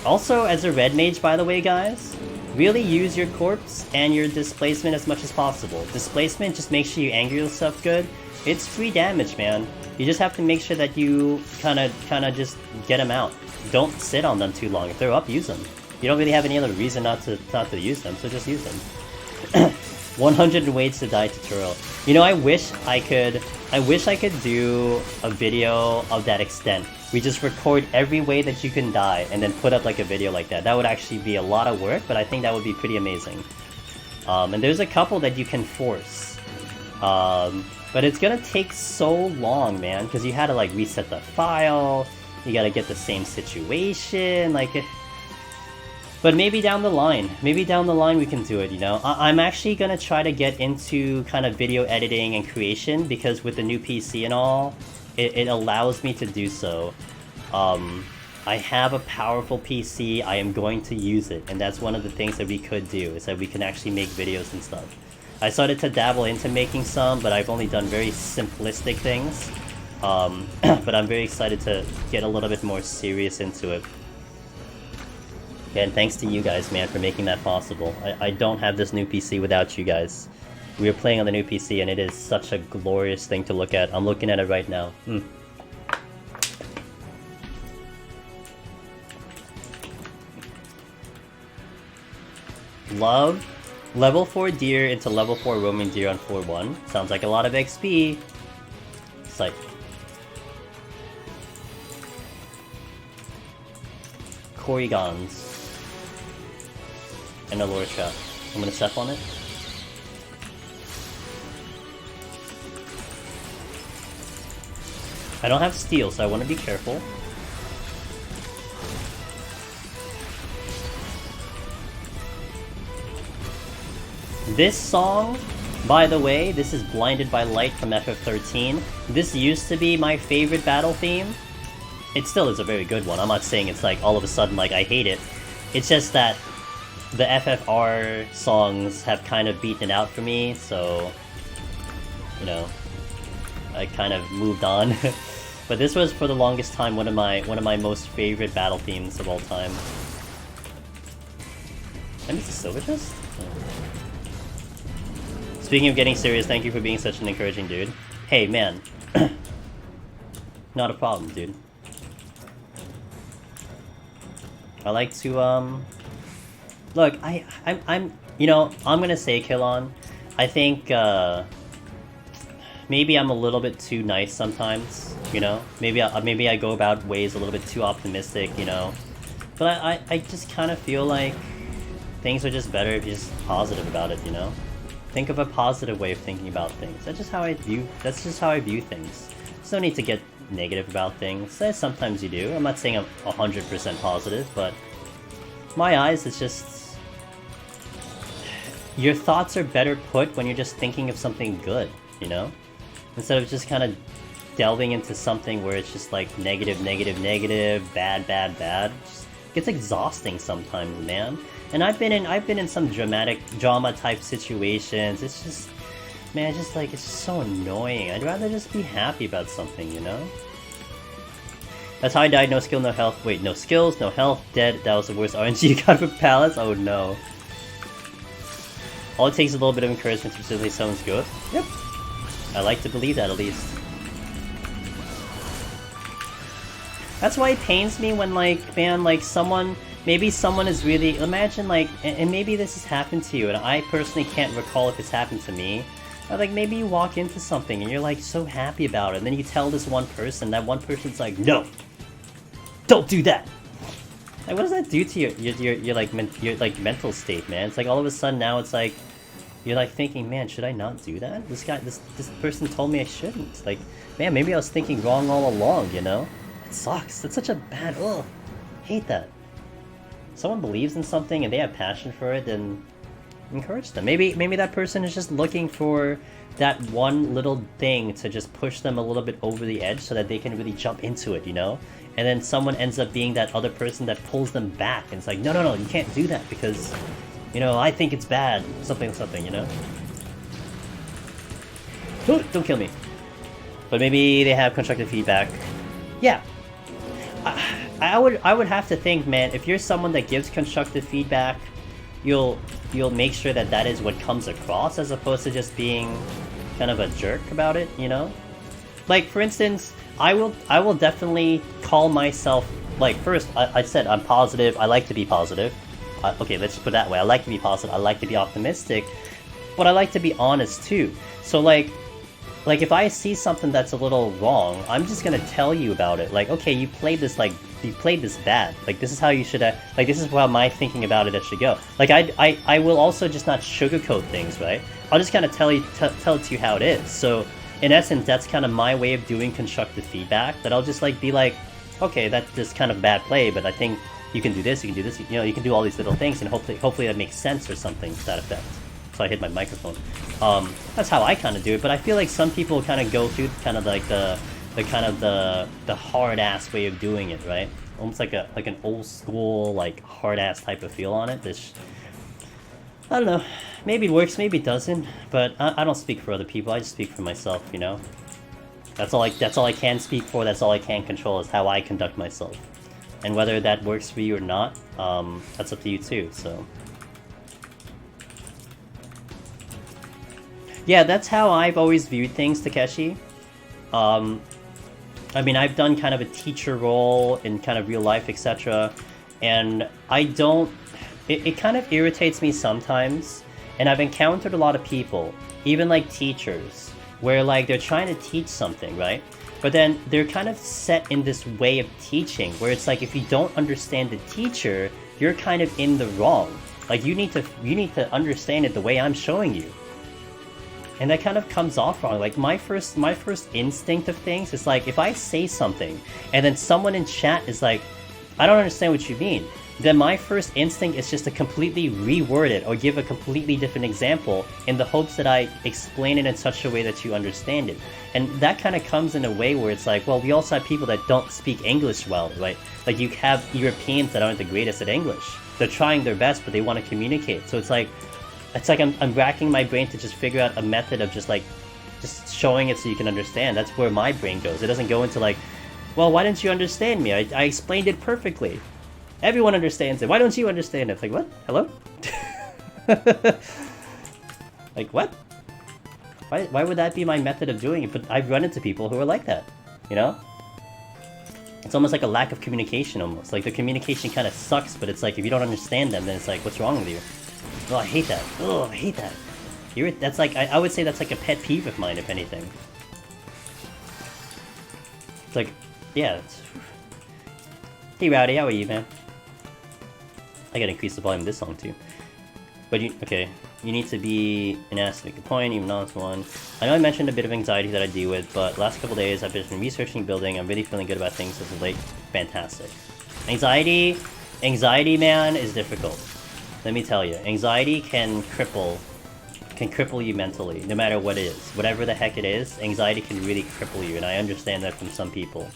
Also, as a red mage, by the way, guys, really use your corpse and your displacement as much as possible. Displacement just makes sure you anger yourself good. It's free damage, man. You just have to make sure that you kind of just get them out. Don't sit on them too long. If they're up, use them. You don't really have any other reason not to use them, so just use them. 100 ways to die tutorial. You know, I wish I could do a video of that extent. We just record every way that you can die and then put up like a video like that. That would actually be a lot of work, but I think that would be pretty amazing. And there's a couple that you can force. But it's gonna take so long, man, because you had to like reset the file, you gotta get the same situation, like... But maybe down the line we can do it, you know? I'm actually gonna try to get into kind of video editing and creation, because with the new PC and all, it allows me to do so. I have a powerful PC, I am going to use it, and that's one of the things that we could do, is that we can actually make videos and stuff. I started to dabble into making some, but I've only done very simplistic things. But I'm very excited to get a little bit more serious into it. And thanks to you guys, man, for making that possible. I don't have this new PC without you guys. We are playing on the new PC, and it is such a glorious thing to look at. I'm looking at it right now. Love. Level 4 deer into level 4 roaming deer on floor 1. Sounds like a lot of XP. Psych. Korrigans. And a lore trap. I'm gonna step on it. I don't have steel, so I want to be careful. This song, by the way, this is Blinded by Light from FF13. This used to be my favorite battle theme. It still is a very good one. I'm not saying it's like all of a sudden like I hate it. It's just that the FFR songs have kind of beaten it out for me, so you know, I kind of moved on. But this was for the longest time one of my most favorite battle themes of all time. I missed a silver chest? Speaking of getting serious, thank you for being such an encouraging dude. Hey man. Not a problem, dude. I like to look, I'm you know, I'm gonna say Killon. I think maybe I'm a little bit too nice sometimes, you know? Maybe I go about ways a little bit too optimistic, you know? But I just kind of feel like things are just better if you're just positive about it, you know? Think of a positive way of thinking about things. That's just how I view things. There's no need to get negative about things. Sometimes you do. I'm not saying I'm 100% positive, but my eyes, it's just your thoughts are better put when you're just thinking of something good, you know? Instead of just kind of delving into something where it's just like negative, negative, negative, bad, bad, bad. It gets exhausting sometimes, man. And I've been in some drama type situations. It's just, man, it's just so annoying. I'd rather just be happy about something, you know? That's how I died, no skill, no health. Wait, no skills, no health, dead. That was the worst RNG you got for Palace? Oh no. All it takes is a little bit of encouragement to say someone's good. Yep. I like to believe that, at least. That's why it pains me when, like, man, like, maybe someone is really... Imagine, like, and maybe this has happened to you, and I personally can't recall if it's happened to me. But, like, maybe you walk into something, and you're, like, so happy about it, and then you tell this one person, that one person's like, no! Don't do that! Like, what does that do to your mental state, man? It's like, all of a sudden, now it's like... You're like thinking, man, should I not do that? This person told me I shouldn't. Like, man, maybe I was thinking wrong all along, you know? It sucks. That's such a bad, ugh. Hate that. Someone believes in something and they have passion for it, then encourage them. Maybe that person is just looking for that one little thing to just push them a little bit over the edge so that they can really jump into it, you know? And then someone ends up being that other person that pulls them back and it's like, no, you can't do that because... You know, I think it's bad. Something, you know? Don't kill me. But maybe they have constructive feedback. Yeah. I would have to think, man, if you're someone that gives constructive feedback, you'll make sure that is what comes across as opposed to just being kind of a jerk about it, you know? Like, for instance, I will definitely call myself, like, first, I said I'm positive, I like to be positive. Okay, let's put it that way. I like to be positive, I like to be optimistic, but I like to be honest too. So like if I see something that's a little wrong, I'm just gonna tell you about it. Like, okay, you played this bad. Like, this is how you should like, this is how my thinking about it should go. Like, I will also just not sugarcoat things, right? I'll just kind of tell it to you how it is. So in essence, that's kind of my way of doing constructive feedback. That I'll just like be like, okay, that's just kind of bad play, but I think you can do this, you can do this, you know, you can do all these little things, and hopefully that makes sense or something to that effect. So I hit my microphone. That's how I kind of do it, but I feel like some people kind of go through kind of like the hard ass way of doing it, right? Almost like an old school like hard ass type of feel on it. This, I don't know. Maybe it works, maybe it doesn't. But I don't speak for other people. I just speak for myself, you know. That's all I can speak for. That's all I can control is how I conduct myself. And whether that works for you or not, that's up to you too, so. Yeah, that's how I've always viewed things, Takeshi. I mean, I've done kind of a teacher role in kind of real life, etc. And I don't it kind of irritates me sometimes, and I've encountered a lot of people, even like teachers, where like they're trying to teach something, right? But then they're kind of set in this way of teaching where it's like if you don't understand the teacher, you're kind of in the wrong. Like you need to understand it the way I'm showing you. And that kind of comes off wrong. Like my first instinct of things is like if I say something and then someone in chat is like, I don't understand what you mean, then my first instinct is just to completely reword it or give a completely different example in the hopes that I explain it in such a way that you understand it. And that kind of comes in a way where it's like, well, we also have people that don't speak English well, right? Like you have Europeans that aren't the greatest at English. They're trying their best, but they want to communicate. So it's like I'm racking my brain to just figure out a method of just showing it so you can understand. That's where my brain goes. It doesn't go into like, well, why didn't you understand me? I explained it perfectly. Everyone understands it. Why don't you understand it? It's like, what? Hello? Like, what? Why would that be my method of doing it? But I've run into people who are like that, you know? It's almost like a lack of communication almost. Like, the communication kind of sucks, but it's like, if you don't understand them, then it's like, what's wrong with you? Oh, I hate that. Oh, I hate that. That's like, I would say that's like a pet peeve of mine, if anything. It's like, yeah. Hey, Rowdy, how are you, man? I gotta increase the volume of this song, too. But okay. You need to be an ass to make a point, even though it's one. I know I mentioned a bit of anxiety that I deal with, but last couple days I've just been researching building. I'm really feeling good about things as of late. Fantastic. Anxiety, man, is difficult. Let me tell you, anxiety can cripple you mentally, no matter what it is. Whatever the heck it is, anxiety can really cripple you, and I understand that from some people.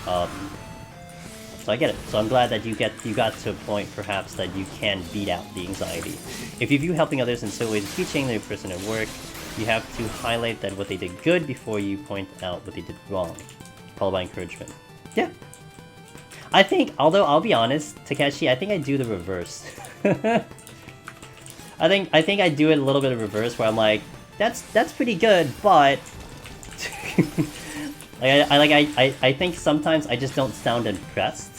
So I get it. So I'm glad that you got to a point, perhaps, that you can beat out the anxiety. If you view helping others in similar ways to teaching the person at work, you have to highlight that what they did good before you point out what they did wrong, followed by encouragement. Yeah. I think, although I'll be honest, Takeshi, I think I do the reverse. I think I do it a little bit of reverse, where I'm like, that's pretty good, but I think sometimes I just don't sound impressed.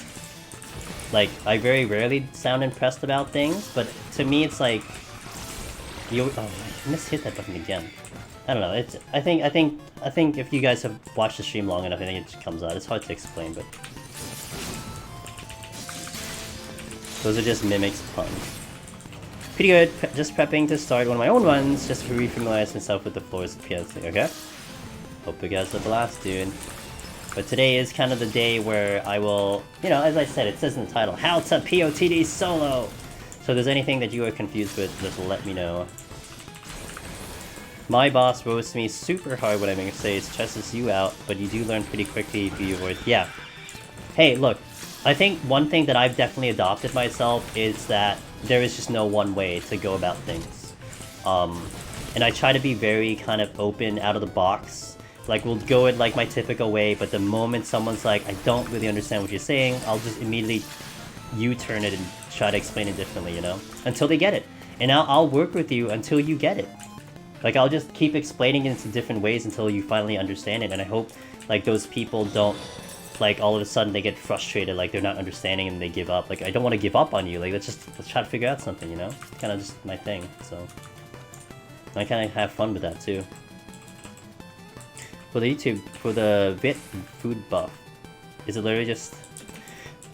Like, I very rarely sound impressed about things, but to me it's like, oh, I mishit that button again. I don't know. I think if you guys have watched the stream long enough, I think it just comes out. It's hard to explain, but those are just mimics puns. Pretty good. Just prepping to start one of my own runs, just to refamiliarize myself with the floors of PLC. Okay. Hope you guys have a blast, dude. But today is kind of the day where I will, you know, as I said, it says in the title, how to PoTD solo! So if there's anything that you are confused with, just let me know. My boss roasts me super hard when I make mistakes, stresses you out, but you do learn pretty quickly if you avoid. Yeah. Hey, look, I think one thing that I've definitely adopted myself is that there is just no one way to go about things. And I try to be very kind of open, out of the box. Like, we'll go it like my typical way, but the moment someone's like, I don't really understand what you're saying, I'll just immediately U-turn it and try to explain it differently, you know? Until they get it. And I'll work with you until you get it. Like, I'll just keep explaining it in different ways until you finally understand it, and I hope, like, those people don't, like, all of a sudden they get frustrated, like, they're not understanding and they give up. Like, I don't want to give up on you, like, let's try to figure out something, you know? It's kind of just my thing, so... I kind of have fun with that, too. For the YouTube, for the VIT food buff, is it literally just...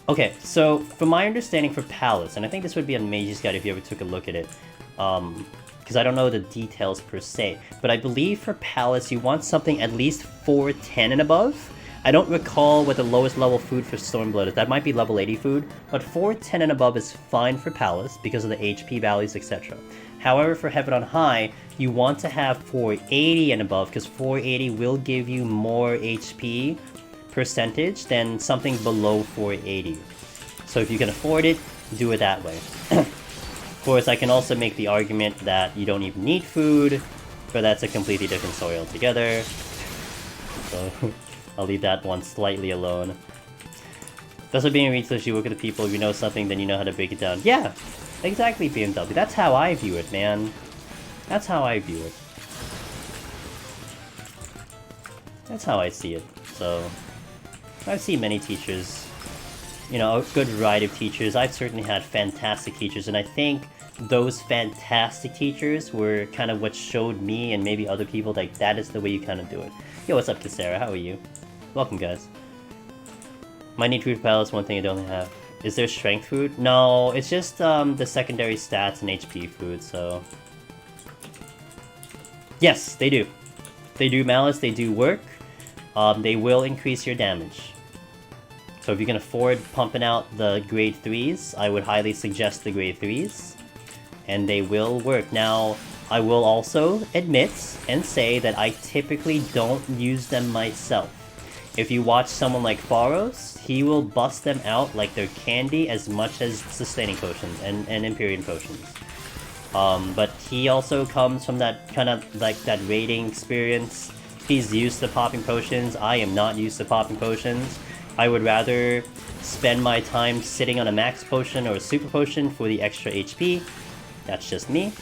Okay, so from my understanding for Palace, and I think this would be on Mage's Guide if you ever took a look at it, because I don't know the details per se, but I believe for Palace you want something at least 410 and above. I don't recall what the lowest level food for Stormblood is. That might be level 80 food, but 410 and above is fine for Palace because of the HP values, etc. However, for Heaven on High, you want to have 480 and above, because 480 will give you more HP percentage than something below 480. So if you can afford it, do it that way. Of course, I can also make the argument that you don't even need food, but that's a completely different story altogether. So I'll leave that one slightly alone. Thus, being research, you look at the people, if you know something, then you know how to break it down. Yeah! Exactly, BMW. That's how I view it, man. That's how I view it. That's how I see it. So, I've seen many teachers you know, a good variety of teachers. I've certainly had fantastic teachers, and I think those fantastic teachers were kind of what showed me and maybe other people like that is the way you kind of do it. Yo, what's up, Kisara? How are you? Welcome, guys. My need food pal is one thing I don't have. Is there strength food? No, it's just the secondary stats and HP food, so... Yes, they do. They do, Malice, they do work. They will increase your damage. So if you can afford pumping out the grade 3s, I would highly suggest the grade 3s. And they will work. Now, I will also admit and say that I typically don't use them myself. If you watch someone like Pharos, he will bust them out like they're candy as much as sustaining potions and Empyrean potions. But he also comes from that kind of like that raiding experience. He's used to popping potions. I am not used to popping potions. I would rather spend my time sitting on a max potion or a super potion for the extra HP. That's just me.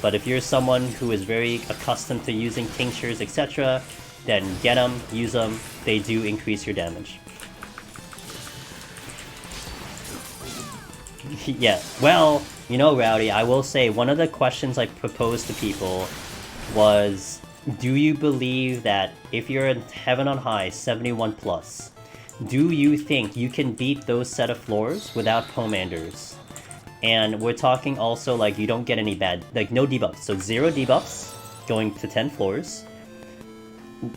But if you're someone who is very accustomed to using tinctures, etc., then get them, use them. They do increase your damage. Yeah, well, you know, Rowdy, I will say one of the questions I proposed to people was, do you believe that if you're in Heaven on High 71 plus, do you think you can beat those set of floors without Pomanders? And we're talking also like you don't get any bad, like no debuffs, so 0 debuffs going to 10 floors.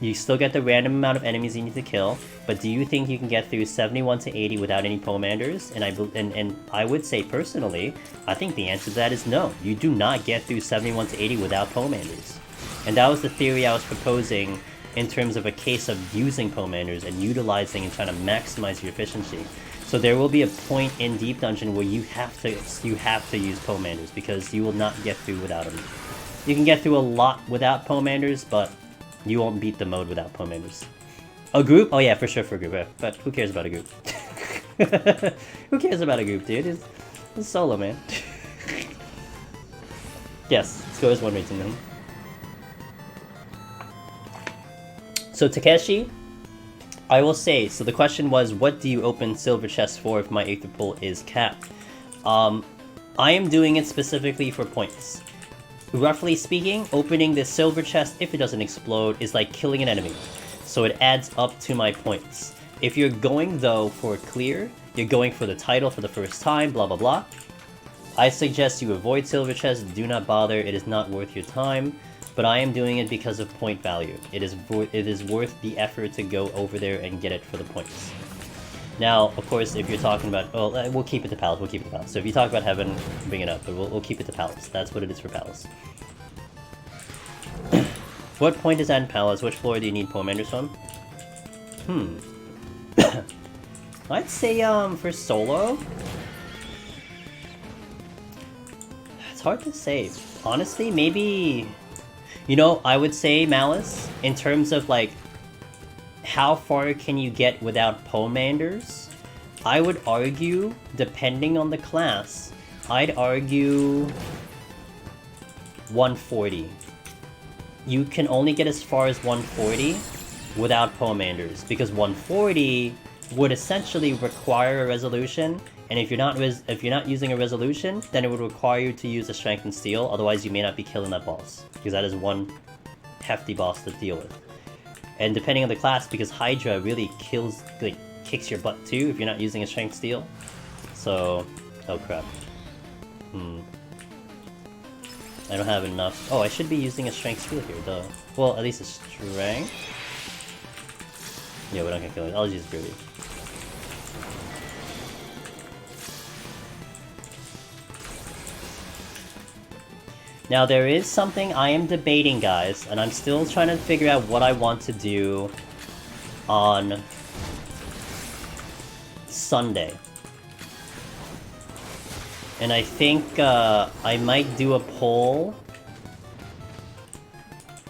You still get the random amount of enemies you need to kill, but do you think you can get through 71 to 80 without any Pomanders? And I would say personally, I think the answer to that is no. You do not get through 71 to 80 without Pomanders. And that was the theory I was proposing in terms of a case of using Pomanders and utilizing and trying to maximize your efficiency. So there will be a point in Deep Dungeon where you have to use Pomanders because you will not get through without them. You can get through a lot without Pomanders, but you won't beat the mode without Pomanders. A group? Oh yeah, for sure for a group, but who cares about a group? Who cares about a group, dude? It's solo, man. Yes, score is 1 rating then. So Takeshi, I will say, so the question was, what do you open silver chest for if my Aether Pool is capped? I am doing it specifically for points. Roughly speaking, opening the silver chest, if it doesn't explode, is like killing an enemy. So it adds up to my points. If you're going, though, for clear, you're going for the title for the first time, blah blah blah, I suggest you avoid silver chest, do not bother, it is not worth your time. But I am doing it because of point value. It is worth the effort to go over there and get it for the points. Now, of course, if you're talking about... Oh, we'll keep it to Palace, we'll keep it to Palace. So if you talk about Heaven, bring it up, but we'll keep it to Palace. That's what it is for Palace. What point is that in Palace? Which floor do you need Pomanders from? I'd say, for solo... It's hard to say. Honestly, maybe... You know, I would say, Malice, in terms of, like, how far can you get without Pomanders? I would argue, depending on the class, I'd argue 140. You can only get as far as 140 without Pomanders, because 140 would essentially require a resolution, and if you're not using a resolution, then it would require you to use a strength and steel, otherwise you may not be killing that boss, because that is one hefty boss to deal with. And depending on the class, because Hydra really kills, like, kicks your butt too if you're not using a strength steel. So, oh crap. I don't have enough. Oh, I should be using a strength steel here, though. Well, at least a strength. Yeah, we're not gonna kill it. I'll use Groovy. Now, there is something I am debating, guys, and I'm still trying to figure out what I want to do on Sunday. And I think I might do a poll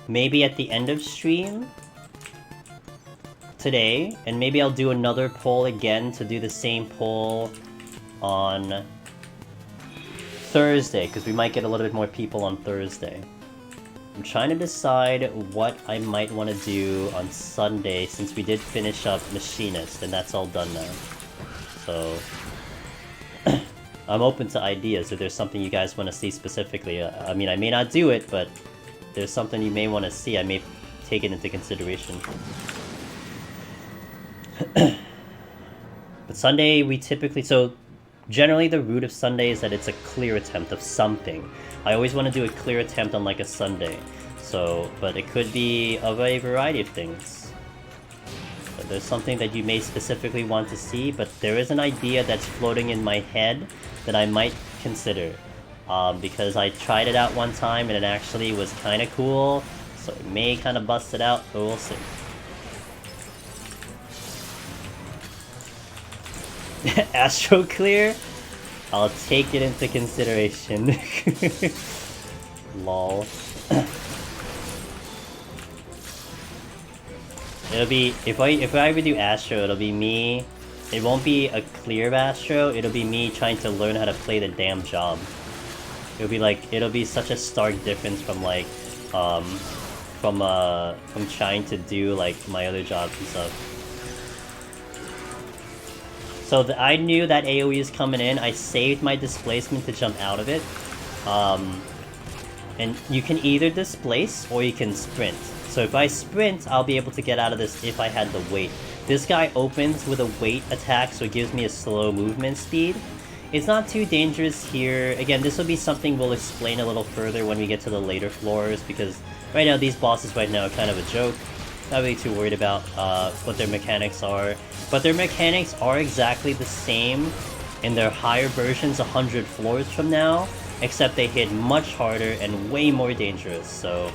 maybe at the end of stream today, and maybe I'll do another poll again to do the same poll on Thursday, because we might get a little bit more people on Thursday. I'm trying to decide what I might want to do on Sunday, since we did finish up Machinist, and that's all done now. So I'm open to ideas if there's something you guys want to see specifically. I mean, I may not do it, but if there's something you may want to see, I may take it into consideration. But Sunday, we typically... So, generally the root of Sunday is that it's a clear attempt of something. I always want to do a clear attempt on like a Sunday. So, but it could be of a variety of things. But there's something that you may specifically want to see, but there is an idea that's floating in my head that I might consider. Because I tried it out one time and it actually was kind of cool. So it may kind of bust it out, but we'll see. Astro Clear? I'll take it into consideration. Lol. It'll be, if I ever do Astro, it'll be me. It won't be a clear Astro, it'll be me trying to learn how to play the damn job. It'll be such a stark difference from like, from trying to do like my other jobs and stuff. So I knew that AoE is coming in. I saved my displacement to jump out of it. And you can either displace or you can sprint. So if I sprint, I'll be able to get out of this if I had the weight. This guy opens with a weight attack, so it gives me a slow movement speed. It's not too dangerous here. Again, this will be something we'll explain a little further when we get to the later floors, because right now these bosses right now are kind of a joke. Not really too worried about what their mechanics are. But their mechanics are exactly the same in their higher versions 100 floors from now, except they hit much harder and way more dangerous, so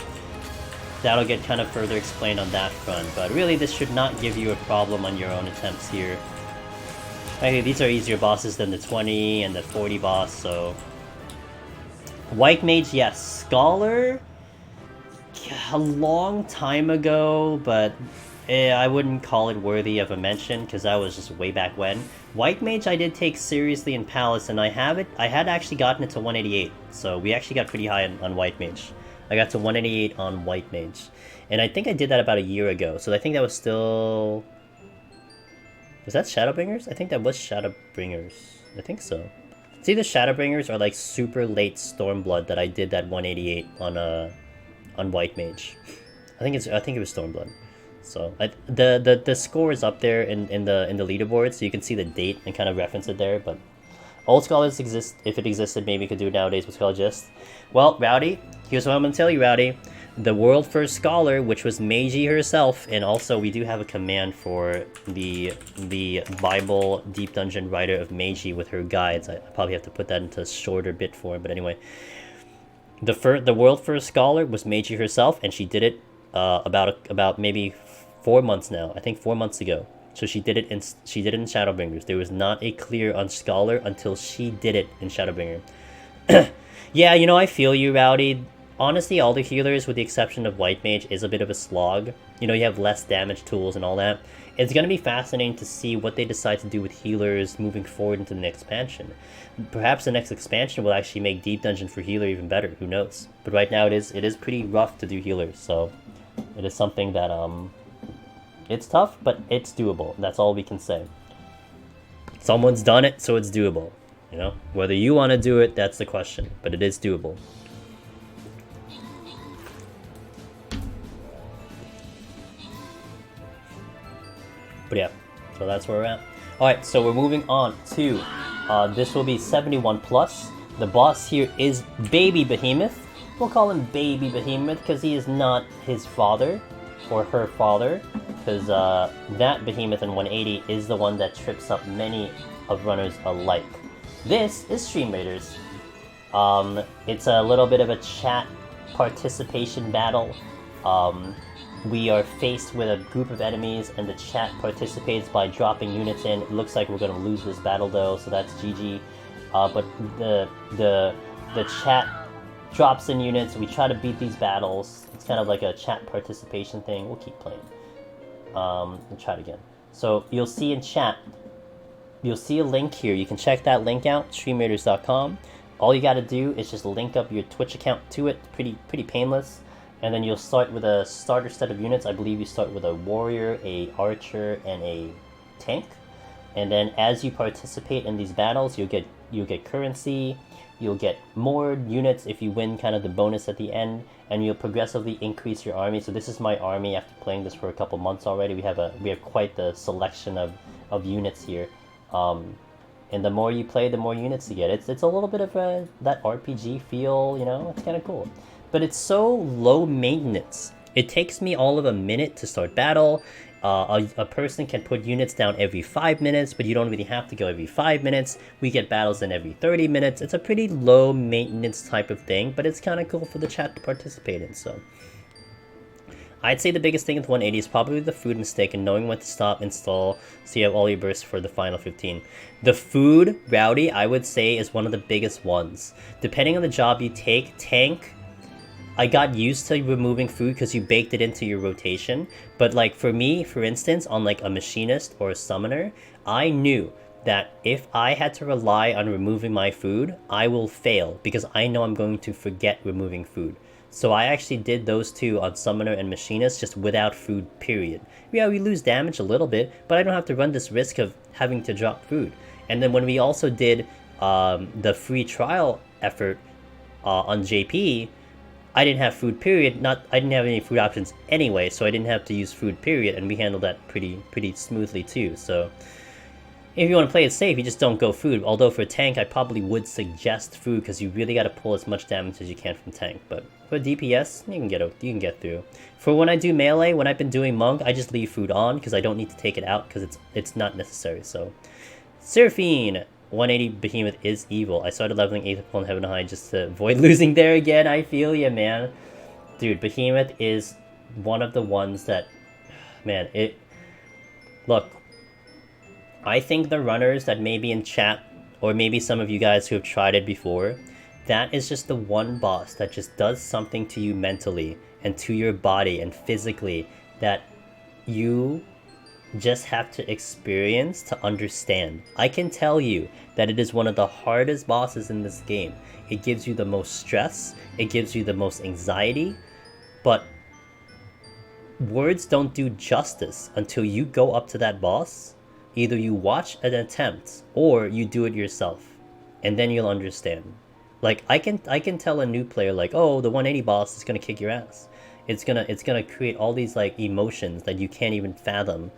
that'll get kind of further explained on that front. But really, this should not give you a problem on your own attempts here. I think these are easier bosses than the 20 and the 40 boss, so... White Mage, yes. Scholar... a long time ago, but I wouldn't call it worthy of a mention because that was just way back when. White Mage I did take seriously in Palace, and I had actually gotten it to 188, so we actually got pretty high on White Mage. I got to 188 on White Mage, and I think I did that about a year ago, so I think that was still... Was that Shadowbringers? I think that was Shadowbringers. I think so. It's either Shadowbringers or like super late Stormblood that I did that 188 on White Mage. I think it was Stormblood. So the score is up there in the leaderboard, so you can see the date and kind of reference it there. But old scholars exist. If it existed, maybe you could do it nowadays with Schologist. Well, Rowdy, here's what I'm gonna tell you, Rowdy. The world first scholar, which was Meiji herself, and also we do have a command for the Bible Deep Dungeon writer of Meiji with her guides. I probably have to put that into shorter bit form, but anyway. The world first scholar was Meiji herself, and she did it about maybe 4 months now. I think 4 months ago. So she did it in Shadowbringers. There was not a clear on Scholar until she did it in Shadowbringer. Yeah, you know, I feel you, Rowdy. Honestly, all the healers, with the exception of White Mage, is a bit of a slog. You know, you have less damage tools and all that. It's going to be fascinating to see what they decide to do with healers moving forward into the next expansion. Perhaps the next expansion will actually make Deep Dungeon for healer even better, who knows. But right now it is pretty rough to do healers, so it is something that, it's tough, but it's doable. That's all we can say. Someone's done it, so it's doable. You know, whether you want to do it, that's the question, but it is doable. But yeah, so that's where we're at. Alright, so we're moving on to, this will be 71 plus. The boss here is Baby Behemoth. We'll call him Baby Behemoth because he is not his father, or her father, because that Behemoth in 180 is the one that trips up many of runners alike. This is Stream Raiders. It's a little bit of a chat participation battle. We are faced with a group of enemies, and the chat participates by dropping units in. It looks like we're going to lose this battle though, so that's GG. But the chat drops in units. We try to beat these battles. It's kind of like a chat participation thing. We'll keep playing. We'll try it again. So you'll see in chat, you'll see a link here. You can check that link out, streamraiders.com. All you got to do is just link up your Twitch account to it. Pretty painless. And then you'll start with a starter set of units. I believe you start with a warrior, a archer, and a tank. And then as you participate in these battles, you'll get currency, you'll get more units if you win kind of the bonus at the end, and you'll progressively increase your army. So this is my army after playing this for a couple months already. We have quite the selection of units here. And the more you play, the more units you get. It's a little bit of that RPG feel, you know, it's kind of cool. But it's so low maintenance. It takes me all of a minute to start battle. A person can put units down every 5 minutes, but you don't really have to go every 5 minutes. We get battles in every 30 minutes. It's a pretty low maintenance type of thing, but it's kind of cool for the chat to participate in, so. I'd say the biggest thing with 180 is probably the food mistake and knowing when to stop, install, so you have all your bursts for the final 15. The food, Rowdy, I would say is one of the biggest ones. Depending on the job you take, tank, I got used to removing food because you baked it into your rotation. But like for me, for instance, on like a machinist or a summoner, I knew that if I had to rely on removing my food, I will fail because I know I'm going to forget removing food. So I actually did those two on Summoner and Machinist just without food, period. Yeah, we lose damage a little bit, but I don't have to run this risk of having to drop food. And then when we also did the free trial effort on JP, I didn't have food, period. I didn't have any food options anyway, so I didn't have to use food, period, and we handled that pretty smoothly too. So if you want to play it safe, you just don't go food. Although for tank, I probably would suggest food because you really got to pull as much damage as you can from tank. But for DPS, you can get through. For when I do melee, when I've been doing monk, I just leave food on because I don't need to take it out because it's not necessary. So, Seraphine, 180 Behemoth is evil. I started leveling 8th level in Heaven High just to avoid losing there again. I feel ya, man. Dude, Behemoth is one of the ones that, man, look. I think the runners that may be in chat, or maybe some of you guys who have tried it before, that is just the one boss that just does something to you mentally and to your body and physically that you just have to experience to understand. I can tell you that it is one of the hardest bosses in this game. It gives you the most stress, it gives you the most anxiety, but words don't do justice until you go up to that boss. Either you watch an attempt or you do it yourself, and then you'll understand. Like I can tell a new player like, oh, the 180 boss is gonna kick your ass. It's gonna create all these like emotions that you can't even fathom.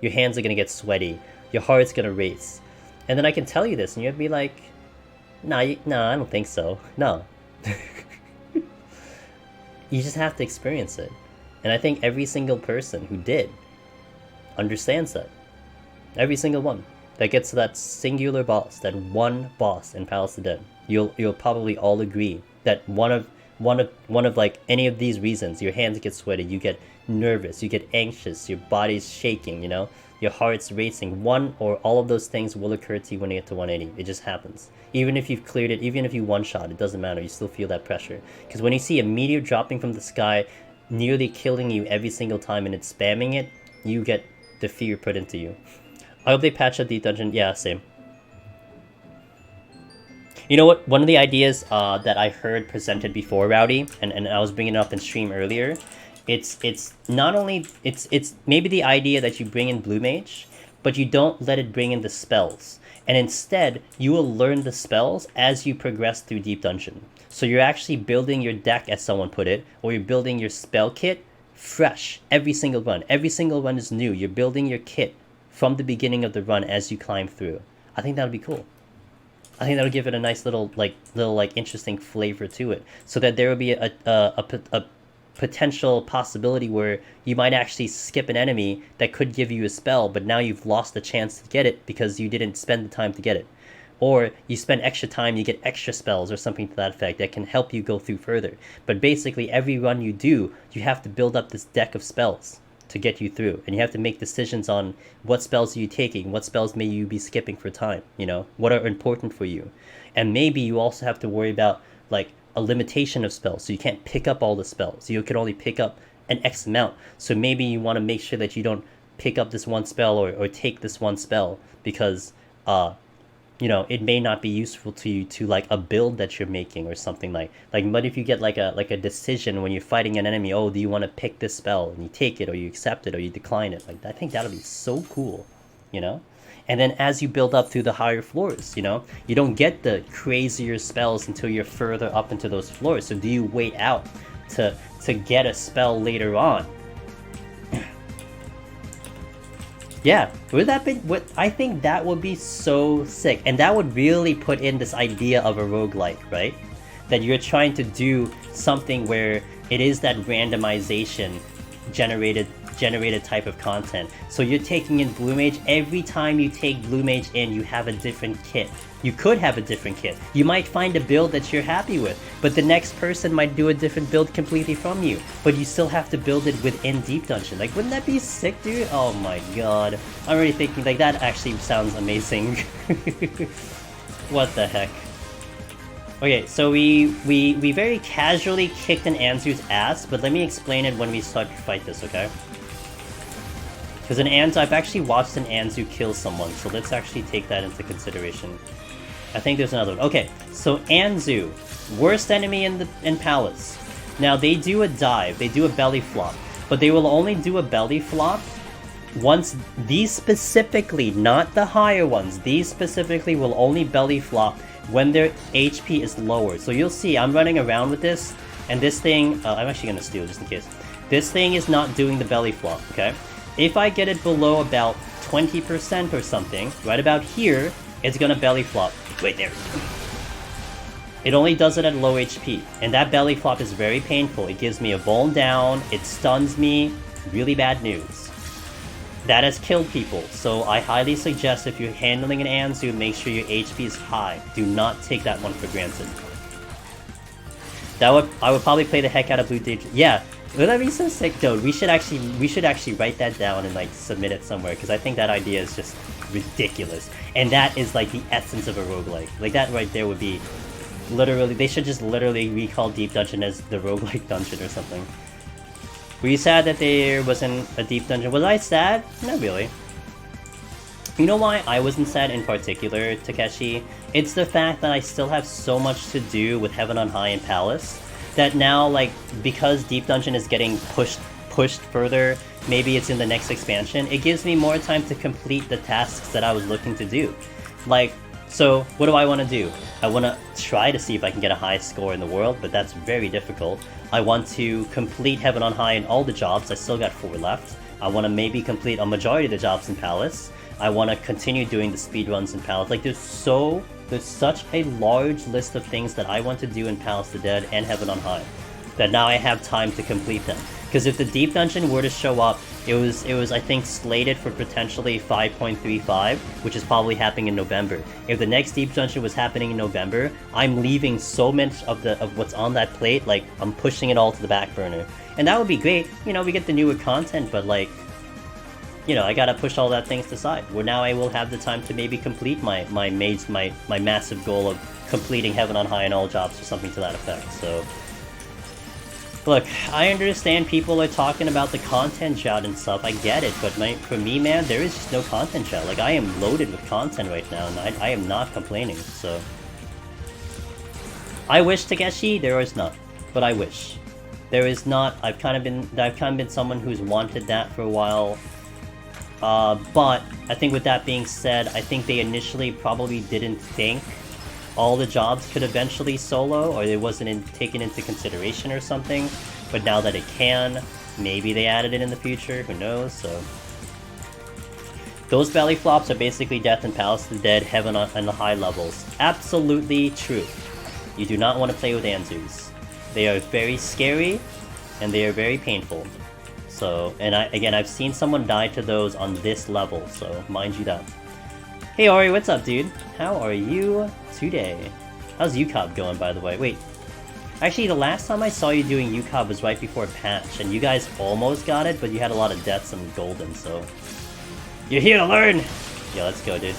Your hands are gonna get sweaty, your heart's gonna race, and then I can tell you this, and you'd be like, nah, I don't think so. No, you just have to experience it, and I think every single person who did understands that. Every single one that gets to that singular boss, that one boss in Palace of the Dead, you'll probably all agree that one of like any of these reasons, your hands get sweaty, you get nervous, you get anxious, your body's shaking, you know, your heart's racing. One or all of those things will occur to you when you get to 180. It just happens. Even if you've cleared it, even if you one-shot, it doesn't matter. You still feel that pressure. Because when you see a meteor dropping from the sky, nearly killing you every single time and it's spamming it, you get the fear put into you. I hope they patch up the dungeon. Yeah, same. You know what? One of the ideas that I heard presented before, Rowdy, and I was bringing it up in stream earlier, it's not only it's maybe the idea that you bring in Blue Mage, but you don't let it bring in the spells, and instead you will learn the spells as you progress through Deep Dungeon. So you're actually building your deck, as someone put it, or you're building your spell kit fresh every single run. Every single run is new. You're building your kit from the beginning of the run as you climb through. I think that would be cool. I think that would give it a nice little interesting flavor to it, so that there would be a potential possibility where you might actually skip an enemy that could give you a spell, but now you've lost the chance to get it because you didn't spend the time to get it. Or you spend extra time, you get extra spells or something to that effect that can help you go through further. But basically every run you do, you have to build up this deck of spells to get you through, and you have to make decisions on what spells are you taking, what spells may you be skipping for time, you know, what are important for you. And maybe you also have to worry about like a limitation of spells, so you can't pick up all the spells, you can only pick up an X amount. So maybe you want to make sure that you don't pick up this one spell or take this one spell because you know, it may not be useful to you to like a build that you're making or something like. But if you get like a decision when you're fighting an enemy, oh, do you want to pick this spell, and you take it or you accept it or you decline it, like I think that'll be so cool. you know? And then as you build up through the higher floors, you know, you don't get the crazier spells until you're further up into those floors. So do you wait out to get a spell later on? Yeah, would that be what? I think that would be so sick, and that would really put in this idea of a roguelike, right? That you're trying to do something where it is that randomization generated type of content. So you're taking in Blue Mage. Every time you take Blue Mage in, you have a different kit. You could have a different kit. You might find a build that you're happy with, but the next person might do a different build completely from you. But you still have to build it within Deep Dungeon. Like, wouldn't that be sick, dude? Oh my god. I'm already thinking, like, that actually sounds amazing. What the heck? Okay, so we very casually kicked an Anzu's ass, but let me explain it when we start to fight this, okay? Because an Anzu, I've actually watched an Anzu kill someone, so let's actually take that into consideration. I think there's another one. Okay, so Anzu, worst enemy in Palace. Now they do a dive, they do a belly flop, but they will only do a belly flop once these specifically, not the higher ones, these specifically will only belly flop when their HP is lower. So you'll see, I'm running around with this, and this thing, I'm actually gonna steal just in case. This thing is not doing the belly flop, okay? If I get it below about 20% or something, right about here, it's gonna belly flop. Wait, there. It only does it at low HP, and that belly flop is very painful. It gives me a bone down, it stuns me, really bad news. That has killed people, so I highly suggest if you're handling an Anzu, make sure your HP is high. Do not take that one for granted. I would probably play the heck out of Blue Dage. Yeah, would that be so sick, dude? We should actually write that down and like submit it somewhere, because I think that idea is just ridiculous. And that is like the essence of a roguelike. Like that right there would be literally, they should just literally recall Deep Dungeon as the roguelike dungeon or something. Were you sad that there wasn't a Deep Dungeon? Was I sad? Not really. You know why I wasn't sad in particular, Takeshi? It's the fact that I still have so much to do with Heaven on High and Palace, that now, like, because Deep Dungeon is getting pushed further, maybe it's in the next expansion, it gives me more time to complete the tasks that I was looking to do. Like, so what do I want to do? I want to try to see if I can get a high score in the world, but that's very difficult. I want to complete Heaven on High in all the jobs. I still got 4 left. I want to maybe complete a majority of the jobs in Palace. I want to continue doing the speedruns in Palace. Like, there's such a large list of things that I want to do in Palace the Dead and Heaven on High, that now I have time to complete them. Because if the Deep Dungeon were to show up, it was I think slated for potentially 5.35, which is probably happening in November. If the next Deep Dungeon was happening in November, I'm leaving so much of what's on that plate, like I'm pushing it all to the back burner. And that would be great, you know, we get the newer content, but like, you know, I gotta push all that things aside. Where now I will have the time to maybe complete my massive goal of completing Heaven on High in all jobs or something to that effect, so... Look, I understand people are talking about the content drought and stuff, I get it, but for me, man, there is just no content drought. Like, I am loaded with content right now, and I am not complaining, so... I wish, Takeshi, there is not. But I wish. There is not. I've kind of been someone who's wanted that for a while. But I think with that being said, I think they initially probably didn't think all the jobs could eventually solo, or it wasn't taken into consideration or something. But now that it can, maybe they added it in the future, who knows, so... Those belly flops are basically Death and Palace of the Dead, Heaven on the high levels. Absolutely true. You do not want to play with Anzus. They are very scary, and they are very painful. So, and I've seen someone die to those on this level, so mind you that. Hey Ori, what's up, dude? How are you today? How's UCOB going, by the way? Wait. Actually, the last time I saw you doing UCOB was right before patch, and you guys almost got it, but you had a lot of deaths and golden, so... You're here to learn! Yeah, let's go, dude.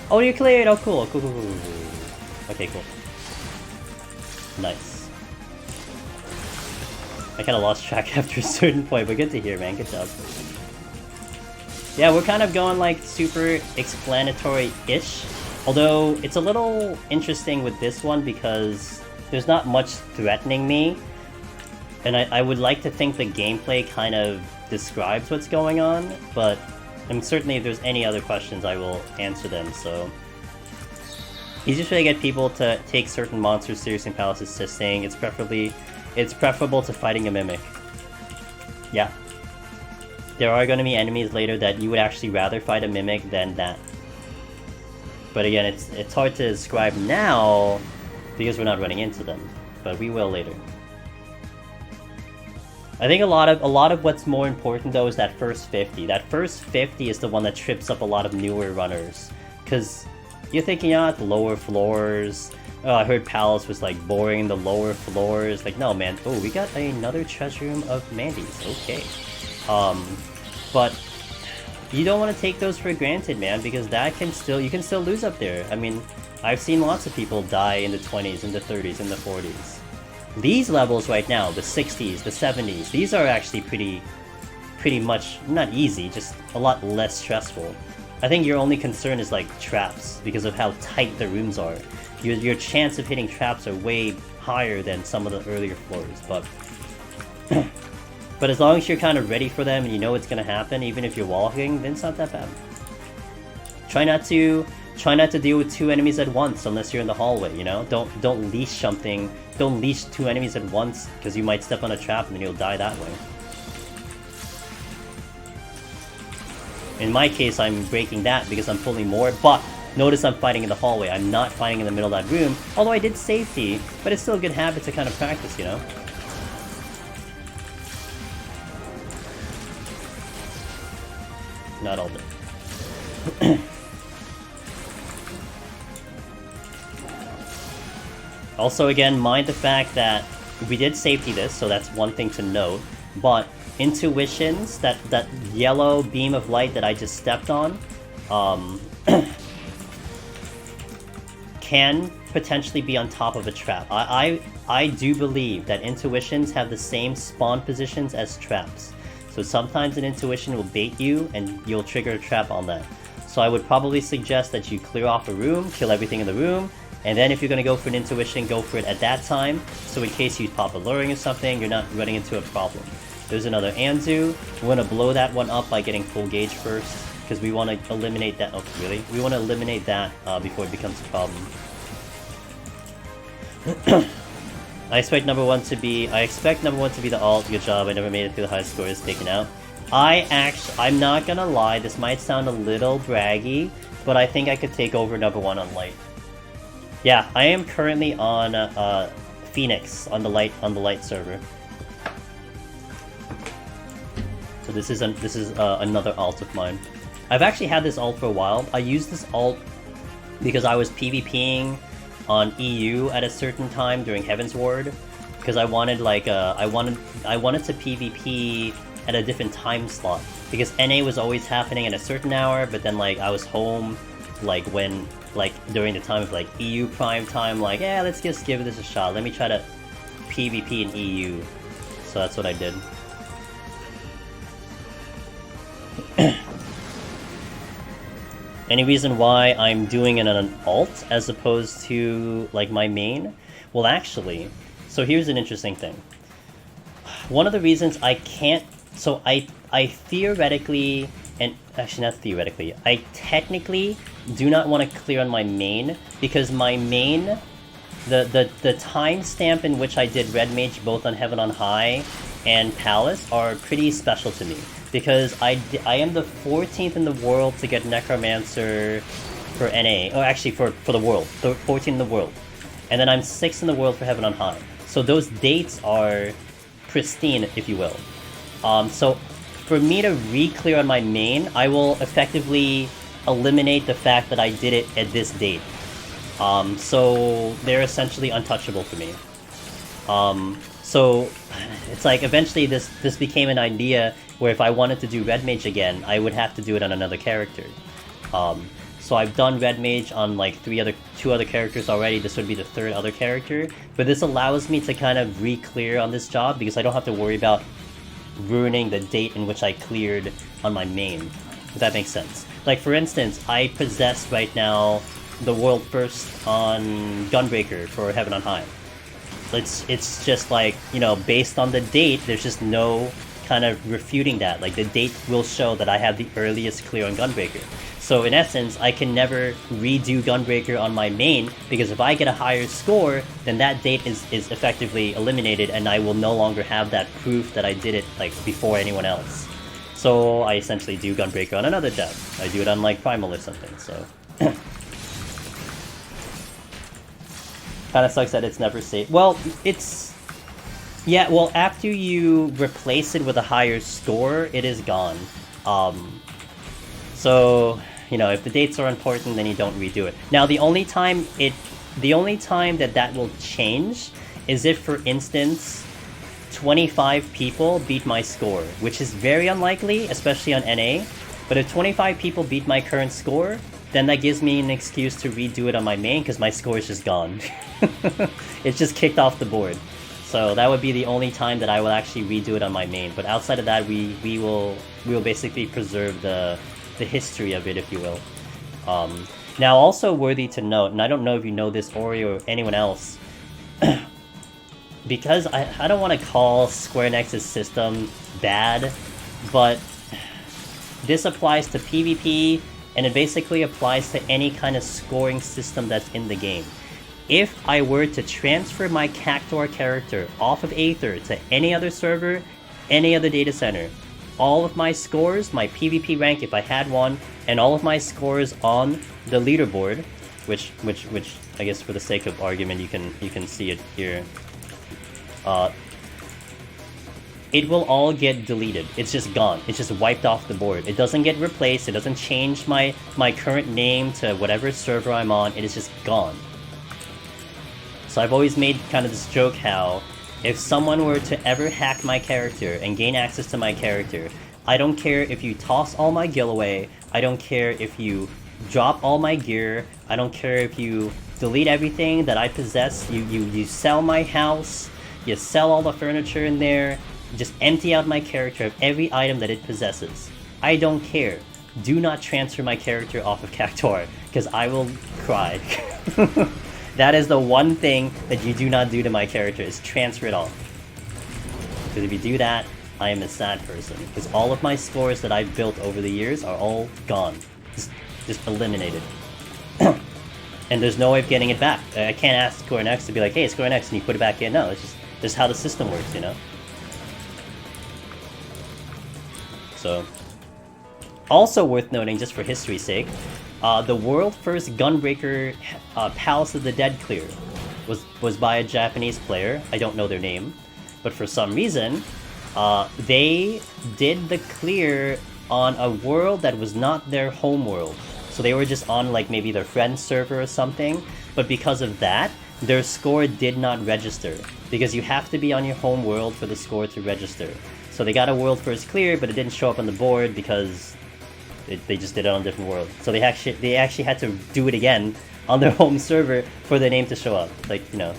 Oh, you cleared! Oh, cool, cool. Okay, cool. Nice. I kinda lost track after a certain point, but good to hear, man. Good job. Yeah, we're kind of going, like, super explanatory-ish. Although, it's a little interesting with this one because there's not much threatening me. And I would like to think the gameplay kind of describes what's going on, but certainly if there's any other questions, I will answer them, so... Easiest way to get people to take certain monsters seriously in Palace is just saying it's preferable to fighting a Mimic. Yeah. There are going to be enemies later that you would actually rather fight a Mimic than that. But again, it's hard to describe now, because we're not running into them. But we will later. I think a lot of what's more important though is that first 50. That first 50 is the one that trips up a lot of newer runners. Because you're thinking, the lower floors. Oh, I heard Palace was like boring the lower floors. Like, no man. Oh, we got another treasure room of Mandy's. Okay. But you don't want to take those for granted, man, because you can still lose up there. I mean, I've seen lots of people die in the 20s, in the 30s, in the 40s. These levels right now, the 60s, the 70s, these are actually pretty much, not easy, just a lot less stressful. I think your only concern is like traps, because of how tight the rooms are. Your chance of hitting traps are way higher than some of the earlier floors, but... but as long as you're kind of ready for them and you know what's gonna happen, even if you're walking, then it's not that bad. Try not to deal with 2 enemies at once unless you're in the hallway, you know? Don't leash something. Don't leash 2 enemies at once, because you might step on a trap and then you'll die that way. In my case, I'm breaking that because I'm pulling more, but notice I'm fighting in the hallway. I'm not fighting in the middle of that room, although I did safety, but it's still a good habit to kind of practice, you know? Not all day. Also, again, mind the fact that we did safety this, so that's one thing to note, but intuitions, that yellow beam of light that I just stepped on, can potentially be on top of a trap. I do believe that intuitions have the same spawn positions as traps. So sometimes an intuition will bait you and you'll trigger a trap on that. So I would probably suggest that you clear off a room, kill everything in the room, and then if you're going to go for an intuition, go for it at that time, so in case you pop a luring or something, you're not running into a problem. There's another Anzu. We're going to blow that one up by getting full gauge first, because we want to eliminate that. Oh, really? We want to eliminate that before it becomes a problem. I expect number one to be the alt. Good job. I never made it through the high scores taken out. I'm not gonna lie, this might sound a little braggy, but I think I could take over number one on light. Yeah, I am currently on Phoenix on the light server. So this is another alt of mine. I've actually had this alt for a while. I used this alt because I was PvPing on EU at a certain time during Heaven's Ward, because I wanted I wanted to PvP at a different time slot, because NA was always happening at a certain hour, but then I was home during the time of EU prime time, yeah, let's just give this a shot. Let me try to PvP in EU. So that's what I did. Any reason why I'm doing it on an alt as opposed to my main? Well, actually, so here's an interesting thing. One of the reasons I can't, so I theoretically, and actually not theoretically, I technically do not want to clear on my main, because my main, the timestamp in which I did Red Mage both on Heaven on High and Palace are pretty special to me. Because I am the 14th in the world to get Necromancer for NA, or actually for the world, 14th in the world. And then I'm 6th in the world for Heaven on High. So those dates are pristine, if you will. So for me to re-clear on my main, I will effectively eliminate the fact that I did it at this date. So they're essentially untouchable for me. So it's eventually this became an idea where if I wanted to do Red Mage again, I would have to do it on another character. So I've done Red Mage on two other characters already. This would be the third other character, but this allows me to kind of re-clear on this job because I don't have to worry about ruining the date in which I cleared on my main, if that makes sense. For instance, I possess right now the world first on Gunbreaker for Heaven on High. It's just like, you know, based on the date, there's just no kind of refuting that. Like, the date will show that I have the earliest clear on Gunbreaker. So in essence, I can never redo Gunbreaker on my main, because if I get a higher score, then that date is effectively eliminated, and I will no longer have that proof that I did it, like, before anyone else. So I essentially do Gunbreaker on another deck. I do it on, like, Primal or something, so... Kinda sucks that it's never safe. Well, it's... Yeah, well, after you replace it with a higher score, it is gone. So, you know, if the dates are important, then you don't redo it. Now, the only time that will change is if, for instance, 25 people beat my score, which is very unlikely, especially on NA. But if 25 people beat my current score, then that gives me an excuse to redo it on my main, because my score is just gone. It's just kicked off the board. So that would be the only time that I will actually redo it on my main. But outside of that, we will basically preserve the history of it, if you will. Now, also worthy to note, and I don't know if you know this, Ori, or anyone else, because I don't want to call Square Enix's system bad, but this applies to PvP, and it basically applies to any kind of scoring system that's in the game. If I were to transfer my Cactuar character off of Aether to any other server, any other data center, all of my scores, my PvP rank if I had one, and all of my scores on the leaderboard, which I guess for the sake of argument you can see it here. It will all get deleted. It's just gone. It's just wiped off the board. It doesn't get replaced. It doesn't change my current name to whatever server I'm on. It is just gone. So I've always made kind of this joke how if someone were to ever hack my character and gain access to my character, I don't care if you toss all my gil away, I don't care if you drop all my gear, I don't care if you delete everything that I possess, you sell my house, you sell all the furniture in there, just empty out my character of every item that it possesses. I don't care. Do not transfer my character off of Cactuar, because I will cry. That is the one thing that you do not do to my character, is transfer it off. Because if you do that, I am a sad person. Because all of my scores that I've built over the years are all gone. Just eliminated. And there's no way of getting it back. I can't ask Square Enix to be like, hey, Square Enix, and you put it back in. No, it's just how the system works, you know? So, also worth noting, just for history's sake, the world first Gunbreaker Palace of the Dead clear was by a Japanese player. I don't know their name, but for some reason, they did the clear on a world that was not their home world. So they were just on like maybe their friend's server or something, but because of that, their score did not register, because you have to be on your home world for the score to register. So they got a world first clear, but it didn't show up on the board because they just did it on a different world. So they actually had to do it again on their home server for the name to show up. Like, you know,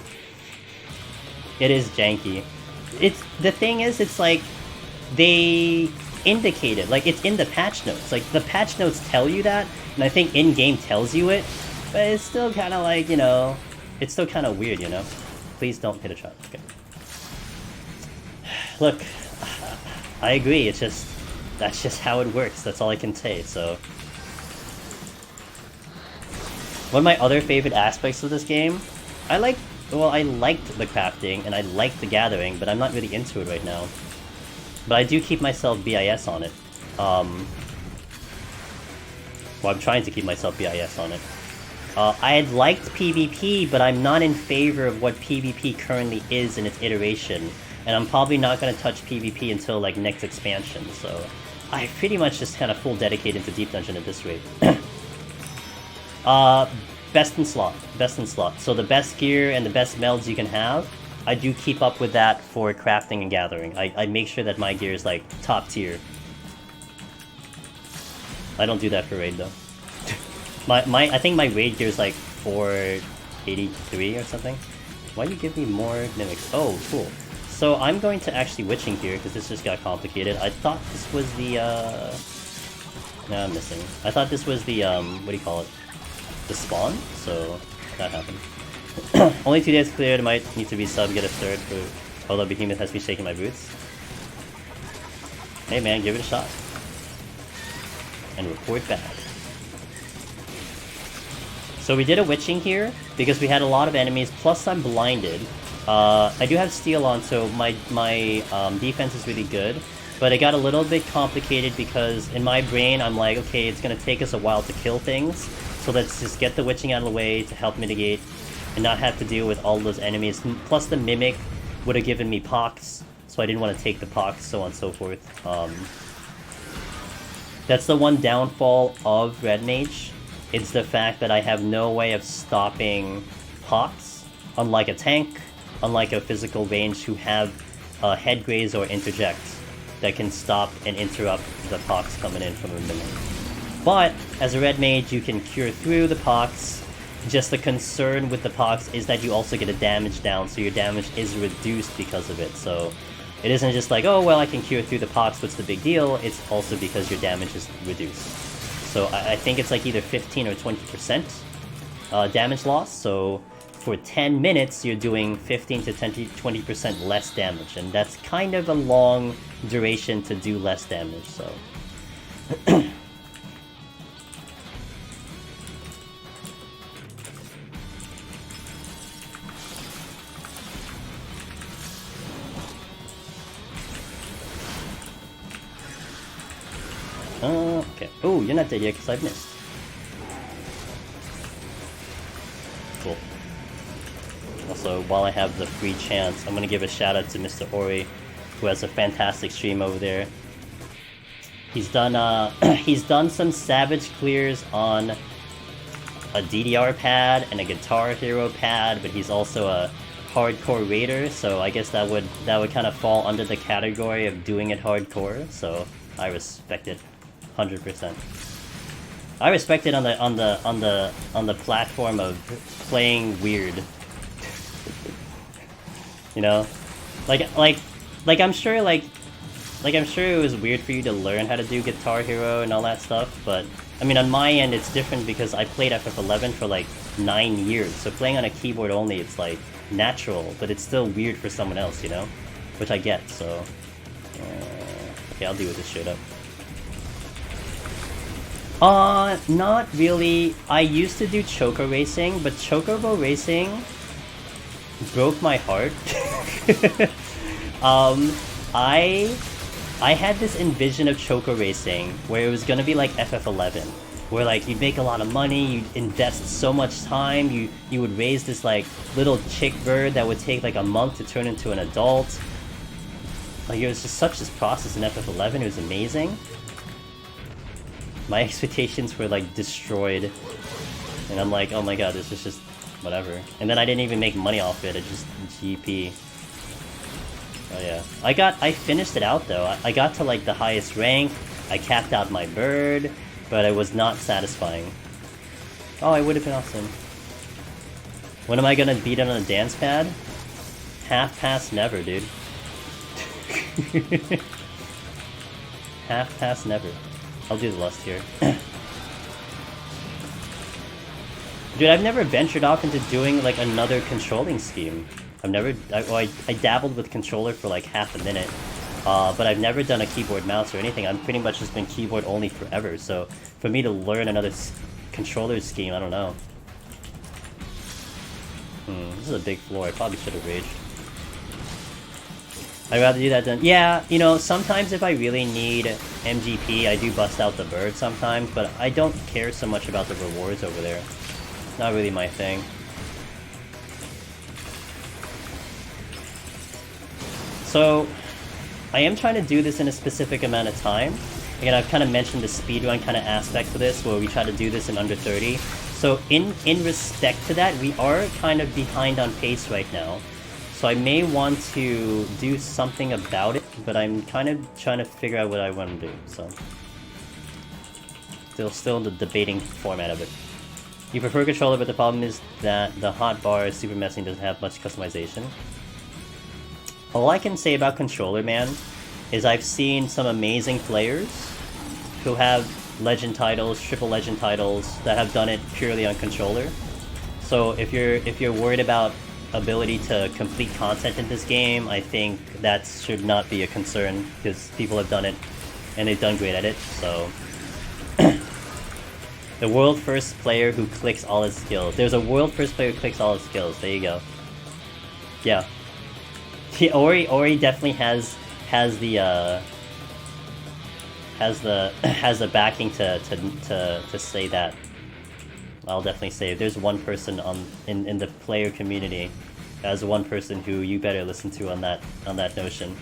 it is janky. The thing is, it's like they indicated, like it's in the patch notes. Like the patch notes tell you that, and I think in-game tells you it, but it's still kind of like, you know, it's still kind of weird, you know? Please don't hit a trap. Okay. Look, I agree, it's just, that's just how it works, that's all I can say, so. One of my other favorite aspects of this game, I liked the crafting, and I liked the gathering, but I'm not really into it right now. But I do keep myself BIS on it. Well, I'm trying to keep myself BIS on it. I had liked PvP, but I'm not in favor of what PvP currently is in its iteration. And I'm probably not going to touch PvP until, like, next expansion, so I pretty much just kind of full dedicate into Deep Dungeon at this rate. Best in slot. So the best gear and the best melds you can have, I do keep up with that for crafting and gathering. I make sure that my gear is, like, top tier. I don't do that for raid, though. I think my raid gear is, like, 483 or something. Why do you give me more mimics? Oh, cool. So I'm going to actually witching here, because this just got complicated. I thought this was the, no, I'm missing. I thought this was the, what do you call it? The spawn? So, that happened. Only 2 days cleared, might need to be sub, get a third for... Although Behemoth has been shaking my boots. Hey man, give it a shot. And report back. So we did a witching here, because we had a lot of enemies, plus I'm blinded. I do have steel on, so my defense is really good. But it got a little bit complicated because in my brain I'm like, okay, it's gonna take us a while to kill things, so let's just get the witching out of the way to help mitigate and not have to deal with all those enemies. Plus the Mimic would have given me pox, so I didn't want to take the pox, so on and so forth. That's the one downfall of Red Mage. It's the fact that I have no way of stopping pox, unlike a tank, unlike a physical range who have head graze or interject that can stop and interrupt the pox coming in from a Mimic. But as a Red Mage, you can cure through the pox. Just the concern with the pox is that you also get a damage down, so your damage is reduced because of it. So it isn't just like, oh well, I can cure through the pox, what's the big deal? It's also because your damage is reduced. So I think it's like either 15 or 20% damage loss. So for 10 minutes, you're doing 15 to 20% less damage, and that's kind of a long duration to do less damage. So. Okay. Oh, you're not dead yet because I've missed. Cool. Also, while I have the free chance, I'm gonna give a shout out to Mr. Ori, who has a fantastic stream over there. He's done he's done some savage clears on a DDR pad and a Guitar Hero pad, but he's also a hardcore raider, so I guess that would kind of fall under the category of doing it hardcore. So I respect it. 100%. I respect it on the platform of playing weird. You know, like I'm sure I'm sure it was weird for you to learn how to do Guitar Hero and all that stuff, but I mean on my end it's different because I played FF11 for like 9 years, so playing on a keyboard only, it's like natural, but it's still weird for someone else, you know, which I get. So okay, I'll deal with this straight up. Not really. I used to do Choco Racing, but Chocobo Racing broke my heart. I had this envision of Choco Racing where it was gonna be like FF11, where like you'd make a lot of money, you'd invest so much time, you would raise this like little chick bird that would take like a month to turn into an adult. Like it was just such this process in FF11, it was amazing. My expectations were like destroyed, and I'm like, oh my god, this is just whatever. And then I didn't even make money off it, it's just GP. Oh yeah, I finished it out though. I got to like the highest rank, I capped out my bird, but it was not satisfying. Oh, it would have been awesome. When am I gonna beat it on a dance pad? Half past never, dude. Half past never. I'll do the lust here. Dude, I've never ventured off into doing like another controlling scheme. I dabbled with controller for like half a minute, but I've never done a keyboard mouse or anything. I've pretty much just been keyboard only forever, so for me to learn another controller scheme, I don't know. This is a big floor, I probably should have raged. I'd rather do that than... Yeah, you know, sometimes if I really need MGP, I do bust out the bird sometimes, but I don't care so much about the rewards over there. Not really my thing. So, I am trying to do this in a specific amount of time. Again, I've kind of mentioned the speedrun kind of aspect to this, where we try to do this in under 30. So, in respect to that, we are kind of behind on pace right now. So I may want to do something about it, but I'm kind of trying to figure out what I want to do, so... Still in the debating format of it. You prefer controller, but the problem is that the hotbar is super messy and doesn't have much customization. All I can say about controller, man, is I've seen some amazing players who have legend titles, triple legend titles, that have done it purely on controller. So if you're worried about ability to complete content in this game, I think that should not be a concern because people have done it and they've done great at it. So the world first player who clicks all his skills. There's a world first player who clicks all his skills. There you go. Yeah. Ori definitely has the backing to say that. I'll definitely say if there's one person in the player community as one person who you better listen to on that notion.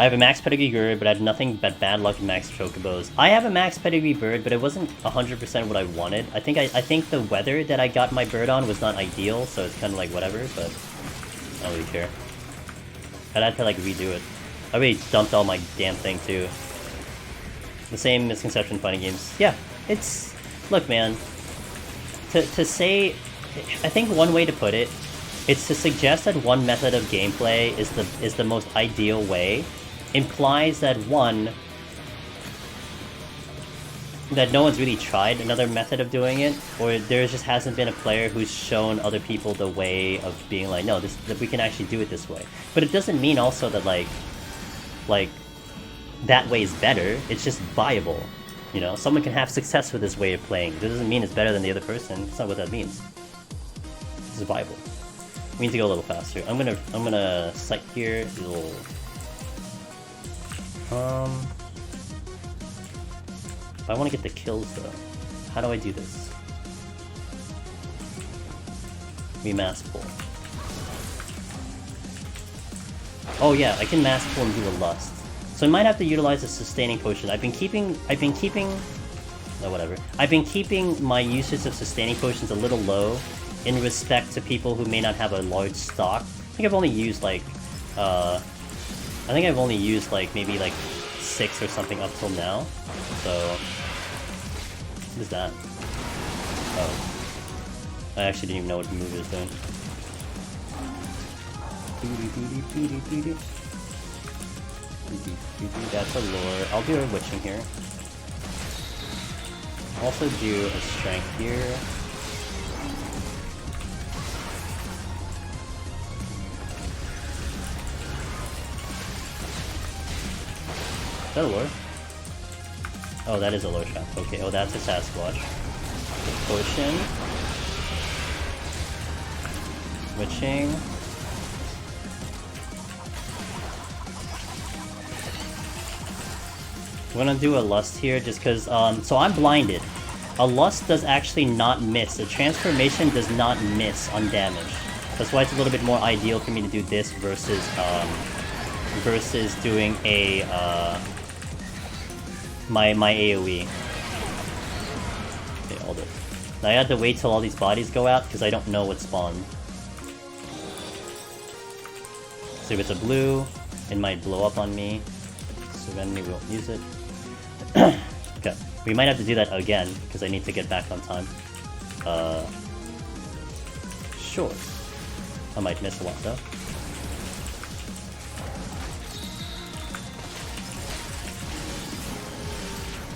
I have a max pedigree bird, but I had nothing but bad luck in max chocobos. I have a max pedigree bird, but it wasn't 100% what I wanted. I think the weather that I got my bird on was not ideal, so it's kind of like whatever, but I don't really care. I'd have to like redo it. I already dumped all my damn thing too. The same misconception in fighting games. Yeah, it's... Look, man. To say... I think one way to put it, it's to suggest that one method of gameplay is the most ideal way, implies that one... that no one's really tried another method of doing it, or there just hasn't been a player who's shown other people the way of being like, no, that we can actually do it this way. But it doesn't mean also that like that way is better, it's just viable. You know, someone can have success with this way of playing. That doesn't mean it's better than the other person. That's not what that means. It's viable. We need to go a little faster. I'm gonna sight here, do a little... If I want to get the kills though, how do I do this? We mass pull. Oh yeah, I can mass pull and do a lust. So I might have to utilize a sustaining potion. I've been keeping my usage of sustaining potions a little low in respect to people who may not have a large stock. I think I've only used like maybe like 6 or something up till now. So what is that? Oh. I actually didn't even know what the move is doing. That's a lure. I'll do a witching here. Also do a strength here. Is that a lure? Oh, that is a lure trap. Okay, oh, that's a Sasquatch. Potion. Witching. I'm gonna do a lust here just because, so I'm blinded. A lust does actually not miss. A transformation does not miss on damage. That's why it's a little bit more ideal for me to do this versus doing a, my AoE. Okay, hold it. Now I have to wait till all these bodies go out because I don't know what spawned. So if it's a blue, it might blow up on me. So then we won't use it. Okay, we might have to do that again because I need to get back on time. Sure. I might miss a lot though.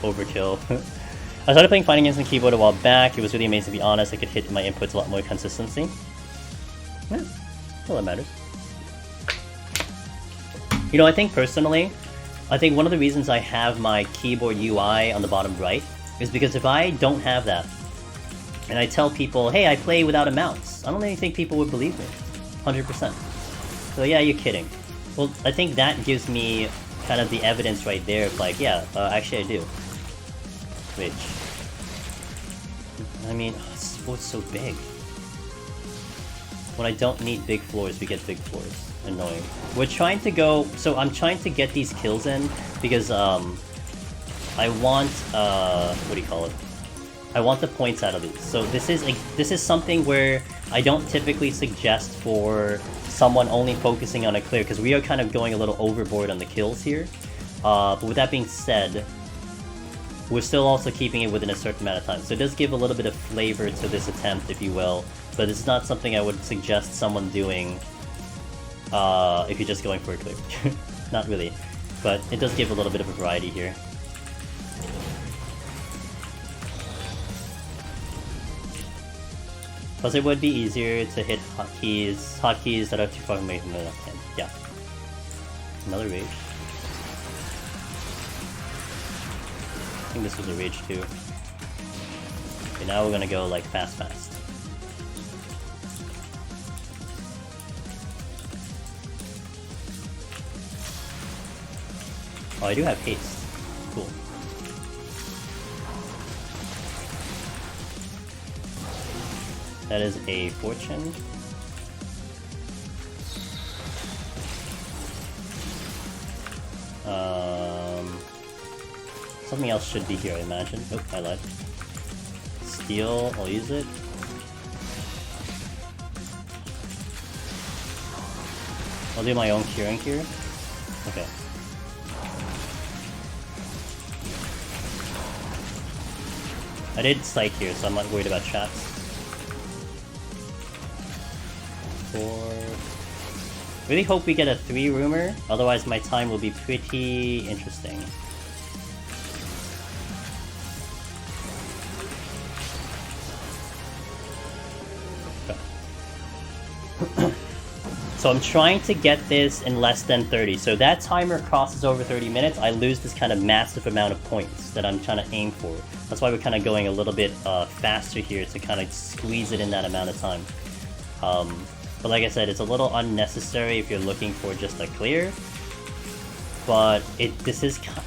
Overkill. I started playing fighting games on keyboard a while back. It was really amazing to be honest. I could hit my inputs a lot more consistency. Yeah, all that matters. You know, I think personally, one of the reasons I have my keyboard UI on the bottom right is because if I don't have that, and I tell people, hey, I play without a mouse, I don't really think people would believe me. 100%. So yeah, you're kidding. Well, I think that gives me kind of the evidence right there of like, yeah, actually I do. Which, I mean, this board's so big. When I don't need big floors, we get big floors. Annoying. We're trying to go... So I'm trying to get these kills in because, I want, what do you call it? I want the points out of these. So this is something where I don't typically suggest for someone only focusing on a clear, because we are kind of going a little overboard on the kills here. But with that being said, we're still also keeping it within a certain amount of time. So it does give a little bit of flavor to this attempt, if you will. But it's not something I would suggest someone doing if you're just going for a clear. Not really. But it does give a little bit of a variety here. Plus, it would be easier to hit hotkeys that are too far away from the left hand. Yeah. Another rage. I think this was a rage too. Okay, now we're gonna go like fast. Oh, I do have haste. Cool. That is a fortune. Something else should be here, I imagine. Oh, I lied. Steel, I'll use it. I'll do my own curing here. Okay. I did sight here, so I'm not worried about traps. 4. Really hope we get a 3 rumor, otherwise my time will be pretty interesting. So I'm trying to get this in less than 30. So if that timer crosses over 30 minutes, I lose this kind of massive amount of points that I'm trying to aim for. That's why we're kind of going a little bit faster here to kind of squeeze it in that amount of time. But like I said, it's a little unnecessary if you're looking for just a clear. But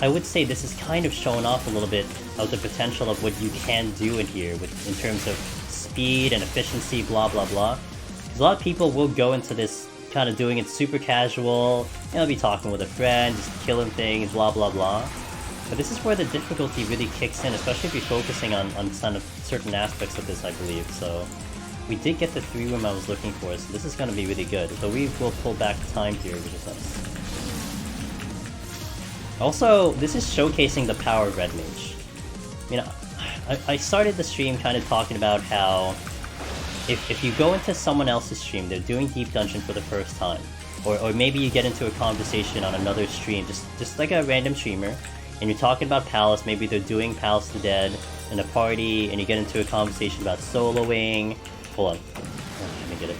I would say this is kind of showing off a little bit of the potential of what you can do in here in terms of speed and efficiency, blah blah blah. Because a lot of people will go into this kind of doing it super casual, you know, be talking with a friend, just killing things, blah blah blah. But this is where the difficulty really kicks in, especially if you're focusing on kind of certain aspects of this, I believe. So we did get the 3 room I was looking for, so this is going to be really good. So we will pull back time here, which is nice. Also, this is showcasing the power of Red Mage. You know, I started the stream kind of talking about how if you go into someone else's stream, they're doing Deep Dungeon for the first time, or maybe you get into a conversation on another stream, just like a random streamer, and you're talking about Palace, maybe they're doing Palace to Dead in a party, and you get into a conversation about soloing. Hold on, let me get it.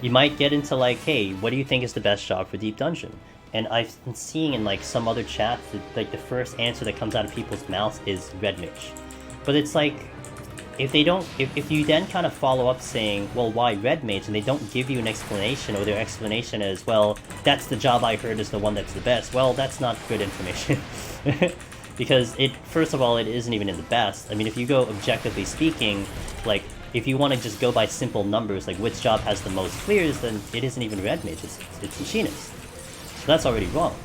You might get into like, hey, what do you think is the best job for Deep Dungeon? And I've been seeing in like some other chats that like the first answer that comes out of people's mouths is Red Mage. But it's like, if you then kind of follow up saying, well, why Red Mage, and they don't give you an explanation, or their explanation is, well, that's the job I heard is the one that's the best, well, that's not good information. Because first of all, it isn't even in the best. I mean, if you go objectively speaking, like, if you want to just go by simple numbers, like which job has the most clears, then it isn't even Red Mage, it's Machinist. So that's already wrong.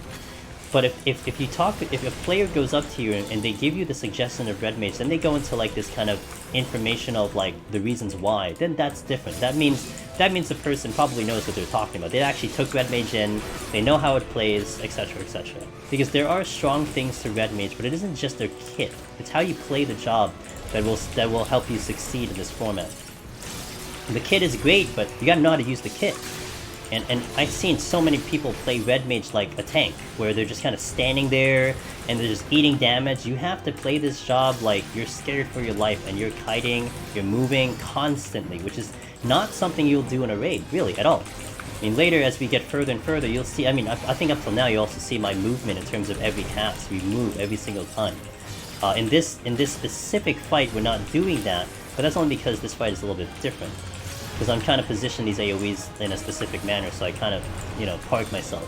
But if a player goes up to you and they give you the suggestion of Red Mage, then they go into like this kind of information of like the reasons why, then that's different. That means the person probably knows what they're talking about. They actually took Red Mage in, they know how it plays, etc, etc. Because there are strong things to Red Mage, but it isn't just their kit. It's how you play the job that will help you succeed in this format. The kit is great, but you gotta know how to use the kit. And I've seen so many people play Red Mage like a tank, where they're just kind of standing there, and they're just eating damage. You have to play this job like you're scared for your life, and you're kiting, you're moving constantly, which is not something you'll do in a raid, really, at all. I mean, later, as we get further and further, you'll see, I mean, I think up till now, you also see my movement in terms of every cast. We move every single time. In this specific fight, we're not doing that, but that's only because this fight is a little bit different. Because I'm trying to position these AoEs in a specific manner, so I kind of, you know, park myself.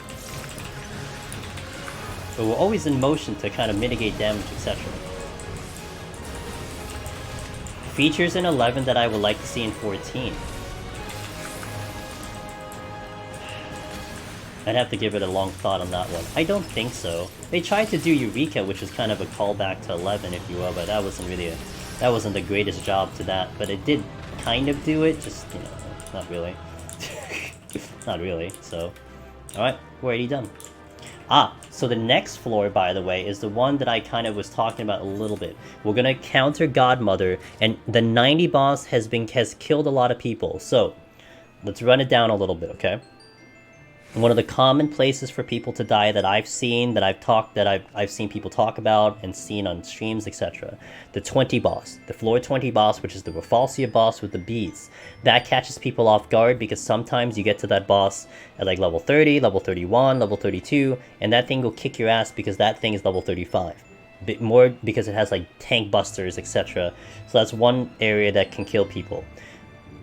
But we're always in motion to kind of mitigate damage, etc. Features in 11 that I would like to see in 14. I'd have to give it a long thought on that one. I don't think so. They tried to do Eureka, which is kind of a callback to 11, if you will, but that wasn't the greatest job to that. But it did kind of do it, just, you know, not really. Not really, so. Alright, we're already done. So the next floor, by the way, is the one that I kind of was talking about a little bit. We're gonna counter Godmother, and the 90 boss has killed a lot of people, so let's run it down a little bit, okay? One of the common places for people to die that I've seen, I've seen people talk about and seen on streams, etc. The 20 boss, the floor 20 boss, which is the Rafflesia boss with the bees. That catches people off guard because sometimes you get to that boss at like level 30, level 31, level 32, and that thing will kick your ass because that thing is level 35. Bit more because it has like tank busters, etc. So that's one area that can kill people.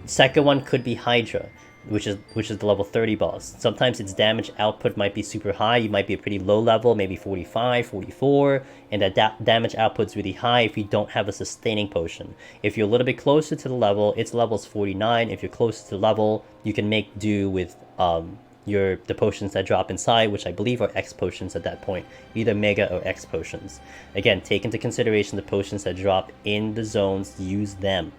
Second one could be Hydra, which is the level 30 boss. Sometimes its damage output might be super high. You might be a pretty low level, maybe 45, 44, and that damage output's really high if you don't have a sustaining potion. If you're a little bit closer to the level, its level's 49. If you're closer to the level, you can make do with the potions that drop inside, which I believe are X potions at that point, either Mega or X potions. Again, take into consideration the potions that drop in the zones, use them.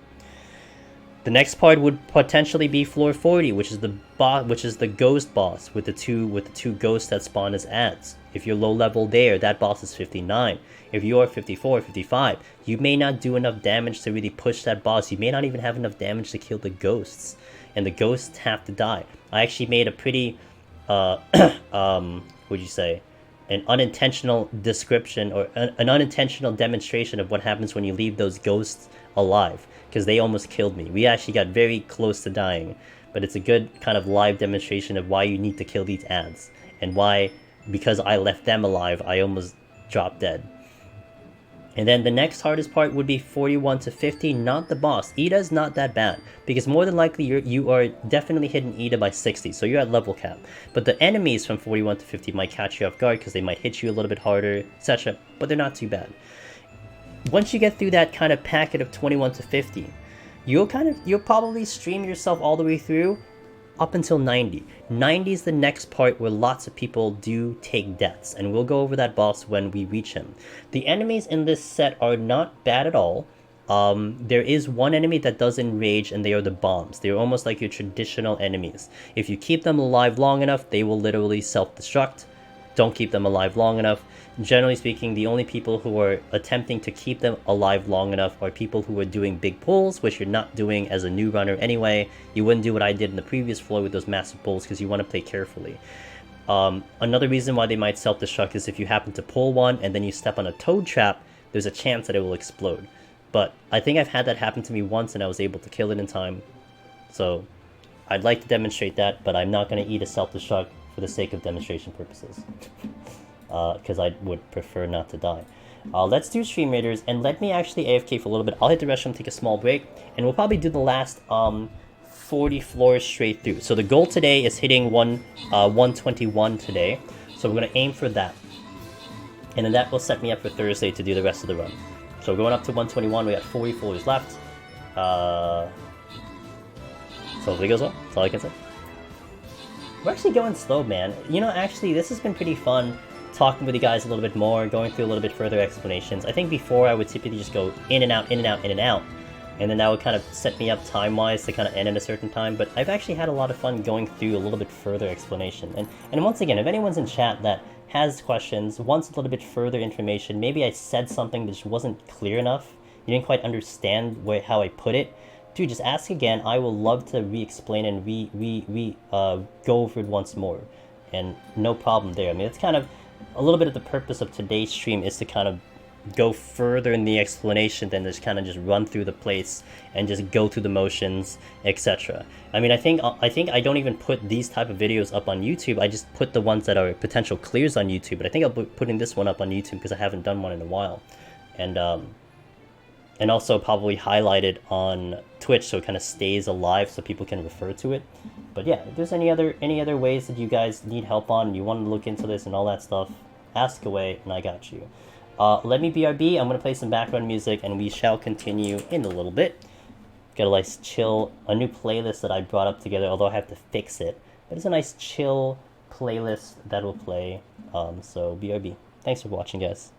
The next part would potentially be floor 40, which is the ghost boss with the two ghosts that spawn as ads. If you're low level there, that boss is 59. If you are 54, 55, you may not do enough damage to really push that boss. You may not even have enough damage to kill the ghosts, and the ghosts have to die. I actually made a pretty, what'd you say? An unintentional description or an unintentional demonstration of what happens when you leave those ghosts alive, because they almost killed me. We actually got very close to dying, but it's a good kind of live demonstration of why you need to kill these ads, and why, because I left them alive, I almost dropped dead. And then the next hardest part would be 41 to 50, not the boss. Ida's not that bad, because more than likely you are definitely hitting Ida by 60, so you're at level cap. But the enemies from 41 to 50 might catch you off guard because they might hit you a little bit harder, etc. But they're not too bad. Once you get through that kind of packet of 21 to 50, you'll probably stream yourself all the way through up until 90. 90 is the next part where lots of people do take deaths, and we'll go over that boss when we reach him. The enemies in this set are not bad at all. There is one enemy that does enrage, and they are the bombs. They're almost like your traditional enemies. If you keep them alive long enough, they will literally self-destruct. Don't keep them alive long enough. Generally speaking, the only people who are attempting to keep them alive long enough are people who are doing big pulls, which you're not doing as a new runner anyway. You wouldn't do what I did in the previous floor with those massive pulls because you want to play carefully. Another reason why they might self-destruct is if you happen to pull one and then you step on a toad trap, there's a chance that it will explode. But I think I've had that happen to me once and I was able to kill it in time. So I'd like to demonstrate that, but I'm not going to eat a self-destruct for the sake of demonstration purposes. Because I would prefer not to die. Let's do Stream Raiders, and let me actually AFK for a little bit. I'll hit the restroom, take a small break, and we'll probably do the last 40 floors straight through. So the goal today is hitting 121 today, so we're going to aim for that. And then that will set me up for Thursday to do the rest of the run. So we're going up to 121, we got 40 floors left. So hopefully it goes well, that's all I can say. We're actually going slow, man. You know, actually, this has been pretty fun. Talking with you guys a little bit more, going through a little bit further explanations. I think before I would typically just go in and out, in and out, in and out, and then that would kind of set me up time-wise to kind of end at a certain time, but I've actually had a lot of fun going through a little bit further explanation. And once again, if anyone's in chat that has questions, wants a little bit further information, maybe I said something that just wasn't clear enough, you didn't quite understand how I put it, dude, just ask again. I will love to re-explain and go over it once more, and no problem there. I mean, it's kind of a little bit of the purpose of today's stream is to kind of go further in the explanation than just kind of just run through the place and just go through the motions, etc. I mean, I think I don't even put these type of videos up on YouTube. I just put the ones that are potential clears on YouTube. But I think I'll be putting this one up on YouTube because I haven't done one in a while, and also probably highlight it on Twitch so it kind of stays alive so people can refer to it. But yeah, if there's any other ways that you guys need help on, you want to look into this and all that stuff, ask away and I got you. Let me BRB, I'm going to play some background music and we shall continue in a little bit. Got a nice chill, a new playlist that I brought up together, although I have to fix it. But it's a nice chill playlist that will play, so BRB. Thanks for watching, guys.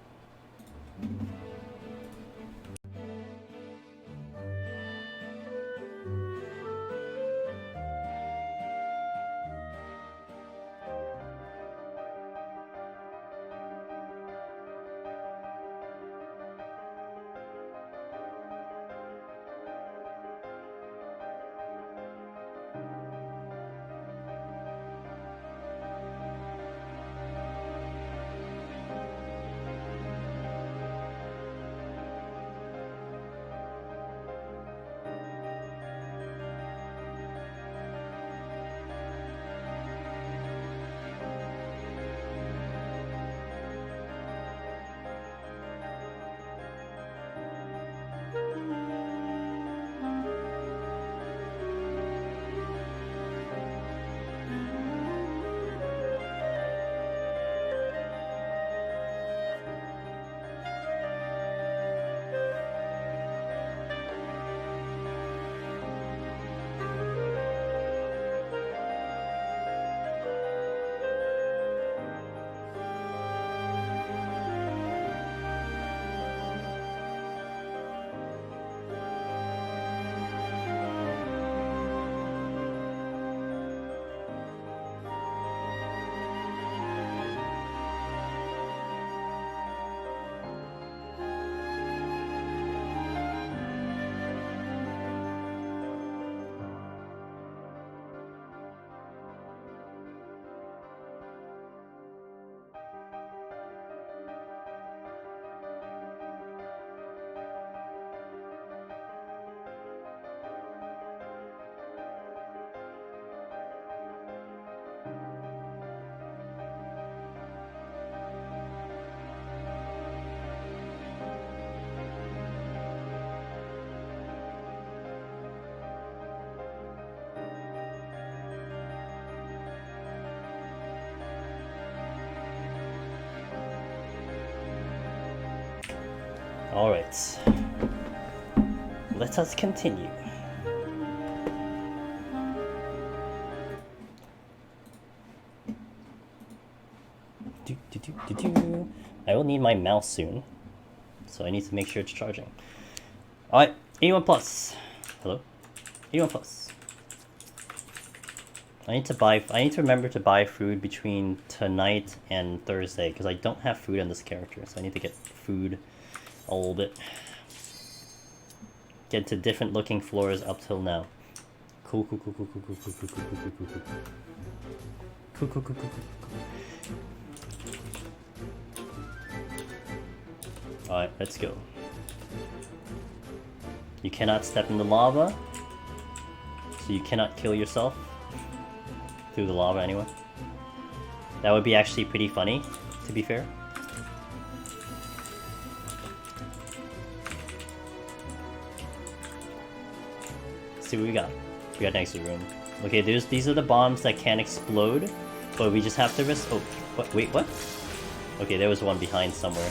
Alright. Let us continue. I will need my mouse soon, so I need to make sure it's charging. Alright, 81 plus. Hello? 81 plus. I need to remember to buy food between tonight and Thursday, because I don't have food on this character, so I need to get food a little bit. Get to different looking floors up till now. Cool. Alright, let's go. You cannot step in the lava, so you cannot kill yourself through the lava anyway. That would be actually pretty funny, to be fair. Let's see what we got. We got next to the room. Okay, these are the bombs that can explode, but we just have to risk. Oh, what? Wait, what? Okay, there was one behind somewhere.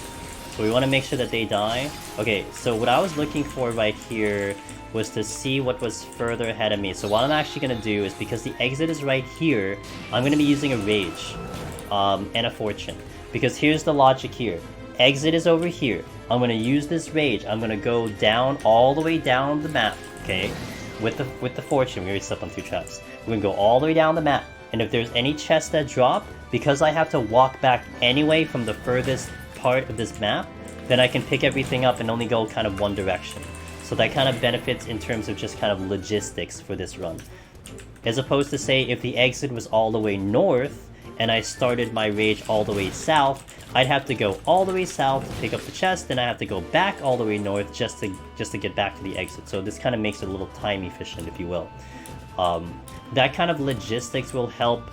So we want to make sure that they die. Okay, so what I was looking for right here was to see what was further ahead of me. So what I'm actually going to do is, because the exit is right here, I'm going to be using a Rage and a Fortune. Because here's the logic here. Exit is over here. I'm going to use this Rage. I'm going to go down, all the way down the map, okay? With the Fortune, we already stepped on 2 traps. We're going to go all the way down the map. And if there's any chests that drop, because I have to walk back anyway from the furthest part of this map, then I can pick everything up and only go kind of one direction. So that kind of benefits in terms of just kind of logistics for this run. As opposed to, say, if the exit was all the way north and I started my Rage all the way south, I'd have to go all the way south to pick up the chest, then I have to go back all the way north just to get back to the exit. So this kind of makes it a little time efficient, if you will. That kind of logistics will help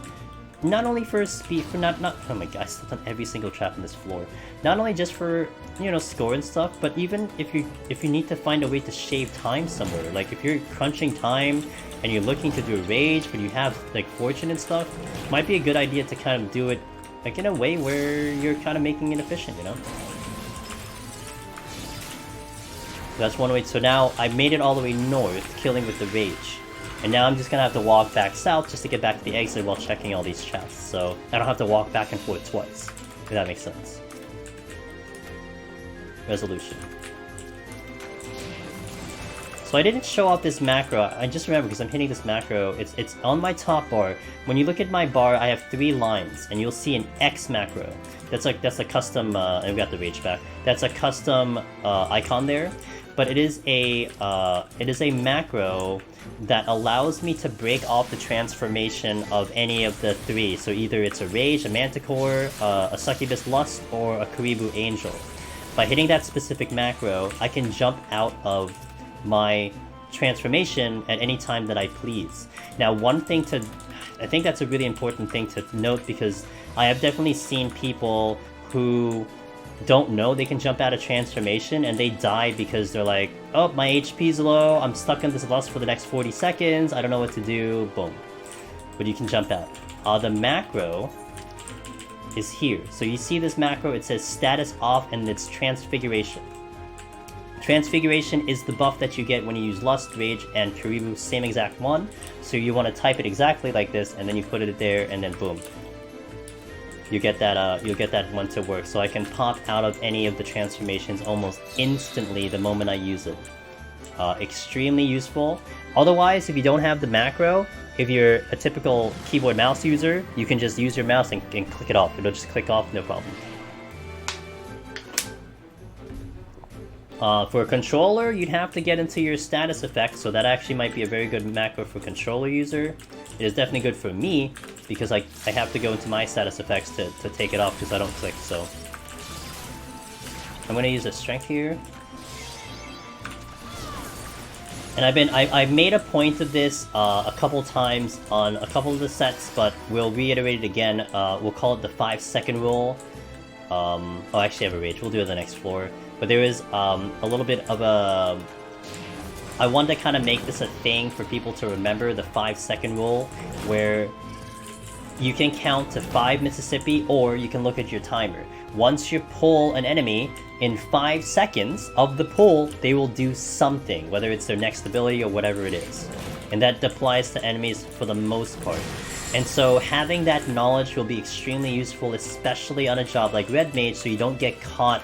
not only for speed, for not oh my god, I stepped on every single trap on this floor. Not only just for, you know, score and stuff, but even if you need to find a way to shave time somewhere. Like if you're crunching time and you're looking to do a Rage, but you have like Fortune and stuff, it might be a good idea to kind of do it like in a way where you're kind of making it efficient, you know? That's one way. So now I made it all the way north, killing with the Rage. And now I'm just gonna have to walk back south just to get back to the exit while checking all these chests. So I don't have to walk back and forth twice, if that makes sense. Resolution. So I didn't show off this macro. I just remember because I'm hitting this macro. It's on my top bar. When you look at my bar, I have 3 lines, and you'll see an X macro. That's a custom. And we got the Rage back. That's a custom icon there, but it is a macro that allows me to break off the transformation of any of the 3. So either it's a Rage, a Manticore, a Succubus Lust, or a Karibu Angel. By hitting that specific macro, I can jump out of my transformation at any time that I please. Now, I think that's a really important thing to note, because I have definitely seen people who don't know they can jump out of transformation and they die because they're like, oh, my HP's low, I'm stuck in this lust for the next 40 seconds, I don't know what to do, boom. But you can jump out. The macro is here. So you see this macro, it says status off and it's transfiguration. Transfiguration is the buff that you get when you use Lust, Rage, and Karibu, same exact one. So you want to type it exactly like this, and then you put it there, and then boom. You'll get that one to work. So I can pop out of any of the transformations almost instantly the moment I use it. Extremely useful. Otherwise, if you don't have the macro, if you're a typical keyboard mouse user, you can just use your mouse and click it off. It'll just click off, no problem. For a controller, you'd have to get into your status effects, so that actually might be a very good macro for controller user. It is definitely good for me, because I have to go into my status effects to take it off because I don't click, so. I'm going to use a strength here. And I've made a point of this a couple times on a couple of the sets, but we'll reiterate it again. We'll call it the 5-second rule. Oh, I actually have a Rage. We'll do it on the next floor. But there is a little bit of a... I wanted to kind of make this a thing for people to remember, the 5-second rule, where you can count to 5 Mississippi, or you can look at your timer. once you pull an enemy, in 5 seconds of the pull, they will do something, whether it's their next ability or whatever it is. And that applies to enemies for the most part. And so having that knowledge will be extremely useful, especially on a job like Red Mage, so you don't get caught,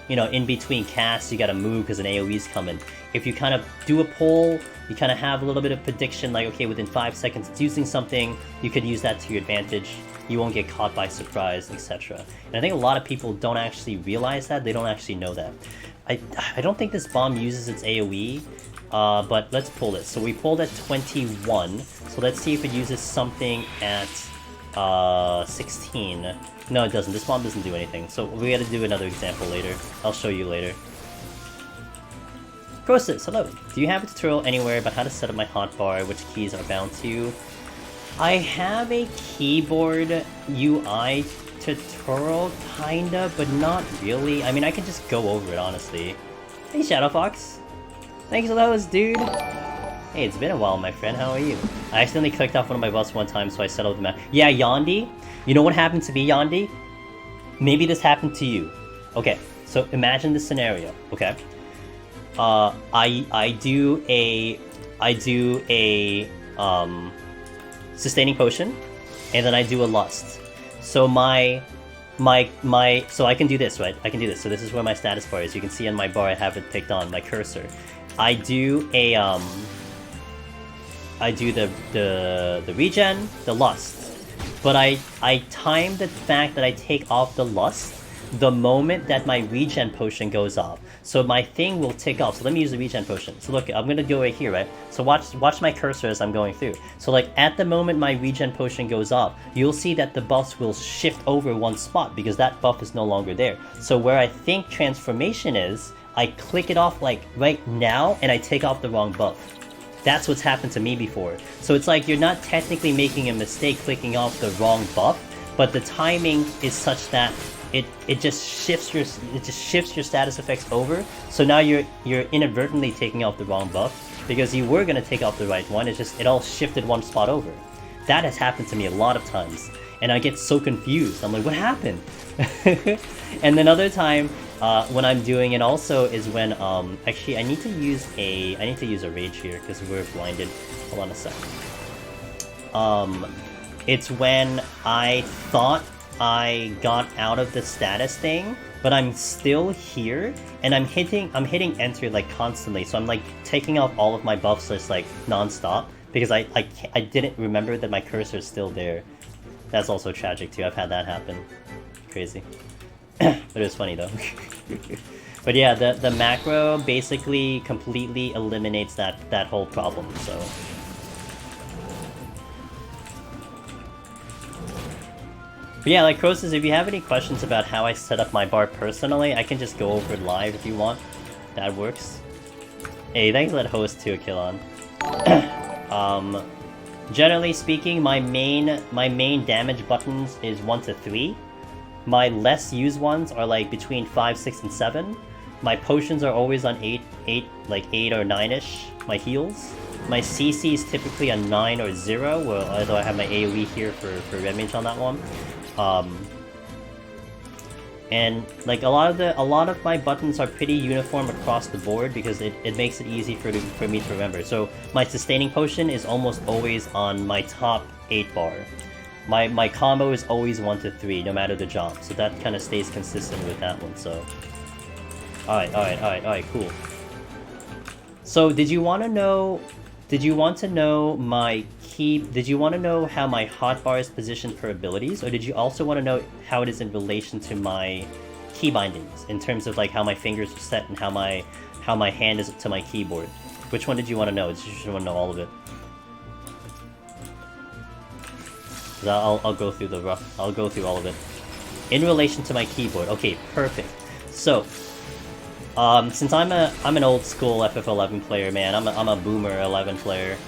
you know, in between casts. You gotta move because an AoE's coming. If you kind of do a pull, you kind of have a little bit of prediction, like, okay, within 5 seconds it's using something, you could use that to your advantage. You won't get caught by surprise, etc. And I think a lot of people don't actually realize that, they don't actually know that. I don't think this bomb uses its AoE, but let's pull this. So we pulled at 21, so let's see if it uses something at 16. No, it doesn't. This bomb doesn't do anything, so we gotta do another example later. I'll show you later. Crosis, hello! Do you have a tutorial anywhere about how to set up my hotbar, which keys are bound to? I have a keyboard UI tutorial, kinda, but not really. I mean, I can just go over it, honestly. Hey, Shadow Fox! Thanks for those, dude! Hey, it's been a while, my friend. How are you? I accidentally clicked off one of my buffs one time, so I settled the map. Yeah, Yandi? You know what happened to me, Yandi? Maybe this happened to you. Okay, so imagine this scenario, okay? I do a sustaining potion, and then I do a lust. So so I can do this, right? I can do this. So this is where my status bar is. You can see on my bar I have it picked on my cursor. I do a I do the regen, the lust. But I time the fact that I take off the lust the moment that my regen potion goes off. So my thing will tick off. So let me use the regen potion. So look, I'm gonna go right here, right? So watch my cursor as I'm going through. So like at the moment my regen potion goes off, you'll see that the buffs will shift over one spot because that buff is no longer there. So where I think transformation is, I click it off like right now and I take off the wrong buff. That's what's happened to me before. So it's like you're not technically making a mistake clicking off the wrong buff, but the timing is such that it just shifts your status effects over. So now you're inadvertently taking off the wrong buff because you were gonna take off the right one. It's just it all shifted one spot over. That has happened to me a lot of times, and I get so confused. I'm like, what happened? And then other time when I'm doing it also is when actually I need to use a rage here because we're blinded. Hold on a sec. It's when I thought I got out of the status thing, but I'm still here, and I'm hitting enter like constantly, so I'm like taking off all of my buffs just like non-stop because I didn't remember that my cursor is still there. That's also tragic too. I've had that happen. Crazy. But it was funny though. But yeah, the macro basically completely eliminates that whole problem, so. But yeah, like Crosis, if you have any questions about how I set up my bar personally, I can just go over it live if you want. That works. Hey, thanks for that host too, Killon. Generally speaking, my main damage buttons is 1 to 3. My less used ones are like between 5, 6, and 7. My potions are always on 8 or 9-ish. My heals. My CC is typically a 9 or 0, well, although I have my AoE here for Red Mage on that one. And like a lot of my buttons are pretty uniform across the board because it makes it easy for me to remember. So my sustaining potion is almost always on my top 8 bar. My combo is always 1 to 3, no matter the job. So that kind of stays consistent with that one. So, alright, cool. So did you want to know my key? Did you want to know how my hotbar is positioned per abilities, or did you also want to know how it is in relation to my key bindings in terms of like how my fingers are set and how my hand is to my keyboard? Which one did you want to know? Did you just want to know all of it? I'll go through all of it. In relation to my keyboard. Okay, perfect. So, since I'm an old school FF11 player, man, I'm a boomer 11 player.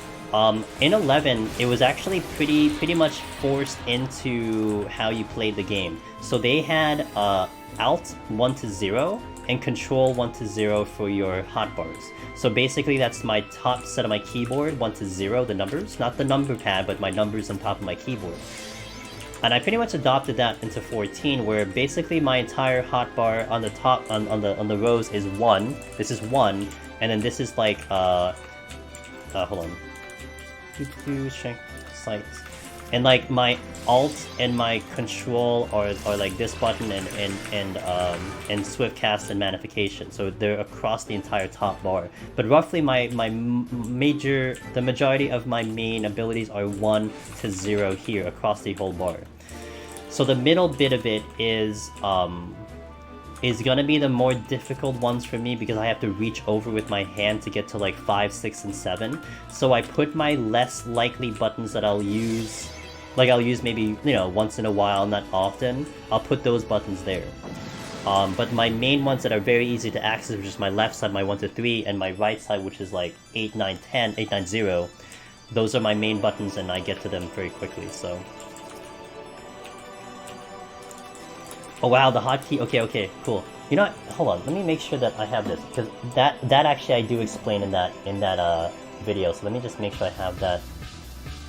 In 11, it was actually pretty much forced into how you played the game. So they had Alt 1 to 0 and Control 1 to 0 for your hotbars. So basically that's my top set of my keyboard, 1 to 0, the numbers. Not the number pad, but my numbers on top of my keyboard. And I pretty much adopted that into 14, where basically my entire hotbar on the top on the rows is 1. This is 1, and then this is like hold on. Strength sights. And like my alt and my control are like this button and swift cast and magnification, so they're across the entire top bar. But roughly the majority of my main abilities are 1 to 0 here across the whole bar. So the middle bit of it is gonna be the more difficult ones for me, because I have to reach over with my hand to get to like 5, 6, and 7. So I put my less likely buttons that I'll use, like I'll use maybe, you know, once in a while, not often, I'll put those buttons there. But my main ones that are very easy to access, which is my left side, my 1 to 3, and my right side, which is like 8, 9, 10, 8, 9, 0, those are my main buttons, and I get to them very quickly, so... Oh wow, the hotkey. Okay, cool. You know what? Hold on. Let me make sure that I have this, because that actually I do explain in that video. So let me just make sure I have that.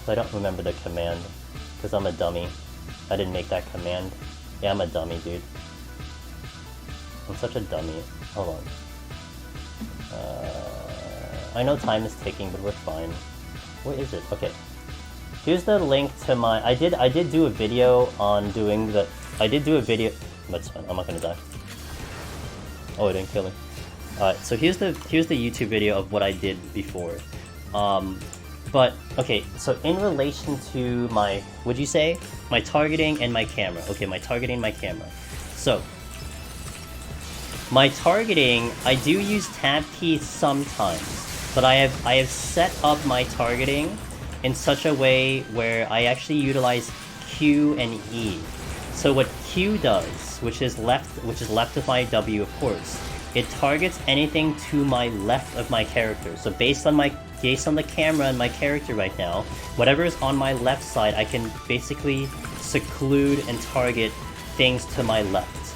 So I don't remember the command, because I'm a dummy. I didn't make that command. Yeah, I'm a dummy, dude. I'm such a dummy. Hold on. I know time is ticking, but we're fine. Where is it? Okay. Here's the link to my... I did do a video on doing the... I did do a video... That's fine, I'm not gonna die. Oh, it didn't kill me. Alright, so here's the YouTube video of what I did before. But, okay, so in relation to my... Would you say? My targeting and my camera. Okay, my targeting and my camera. So... My targeting, I do use tab key sometimes. But I have set up my targeting in such a way where I actually utilize Q and E. So what Q does, which is left of my W, of course, it targets anything to my left of my character. So based on the camera and my character right now, whatever is on my left side, I can basically seclude and target things to my left.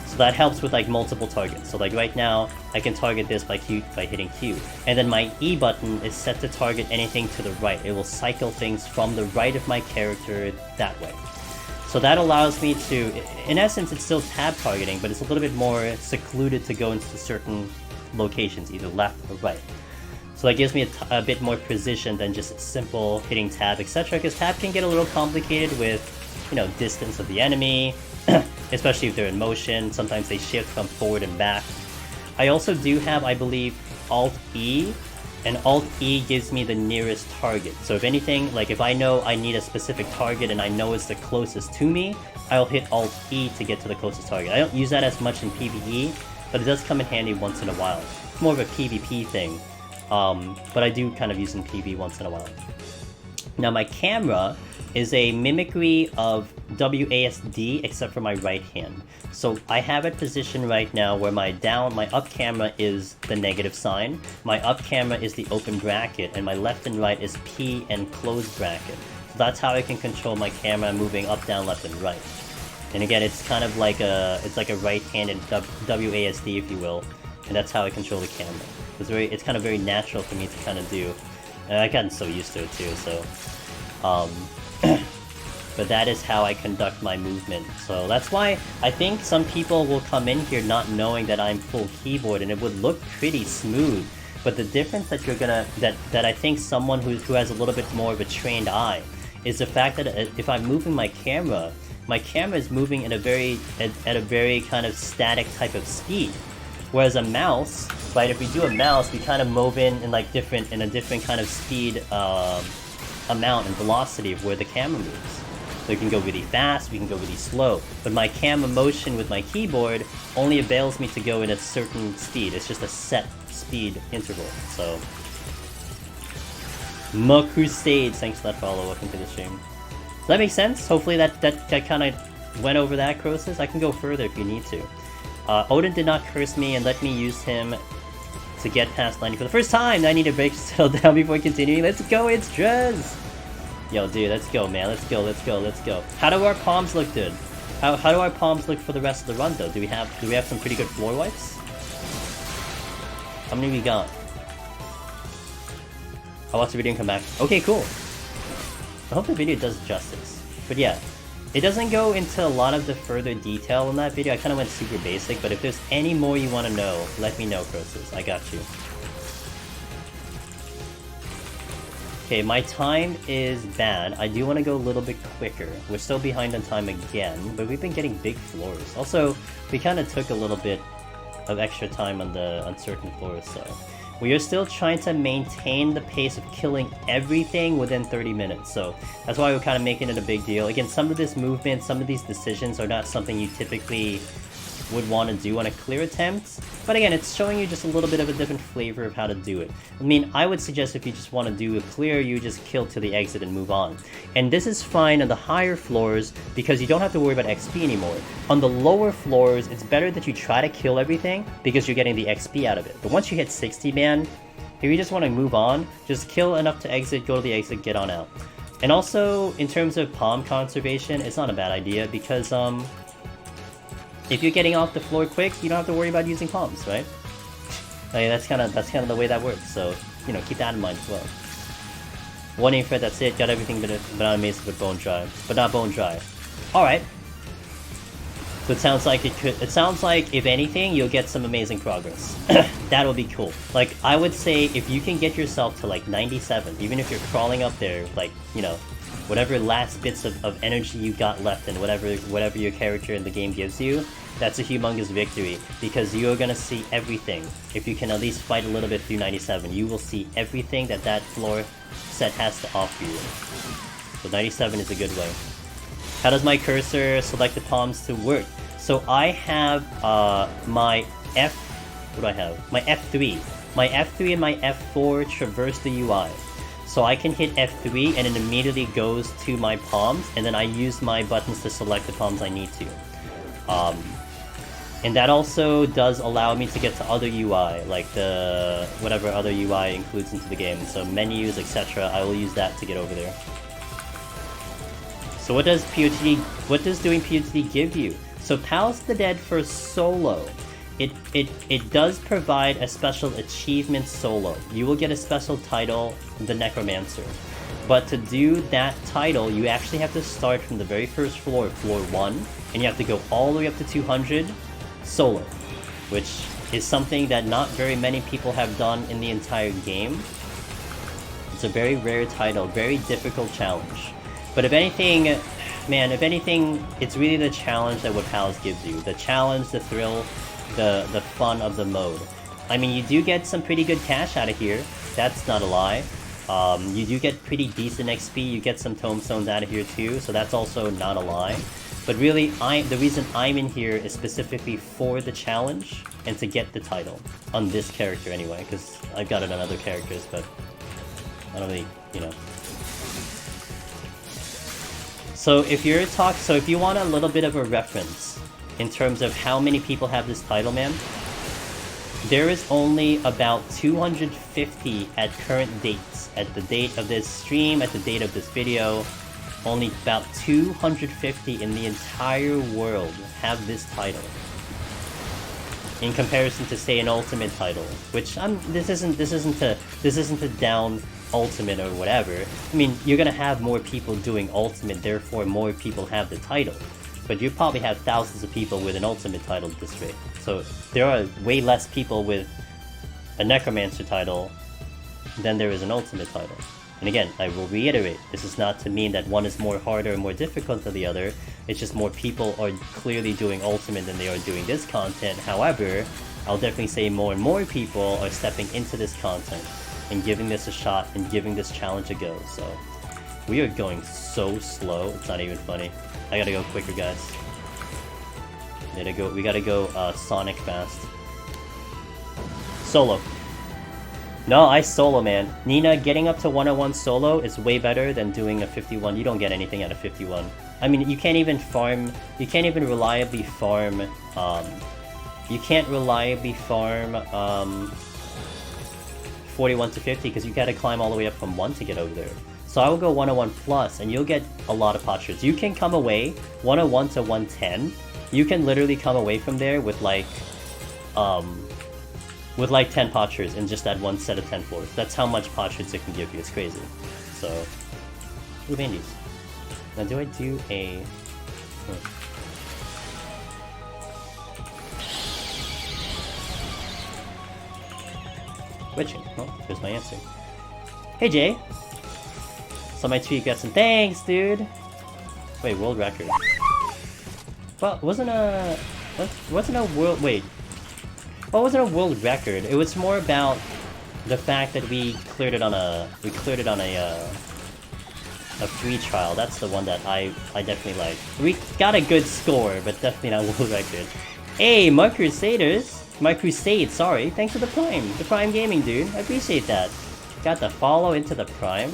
So that helps with like multiple targets. So like right now, I can target this by hitting Q. And then my E button is set to target anything to the right. It will cycle things from the right of my character that way. So that allows me to, in essence, it's still tab targeting, but it's a little bit more secluded to go into certain locations, either left or right. So that gives me a bit more precision than just simple hitting tab, etc. Because tab can get a little complicated with, you know, distance of the enemy, especially if they're in motion. Sometimes they shift from forward and back. I also do have, I believe, Alt-E, and Alt-E gives me the nearest target. So if anything, like if I know I need a specific target and I know it's the closest to me, I'll hit Alt-E to get to the closest target. I don't use that as much in PvE, but it does come in handy once in a while. It's more of a PvP thing, but I do kind of use in PvE once in a while. Now my camera is a mimicry of WASD except for my right hand. So I have it positioned right now where my up camera is the negative sign, my up camera is the open bracket, and my left and right is P and closed bracket. So that's how I can control my camera moving up, down, left, and right. And again, it's kind of like a right-handed WASD, if you will, and that's how I control the camera. It's kind of very natural for me to kind of do, and I've gotten so used to it too. So. But that is how I conduct my movement. So that's why I think some people will come in here not knowing that I'm full keyboard, and it would look pretty smooth. But the difference that that I think someone who has a little bit more of a trained eye is the fact that if I'm moving my camera is moving at a very kind of static type of speed. Whereas a mouse, right? If we do a mouse, we kind of move in a different kind of speed amount and velocity of where the camera moves. So we can go really fast, we can go really slow. But my camera motion with my keyboard only avails me to go at a certain speed. It's just a set speed interval. So, Crusade, thanks for that follow. Welcome to the stream. Does that make sense? Hopefully that kind of went over that, Croesus. I can go further if you need to. Odin did not curse me and let me use him to get past 90 for the first time. I need a break to settle down before continuing. Let's go, it's Drez! Yo, dude, let's go, man. Let's go. How do our palms look, dude? How do our palms look for the rest of the run, though? Do we have some pretty good floor wipes? How many we got? I'll watch the video and come back. Okay, cool. I hope the video does justice. But yeah, It doesn't go into a lot of the further detail in that video. I kind of went super basic, but if there's any more you want to know, let me know, Croesus. I got you. Okay, my time is bad. I do want to go a little bit quicker. We're still behind on time again, but we've been getting big floors. Also, we kind of took a little bit of extra time on certain floors, so... We are still trying to maintain the pace of killing everything within 30 minutes, so that's why we're kind of making it a big deal. Again, some of this movement, some of these decisions are not something you typically would want to do on a clear attempt, but again, it's showing you just a little bit of a different flavor of how to do it. I mean, I would suggest if you just want to do a clear, you just kill to the exit and move on. And this is fine on the higher floors because you don't have to worry about XP anymore. On the lower floors, it's better that you try to kill everything because you're getting the XP out of it. But once you hit 60, man, if you just want to move on, just kill enough to exit, go to the exit, get on out. And also, in terms of palm conservation, it's not a bad idea because, if you're getting off the floor quick, you don't have to worry about using palms, right? Like, that's kind of the way that works. So, you know, keep that in mind as well. One infrared, that's it. Got everything but not amazing with bone dry, but not bone dry. All right. So it sounds like it sounds like if anything, you'll get some amazing progress. That'll be cool. Like I would say, if you can get yourself to like 97, even if you're crawling up there, like you know. Whatever last bits of energy you got left and whatever your character in the game gives you, that's a humongous victory, because you're gonna see everything. If you can at least fight a little bit through 97, you will see everything that floor set has to offer you. So 97 is a good way. How does my cursor select the palms to work? So I have my what do I have? My F3. My F3 and my F4 traverse the UI. So I can hit F3 and it immediately goes to my palms, and then I use my buttons to select the palms I need to. And that also does allow me to get to other UI, like the whatever other UI includes into the game. So menus, etc. I will use that to get over there. So what does doing PoTD give you? So Palace of the Dead for solo. It does provide a special achievement solo. You will get a special title, the Necromancer. But to do that title, you actually have to start from the very first floor, floor 1, and you have to go all the way up to 200 solo, which is something that not very many people have done in the entire game. It's a very rare title, very difficult challenge. But if anything, man, it's really the challenge that what Palace gives you. The challenge, the thrill, the fun of the mode. I mean, you do get some pretty good cash out of here. That's not a lie. You do get pretty decent XP. You get some tombstones out of here too, so that's also not a lie. But really, the reason I'm in here is specifically for the challenge and to get the title on this character anyway, because I've got it on other characters, but I don't really, you know. So if you want a little bit of a reference in terms of how many people have this title, man, there is only about 250 at current dates. At the date of this stream, at the date of this video, only about 250 in the entire world have this title. In comparison to, say, an ultimate title, which this isn't to down ultimate or whatever. I mean, you're gonna have more people doing ultimate, therefore more people have the title. But you probably have thousands of people with an ultimate title at this rate. So there are way less people with a Necromancer title than there is an ultimate title. And again, I will reiterate, this is not to mean that one is more harder or more difficult than the other. It's just more people are clearly doing ultimate than they are doing this content. However, I'll definitely say more and more people are stepping into this content and giving this a shot and giving this challenge a go. So we are going so slow, it's not even funny. I gotta go quicker, guys. We gotta go Sonic fast. Solo. No, I solo, man. Nina, getting up to 101 solo is way better than doing a 51. You don't get anything out of 51. I mean, you can't even reliably farm, you can't reliably farm, 41 to 50, because you gotta climb all the way up from 1 to get over there. So I will go 101 plus, and you'll get a lot of potshots. You can come away 101 to 110. You can literally come away from there with like 10 potshots in just that one set of 10 floors. That's how much potshots it can give you. It's crazy. So, ooh, bandies. Now, do I do a Witching. Oh, here's my answer. Hey Jay! So my tweet got some thanks, dude! Wait, world record. Well, wasn't a world... Wait. Well, it wasn't a world record. It was more about the fact that we cleared it on a... a free trial. That's the one that I definitely like. We got a good score, but definitely not world record. Hey, my Crusaders! My Crusade, sorry. Thanks for the Prime. The Prime Gaming, dude. I appreciate that. Got the follow into the Prime.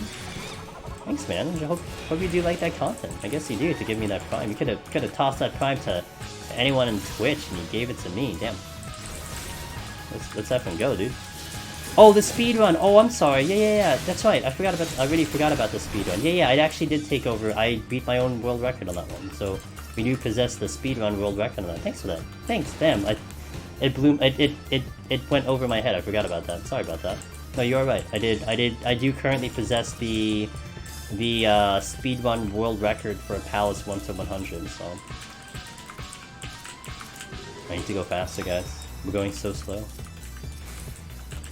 Thanks, man. I hope you do like that content. I guess you do to give me that Prime. You could have tossed that Prime to anyone in Twitch, and you gave it to me. Damn. Let's have him go, dude. Oh, the speedrun! Oh, I'm sorry. Yeah. That's right. I really forgot about the speedrun. Yeah, I actually did take over. I beat my own world record on that one. So, we do possess the speedrun world record on that. Thanks for that. Thanks, damn. It went over my head. I forgot about that. Sorry about that. No, you're right. I do currently possess the speedrun world record for a Palace 1 to 100, so... I need to go faster, guys. We're going so slow.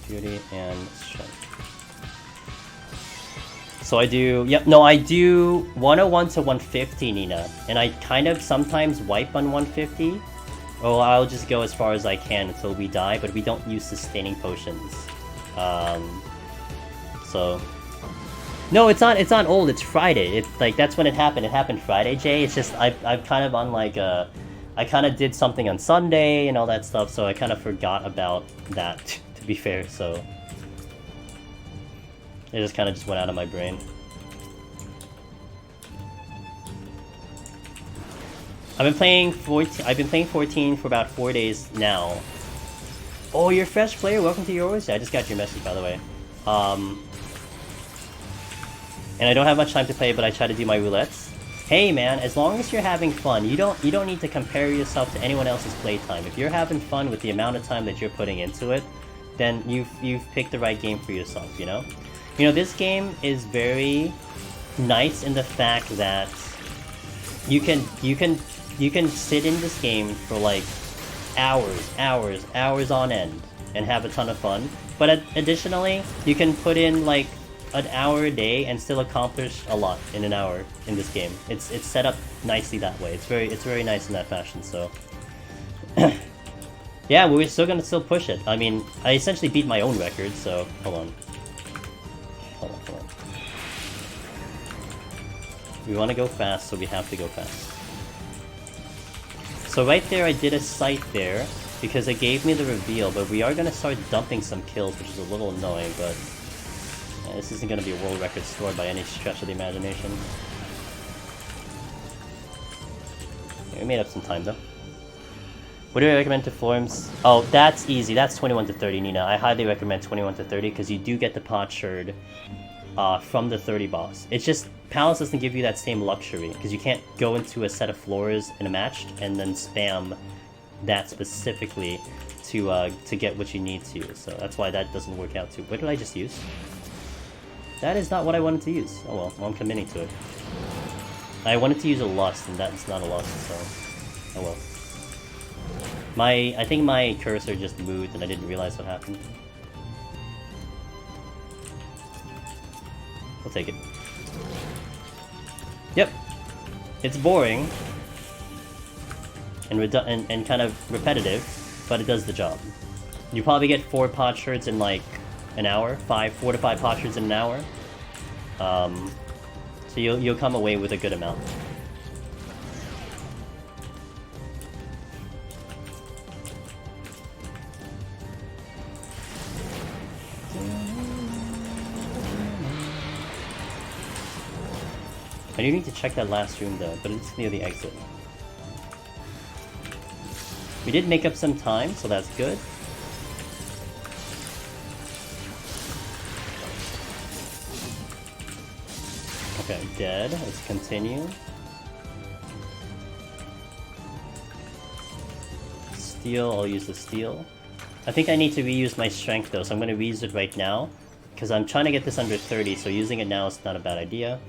Beauty and strength. So I do... Yep, no, I do 101 to 150, Nina. And I kind of sometimes wipe on 150. Or I'll just go as far as I can until we die, but we don't use sustaining potions. So... No, it's not old, it's Friday. It's like, that's when it happened. It happened Friday, Jay. It's just, I've kind of on like I kind of did something on Sunday and all that stuff, so I kind of forgot about that, to be fair, so... It just kind of went out of my brain. I've been playing 14 for about 4 days now. Oh, you're a fresh player, welcome to yours? Yeah, I just got your message, by the way. And I don't have much time to play, but I try to do my roulettes. Hey man, as long as you're having fun, you don't need to compare yourself to anyone else's playtime. If you're having fun with the amount of time that you're putting into it, then you've picked the right game for yourself, you know? You know, this game is very nice in the fact that you can sit in this game for like hours on end and have a ton of fun. But additionally, you can put in like an hour a day and still accomplish a lot in an hour in this game. It's set up nicely that way. It's very nice in that fashion, so... Yeah, we're still gonna push it. I mean, I essentially beat my own record, so... Hold on. We want to go fast, so we have to go fast. So right there, I did a sight there, because it gave me the reveal, but we are gonna start dumping some kills, which is a little annoying, but... This isn't going to be a world record score by any stretch of the imagination. Yeah, we made up some time though. What do I recommend to forums? Oh, that's easy. That's 21 to 30, Nina. I highly recommend 21 to 30 because you do get the potsherd from the 30 boss. It's just, Palace doesn't give you that same luxury because you can't go into a set of floors in a match and then spam that specifically to get what you need to. So that's why that doesn't work out too. What did I just use? That is not what I wanted to use. Oh well, I'm committing to it. I wanted to use a lust, and that's not a lust, so... Oh well. I think my cursor just moved, and I didn't realize what happened. We'll take it. Yep. It's boring. And kind of repetitive, but it does the job. You probably get 4 potsherds in like... an hour, 4 to 5 potsherds in an hour. So you'll come away with a good amount. I do need to check that last room though, but it's near the exit. We did make up some time, so that's good. Okay, dead. Let's continue. Steel, I'll use the steel. I think I need to reuse my strength though, so I'm going to reuse it right now. Because I'm trying to get this under 30, so using it now is not a bad idea.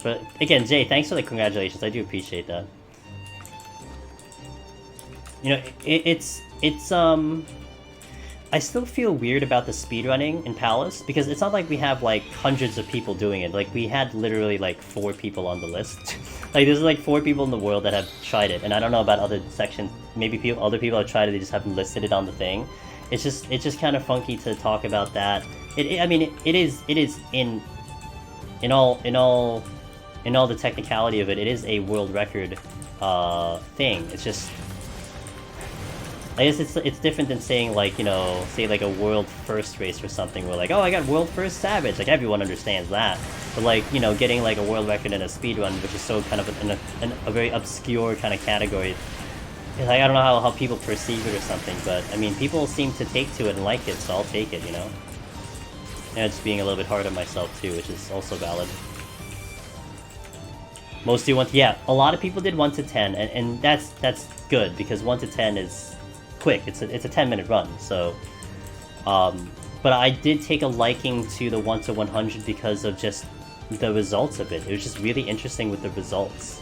But again, Jay, thanks for the congratulations. I do appreciate that. You know, it's I still feel weird about the speedrunning in Palace, because it's not like we have like hundreds of people doing it. Like, we had literally like 4 people on the list. Like, there's like 4 people in the world that have tried it, and I don't know about other sections. Maybe other people have tried it, they just haven't listed it on the thing. It's just kind of funky to talk about that. I mean, it is in all the technicality of it. It is a world record thing. It's just, I guess it's different than saying, like, you know, say like a world first race or something where like, oh, I got world first Savage, like everyone understands that. But like, you know, getting like a world record in a speedrun, which is so kind of a very obscure kind of category, like, I don't know how people perceive it or something, but I mean, people seem to take to it and like it, so I'll take it, you know? And it's being a little bit hard on myself too, which is also valid. Most do 1 to, yeah, a lot of people did 1 to 10, and that's good, because 1 to 10 is quick. It's a 10-minute run, so but I did take a liking to the 1 to 100 because of just the results of it. It was just really interesting with the results.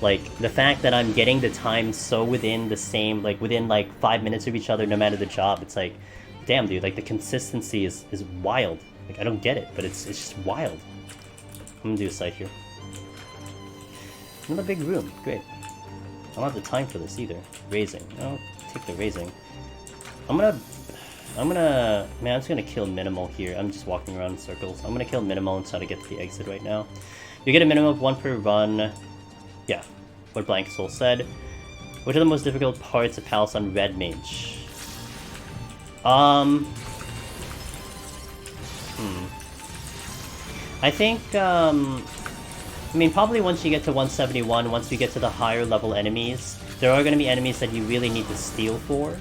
Like, the fact that I'm getting the time so within the same, like, within like 5 minutes of each other, no matter the job, it's like, damn, dude, like, the consistency is wild. Like, I don't get it, but it's just wild. I'm gonna do a site here. Another big room, great. I don't have the time for this either. Raising, I'll take the raising. I'm gonna, man, I'm just gonna kill Minimal here. I'm just walking around in circles. I'm gonna kill Minimal and try to get to the exit right now. You get a minimum of 1 per run. Yeah, what Blank Soul said. Which are the most difficult parts of Palace on Red Mage? I think, I mean, probably once you get to 171, once we get to the higher level enemies, there are going to be enemies that you really need to steal for,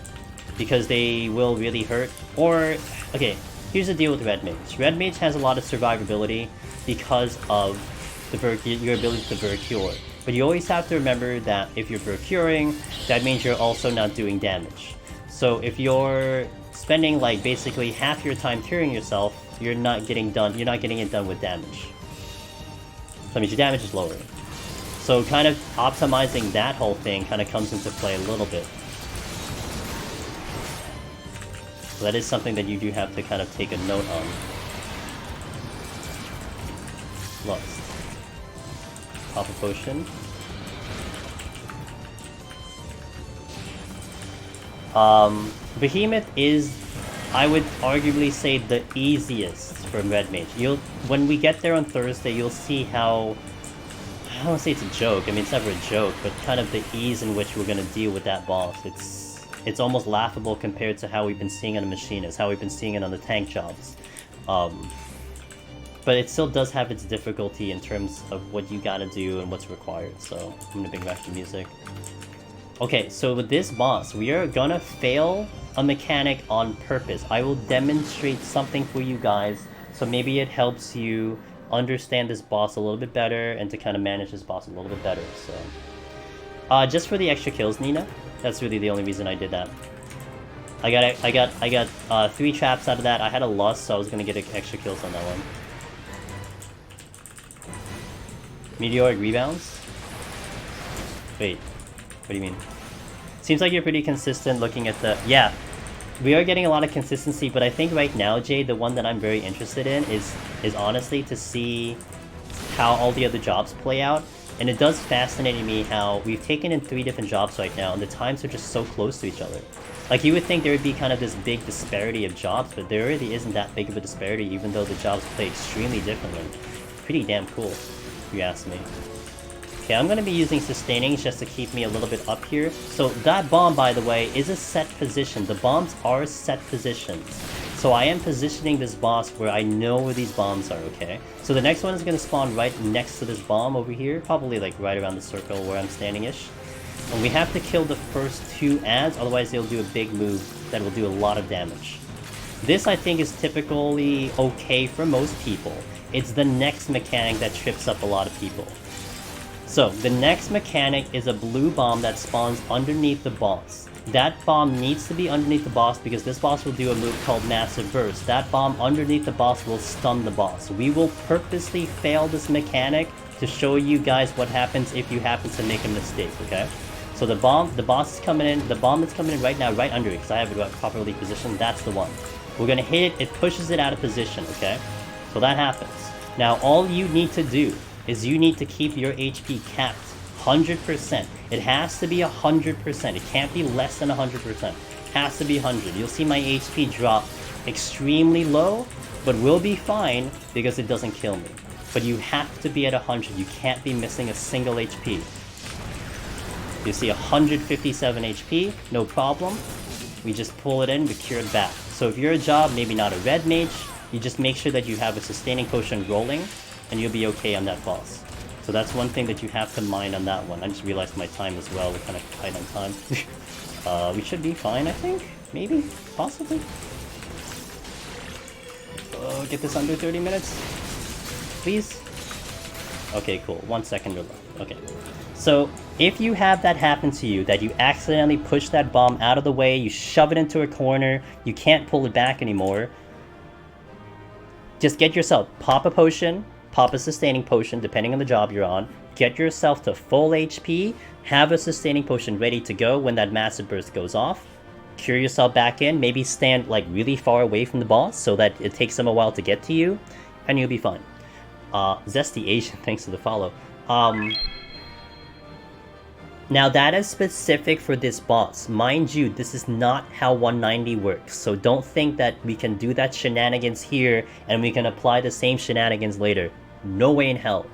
because they will really hurt. Or, okay, here's the deal with Red Mage. Red Mage has a lot of survivability because of your ability to Vercure. But you always have to remember that if you're Vercuring, that means you're also not doing damage. So if you're spending like basically half your time curing yourself, you're not getting it done with damage. So that means your damage is lower. So kind of optimizing that whole thing kind of comes into play a little bit. So that is something that you do have to kind of take a note on. Lust. Pop a potion. Behemoth is, I would arguably say, the easiest from Red Mage. When we get there on Thursday, you'll see how, I don't want to say it's a joke, I mean, it's never a joke, but kind of the ease in which we're going to deal with that boss. It's almost laughable compared to how we've been seeing on the Machinist, how we've been seeing it on the tank jobs. But it still does have its difficulty in terms of what you gotta do and what's required, so I'm gonna bring back the music. Okay, so with this boss, we are gonna fail a mechanic on purpose. I will demonstrate something for you guys, so maybe it helps you understand this boss a little bit better and to kind of manage this boss a little bit better, so. Just for the extra kills, Nina. That's really the only reason I did that. I got 3 traps out of that. I had a lust, so I was gonna get extra kills on that one. Meteoric rebounds? Wait, what do you mean? Seems like you're pretty consistent looking at the... Yeah, we are getting a lot of consistency, but I think right now, Jay, the one that I'm very interested in is honestly to see how all the other jobs play out. And it does fascinate me how we've taken in 3 different jobs right now, and the times are just so close to each other. Like, you would think there would be kind of this big disparity of jobs, but there really isn't that big of a disparity, even though the jobs play extremely differently. Pretty damn cool, if you ask me. Okay, I'm going to be using Sustaining just to keep me a little bit up here. So that bomb, by the way, is a set position. The bombs are set positions. So I am positioning this boss where I know where these bombs are, okay? So the next one is going to spawn right next to this bomb over here. Probably like right around the circle where I'm standing-ish. And we have to kill the first 2 ads, otherwise they'll do a big move that will do a lot of damage. This, I think, is typically okay for most people. It's the next mechanic that trips up a lot of people. So, the next mechanic is a blue bomb that spawns underneath the boss. That bomb needs to be underneath the boss because this boss will do a move called Massive Burst. That bomb underneath the boss will stun the boss. We will purposely fail this mechanic to show you guys what happens if you happen to make a mistake, okay? So the boss is coming in, the bomb that's coming in right now, right under it, because I have it properly positioned, that's the one. We're gonna hit it, it pushes it out of position, okay? So that happens. Now all you need to do is you need to keep your HP capped 100%. It has to be 100%. It can't be less than 100%. It has to be 100. You'll see my HP drop extremely low, but we'll be fine because it doesn't kill me. But you have to be at 100. You can't be missing a single HP. You see 157 HP, no problem. We just pull it in, we cure it back. So if you're a job, maybe not a red mage, you just make sure that you have a sustaining potion rolling, and you'll be okay on that boss. So that's one thing that you have to mind on that one. I just realized my time as well, we're kind of tight on time. We should be fine, I think. Maybe, possibly. Get this under 30 minutes, please. Okay, cool. 1 second left. Okay. So if you have that happen to you, that you accidentally push that bomb out of the way, you shove it into a corner, you can't pull it back anymore, just get yourself, pop a potion, pop a sustaining potion, depending on the job you're on, get yourself to full HP, have a sustaining potion ready to go when that massive burst goes off, cure yourself back in, maybe stand like really far away from the boss so that it takes them a while to get to you, and you'll be fine. Zesty Asian, thanks for the follow. Now that is specific for this boss. Mind you, this is not how 190 works, so don't think that we can do that shenanigans here and we can apply the same shenanigans later. No way in hell.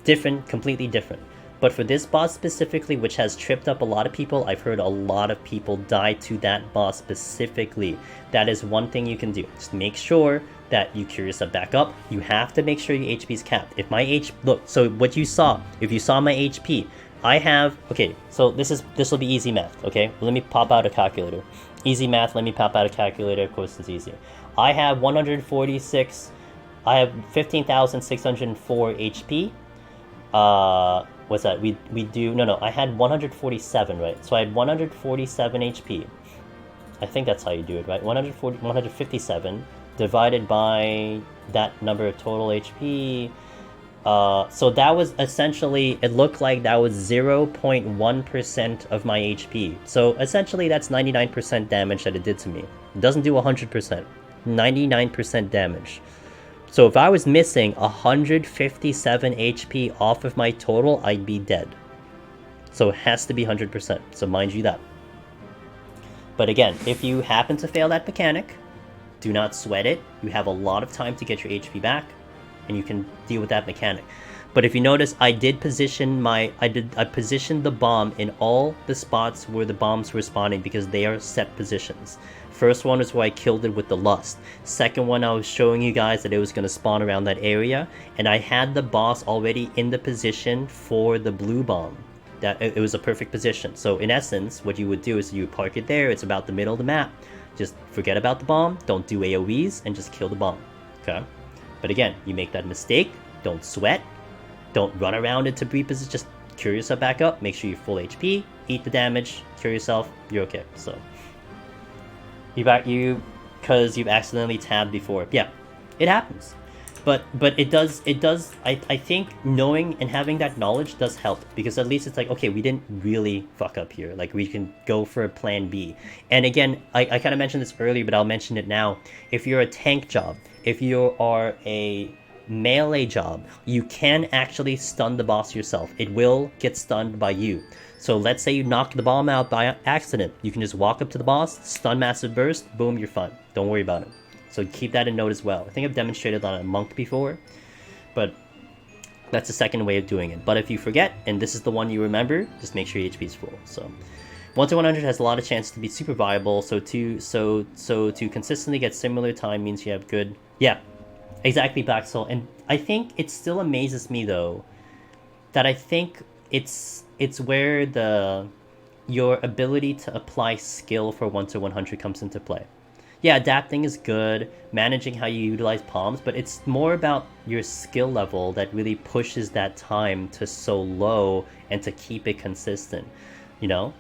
Different, completely different. But for this boss specifically, which has tripped up a lot of people, I've heard a lot of people die to that boss specifically. That is one thing you can do. Just make sure that you cure yourself back up. You have to make sure your HP is capped. If my look, so what you saw, if you saw my HP, I have, okay, so this will be easy math, okay? Let me pop out a calculator. Easy math, let me pop out a calculator, of course it's easier. I have 146, I have 15,604 HP. What's that? We do, no, I had 147, right? So I had 147 HP. I think that's how you do it, right? 157 divided by that number of total HP. So that was essentially, it looked like that was 0.1% of my HP. So essentially that's 99% damage that it did to me. It doesn't do 100%. 99% damage. So if I was missing 157 HP off of my total, I'd be dead. So it has to be 100%. So mind you that. But again, if you happen to fail that mechanic, do not sweat it. You have a lot of time to get your HP back, and you can deal with that mechanic. But if you notice, I did position I positioned the bomb in all the spots where the bombs were spawning because they are set positions. First one is where I killed it with the lust. Second one, I was showing you guys that it was going to spawn around that area, and I had the boss already in the position for the blue bomb. That it was a perfect position. So in essence, what you would do is you park it there. It's about the middle of the map. Just forget about the bomb. Don't do AoEs and just kill the bomb. Okay. But again, you make that mistake, don't sweat, don't run around it to reposition, just cure yourself back up, make sure you're full HP, eat the damage, cure yourself, you're okay. So, because you've accidentally tabbed before. Yeah, it happens. But it does, I think knowing and having that knowledge does help, because at least it's like, okay, we didn't really fuck up here. Like, we can go for a plan B. And again, I kind of mentioned this earlier, but I'll mention it now. If you're a tank job, if you are a melee job, you can actually stun the boss yourself. It will get stunned by you. So let's say you knock the bomb out by accident. You can just walk up to the boss, stun massive burst, boom, you're fine. Don't worry about it. So keep that in note as well. I think I've demonstrated on a monk before, but that's the second way of doing it. But if you forget, and this is the one you remember, just make sure your HP is full. So 1 to 100 has a lot of chance to be super viable. So to consistently get similar time means you have good. Yeah, exactly, Black Soul. And I think it still amazes me though that I think it's where your ability to apply skill for 1 to 100 comes into play. Yeah, adapting is good, managing how you utilize palms, but it's more about your skill level that really pushes that time to so low and to keep it consistent, you know?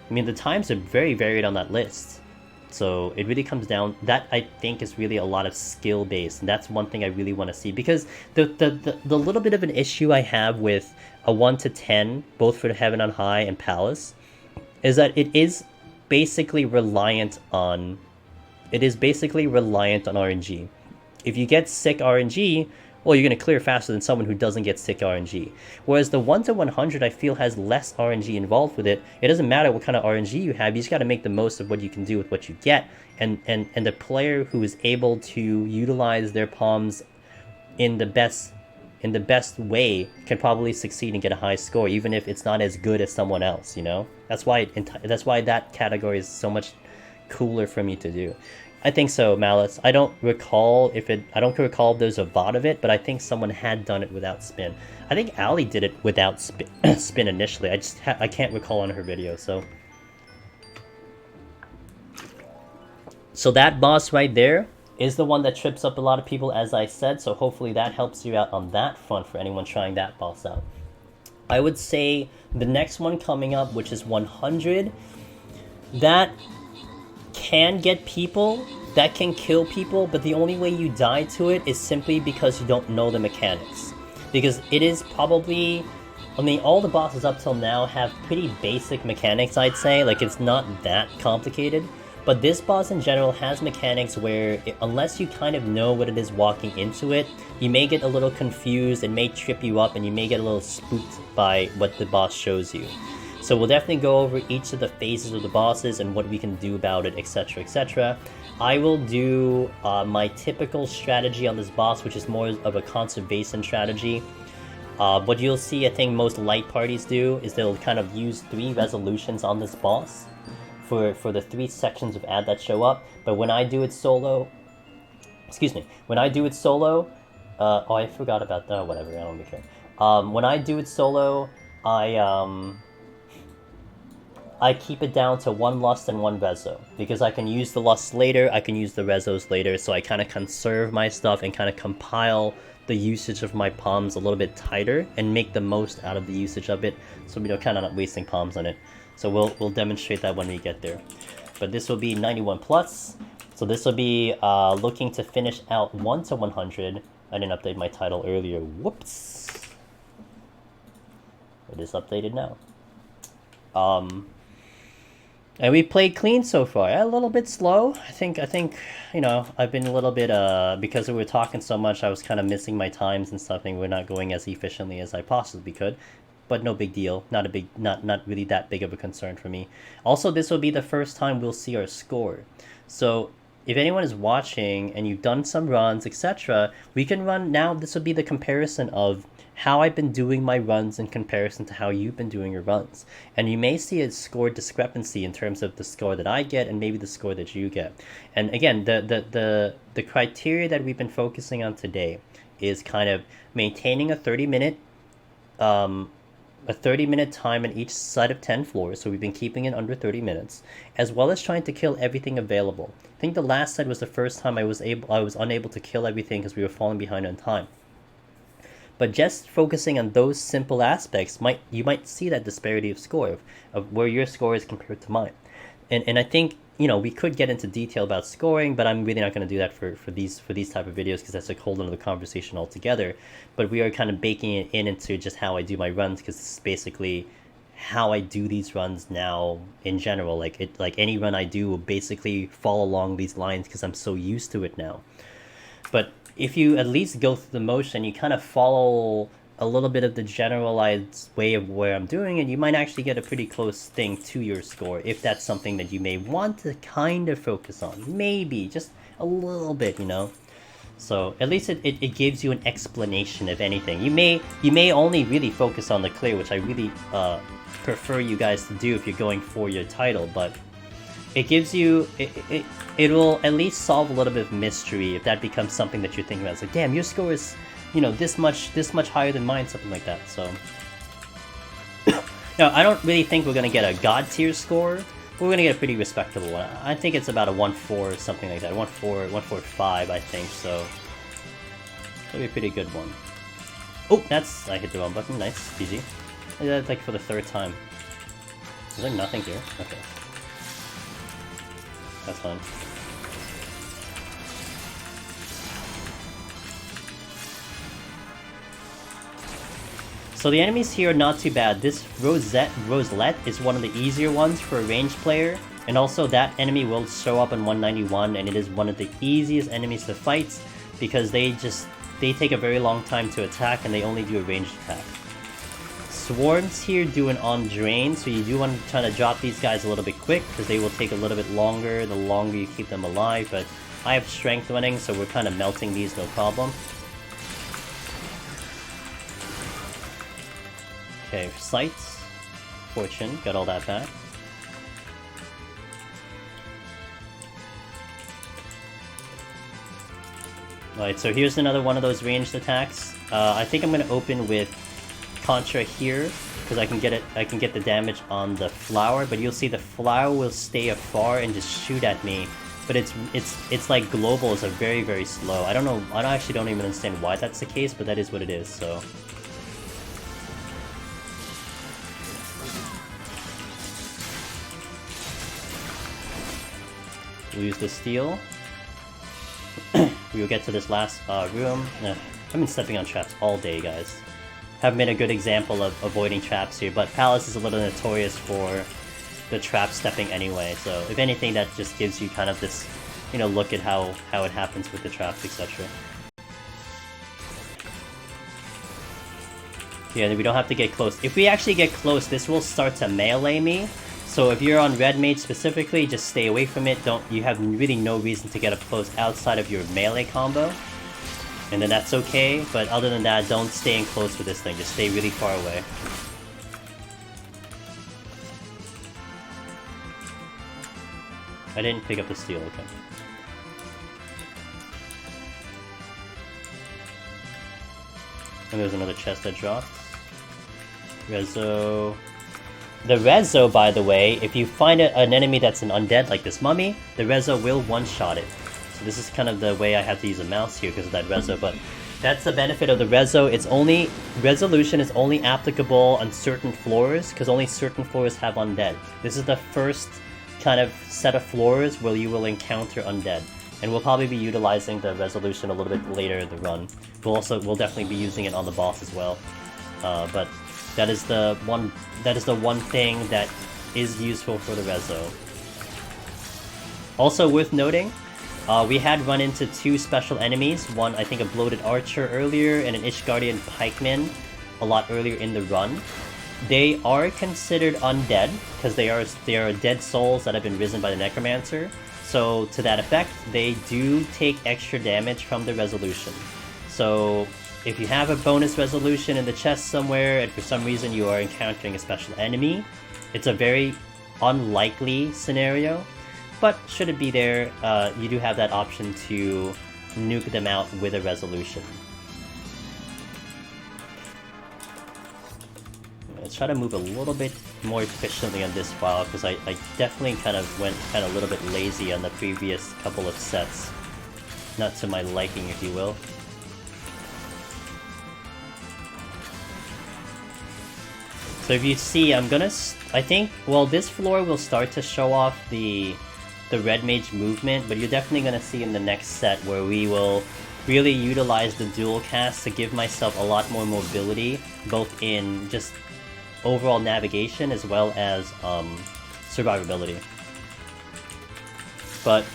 I mean, the times are very varied on that list. So it really comes down, that I think is really a lot of skill based, and that's one thing I really want to see, because the little bit of an issue I have with a 1 to 10, both for Heaven on High and Palace, is that it is basically reliant on RNG. If you get sick RNG, well, you're going to clear faster than someone who doesn't get sick RNG. Whereas the 1 to 100, I feel, has less RNG involved with it. It doesn't matter what kind of RNG you have, you just got to make the most of what you can do with what you get. And the player who is able to utilize their palms in the best way can probably succeed and get a high score, even if it's not as good as someone else, you know? That's why that category is so much cooler for me to do. I think so, Malice. I don't recall if there's a VOD of it, but I think someone had done it without spin. I think Ali did it without spin initially. I can't recall on her video, so. So that boss right there is the one that trips up a lot of people, as I said, so hopefully that helps you out on that front for anyone trying that boss out. I would say the next one coming up, which is 100, that can get people, that can kill people, but the only way you die to it is simply because you don't know the mechanics. Because it is probably, I mean, all the bosses up till now have pretty basic mechanics, I'd say. Like, it's not that complicated. But this boss in general has mechanics where, unless you kind of know what it is walking into it, you may get a little confused, it may trip you up, and you may get a little spooked by what the boss shows you. So we'll definitely go over each of the phases of the bosses and what we can do about it, etc, etc. I will do my typical strategy on this boss, which is more of a conservation strategy. What you'll see, I think most light parties do, is they'll kind of use 3 resolutions on this boss for the 3 sections of ad that show up. But when I do it solo, oh, I forgot about that, whatever, I don't really care. When I do it solo, I keep it down to 1 Lust and 1 Rezo, because I can use the Lusts later, I can use the Rezos later, so I kind of conserve my stuff and kind of compile the usage of my palms a little bit tighter and make the most out of the usage of it, so we don't kind of not wasting palms on it. So we'll demonstrate that when we get there. But this will be 91 plus, so this will be looking to finish out 1 to 100. I didn't update my title earlier, whoops. It is updated now. And we played clean so far. A little bit slow. I think you know, I've been a little bit because we were talking so much, I was kind of missing my times and stuff, and we're not going as efficiently as I possibly could. But no big deal. Not really that big of a concern for me. Also, this will be the first time we'll see our score. So if anyone is watching and you've done some runs, etc., we can run now. This will be the comparison of how I've been doing my runs in comparison to how you've been doing your runs. And you may see a score discrepancy in terms of the score that I get and maybe the score that you get. And again, the criteria that we've been focusing on today is kind of maintaining a 30-minute time in each side of 10 floors, so we've been keeping it under 30 minutes, as well as trying to kill everything available. I think the last side was the first time I was unable to kill everything because we were falling behind on time. But just focusing on those simple aspects, you might see that disparity of score, of where your score is compared to mine. And I think, you know, we could get into detail about scoring, but I'm really not going to do that for these type of videos, because that's a whole another conversation altogether. But we are kind of baking it into just how I do my runs, because this is basically how I do these runs now in general. Like any run I do will basically fall along these lines because I'm so used to it now. But if you at least go through the motion, you kind of follow a little bit of the generalized way of where I'm doing it, you might actually get a pretty close thing to your score, if that's something that you may want to kind of focus on. Maybe, just a little bit, you know? So, at least it gives you an explanation, if anything. You may only really focus on the clear, which I really prefer you guys to do if you're going for your title, but it gives you, it will at least solve a little bit of mystery if that becomes something that you're thinking about. It's like, damn, your score is, you know, this much higher than mine, something like that. So now, I don't really think we're gonna get a god tier score, but we're gonna get a pretty respectable one. I think it's about a 1-4 or something like that, 1-4-5, I think. So it'll be a pretty good one. Oh, I hit the wrong button. Nice, GG. That's like for the 3rd time. Is there nothing here? Okay. That's fine. So the enemies here are not too bad. This Roselette is one of the easier ones for a ranged player. And also that enemy will show up in 191, and it is one of the easiest enemies to fight because they take a very long time to attack and they only do a ranged attack. Swarms here do an on drain, so you do want to try to drop these guys a little bit quick because they will take a little bit longer the longer you keep them alive, but I have strength winning, so we're kind of melting these no problem. Okay, Sight, Fortune, got all that back. Alright, so here's another one of those ranged attacks. I think I'm gonna open with Contra here because I can get the damage on the flower, but you'll see the flower will stay afar and just shoot at me. But it's like globals are very, very slow. I actually don't even understand why that's the case, but that is what it is. So. We'll use the steel. We will get to this last room. I've been stepping on traps all day, guys. Haven't been a good example of avoiding traps here, but Palace is a little notorious for the trap stepping anyway, so if anything that just gives you kind of this, you know, look at how it happens with the traps, etc. Yeah, we don't have to get close. If we actually get close, this will start to melee me. So if you're on Red Mage specifically, just stay away from it. You have really no reason to get up close outside of your melee combo. And then that's okay, but other than that, don't stay in close with this thing. Just stay really far away. I didn't pick up the steel, okay. And there's another chest that dropped. Rezo. The Rezo, by the way, if you find an enemy that's an undead, like this mummy, the Rezo will one-shot it. So this is kind of the way I have to use a mouse here because of that Rezo, but that's the benefit of the Rezo. Resolution is only applicable on certain floors, because only certain floors have undead. This is the first kind of set of floors where you will encounter undead. And we'll probably be utilizing the resolution a little bit later in the run. We'll definitely be using it on the boss as well. But that is the one thing that is useful for the Rezo. Also worth noting, we had run into two special enemies. One, I think, a bloated archer earlier, and an Ishgardian pikeman a lot earlier in the run. They are considered undead because they are dead souls that have been risen by the necromancer. So to that effect, they do take extra damage from the resolution. So if you have a bonus resolution in the chest somewhere and for some reason you are encountering a special enemy, it's a very unlikely scenario. But should it be there, you do have that option to nuke them out with a resolution. Let's try to move a little bit more efficiently on this file, because I definitely kind of went a little bit lazy on the previous couple of sets. Not to my liking, if you will. So if you see, I think, well, this floor will start to show off the Red Mage movement, but you're definitely going to see in the next set where we will really utilize the dual cast to give myself a lot more mobility, both in just overall navigation as well as survivability. But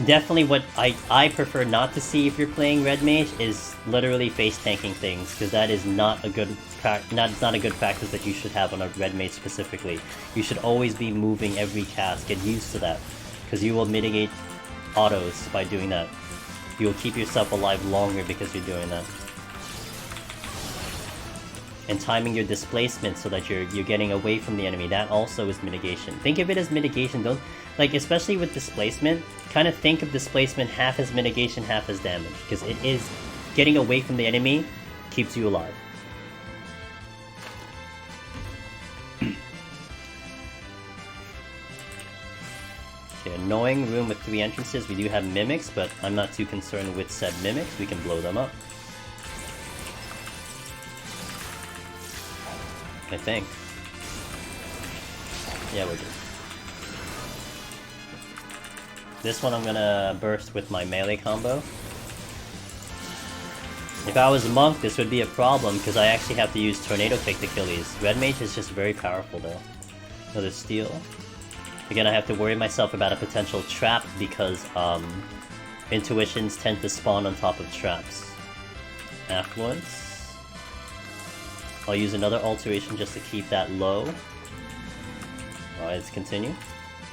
definitely what I prefer not to see if you're playing Red Mage is literally face tanking things, because that is not a good practice that you should have on a Red Mage specifically. You should always be moving every cast. Get used to that, because you will mitigate autos by doing that. You will keep yourself alive longer because you're doing that. And timing your displacement so that you're getting away from the enemy, that also is mitigation. Think of it as mitigation. Don't, like, especially with displacement, kind of think of displacement half as mitigation, half as damage, because it is getting away from the enemy keeps you alive. Okay, annoying room with 3 entrances. We do have mimics, but I'm not too concerned with said mimics. We can blow them up, I think. Yeah, we're good. This one I'm gonna burst with my melee combo. If I was a monk, this would be a problem, because I actually have to use Tornado Kick to kill these. Red Mage is just very powerful though. Another steal. Again, I have to worry myself about a potential trap, because intuitions tend to spawn on top of traps. Affluence. I'll use another alteration just to keep that low. Alright, let's continue.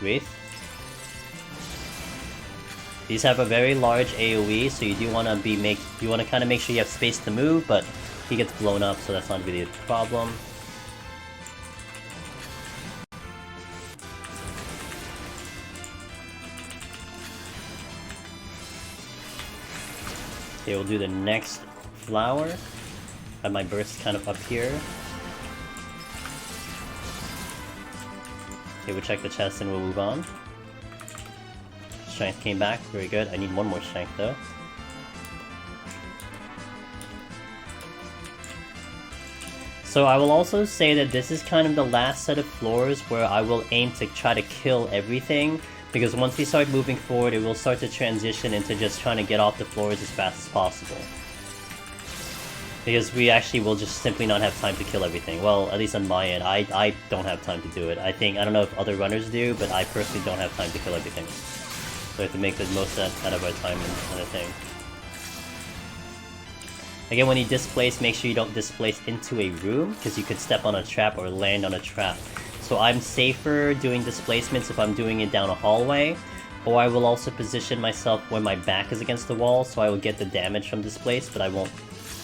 Wraith. These have a very large AoE, so you do want to kind of make sure you have space to move, but he gets blown up, so that's not really a problem. Okay, we'll do the next flower. Have my burst kind of up here. Okay, we'll check the chest and we'll move on. Strength came back, very good. I need one more strength though. So I will also say that this is kind of the last set of floors where I will aim to try to kill everything, because once we start moving forward, it will start to transition into just trying to get off the floors as fast as possible. Because we actually will just simply not have time to kill everything. Well, at least on my end, I don't have time to do it. I don't know if other runners do, but I personally don't have time to kill everything. So we have to make the most out of our time and kind of thing. Again, when you displace, make sure you don't displace into a room, because you could step on a trap or land on a trap. So I'm safer doing displacements if I'm doing it down a hallway, or I will also position myself when my back is against the wall, so I will get the damage from displace, but I won't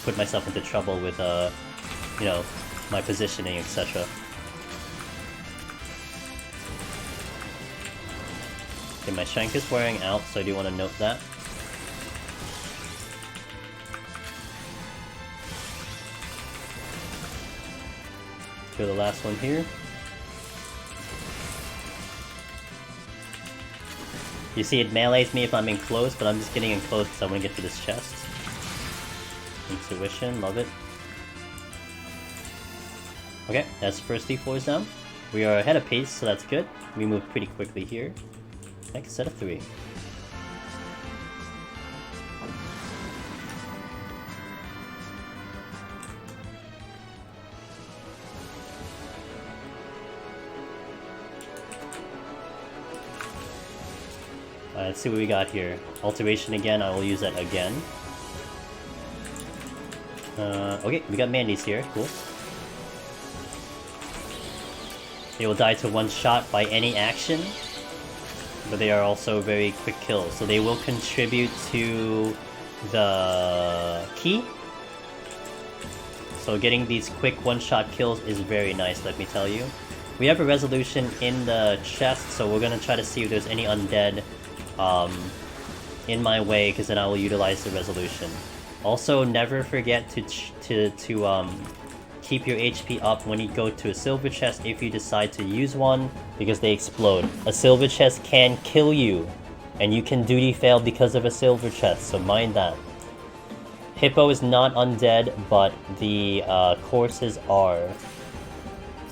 put myself into trouble with, you know, my positioning, etc. Okay, my shank is wearing out, so I do want to note that. Do the last one here. You see, it melees me if I'm in close, but I'm just getting in close because I want to get to this chest. Intuition, love it. Okay, that's the first 3 floors down. We are ahead of pace, so that's good. We move pretty quickly here. Next set of 3. Let's see what we got here. Alteration again, I will use that again. Okay, we got Mandy's here, cool. They will die to one shot by any action, but they are also very quick kills, so they will contribute to the key. So getting these quick one-shot kills is very nice, let me tell you. We have a resolution in the chest, so we're gonna try to see if there's any undead in my way, because then I will utilize the resolution. Also, never forget to keep your HP up when you go to a silver chest if you decide to use one, because they explode. A silver chest can kill you, and you can duty fail because of a silver chest, so mind that. Hippo is not undead, but the corpses are.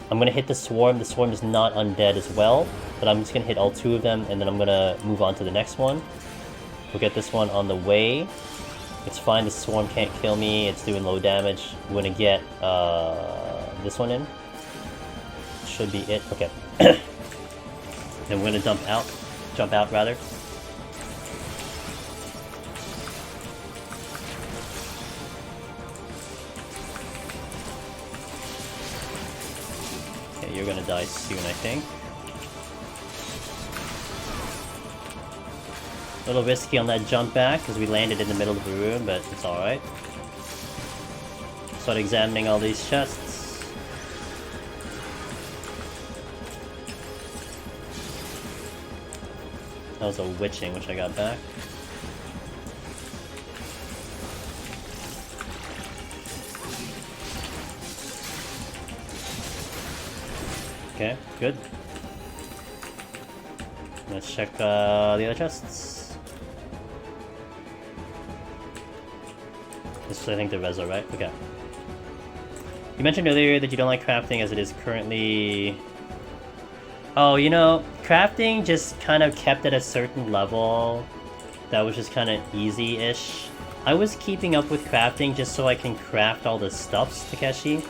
I'm gonna hit the swarm. The swarm is not undead as well, but I'm just gonna hit all 2 of them, and then I'm gonna move on to the next one. We'll get this one on the way. It's fine, the swarm can't kill me, it's doing low damage. We're gonna get this one in. Should be it, okay. Then we're gonna jump out rather. Okay, you're gonna die soon, I think. A little risky on that jump back, because we landed in the middle of the room, but it's alright. Start examining all these chests. That was a witching, which I got back. Okay, good. Let's check the other chests. This is, I think, the reso, right? Okay. You mentioned earlier that you don't like crafting as it is currently Oh, you know, crafting just kind of kept at a certain level that was just kind of easy-ish. I was keeping up with crafting just so I can craft all the stuffs, Takeshi,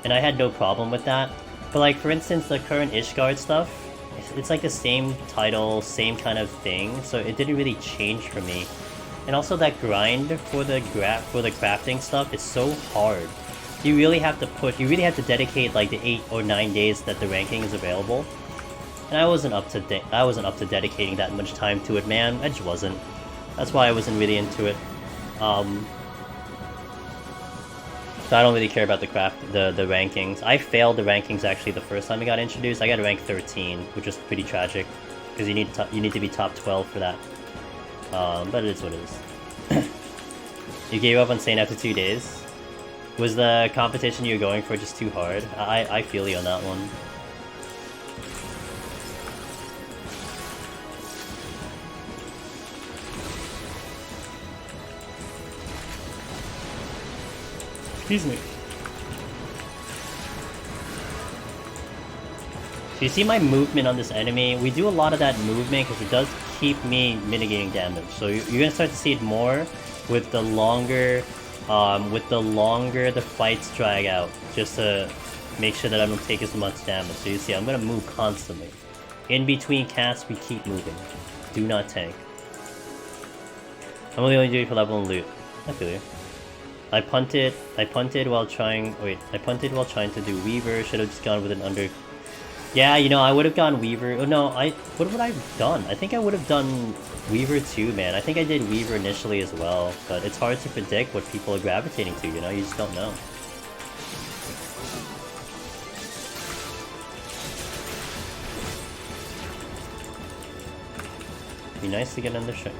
and I had no problem with that. But like, for instance, the current Ishgard stuff, it's like the same title, same kind of thing, so it didn't really change for me. And also that grind for the crafting stuff is so hard. You really have to dedicate like the 8 or 9 days that the ranking is available. And I wasn't up to dedicating that much time to it, man. I just wasn't. That's why I wasn't really into it. So I don't really care about the rankings. I failed the rankings actually the first time I got introduced. I got rank 13, which was pretty tragic because you need to be top 12 for that. But it is what it is. You gave up on Saint after 2 days. Was the competition you were going for just too hard? I feel you on that one. Excuse me. So you see my movement on this enemy? We do a lot of that movement because it does keep me mitigating damage. So you're gonna start to see it more with the longer the fights drag out, just to make sure that I don't take as much damage. So you see, I'm gonna move constantly. In between casts, we keep moving. Do not tank. I'm only doing it for level and loot. I feel you. I punted while trying to do Weaver. Should have just gone with an under. Yeah, you know, I would have gone Weaver. Oh no, what would I have done? I think I would have done Weaver too, man. I think I did Weaver initially as well, but it's hard to predict what people are gravitating to, you know? You just don't know. Be nice to get under strength.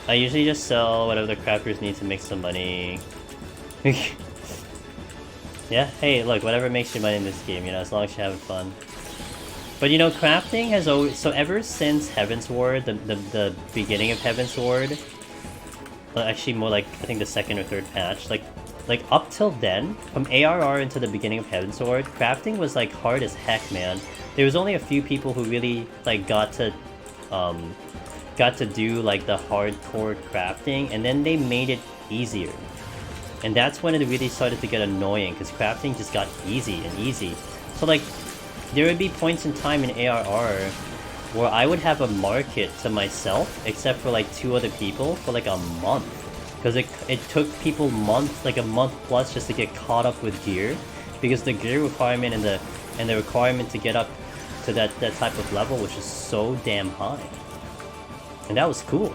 I usually just sell whatever the crafters need to make some money. Yeah, hey, look, whatever makes you money in this game, you know, as long as you're having fun. But you know, crafting has always... So ever since Heaven's Ward, the beginning of Heaven's Ward, actually more like, I think the second or third patch, like up till then, from ARR into the beginning of Heaven's Ward, crafting was like hard as heck, man. There was only a few people who really like got to do like the hardcore crafting, and then they made it easier. And that's when it really started to get annoying, because crafting just got easy and easy. So like, there would be points in time in ARR where I would have a market to myself, except for like 2 other people, for like a month. Because it took people months, like a month plus, just to get caught up with gear. Because the gear requirement and the requirement to get up to that type of level was just so damn high. And that was cool.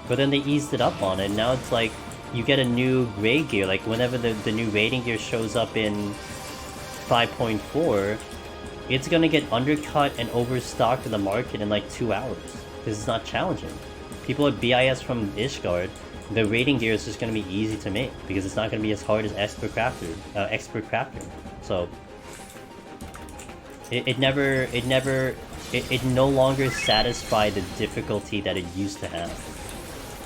But then they eased it up on it, and now it's like, you get a new raid gear, like whenever the new raiding gear shows up in 5.4, it's gonna get undercut and overstocked in the market in like 2 hours. Because it's not challenging. People at BIS from Ishgard, the raiding gear is just gonna be easy to make, because it's not gonna be as hard as expert crafter. So it no longer satisfied the difficulty that it used to have.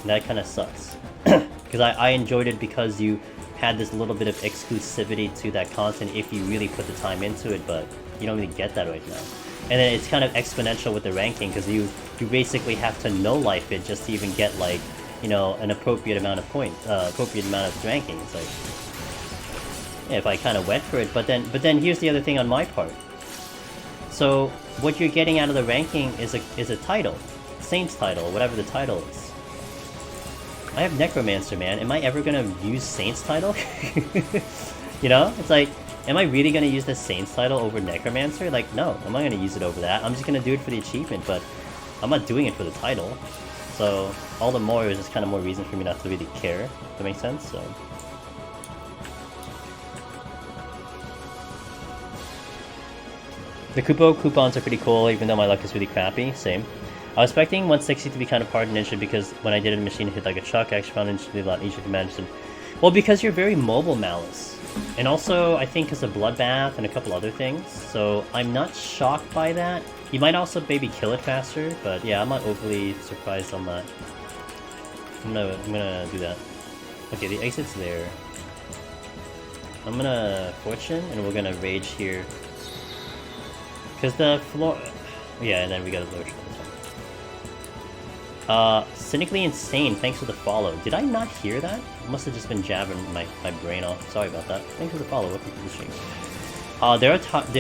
And that kind of sucks. Because I enjoyed it because you had this little bit of exclusivity to that content if you really put the time into it, but you don't really get that right now. And then it's kind of exponential with the ranking, because you basically have to no-life it just to even get, like, you know, an appropriate amount of points, appropriate amount of ranking. It's like, yeah, if I kind of went for it, but then here's the other thing on my part. So what you're getting out of the ranking is a title, Saint's title, whatever the title is. I have Necromancer, man. Am I ever gonna use Saint's title? You know? It's like, am I really gonna use the Saint's title over Necromancer? Like, no, I'm not gonna use it over that. I'm just gonna do it for the achievement, but I'm not doing it for the title. So, all the more is just kind of more reason for me not to really care. If that makes sense? So. The coupons are pretty cool, even though my luck is really crappy. Same. I was expecting 160 to be kind of hard in Ninja, because when I did it, the machine hit like a truck. I actually found Ninja to be a lot easier to manage them. Well, because you're very mobile, Malice. And also, I think because of Bloodbath and a couple other things. So I'm not shocked by that. You might also maybe kill it faster, but yeah, I'm not overly surprised on that. I'm gonna do that. Okay, the exit's there. I'm gonna Fortune, and we're gonna Rage here. Because the floor... Yeah, and then we got a lower shot. Cynically Insane, thanks for the follow. Did I not hear that? I must have just been jabbing my brain off. Sorry about that. Thanks for the follow. Welcome to the stream. There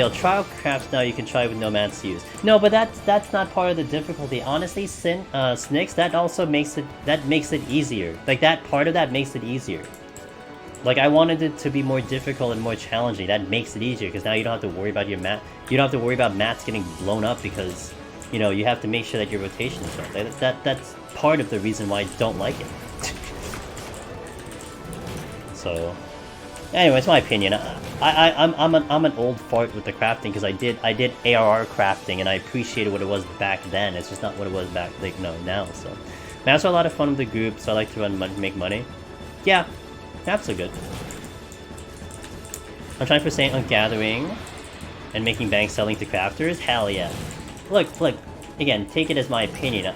are trial crafts now you can try with no mats to use. No, but that's not part of the difficulty. Honestly, Snicks, that also makes it easier. Like, that part of that makes it easier. Like, I wanted it to be more difficult and more challenging. That makes it easier, because now you don't have to worry about your mat. You don't have to worry about mats getting blown up because, you know, you have to make sure that your rotation is right. That's part of the reason why I don't like it. So, anyway, it's my opinion. I'm an old fart with the crafting because I did ARR crafting and I appreciated what it was back then. It's just not what it was back now. So, maps are a lot of fun with the group, so I like to make money. Yeah. Maps are good. I'm trying for Saint on gathering and making bank selling to crafters. Hell yeah. Look. Again, take it as my opinion.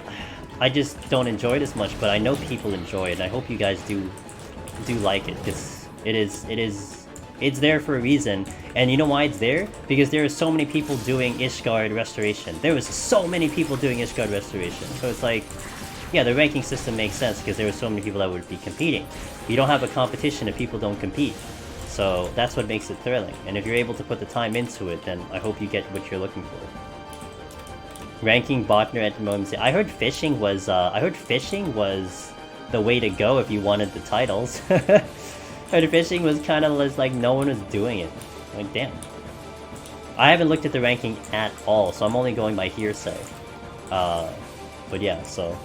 I just don't enjoy it as much, but I know people enjoy it, and I hope you guys do like it. It's there for a reason, and you know why it's there? Because there are so many people doing Ishgard restoration. There was so many people doing Ishgard restoration, so it's like, yeah, the ranking system makes sense because there were so many people that would be competing. You don't have a competition if people don't compete. So that's what makes it thrilling. And if you're able to put the time into it, then I hope you get what you're looking for. Ranking botner at the moment. I heard fishing was the way to go if you wanted the titles. I heard fishing was kind of like no one was doing it. Like, damn. I haven't looked at the ranking at all, so I'm only going by hearsay. But yeah, so...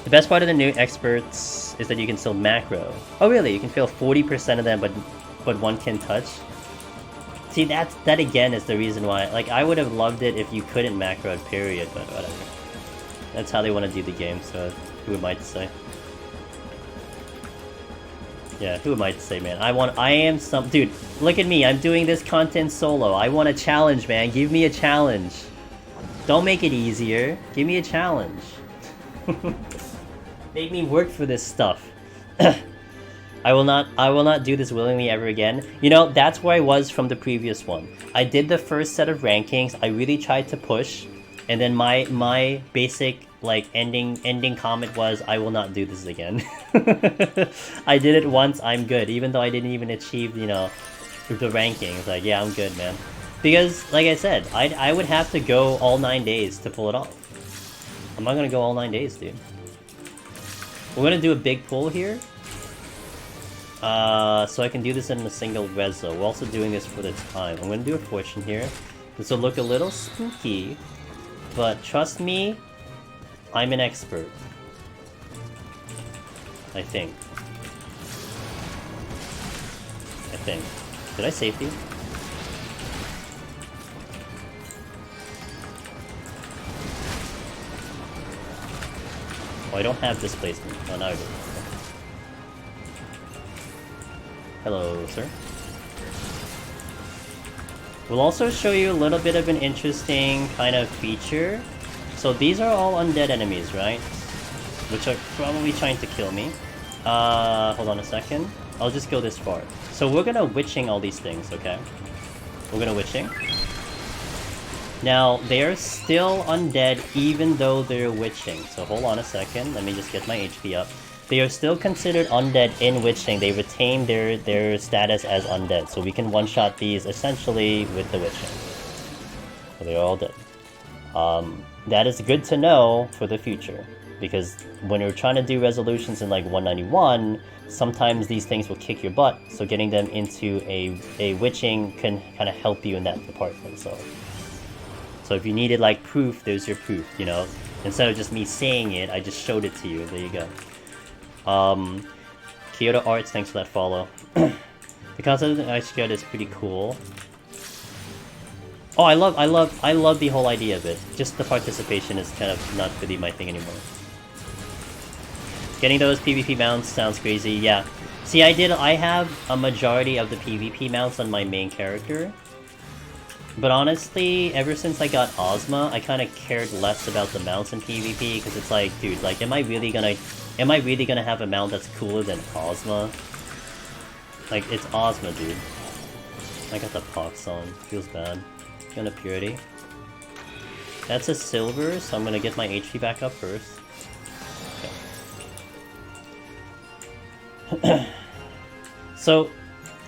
The best part of the new experts is that you can still macro. Oh really? You can fill 40% of them, but one can touch? See, that again is the reason why. Like, I would have loved it if you couldn't macro at period, but whatever. That's how they want to do the game, so who am I to say? Yeah, who am I to say, man? Dude, look at me, I'm doing this content solo. I want a challenge, man. Give me a challenge. Don't make it easier. Give me a challenge. Make me work for this stuff. I will not do this willingly ever again. You know, that's where I was from the previous one. I did the first set of rankings, I really tried to push, and then my basic, like, ending comment was, I will not do this again. I did it once, I'm good, even though I didn't even achieve, you know, the rankings. Like, yeah, I'm good, man. Because, like I said, I would have to go all 9 days to pull it off. I'm not gonna go all 9 days, dude. We're gonna do a big pull here. So I can do this in a single rezo. We're also doing this for the time. I'm gonna do a fortune here. This will look a little spooky, but trust me, I'm an expert. I think. Did I safety? Oh, I don't have displacement. Oh, now I do. Hello, sir. We'll also show you a little bit of an interesting kind of feature. So these are all undead enemies, right? Which are probably trying to kill me. Hold on a second. I'll just go this far. So we're gonna witching all these things, okay? We're gonna witching. Now, they're still undead even though they're witching. So hold on a second, let me just get my HP up. They are still considered undead in witching. They retain their status as undead. So we can one-shot these essentially with the witching. So they're all dead. That is good to know for the future. Because when you're trying to do resolutions in like 191, sometimes these things will kick your butt. So getting them into a witching can kind of help you in that department. So if you needed like proof, there's your proof, you know? Instead of just me saying it, I just showed it to you. There you go. Kyoto Arts, thanks for that follow. The concept of the ice squad is pretty cool. Oh, I love the whole idea of it. Just the participation is kind of not really my thing anymore. Getting those PvP mounts sounds crazy, yeah. See, I have a majority of the PvP mounts on my main character. But honestly, ever since I got Ozma, I kind of cared less about the mounts in PvP, because it's like, dude, like, am I really gonna have a mount that's cooler than Ozma? Like, it's Ozma, dude. I got the pox on. Feels bad. Gonna purity. That's a silver, so I'm gonna get my HP back up first. Okay. So,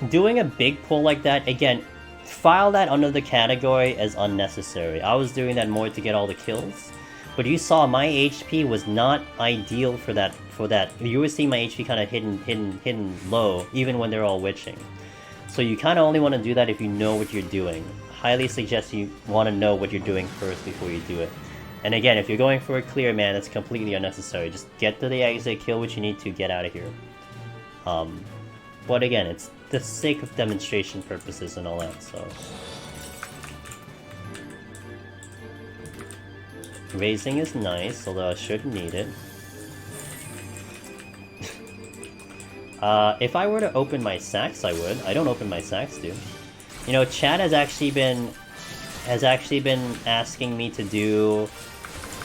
doing a big pull like that, again, file that under the category as unnecessary. I was doing that more to get all the kills. But you saw my HP was not ideal for that. You were seeing my HP kind of hidden low, even when they're all witching. So you kind of only want to do that if you know what you're doing. Highly suggest you want to know what you're doing first before you do it. And again, if you're going for a clear, man, it's completely unnecessary. Just get to the exit, kill what you need to, get out of here. But again, it's the sake of demonstration purposes and all that, so... Raising is nice, although I shouldn't need it. If I were to open my sacks, I would. I don't open my sacks, dude. You know, chat has actually been asking me to do,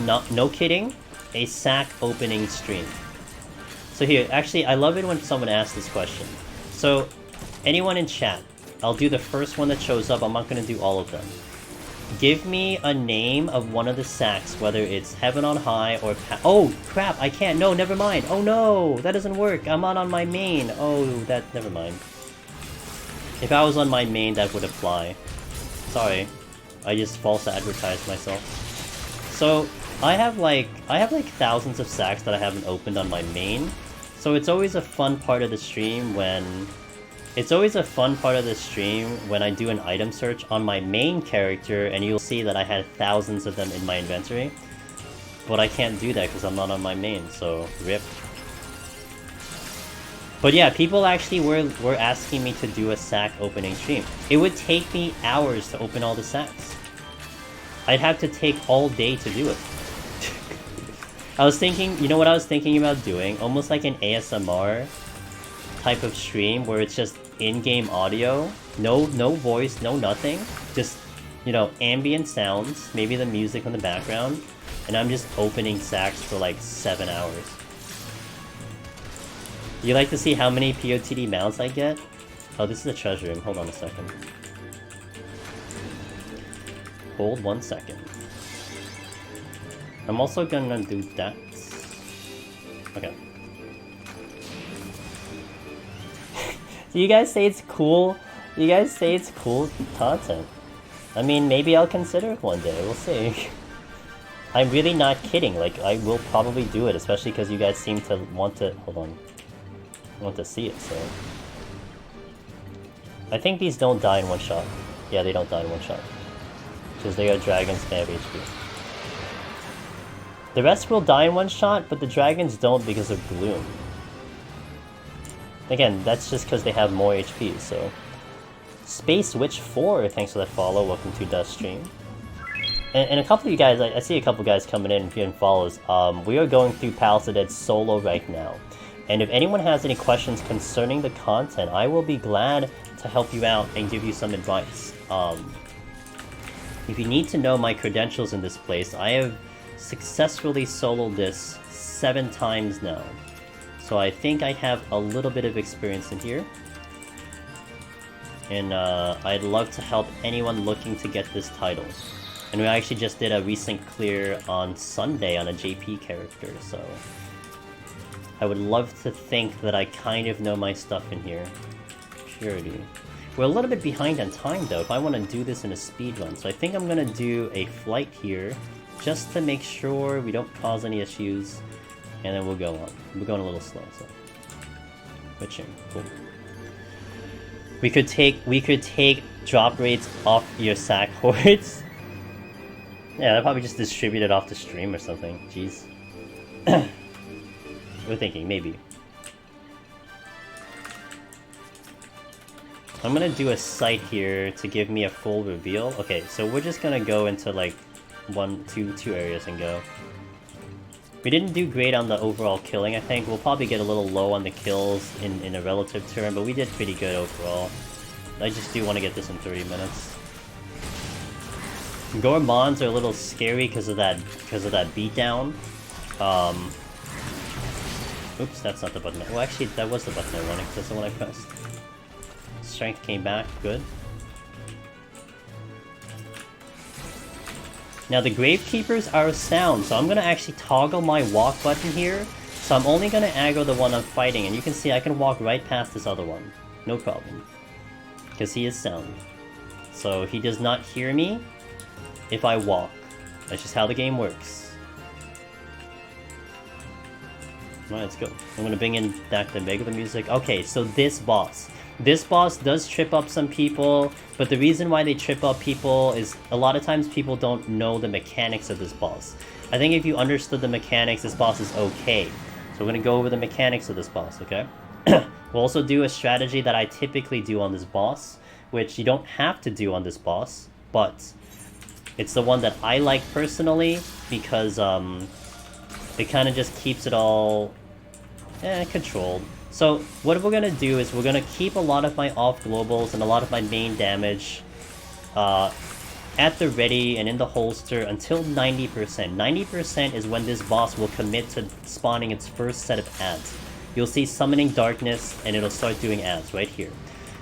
no kidding, a sack opening stream. So here, actually, I love it when someone asks this question. So, anyone in chat, I'll do the first one that shows up. I'm not going to do all of them. Give me a name of one of the sacks, whether it's Heaven on High or oh, crap, I can't. No, never mind. Oh no, that doesn't work. I'm not on my main. Oh, never mind. If I was on my main, that would apply. Sorry. I just false advertised myself. So, I have like thousands of sacks that I haven't opened on my main. So it's always a fun part of the stream when... It's always a fun part of the stream when I do an item search on my main character and you'll see that I had thousands of them in my inventory. But I can't do that because I'm not on my main, so rip. But yeah, people actually were asking me to do a sack opening stream. It would take me hours to open all the sacks. I'd have to take all day to do it. I was thinking, you know what I was thinking about doing? Almost like an ASMR type of stream where it's just in-game audio, no voice, no nothing, just, you know, ambient sounds, maybe the music in the background, and I'm just opening sacks for like 7 hours. You like to see how many PoTD mounts I get? Oh, this is a treasure room. Hold on a second. Hold 1 second. I'm also gonna do that. Okay. Do you guys say it's cool? You guys say it's cool content. I mean, maybe I'll consider it one day. We'll see. I'm really not kidding. Like, I will probably do it, especially because you guys seem to want to... Hold on. Want to see it, so... I think these don't die in one shot. Yeah, they don't die in one shot. Because they are dragons and have HP. The rest will die in one shot, but the dragons don't because of Gloom. Again, that's just because they have more HP, so... Space Witch 4, thanks for that follow, welcome to Dust Stream. And a couple of you guys, I see a couple guys coming in and follows. We are going through Palace of the Dead solo right now. And if anyone has any questions concerning the content, I will be glad to help you out and give you some advice. If you need to know my credentials in this place, I have successfully soloed this 7 times now. So I think I have a little bit of experience in here. And I'd love to help anyone looking to get this title. And we actually just did a recent clear on Sunday on a JP character, so... I would love to think that I kind of know my stuff in here. Purity. We're a little bit behind on time though, if I want to do this in a speed run. So I think I'm going to do a flight here, just to make sure we don't cause any issues. And then we'll go on. We're going a little slow, so... Witching. Cool. We could take drop rates off your sack hordes. Yeah, they'll probably just distribute it off the stream or something. Jeez. We're thinking, maybe. I'm gonna do a sight here to give me a full reveal. Okay, so we're just gonna go into like two areas and go. We didn't do great on the overall killing, I think. We'll probably get a little low on the kills in a relative term, but we did pretty good overall. I just do want to get this in 30 minutes. Gourmands are a little scary because of that beatdown. Oops, that's not the button. Well, actually, that was the button I wanted, because that's the one I pressed. Strength came back, good. Now the Gravekeepers are sound, so I'm gonna actually toggle my walk button here. So I'm only gonna aggro the one I'm fighting, and you can see I can walk right past this other one. No problem. Because he is sound. So he does not hear me if I walk. That's just how the game works. Alright, let's go. I'm gonna bring in back the Mega music. Okay, so this boss. This boss does trip up some people, but the reason why they trip up people is a lot of times people don't know the mechanics of this boss. I think if you understood the mechanics, this boss is okay. So we're gonna go over the mechanics of this boss, okay? We'll also do a strategy that I typically do on this boss, which you don't have to do on this boss, but it's the one that I like personally because it kind of just keeps it all controlled. So what we're gonna do is we're gonna keep a lot of my off globals and a lot of my main damage at the ready and in the holster until 90%. 90% is when this boss will commit to spawning its first set of ads. You'll see Summoning Darkness and it'll start doing ads right here.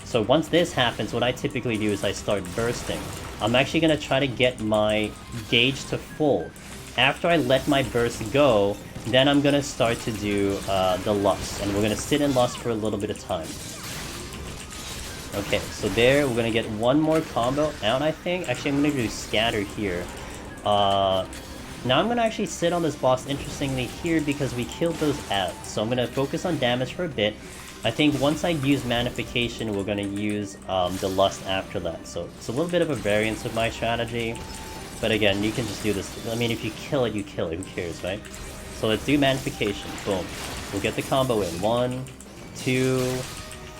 So once this happens, what I typically do is I start bursting. I'm actually gonna try to get my gauge to full. After I let my burst go, then I'm gonna start to do the Lust, and we're gonna sit in Lust for a little bit of time. Okay, so there, we're gonna get one more combo out, I think. Actually, I'm gonna do Scatter here. Now I'm gonna actually sit on this boss, interestingly, here, because we killed those ads. So I'm gonna focus on damage for a bit. I think once I use Manification, we're gonna use the Lust after that. So it's a little bit of a variance of my strategy. But again, you can just do this. I mean, if you kill it, you kill it. Who cares, right? So let's do Manification. Boom. We'll get the combo in. 1, 2,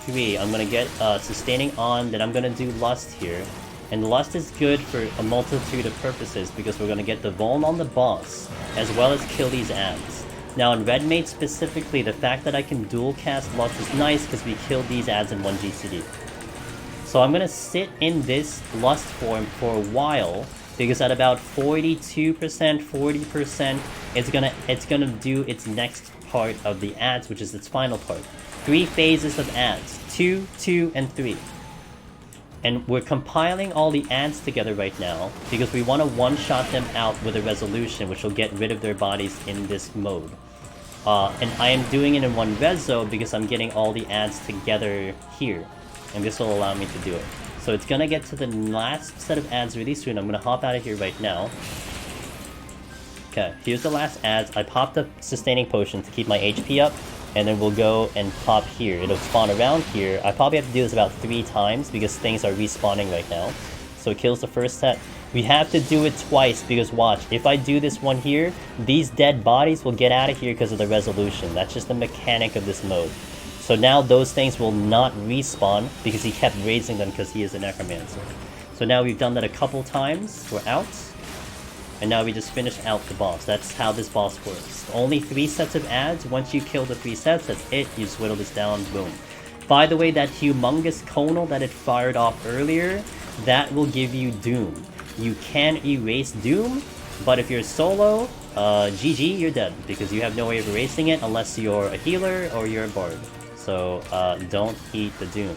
3. I'm gonna get Sustaining on, then I'm gonna do Lust here. And Lust is good for a multitude of purposes because we're gonna get the Vuln on the boss, as well as kill these ads. Now in Red Mate specifically, the fact that I can dual cast Lust is nice because we killed these ads in one GCD. So I'm gonna sit in this Lust form for a while, because at about 42%, 40%, it's gonna do its next part of the ads, which is its final part. 3 phases of ads, 2, 2, and 3. And we're compiling all the ads together right now, because we want to one-shot them out with a resolution, which will get rid of their bodies in this mode. And I am doing it in one reso because I'm getting all the ads together here, and this will allow me to do it. So it's gonna get to the last set of ads really soon. I'm gonna hop out of here right now. Okay, here's the last ads. I popped a Sustaining Potion to keep my HP up, and then we'll go and pop here. It'll spawn around here. I probably have to do this about 3 times because things are respawning right now. So it kills the first set. We have to do it twice because watch, if I do this one here, these dead bodies will get out of here because of the resolution. That's just the mechanic of this mode. So now those things will not respawn because he kept raising them because he is a Necromancer. So now we've done that a couple times. We're out. And now we just finished out the boss. That's how this boss works. Only 3 sets of ads. Once you kill the 3 sets, that's it. You just whittle this down, boom. By the way, that humongous conal that it fired off earlier, that will give you Doom. You can erase Doom, but if you're solo, GG, you're dead. Because you have no way of erasing it unless you're a healer or you're a bard. So don't eat the Doom.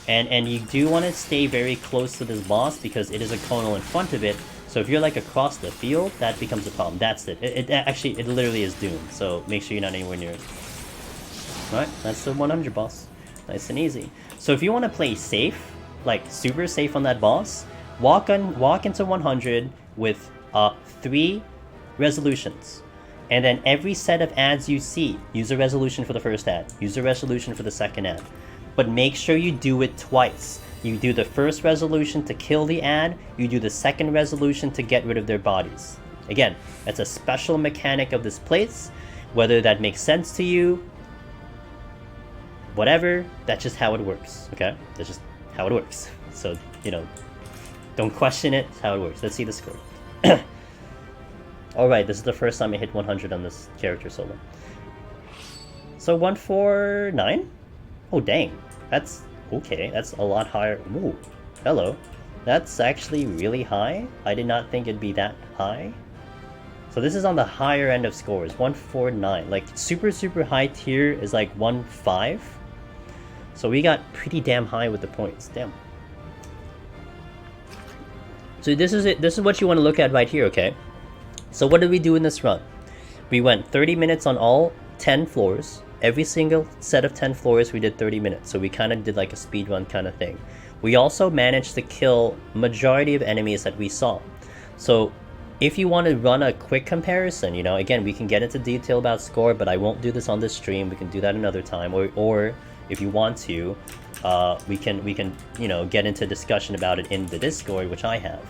And you do want to stay very close to this boss because it is a conal in front of it. So if you're like across the field, that becomes a problem. That's it. It literally is Doom. So make sure you're not anywhere near it. Alright, that's the 100 boss. Nice and easy. So if you want to play safe, like super safe on that boss, walk into 100 with 3 resolutions. And then every set of ads you see, use a resolution for the first ad. Use a resolution for the second ad. But make sure you do it twice. You do the first resolution to kill the ad, you do the second resolution to get rid of their bodies. Again, that's a special mechanic of this place. Whether that makes sense to you, whatever, that's just how it works, okay? That's just how it works. So, you know, don't question it, it's how it works. Let's see the score. Alright, this is the first time I hit 100 on this character solo. So 149? Oh dang, that's okay, that's a lot higher. Ooh, hello. That's actually really high. I did not think it'd be that high. So this is on the higher end of scores, 149. Like super high tier is like 1.5. So we got pretty damn high with the points, damn. So this is it. This is what you want to look at right here, okay? So what did we do in this run? We went 30 minutes on all 10 floors. Every single set of 10 floors we did 30 minutes. So we kind of did like a speed run kind of thing. We also managed to kill majority of enemies that we saw. So if you want to run a quick comparison, you know, again, we can get into detail about score, but I won't do this on this stream. We can do that another time, or if you want to, we can you know, get into discussion about it in the Discord, which I have.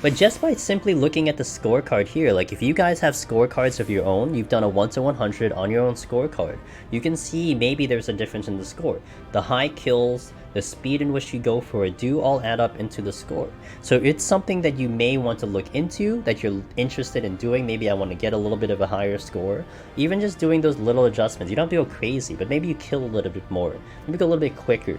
But just by simply looking at the scorecard here, like if you guys have scorecards of your own, you've done a 1 to 100 on your own scorecard, you can see maybe there's a difference in the score. The high kills, the speed in which you go for it do all add up into the score. So it's something that you may want to look into, that you're interested in doing. Maybe I want to get a little bit of a higher score. Even just doing those little adjustments. You don't have to go crazy, but maybe you kill a little bit more. Maybe go a little bit quicker.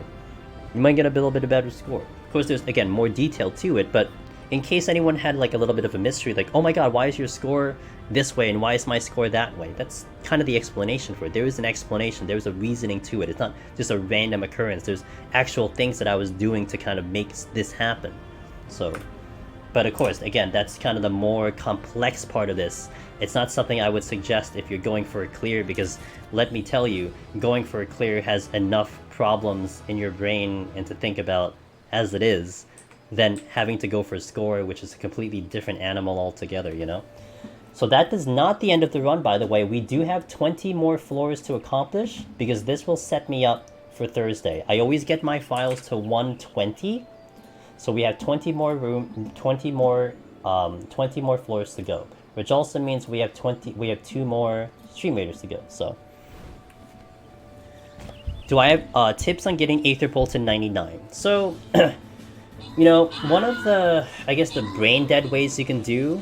You might get a little bit of better score. Of course, there's, again, more detail to it, but in case anyone had like a little bit of a mystery, like, oh my god, why is your score this way and why is my score that way? That's kind of the explanation for it. There is an explanation, there's a reasoning to it. It's not just a random occurrence. There's actual things that I was doing to kind of make this happen. So, but of course, again, that's kind of the more complex part of this. It's not something I would suggest if you're going for a clear, because let me tell you, going for a clear has enough problems in your brain and to think about as it is, than having to go for a score, which is a completely different animal altogether, you know? So that is not the end of the run, by the way. We do have 20 more floors to accomplish, because this will set me up for Thursday. I always get my files to 120, so we have 20 more floors to go, which also means we have 2 more stream raiders to go. So do I have tips on getting Aether Pole to 99? So you know, one of the, I guess, the brain dead ways you can do,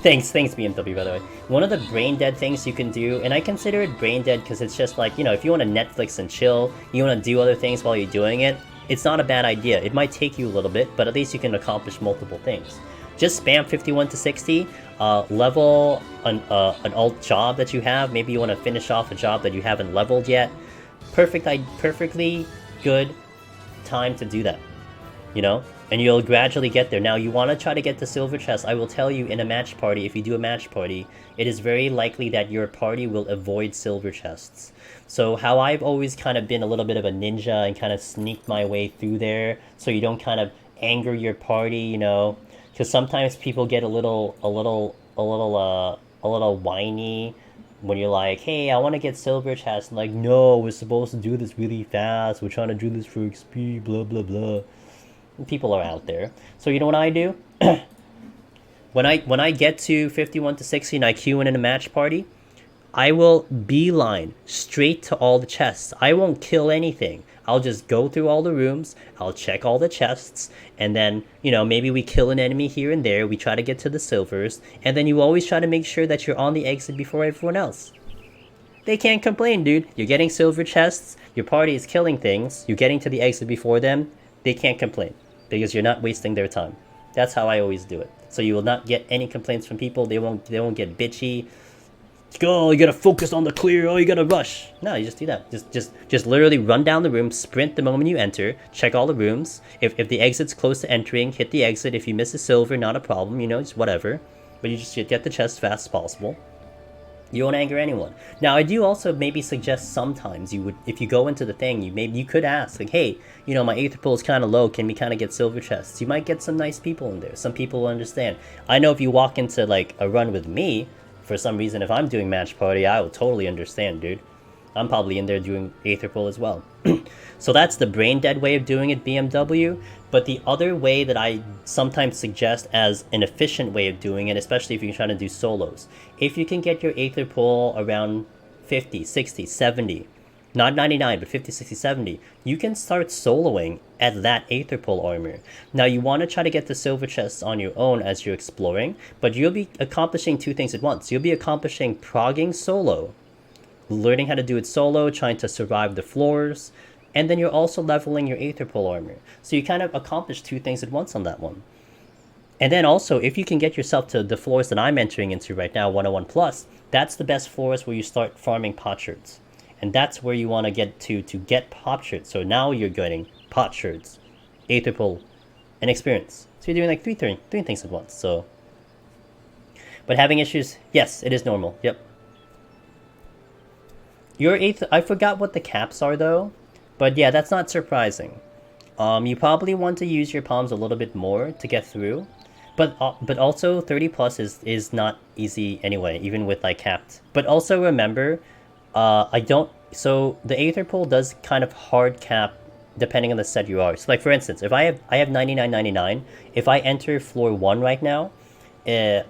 thanks BMW, by the way, one of the brain dead things you can do, and I consider it brain dead because it's just like, you know, if you want to Netflix and chill, you want to do other things while you're doing it, it's not a bad idea. It might take you a little bit, but at least you can accomplish multiple things. Just spam 51 to 60, level an alt job that you have. Maybe you want to finish off a job that you haven't leveled yet. Perfectly good time to do that, you know? And you'll gradually get there. Now, you want to try to get the silver chest. I will tell you, in a match party, if you do a match party, it is very likely that your party will avoid silver chests. So how I've always kind of been a little bit of a ninja and kind of sneaked my way through there, so you don't kind of anger your party, you know, because sometimes people get a little whiny when you're like, hey, I want to get silver chest. And like, no, we're supposed to do this really fast. We're trying to do this for XP, blah, blah, blah. People are out there. So you know what I do? when I get to 51 to 60 and I queue in a match party, I will beeline straight to all the chests. I won't kill anything. I'll just go through all the rooms, I'll check all the chests, and then, you know, maybe we kill an enemy here and there, we try to get to the silvers, and then you always try to make sure that you're on the exit before everyone else. They can't complain, dude. You're getting silver chests, your party is killing things, you're getting to the exit before them, they can't complain, because you're not wasting their time. That's how I always do it. So you will not get any complaints from people. They won't get bitchy. Oh, you gotta focus on the clear. Oh, you gotta rush. No, you just do that. Just literally run down the room, sprint the moment you enter, check all the rooms. If the exit's close to entering, hit the exit. If you miss a silver, not a problem. You know, just whatever. But you just get the chest fast as possible. You won't anger anyone. Now, I do also maybe suggest sometimes you would, if you go into the thing, you could ask, like, hey, you know, my Aether Pool is kind of low, can we kind of get silver chests? You might get some nice people in there. Some people will understand. I know if you walk into, like, a run with me, for some reason, if I'm doing match party, I will totally understand, dude. I'm probably in there doing Aether Pool as well. So that's the brain dead way of doing it, BMW. But the other way that I sometimes suggest as an efficient way of doing it, especially if you're trying to do solos, if you can get your Aether Pool around 50, 60, 70, not 99, but 50, 60, 70, you can start soloing at that Aether Pool armor. Now, you want to try to get the silver chests on your own as you're exploring, but you'll be accomplishing 2 things at once. You'll be accomplishing progging solo, learning how to do it solo, trying to survive the floors, and then you're also leveling your Aether Pool armor. So you kind of accomplish 2 things at once on that one. And then also, if you can get yourself to the floors that I'm entering into right now, 101 plus, that's the best floors where you start farming potsherds. And that's where you want to get to get potsherds. So now you're getting potsherds, Aether Pool, and experience. So you're doing like three things at once. So, but having issues, yes, it is normal. Yep. Your 8th, I forgot what the caps are though, but yeah, that's not surprising. You probably want to use your palms a little bit more to get through, but also 30 plus is not easy anyway, even with like capped. But also remember, so the Aether Pool does kind of hard cap depending on the set you are. So like for instance, if I have 99.99, if I enter floor 1 right now, it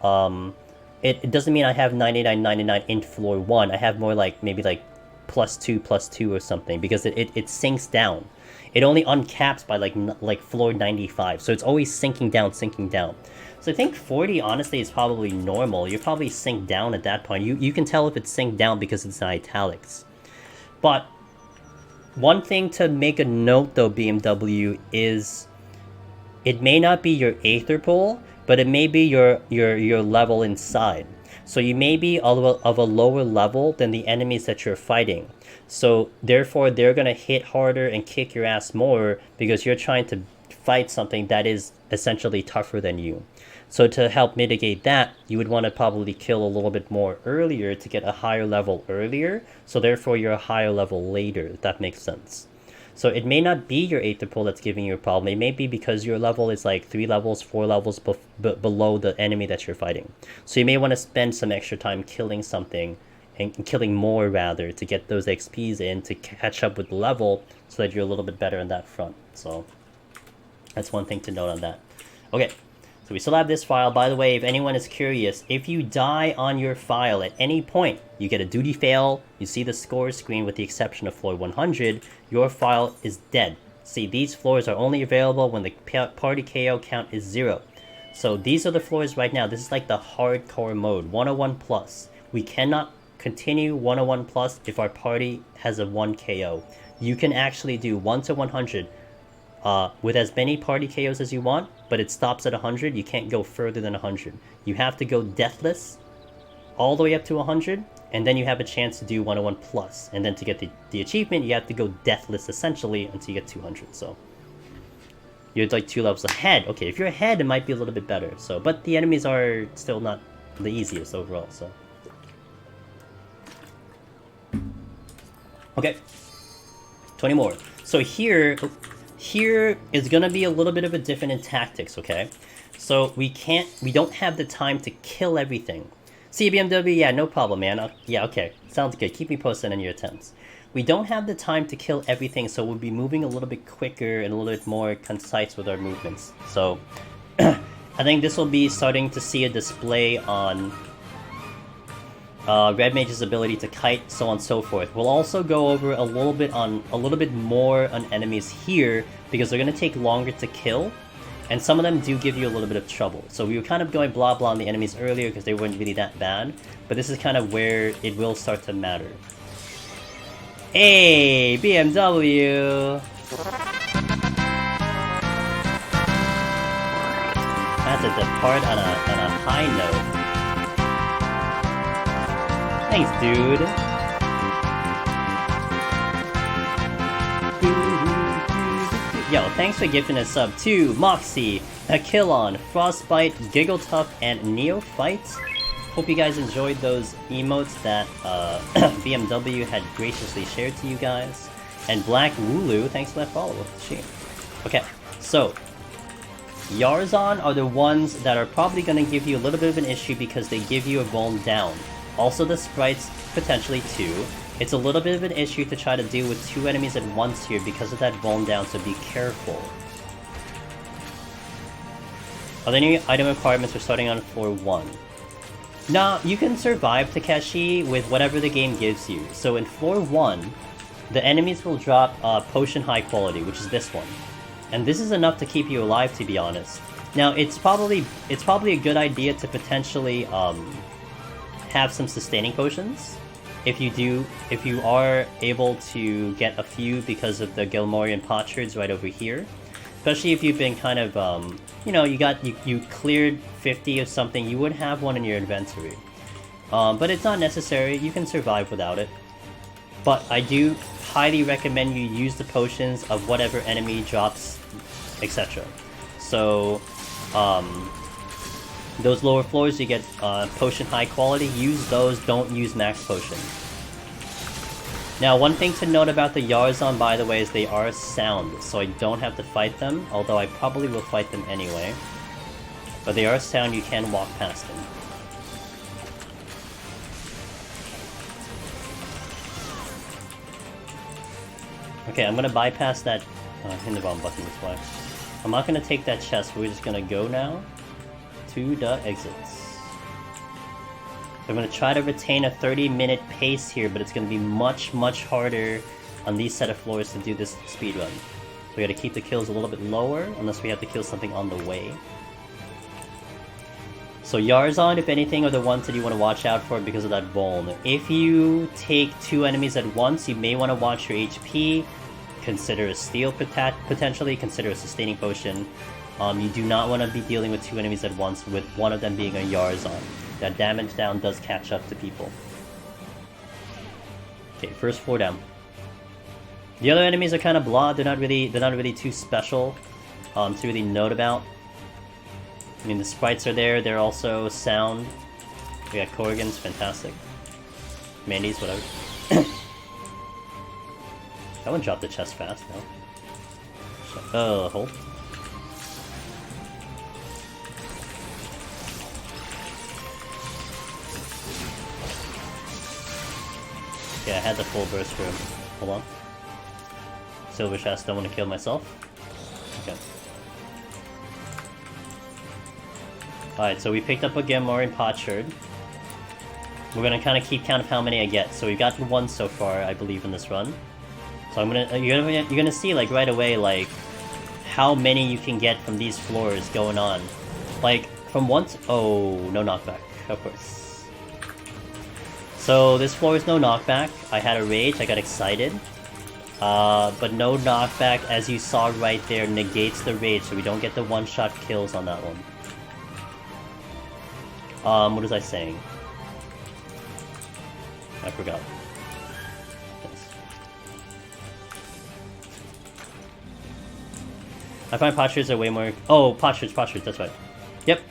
doesn't mean I have 99.99 in floor 1. I have more like maybe like +2 or something, because it sinks down. It only uncaps by like floor 95, so it's always sinking down. So I think 40 honestly is probably normal. You probably sink down at that point. You can tell if it's sink down because it's in italics. But one thing to make a note though, BMW, is it may not be your Aether Pool, but it may be your level inside. So you may be of a lower level than the enemies that you're fighting. So therefore they're going to hit harder and kick your ass more because you're trying to fight something that is essentially tougher than you. So to help mitigate that, you would want to probably kill a little bit more earlier to get a higher level earlier. So therefore you're a higher level later, if that makes sense. So it may not be your Aether Pool that's giving you a problem. It may be because your level is like 3 levels, 4 levels below the enemy that you're fighting. So you may want to spend some extra time killing something, and killing more rather, to get those XPs in to catch up with the level so that you're a little bit better on that front. So that's one thing to note on that. Okay. So we still have this file. By the way, if anyone is curious, if you die on your file at any point, you get a duty fail, you see the score screen with the exception of floor 100, your file is dead. See, these floors are only available when the party KO count is 0. So these are the floors right now. This is like the hardcore mode, 101 plus. We cannot continue 101 plus if our party has a 1 KO. You can actually do 1 to 100 with as many party KOs as you want, but it stops at 100. You can't go further than 100. You have to go deathless all the way up to 100, and then you have a chance to do 101 plus. And then to get the achievement, you have to go deathless essentially until you get 200. So you're like 2 levels ahead. Okay, if you're ahead, it might be a little bit better. So, but the enemies are still not the easiest overall. So okay, 20 more. So here is gonna be a little bit of a different in tactics, okay? So we don't have the time to kill everything. See, BMW, yeah, no problem, man. Yeah, okay, sounds good. Keep me posted on your attempts. We don't have the time to kill everything, so we'll be moving a little bit quicker and a little bit more concise with our movements. So I think this will be starting to see a display on Red Mage's ability to kite, so on and so forth. We'll also go over a little bit more on enemies here, because they're going to take longer to kill, and some of them do give you a little bit of trouble. So we were kind of going blah blah on the enemies earlier because they weren't really that bad, but this is kind of where it will start to matter. Hey, BMW! That's a depart on a high note. Thanks, dude. Yo, thanks for gifting a sub to Moxie, Akilon, Frostbite, Giggletuff, and Neophyte. Hope you guys enjoyed those emotes that BMW had graciously shared to you guys. And Black Wooloo, thanks for that follow. Okay, so Yarzon are the ones that are probably going to give you a little bit of an issue because they give you a vuln down. Also the sprites, potentially too. It's a little bit of an issue to try to deal with 2 enemies at once here because of that vuln down, so be careful. Are there any item requirements for starting on floor 1? Nah, you can survive Takeshi with whatever the game gives you. So in floor 1, the enemies will drop potion high quality, which is this one. And this is enough to keep you alive, to be honest. Now, it's probably a good idea to potentially have some sustaining potions. If you are able to get a few because of the Gilmorian potsherds right over here. Especially if you've been kind of, you cleared 50 of something, you would have one in your inventory. But it's not necessary, you can survive without it. But I do highly recommend you use the potions of whatever enemy drops, etc. So, those lower floors you get potion high quality. Use those, don't use max potion. Now, one thing to note about the Yarzon, by the way, is they are sound, so I don't have to fight them, although I probably will fight them anyway. But they are sound, you can walk past them. Okay, I'm gonna bypass that... hit the wrong button, this way. I'm not gonna take that chest, we're just gonna go now to the exits. I'm going to try to retain a 30-minute pace here, but it's going to be much, much harder on these set of floors to do this speedrun. So we got to keep the kills a little bit lower, unless we have to kill something on the way. So Yarzon, if anything, are the ones that you want to watch out for because of that Vuln. If you take 2 enemies at once, you may want to watch your HP, consider a steal potentially, consider a sustaining potion. You do not want to be dealing with 2 enemies at once, with one of them being a Yarzon. That damage down does catch up to people. Okay, first floor down. The other enemies are kind of blah. They're not really too special to really note about. I mean, the sprites are there. They're also sound. We got Corrigans, fantastic. Mandy's, whatever. That one dropped the chest fast, no? Hold. Okay, I had the full burst for him. Hold on. Silver chest, don't want to kill myself. Okay. Alright, so we picked up a Gamorrean Potsherd. We're gonna kind of keep count of how many I get. So we've gotten 1 so far, I believe, in this run. So you're gonna see, like, right away, like, how many you can get from these floors going on. Like, from once... Oh, no knockback, of course. So this floor is no knockback. I had a rage, I got excited. But no knockback, as you saw right there, negates the rage, so we don't get the one-shot kills on that one. What was I saying? I forgot. Yes. I find potsherds are way more... Oh, potsherds, that's right. Yep.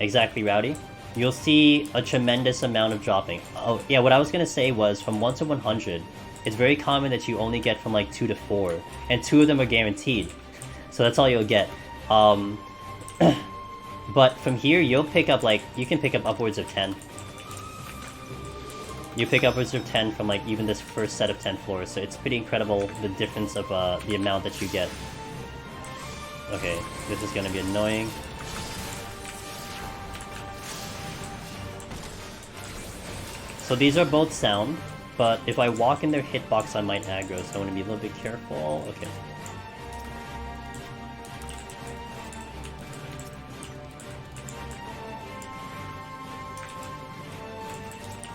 Exactly, Rowdy. You'll see a tremendous amount of dropping. Oh, yeah, what I was gonna say was, from 1 to 100, it's very common that you only get from, like, 2 to 4. And 2 of them are guaranteed. So that's all you'll get. But from here, you'll pick up, like, you can pick up upwards of 10. You pick upwards of 10 from, like, even this first set of 10 floors. So it's pretty incredible, the difference of the amount that you get. Okay, this is gonna be annoying. So these are both sound, but if I walk in their hitbox, I might aggro, so I want to be a little bit careful. Okay.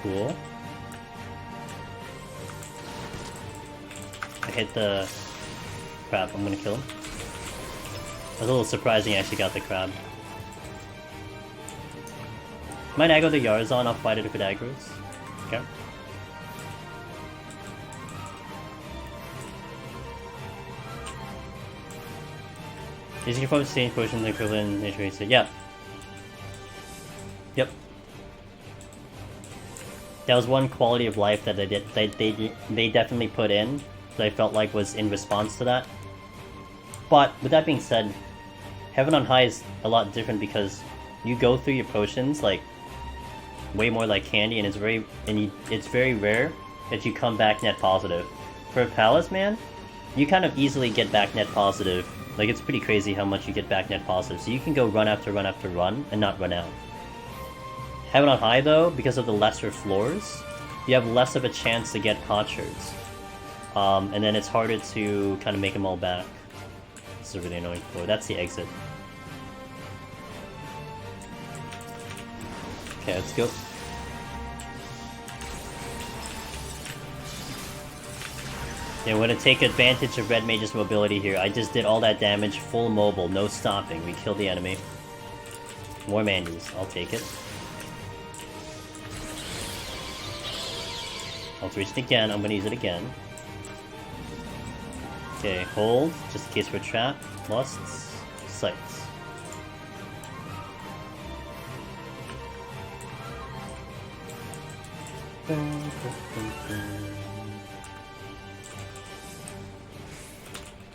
Cool. I hit the crab. I'm gonna kill him. It was a little surprising I actually got the crab. Might aggro the Yarzon, I'll fight it if it aggros. Okay. Using your focus change potion the equivalent nature race. Yeah. Yep. That was one quality of life that they definitely put in that I felt like was in response to that. But with that being said, Heaven on High is a lot different because you go through your potions like way more like candy, and it's very rare that you come back net positive. For a Palace, man, you kind of easily get back net positive. Like, it's pretty crazy how much you get back net positive. So you can go run after run after run and not run out. Heaven on High, though, because of the lesser floors, you have less of a chance to get potsherds. And then it's harder to kind of make them all back. This is a really annoying floor. That's the exit. Okay, let's go. Yeah, we're gonna take advantage of Red Mage's mobility here. I just did all that damage, full mobile, no stopping. We killed the enemy. More Mandies, I'll take it. I'll reach it again, I'm gonna use it again. Okay, hold, just in case we're trapped. Lusts, Sights.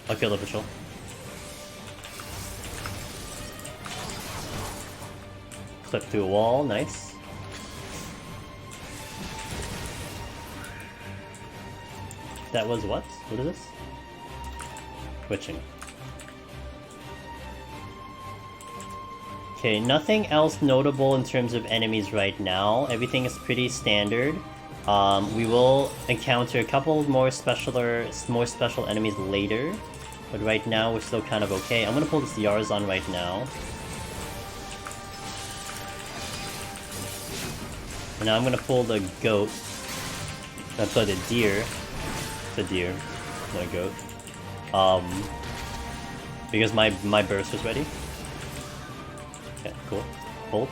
I'll kill the patrol. Clip through a wall, nice. That was what? What is this? Twitching. Okay, nothing else notable in terms of enemies right now. Everything is pretty standard. We will encounter a couple more special enemies later, but right now we're still kind of okay. I'm gonna pull this Yarzan right now. And now I'm gonna pull the goat. That's the deer. It's a deer, not a goat. Because my burst was ready. Okay, cool. Hold.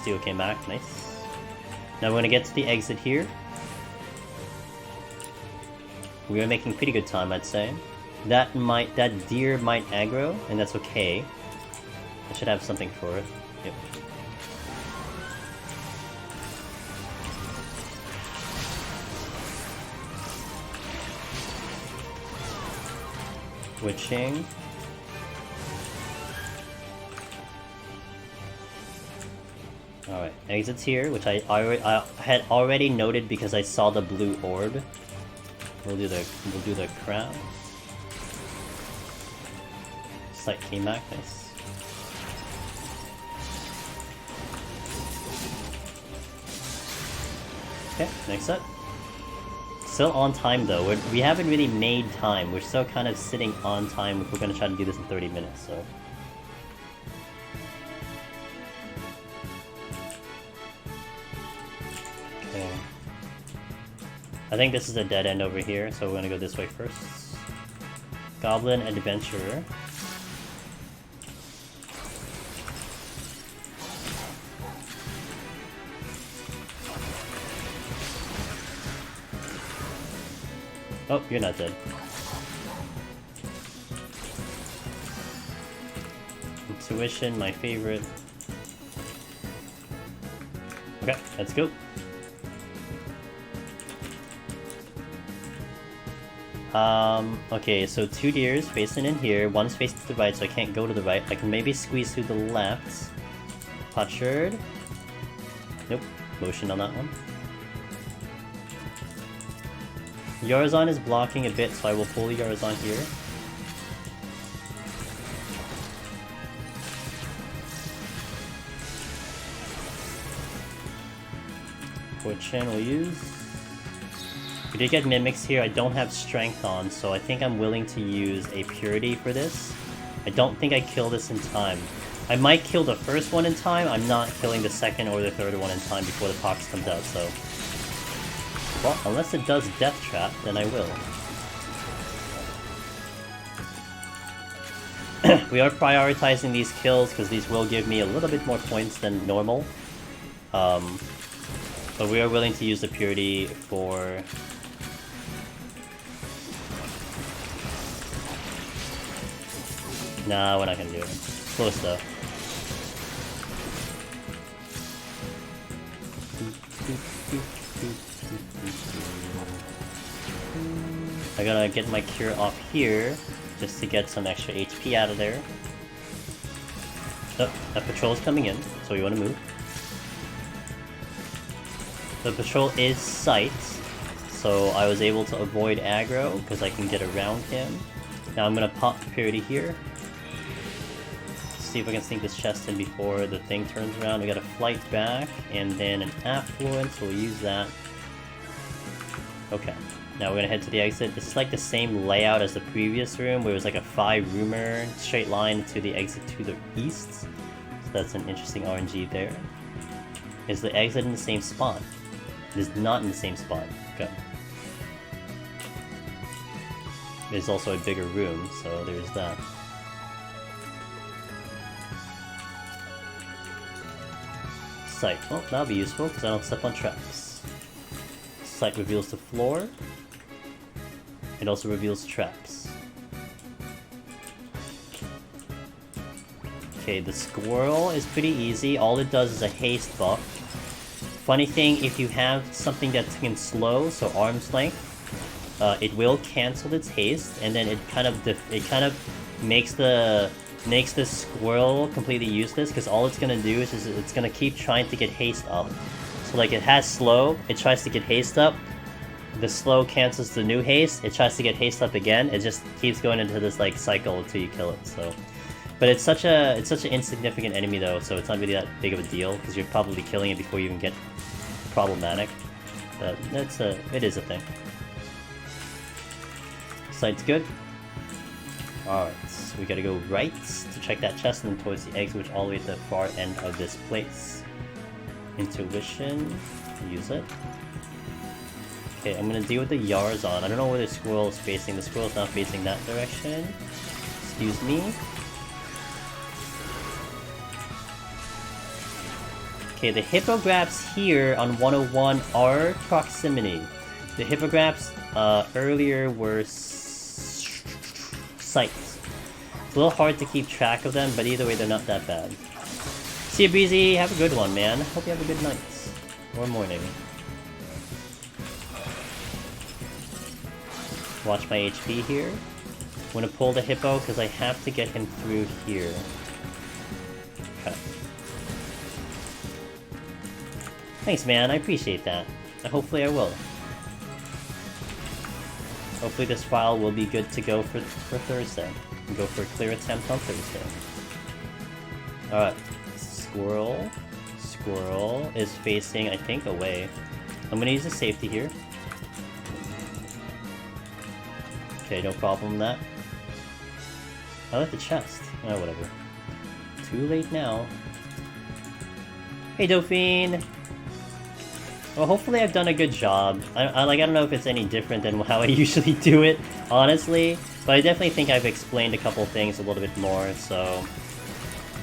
Steel came back, nice. Now we're gonna get to the exit here. We are making pretty good time, I'd say. That deer might aggro, and that's okay. I should have something for it. Yep. Switching. Alright, exits here, which I had already noted because I saw the blue orb. We'll do the crown. Sight came back, nice. Okay, next up. Still on time though. We haven't really made time. We're still kind of sitting on time if we're gonna try to do this in 30 minutes, so. Okay. I think this is a dead end over here, so we're gonna go this way first. Goblin Adventurer. Oh, you're not dead. Intuition, my favorite. Okay, let's go. Okay, so 2 deers facing in here, one's facing to the right, so I can't go to the right. I can maybe squeeze through the left. Potsherd. Nope, motion on that one. Yarzan is blocking a bit, so I will pull Yarzan here. Fortune we'll use. We did get Mimics here. I don't have Strength on, so I think I'm willing to use a Purity for this. I don't think I kill this in time. I might kill the first one in time. I'm not killing the second or the third one in time before the Pox comes out, so... Well, unless it does Death Trap, then I will. We are prioritizing these kills because these will give me a little bit more points than normal. But we are willing to use the Purity for... Nah, we're not gonna do it. Close though. I gotta get my cure off here, just to get some extra HP out of there. Oh, that patrol is coming in, so we want to move. The patrol is sight, so I was able to avoid aggro, because I can get around him. Now I'm gonna pop Purity here. See if I can sneak this chest in before the thing turns around. We got a flight back, and then an affluence, so we'll use that. Okay, now we're gonna head to the exit. This is like the same layout as the previous room, where it was like a 5-roomer straight line to the exit to the east. So that's an interesting RNG there. Is the exit in the same spot? It is not in the same spot. Okay. There's also a bigger room, so there's that. Sight. Well, that'll be useful, because I don't step on traps. Sight reveals the floor. It also reveals traps. Okay, the squirrel is pretty easy. All it does is a haste buff. Funny thing, if you have something that can slow, so arm's length, it will cancel its haste, and then it kind of makes the squirrel completely useless, because all it's gonna do is it's gonna keep trying to get haste up. So like it has slow, it tries to get haste up, the slow cancels the new haste, it tries to get haste up again, it just keeps going into this like cycle until you kill it. So, but it's such an insignificant enemy though, so it's not really that big of a deal, because you're probably killing it before you even get problematic. But it is a thing. Sight's good. Alright, so we gotta go right to check that chest, and then towards the eggs, which all the way at the far end of this place. Intuition, use it. Okay, I'm gonna deal with the Yarzon. I don't know where the squirrel is facing. The squirrel's not facing that direction. Excuse me. Okay, the hippogriffs here on 101 are proximity. The hippogriffs earlier were sights. It's a little hard to keep track of them, but either way, they're not that bad. See you, Breezy. Have a good one, man. Hope you have a good night. Or morning. Watch my HP here. I'm gonna pull the hippo because I have to get him through here. Okay. Thanks, man. I appreciate that. And hopefully I will. Hopefully this file will be good to go for Thursday. And go for a clear attempt on Thursday. Alright. Squirrel. Squirrel is facing, I think, away. I'm gonna use a safety here. Okay, no problem with that. I like the chest. Oh, whatever. Too late now. Hey, Dauphine! Well, hopefully I've done a good job. I don't know if it's any different than how I usually do it, honestly. But I definitely think I've explained a couple things a little bit more, so...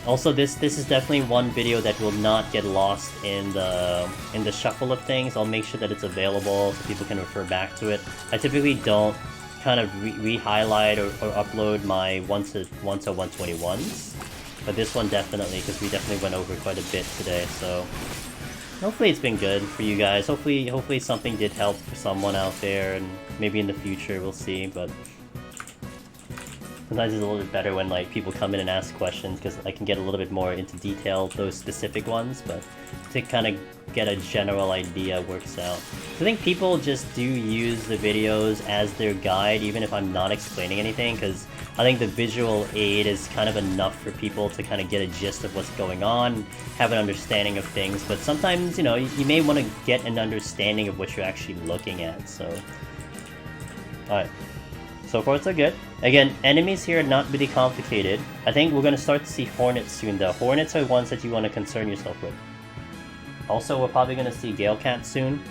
Also, this is definitely one video that will not get lost in the shuffle of things. I'll make sure that it's available so people can refer back to it. I typically don't kind of re-highlight or upload my 1 to 121s, but this one definitely, because we definitely went over quite a bit today, so hopefully it's been good for you guys. Hopefully something did help for someone out there, and maybe in the future we'll see. But sometimes it's a little bit better when like people come in and ask questions, because I can get a little bit more into detail those specific ones, but to kind of get a general idea works out. I think people just do use the videos as their guide, even if I'm not explaining anything, because I think the visual aid is kind of enough for people to kind of get a gist of what's going on, have an understanding of things. But sometimes, you know, you may want to get an understanding of what you're actually looking at, so... Alright. So far so good. Again, enemies here are not really complicated. I think we're going to start to see hornets soon though. Hornets are ones that you want to concern yourself with. Also, we're probably going to see Gale Cat soon.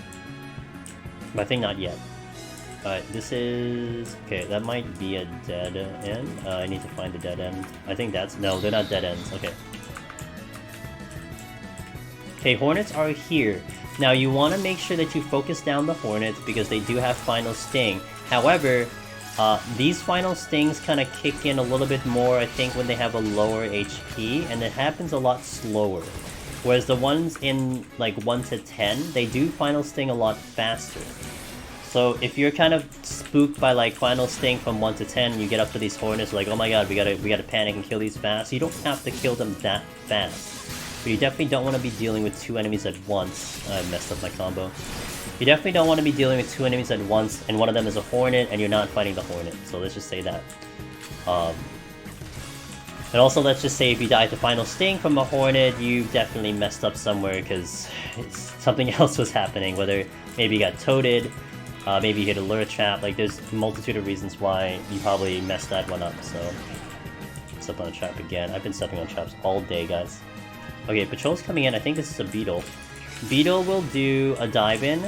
But I think not yet. Alright, this is... Okay, that might be a dead end. I need to find the dead end. I think that's... No, they're not dead ends. Okay. Okay, hornets are here. Now, you want to make sure that you focus down the hornets because they do have final sting. However... these final stings kind of kick in a little bit more, I think, when they have a lower HP, and it happens a lot slower. Whereas the ones in, like, 1 to 10, they do final sting a lot faster. So if you're kind of spooked by, like, final sting from 1 to 10, you get up to these hornets, like, oh my god, we gotta panic and kill these fast. You don't have to kill them that fast. But you definitely don't want to be dealing with 2 enemies at once. I messed up my combo. You definitely don't want to be dealing with 2 enemies at once, and one of them is a hornet, and you're not fighting the hornet. So let's just say that. And also, let's just say if you die to final sting from a hornet, you definitely messed up somewhere because something else was happening. Whether maybe you got toaded, maybe you hit a lure trap. Like, there's a multitude of reasons why you probably messed that one up. So, step on a trap again. I've been stepping on traps all day, guys. Okay, patrol's coming in. I think this is a beetle. Beetle will do a dive-in,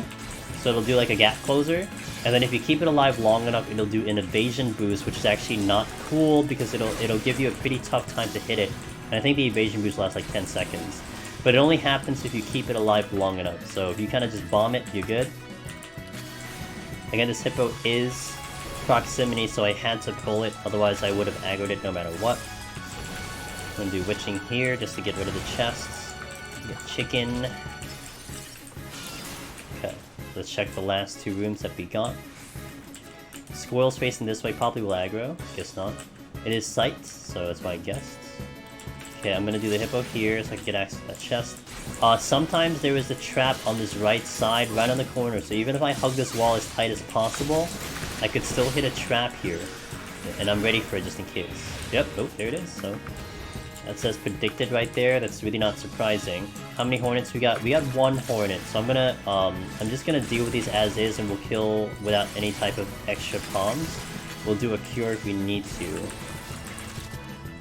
so it'll do like a gap closer, and then if you keep it alive long enough, it'll do an evasion boost, which is actually not cool because it'll give you a pretty tough time to hit it, and I think the evasion boost lasts like 10 seconds. But it only happens if you keep it alive long enough, so if you kind of just bomb it, you're good. Again, this hippo is proximity, so I had to pull it, otherwise I would have aggroed it no matter what. I'm gonna do witching here just to get rid of the chests. Get chicken. Okay, let's check the last 2 rooms that we got. Squirrels facing this way probably will aggro. Guess not. It is sight, so that's why I guessed. Okay, I'm gonna do the hippo here so I can get access to that chest. Sometimes there is a trap on this right side, right on the corner, so even if I hug this wall as tight as possible, I could still hit a trap here. And I'm ready for it just in case. Yep, oh, there it is, so... That says predicted right there, that's really not surprising. How many hornets we got? We got 1 hornet, so I'm gonna, I'm just gonna deal with these as is and we'll kill without any type of extra palms. We'll do a cure if we need to.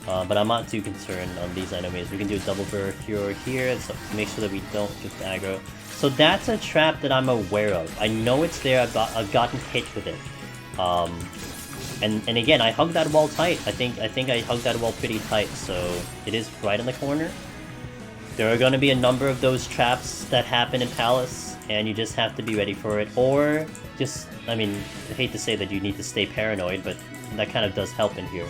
But I'm not too concerned on these enemies. We can do a double burr cure here, so make sure that we don't get the aggro. So that's a trap that I'm aware of. I know it's there, I've gotten hit with it. And again, I hugged that wall tight. I think I hugged that wall pretty tight, so it is right in the corner. There are going to be a number of those traps that happen in Palace, and you just have to be ready for it. Or just, I mean, I hate to say that you need to stay paranoid, but that kind of does help in here.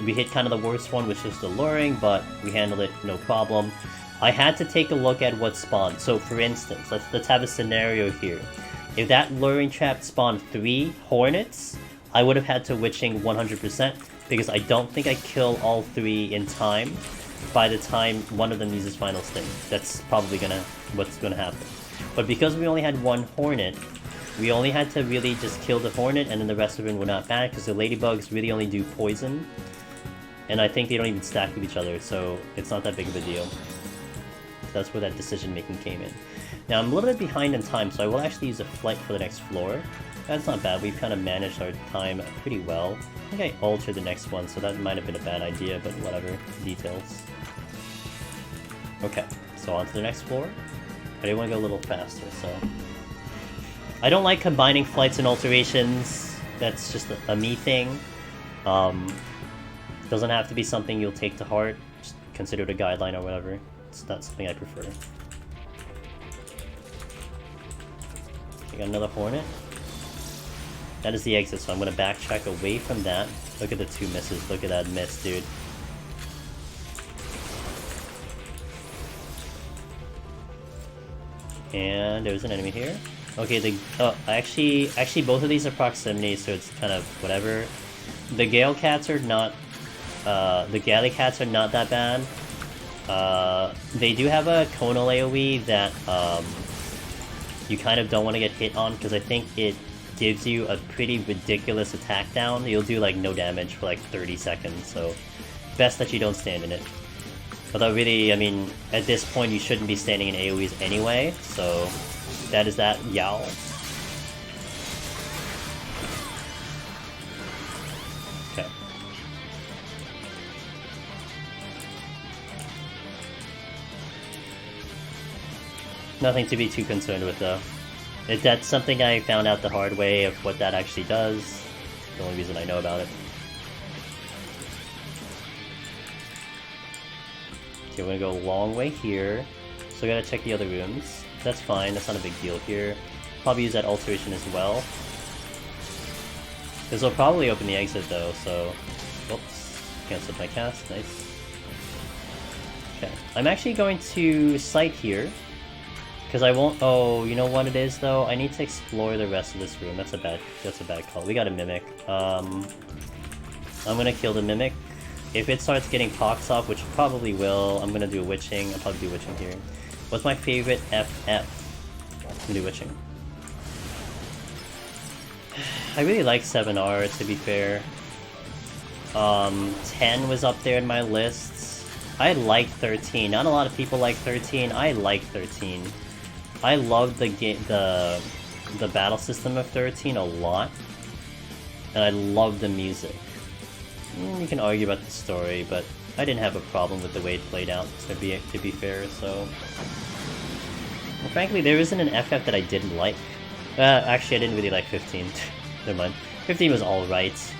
We hit kind of the worst one, which is the luring, but we handled it no problem. I had to take a look at what spawned. So for instance, let's have a scenario here. If that luring trap spawned 3 hornets, I would have had to witching 100%, because I don't think I kill all 3 in time by the time one of them uses final sting. That's probably what's gonna happen. But because we only had 1 hornet, we only had to really just kill the hornet, and then the rest of them were not bad, because the ladybugs really only do poison. And I think they don't even stack with each other, so it's not that big of a deal. So that's where that decision making came in. Now I'm a little bit behind in time, so I will actually use a flight for the next floor. That's not bad, we've kind of managed our time pretty well. I think I altered the next one, so that might have been a bad idea, but whatever, details. Okay, so on to the next floor. I do want to go a little faster, so... I don't like combining flights and alterations, that's just a me thing. Doesn't have to be something you'll take to heart, just consider it a guideline or whatever. It's not something I prefer. I got another hornet. That is the exit, so I'm gonna backtrack away from that. Look at the 2 misses, look at that miss, dude. And there's an enemy here. Okay, actually both of these are proximity, so it's kind of whatever. The Gale Cats are not, the Galley Cats are not that bad. They do have a Conal AoE that, you kind of don't want to get hit on, because I think it gives you a pretty ridiculous attack down. You'll do like no damage for like 30 seconds, so best that you don't stand in it. Although really, I mean, at this point you shouldn't be standing in AoEs anyway, so that is that. Yow. Okay. Nothing to be too concerned with though. That's something I found out the hard way of what that actually does. The only reason I know about it. Okay, we're gonna go a long way here. So I gotta check the other rooms. That's fine, that's not a big deal here. Probably use that alteration as well. This will probably open the exit though, so... Oops. Cancelled my cast, nice. Okay, I'm actually going to sight here. Because I won't... Oh, you know what it is though? I need to explore the rest of this room. That's a bad call. We got a Mimic. I'm gonna kill the Mimic. If it starts getting pox off, which probably will, I'm gonna do a witching. I'll probably do witching here. What's my favorite FF? I'm gonna do witching. I really like 7R, to be fair. 10 was up there in my lists. I like 13. Not a lot of people like 13. I like 13. I love the battle system of 13 a lot, and I love the music. You can argue about the story, but I didn't have a problem with the way it played out, to be fair, so... Well, frankly, there isn't an FF that I didn't like. Actually, I didn't really like 15. Never mind. 15 was alright.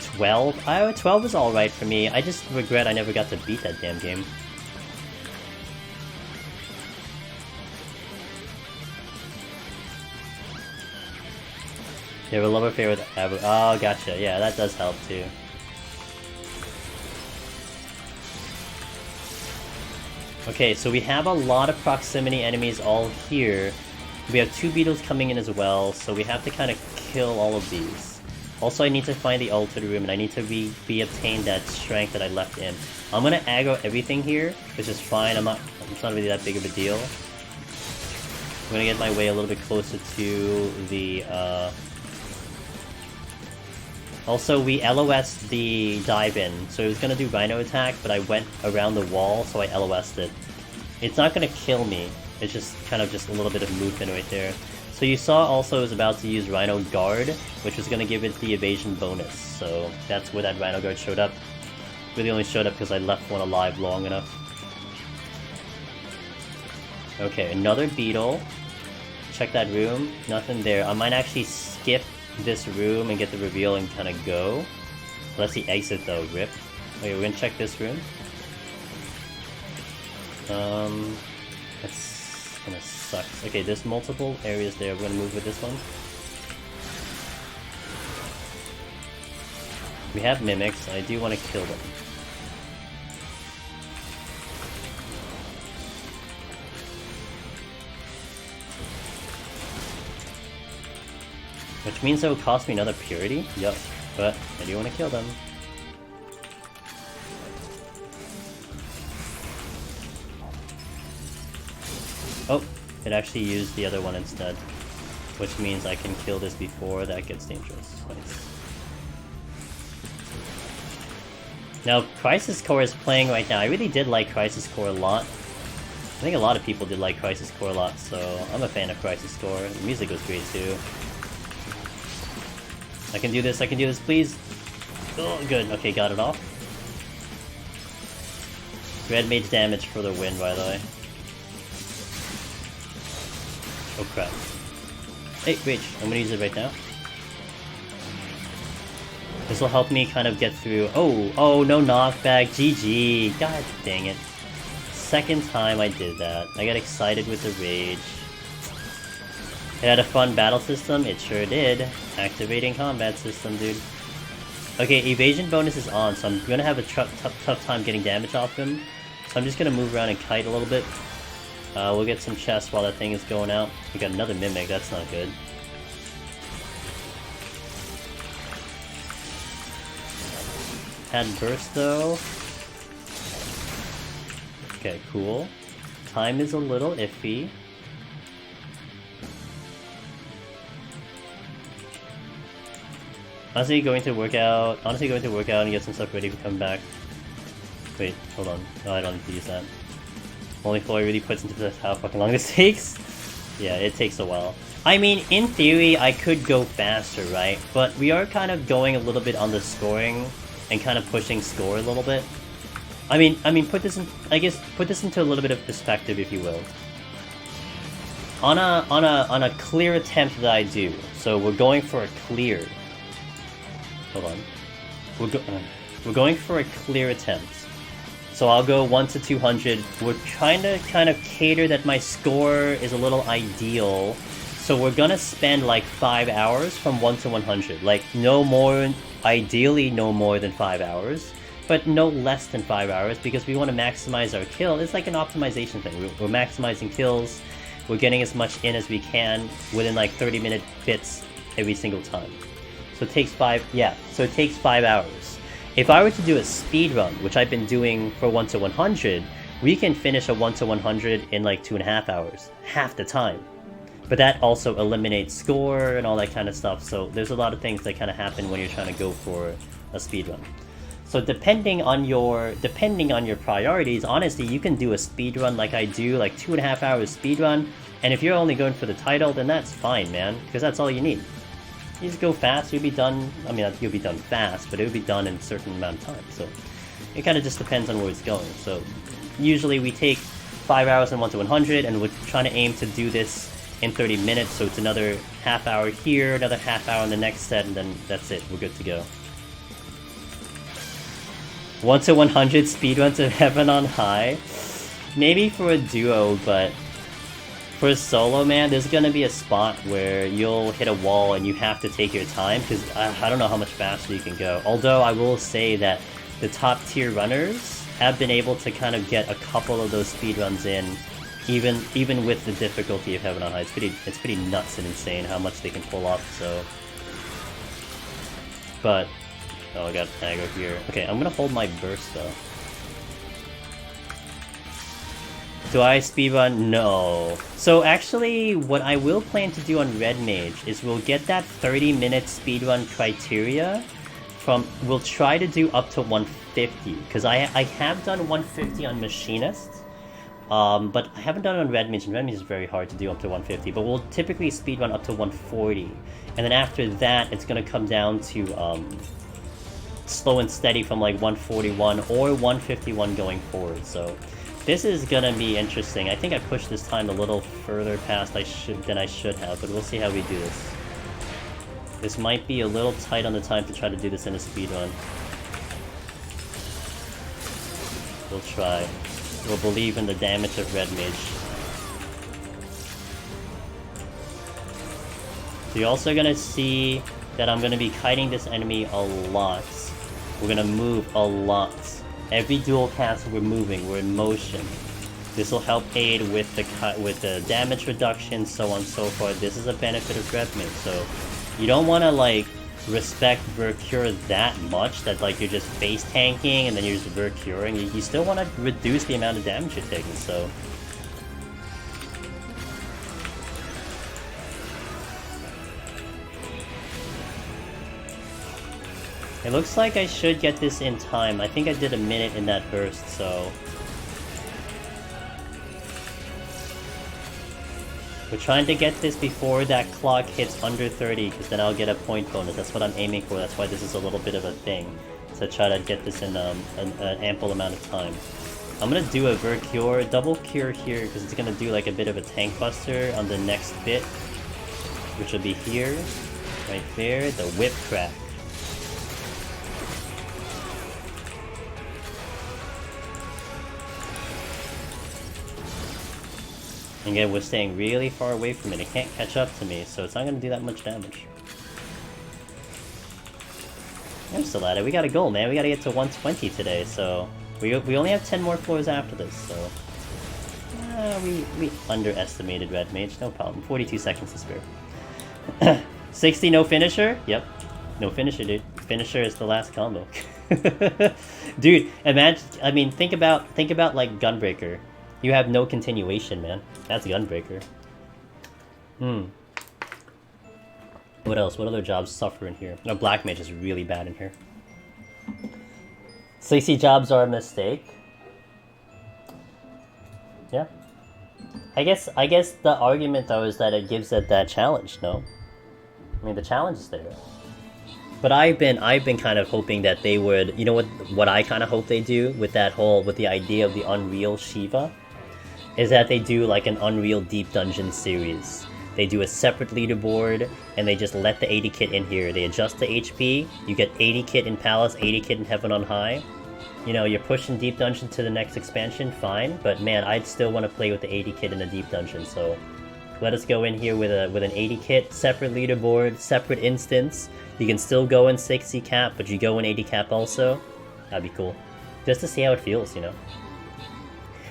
12? 12 was alright for me. I just regret I never got to beat that damn game. You have a love affair with Abu. Oh, gotcha. Yeah, that does help too. Okay, so we have a lot of proximity enemies all here. We have 2 beetles coming in as well, so we have to kind of kill all of these. Also, I need to find the altered room, and I need to obtain that strength that I left in. I'm gonna aggro everything here, which is fine. It's not really that big of a deal. I'm gonna get my way a little bit closer to the, Also, we LOS'd the dive-in, so it was gonna do Rhino attack, but I went around the wall, so I LOS'd it. It's not gonna kill me, it's just kind of just a little bit of movement right there. So you saw also it was about to use Rhino Guard, which was gonna give it the evasion bonus, so that's where that Rhino Guard showed up. Really only showed up because I left one alive long enough. Okay, another beetle. Check that room, nothing there. I might actually skip this room and get the reveal and kind of go. Let's see exit though, rip. Okay, we're gonna check this room. That's gonna suck. Okay, there's multiple areas there. We're gonna move with this one. We have mimics. I do want to kill them. Which means it will cost me another purity? Yup, but I do want to kill them. Oh, it actually used the other one instead. Which means I can kill this before that gets dangerous. Nice. Now, Crisis Core is playing right now. I really did like Crisis Core a lot. I think a lot of people did like Crisis Core a lot, so I'm a fan of Crisis Core. The music was great too. I can do this, please! Oh, good. Okay, got it off. Red mage damage for the win, by the way. Oh crap. Hey, Rage, I'm gonna use it right now. This will help me kind of get through. Oh, no knockback. GG. God dang it. Second time I did that. I got excited with the Rage. It had a fun battle system, it sure did. Activating combat system, dude. Okay, evasion bonus is on, so I'm gonna have a tough time getting damage off him. So I'm just gonna move around and kite a little bit. We'll get some chests while that thing is going out. We got another mimic, that's not good. Had burst though. Okay, cool. Time is a little iffy. Honestly, going to work out and get some stuff ready to come back. Wait, hold on. No, I don't need to use that. Only Floyd really puts into how fucking long this takes. Yeah, it takes a while. I mean, in theory, I could go faster, right? But we are kind of going a little bit on the scoring and kind of pushing score a little bit. I mean, put this into a little bit of perspective, if you will. On a clear attempt that I do, so we're going for a clear. Hold on. We're going for a clear attempt. So I'll go 1 to 200. We're trying to kind of cater that my score is a little ideal. So we're gonna spend like 5 hours from 1 to 100. Like no more, ideally no more than 5 hours. But no less than 5 hours because we want to maximize our kill. It's like an optimization thing. We're maximizing kills. We're getting as much in as we can within like 30-minute bits every single time. So it takes 5 hours. If I were to do a speed run, which I've been doing for 1 to 100, we can finish a 1 to 100 in like 2.5 hours, half the time. But that also eliminates score and all that kind of stuff, so there's a lot of things that kind of happen when you're trying to go for a speed run. So depending on your priorities, honestly, you can do a speed run like I do, like 2.5 hours speed run, and if you're only going for the title, then that's fine, man, because that's all you need. You just go fast, you'll be done. I mean, you'll be done fast, but it'll be done in a certain amount of time. So it kind of just depends on where it's going. So usually we take 5 hours in 1 to 100, and we're trying to aim to do this in 30 minutes. So it's another half hour here, another half hour in the next set, and then that's it. We're good to go. 1 to 100 speedrun to Heaven on High. Maybe for a duo, but for a solo, man, there's gonna be a spot where you'll hit a wall and you have to take your time, because I don't know how much faster you can go. Although I will say that the top tier runners have been able to kind of get a couple of those speedruns in, even with the difficulty of Heaven on High. It's pretty nuts and insane how much they can pull off, so... But... Oh, I got aggro here. Okay, I'm gonna hold my burst, though. Do I speedrun? No. So actually, what I will plan to do on Red Mage is we'll get that 30-minute speedrun criteria from... We'll try to do up to 150, because I have done 150 on Machinist, but I haven't done it on Red Mage, and Red Mage is very hard to do up to 150, but we'll typically speedrun up to 140, and then after that, it's going to come down to slow and steady from like 141 or 151 going forward, so... This is gonna be interesting. I think I pushed this time a little further past than I should have, but we'll see how we do this. This might be a little tight on the time to try to do this in a speedrun. We'll try. We'll believe in the damage of Red Mage. So you're also gonna see that I'm gonna be kiting this enemy a lot. We're gonna move a lot. Every dual cast we're moving, we're in motion. This will help aid with the damage reduction, so on and so forth. This is a benefit of Red Mage, so you don't want to like respect Vercure that much that like you're just face tanking and then you're just Vercuring. You still want to reduce the amount of damage you're taking, so. It looks like I should get this in time. I think I did a minute in that burst, so... We're trying to get this before that clock hits under 30, because then I'll get a point bonus. That's what I'm aiming for. That's why this is a little bit of a thing. To try to get this in an ample amount of time. I'm gonna do a Vercure, double cure here, because it's gonna do like a bit of a tank buster on the next bit. Which will be here. Right there. The whip crack. Again, we're staying really far away from it. It can't catch up to me, so it's not going to do that much damage. I'm still at it. We got a goal, man. We got to get to 120 today, so... We only have 10 more floors after this, so... we underestimated Red Mage. No problem. 42 seconds to spare. 60, no finisher? Yep. No finisher, dude. Finisher is the last combo. Dude, imagine... I mean, think about like Gunbreaker. You have no continuation, man. That's Gunbreaker. What else? What other jobs suffer in here? No, Black Mage is really bad in here. 60 jobs are a mistake. Yeah. I guess the argument though is that it gives it that challenge, no? I mean, the challenge is there. But I've been kind of hoping that they would, you know what I kind of hope they do with the idea of the Unreal Shiva? Is that they do like an Unreal Deep Dungeon series. They do a separate leaderboard, and they just let the 80 kit in here. They adjust the HP, you get 80 kit in Palace, 80 kit in Heaven on High. You know, you're pushing Deep Dungeon to the next expansion, fine, but man, I'd still want to play with the 80 kit in the Deep Dungeon, so... Let us go in here with an 80 kit, separate leaderboard, separate instance. You can still go in 60 cap, but you go in 80 cap also. That'd be cool. Just to see how it feels, you know.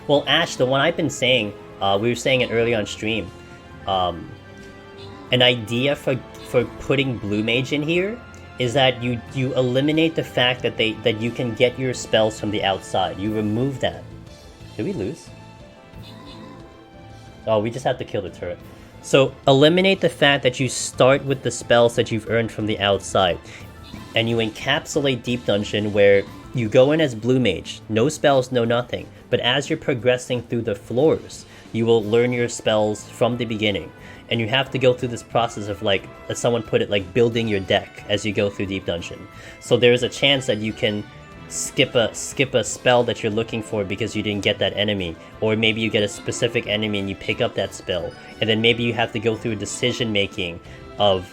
Well, Ash, the one I've been saying, we were saying it early on stream, an idea for putting Blue Mage in here is that you eliminate the fact that you can get your spells from the outside. You remove that. Did we lose? Oh, we just have to kill the turret. So, eliminate the fact that you start with the spells that you've earned from the outside. And you encapsulate Deep Dungeon where you go in as Blue Mage. No spells, no nothing. But as you're progressing through the floors, you will learn your spells from the beginning. And you have to go through this process of, like, as someone put it, like building your deck as you go through Deep Dungeon. So there's a chance that you can skip a spell that you're looking for because you didn't get that enemy, or maybe you get a specific enemy and you pick up that spell, and then maybe you have to go through a decision making of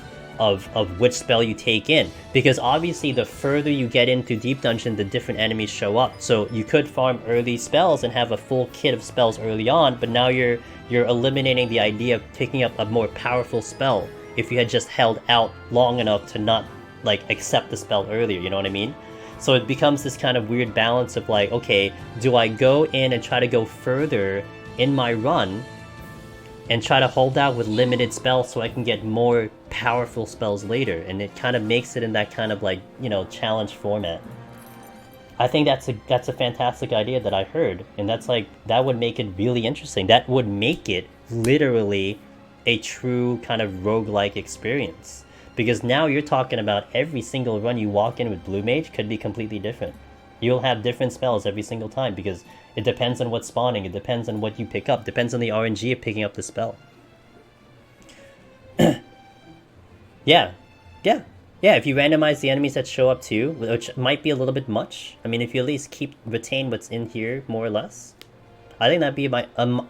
which spell you take in, because obviously the further you get into Deep Dungeon, the different enemies show up. So you could farm early spells and have a full kit of spells early on, but now you're eliminating the idea of picking up a more powerful spell if you had just held out long enough to not like accept the spell earlier, you know what I mean? So it becomes this kind of weird balance of like, okay, do I go in and try to go further in my run and try to hold out with limited spells so I can get more powerful spells later? And it kind of makes it in that kind of like, you know, challenge format. I think that's a fantastic idea that I heard, and that's like, that would make it really interesting. That would make it literally a true kind of roguelike experience. Because now you're talking about every single run you walk in with Blue Mage could be completely different. You'll have different spells every single time because it depends on what's spawning, it depends on what you pick up, depends on the RNG of picking up the spell. Yeah, if you randomize the enemies that show up too, which might be a little bit much. I mean, if you at least retain what's in here more or less, I think that'd be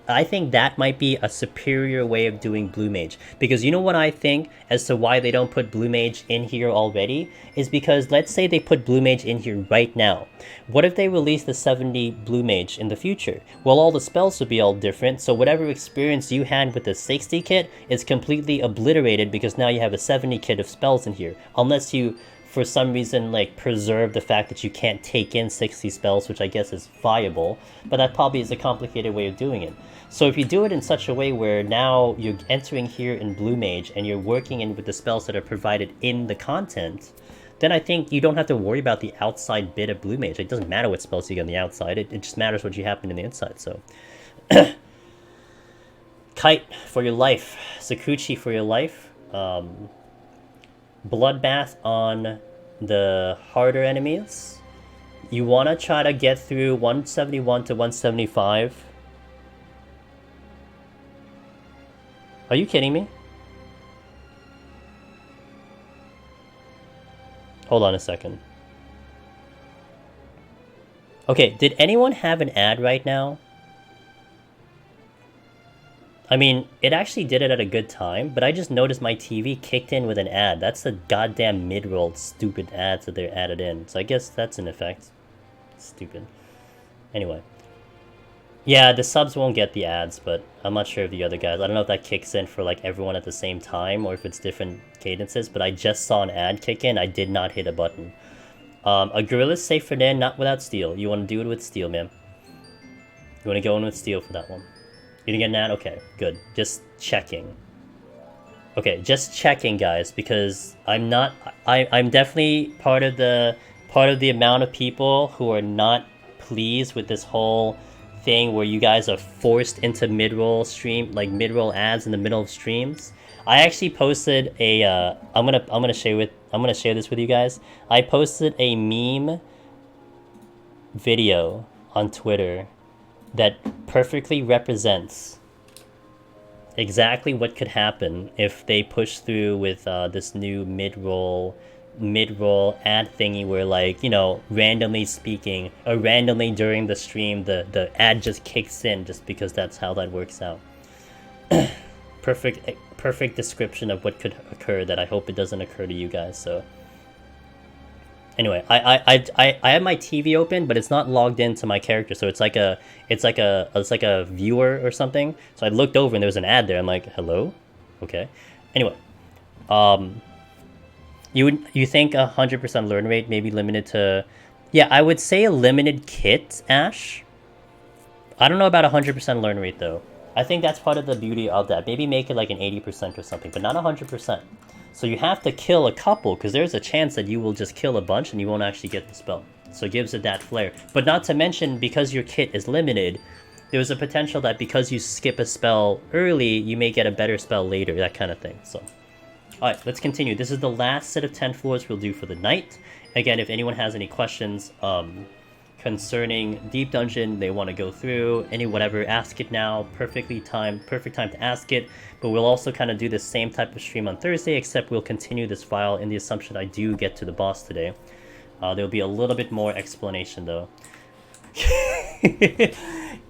I think that might be a superior way of doing Blue Mage. Because you know what I think as to why they don't put Blue Mage in here already? Is because let's say they put Blue Mage in here right now. What if they release the 70 Blue Mage in the future? Well, all the spells would be all different, so whatever experience you had with the 60 kit is completely obliterated because now you have a 70 kit of spells in here. Unless you, for some reason, like, preserve the fact that you can't take in 60 spells, which I guess is viable, but that probably is a complicated way of doing it. So if you do it in such a way where now you're entering here in Blue Mage and you're working in with the spells that are provided in the content, then I think you don't have to worry about the outside bit of Blue Mage. It doesn't matter what spells you get on the outside, it just matters what you happen in the inside, so. Kite for your life, Sakuchi for your life, Bloodbath on the harder enemies. You want to try to get through 171 to 175. Are you kidding me? Hold on a second. Okay, did anyone have an ad right now? I mean, it actually did it at a good time, but I just noticed my TV kicked in with an ad. That's the goddamn mid-roll stupid ads that they're added in. So I guess that's an effect. Stupid. Anyway. Yeah, the subs won't get the ads, but I'm not sure of the other guys. I don't know if that kicks in for like everyone at the same time or if it's different cadences, but I just saw an ad kick in. I did not hit a button. A Gorilla's safe for then, not without steel. You want to do it with steel, man. You want to go in with steel for that one. You didn't get an ad? Okay, good. Just checking. Okay, just checking, guys, because I'm definitely part of the amount of people who are not pleased with this whole thing where you guys are forced into mid-roll ads in the middle of streams. I actually posted a I'm gonna share this with you guys. I posted a meme video on Twitter that perfectly represents exactly what could happen if they push through with this new mid-roll ad thingy where, like, you know, randomly speaking or randomly during the stream the ad just kicks in just because that's how that works out. Perfect description of what could occur that I hope it doesn't occur to you guys. So anyway, I have my TV open, but it's not logged into my character, so it's like a viewer or something. So I looked over and there was an ad there. I'm like, hello, okay. Anyway, you think 100% learn rate may be limited to? Yeah, I would say a limited kit, Ash. I don't know about 100% learn rate though. I think that's part of the beauty of that. Maybe make it like an 80% or something, but not 100%. So you have to kill a couple, because there's a chance that you will just kill a bunch and you won't actually get the spell. So it gives it that flair. But not to mention, because your kit is limited, there's a potential that because you skip a spell early, you may get a better spell later, that kind of thing. So, alright, let's continue. This is the last set of 10 floors we'll do for the night. Again, if anyone has any questions concerning Deep Dungeon, they want to go through, whatever, ask it now. Perfect time to ask it. But we'll also kind of do the same type of stream on Thursday, except we'll continue this file in the assumption I do get to the boss today. There'll be a little bit more explanation though.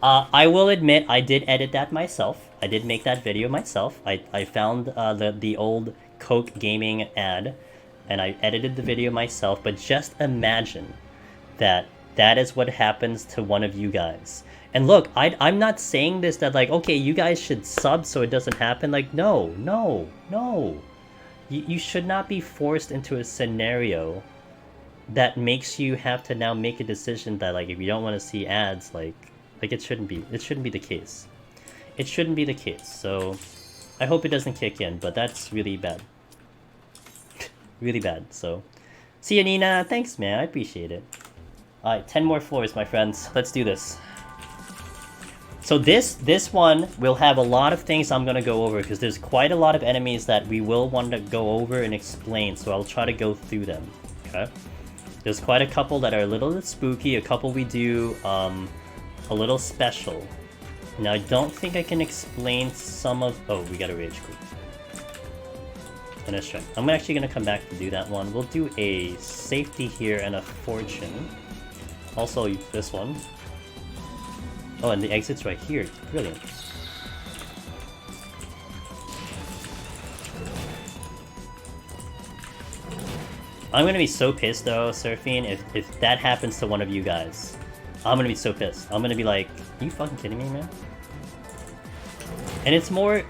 I will admit I did edit that myself. I did make that video myself. I found the old Coke Gaming ad, and I edited the video myself. But just imagine that is what happens to one of you guys. And look, I'm not saying this that, like, okay, you guys should sub so it doesn't happen. Like, no. You should not be forced into a scenario that makes you have to now make a decision that like if you don't want to see ads, like it shouldn't be the case. It shouldn't be the case. So I hope it doesn't kick in, but that's really bad. Really bad. So see you, Nina. Thanks, man. I appreciate it. Alright, 10 more floors, my friends. Let's do this. So this one will have a lot of things I'm gonna go over because there's quite a lot of enemies that we will want to go over and explain, so I'll try to go through them. Okay? There's quite a couple that are a little bit spooky, a couple we do a little special. Now I don't think I can explain some of... Oh, we got a rage quit. And a strength. I'm actually gonna come back to do that one. We'll do a safety here and a fortune. Also this one. Oh, and the exit's right here. Brilliant. I'm gonna be so pissed though, Surfing, if that happens to one of you guys. I'm gonna be so pissed. I'm gonna be like, are you fucking kidding me, man? And it's more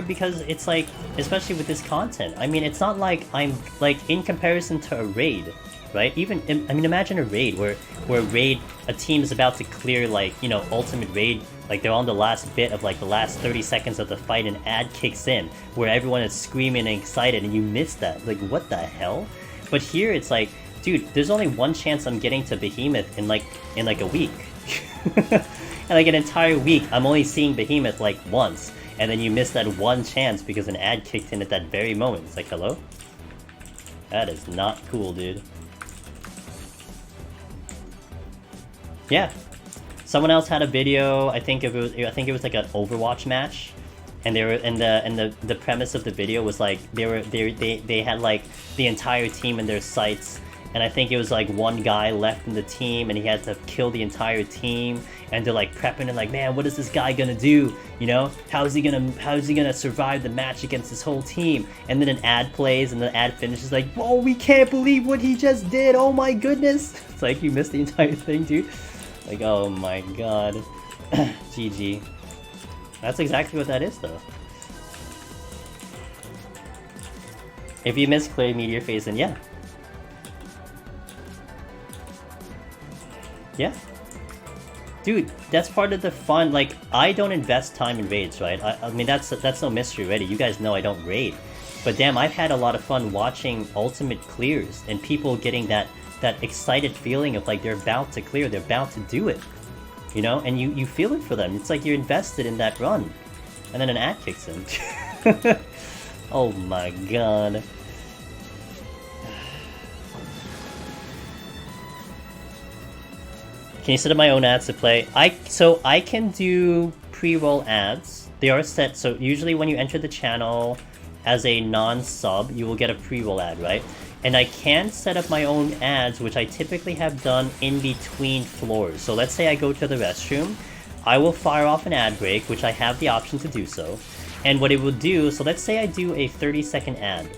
because it's like, especially with this content, I mean, it's not like I'm, like, in comparison to a raid, right? Even, I mean, imagine a raid where a team is about to clear, like, you know, ultimate raid, like they're on the last bit of like the last 30 seconds of the fight and an ad kicks in, where everyone is screaming and excited and you miss that. Like, what the hell? But here it's like, dude, there's only one chance I'm getting to Behemoth in like a week. And like an entire week, I'm only seeing Behemoth like once, and then you miss that one chance because an ad kicked in at that very moment. It's like, hello? That is not cool, dude. Yeah. Someone else had a video, I think it was like an Overwatch match, and they were the premise of the video was like they had like the entire team in their sights. And I think it was like one guy left in the team and he had to kill the entire team, and they're like prepping and like, man, what is this guy gonna do? You know, how is he gonna survive the match against this whole team? And then an ad plays and the ad finishes like, whoa, we can't believe what he just did, oh my goodness. It's like, you missed the entire thing, dude. Like, oh my god. GG. That's exactly what that is though. If you miss clear meteor phase, then yeah. Yeah. Dude, that's part of the fun. Like, I don't invest time in raids, right? I mean, that's no mystery already. You guys know I don't raid. But damn, I've had a lot of fun watching ultimate clears and people getting that excited feeling of like they're about to clear, they're about to do it. You know? And you feel it for them. It's like you're invested in that run. And then an ad kicks in. Oh my god. Can you set up my own ads to play? So I can do pre-roll ads. They are set, so usually when you enter the channel as a non-sub, you will get a pre-roll ad, right? And I can set up my own ads, which I typically have done in between floors. So let's say I go to the restroom, I will fire off an ad break, which I have the option to do so. And what it will do, so let's say I do a 30-second ad.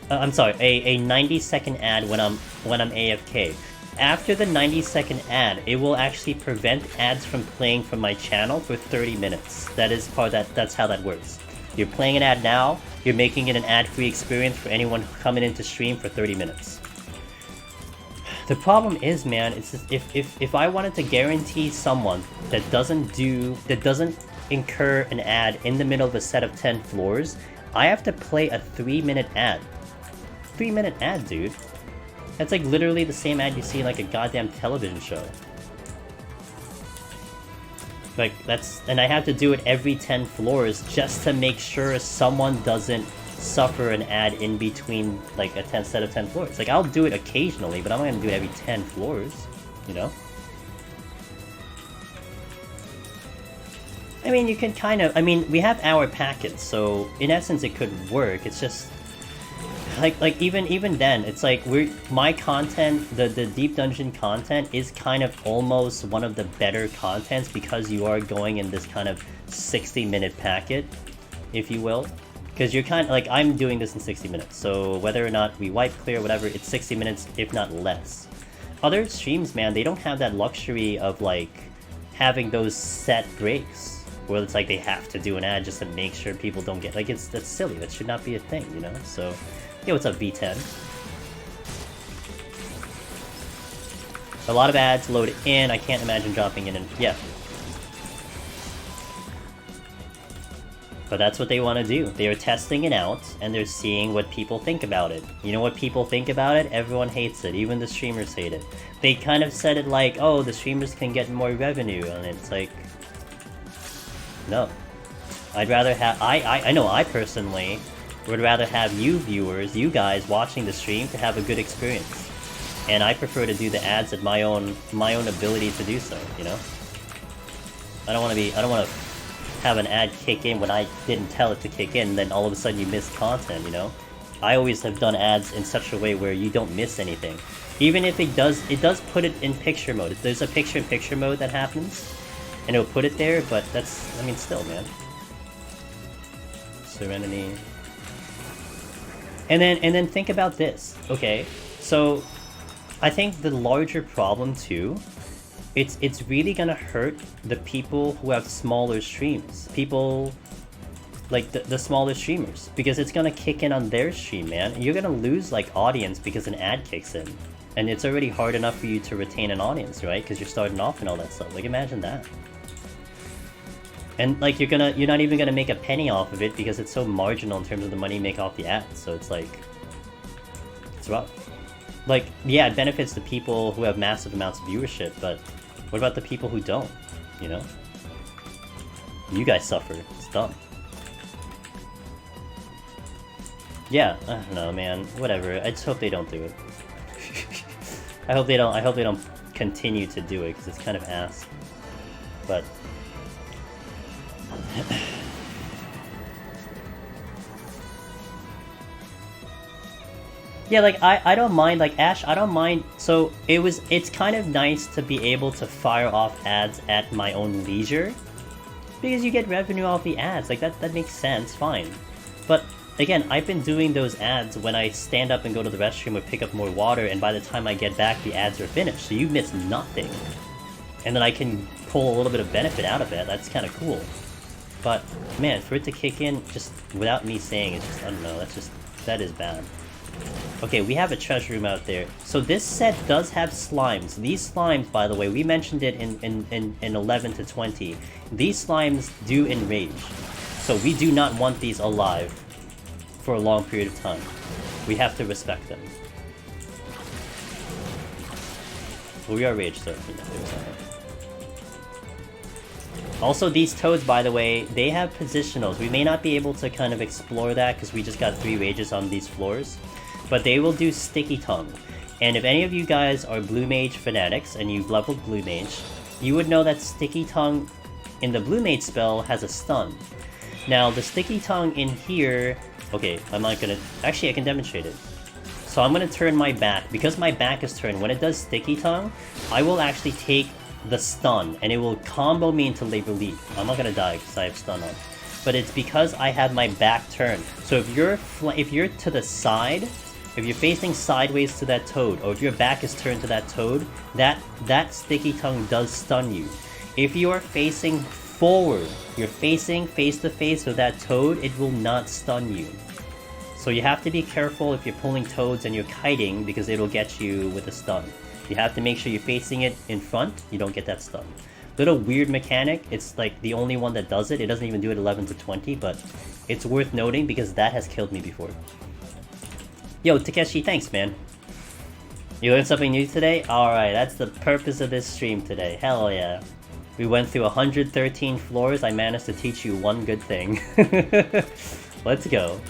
I'm sorry, a 90-second ad when I'm AFK. After the 90-second ad, it will actually prevent ads from playing from my channel for 30 minutes. That's how that works. You're playing an ad now, you're making it an ad-free experience for anyone coming into stream for 30 minutes. The problem is, man, it's just, if I wanted to guarantee someone that doesn't incur an ad in the middle of a set of 10 floors, I have to play a 3-minute ad. 3-minute ad, dude. That's like literally the same ad you see in like a goddamn television show. Like, and I have to do it every 10 floors just to make sure someone doesn't suffer an ad in between like a set of 10 floors. Like, I'll do it occasionally, but I'm not gonna do it every 10 floors, you know? I mean, you can kind of, I mean, we have hour packets, so in essence it could work. It's just like even then, it's like my content, the deep dungeon content is kind of almost one of the better contents because you are going in this kind of 60-minute packet, if you will. Because you're kind of like, I'm doing this in 60 minutes, so whether or not we wipe clear, whatever, it's 60 minutes, if not less. Other streams, man, they don't have that luxury of like having those set breaks where it's like they have to do an ad just to make sure people don't get, like, that's silly. That should not be a thing, you know? So, yo, what's up, V10? A lot of ads load in, I can't imagine dropping in and... yeah. But that's what they want to do. They are testing it out, and they're seeing what people think about it. You know what people think about it? Everyone hates it. Even the streamers hate it. They kind of said it like, oh, the streamers can get more revenue, and it's like... no. I'd rather have... I know I personally would rather have you viewers, you guys watching the stream to have a good experience. And I prefer to do the ads at my own ability to do so, you know? I don't want to have an ad kick in when I didn't tell it to kick in, then all of a sudden you missed content, you know? I always have done ads in such a way where you don't miss anything. Even if it does put it in picture mode. If there's a picture-in-picture mode that happens, and it'll put it there, but that's, I mean, still, man. Serenity. And then think about this, okay? So, I think the larger problem too, it's really gonna hurt the people who have smaller streams. People like the smaller streamers, because it's gonna kick in on their stream, man. You're gonna lose like audience because an ad kicks in, and it's already hard enough for you to retain an audience, right? Because you're starting off and all that stuff. Like, imagine that. And like you're not even gonna make a penny off of it because it's so marginal in terms of the money you make off the ads. So it's like, it's rough. Like, yeah, it benefits the people who have massive amounts of viewership, but what about the people who don't, you know? You guys suffer. It's dumb. Yeah, I don't know, man. Whatever. I just hope they don't do it. I hope they don't continue to do it, because it's kind of ass. But... yeah, like, I don't mind, like, Ash, I don't mind. So, it's kind of nice to be able to fire off ads at my own leisure, because you get revenue off the ads, like, that makes sense, fine. But, again, I've been doing those ads when I stand up and go to the restroom or pick up more water, and by the time I get back, the ads are finished, so you miss nothing. And then I can pull a little bit of benefit out of it, that's kind of cool. But, man, for it to kick in just without me saying it, just, I don't know, that is bad. Okay, we have a treasure room out there. So this set does have slimes. These slimes, by the way, we mentioned it in 11 to 20. These slimes do enrage. So we do not want these alive for a long period of time. We have to respect them. Well, we are raged, so you know, there's that. Also, these toads, by the way, they have positionals. We may not be able to kind of explore that because we just got 3 rages on these floors. But they will do Sticky Tongue. And if any of you guys are Blue Mage fanatics and you've leveled Blue Mage, you would know that Sticky Tongue in the Blue Mage spell has a stun. Now, the Sticky Tongue in here... okay, I'm not gonna... actually, I can demonstrate it. So I'm gonna turn my back. Because my back is turned, when it does Sticky Tongue, I will actually take the stun, and it will combo me into Labor Leap. I'm not gonna die because I have stun on. But it's because I have my back turned. So if you're to the side, if you're facing sideways to that toad, or if your back is turned to that toad, that Sticky Tongue does stun you. If you are facing forward, you're facing face to face with that toad, it will not stun you. So you have to be careful if you're pulling toads and you're kiting, because it'll get you with a stun. You have to make sure you're facing it in front, you don't get that stun. Little weird mechanic, it's like the only one that does it. It doesn't even do it 11 to 20, but it's worth noting because that has killed me before. Yo, Takeshi, thanks, man. You learned something new today? Alright, that's the purpose of this stream today. Hell yeah. We went through 113 floors, I managed to teach you one good thing. Let's go.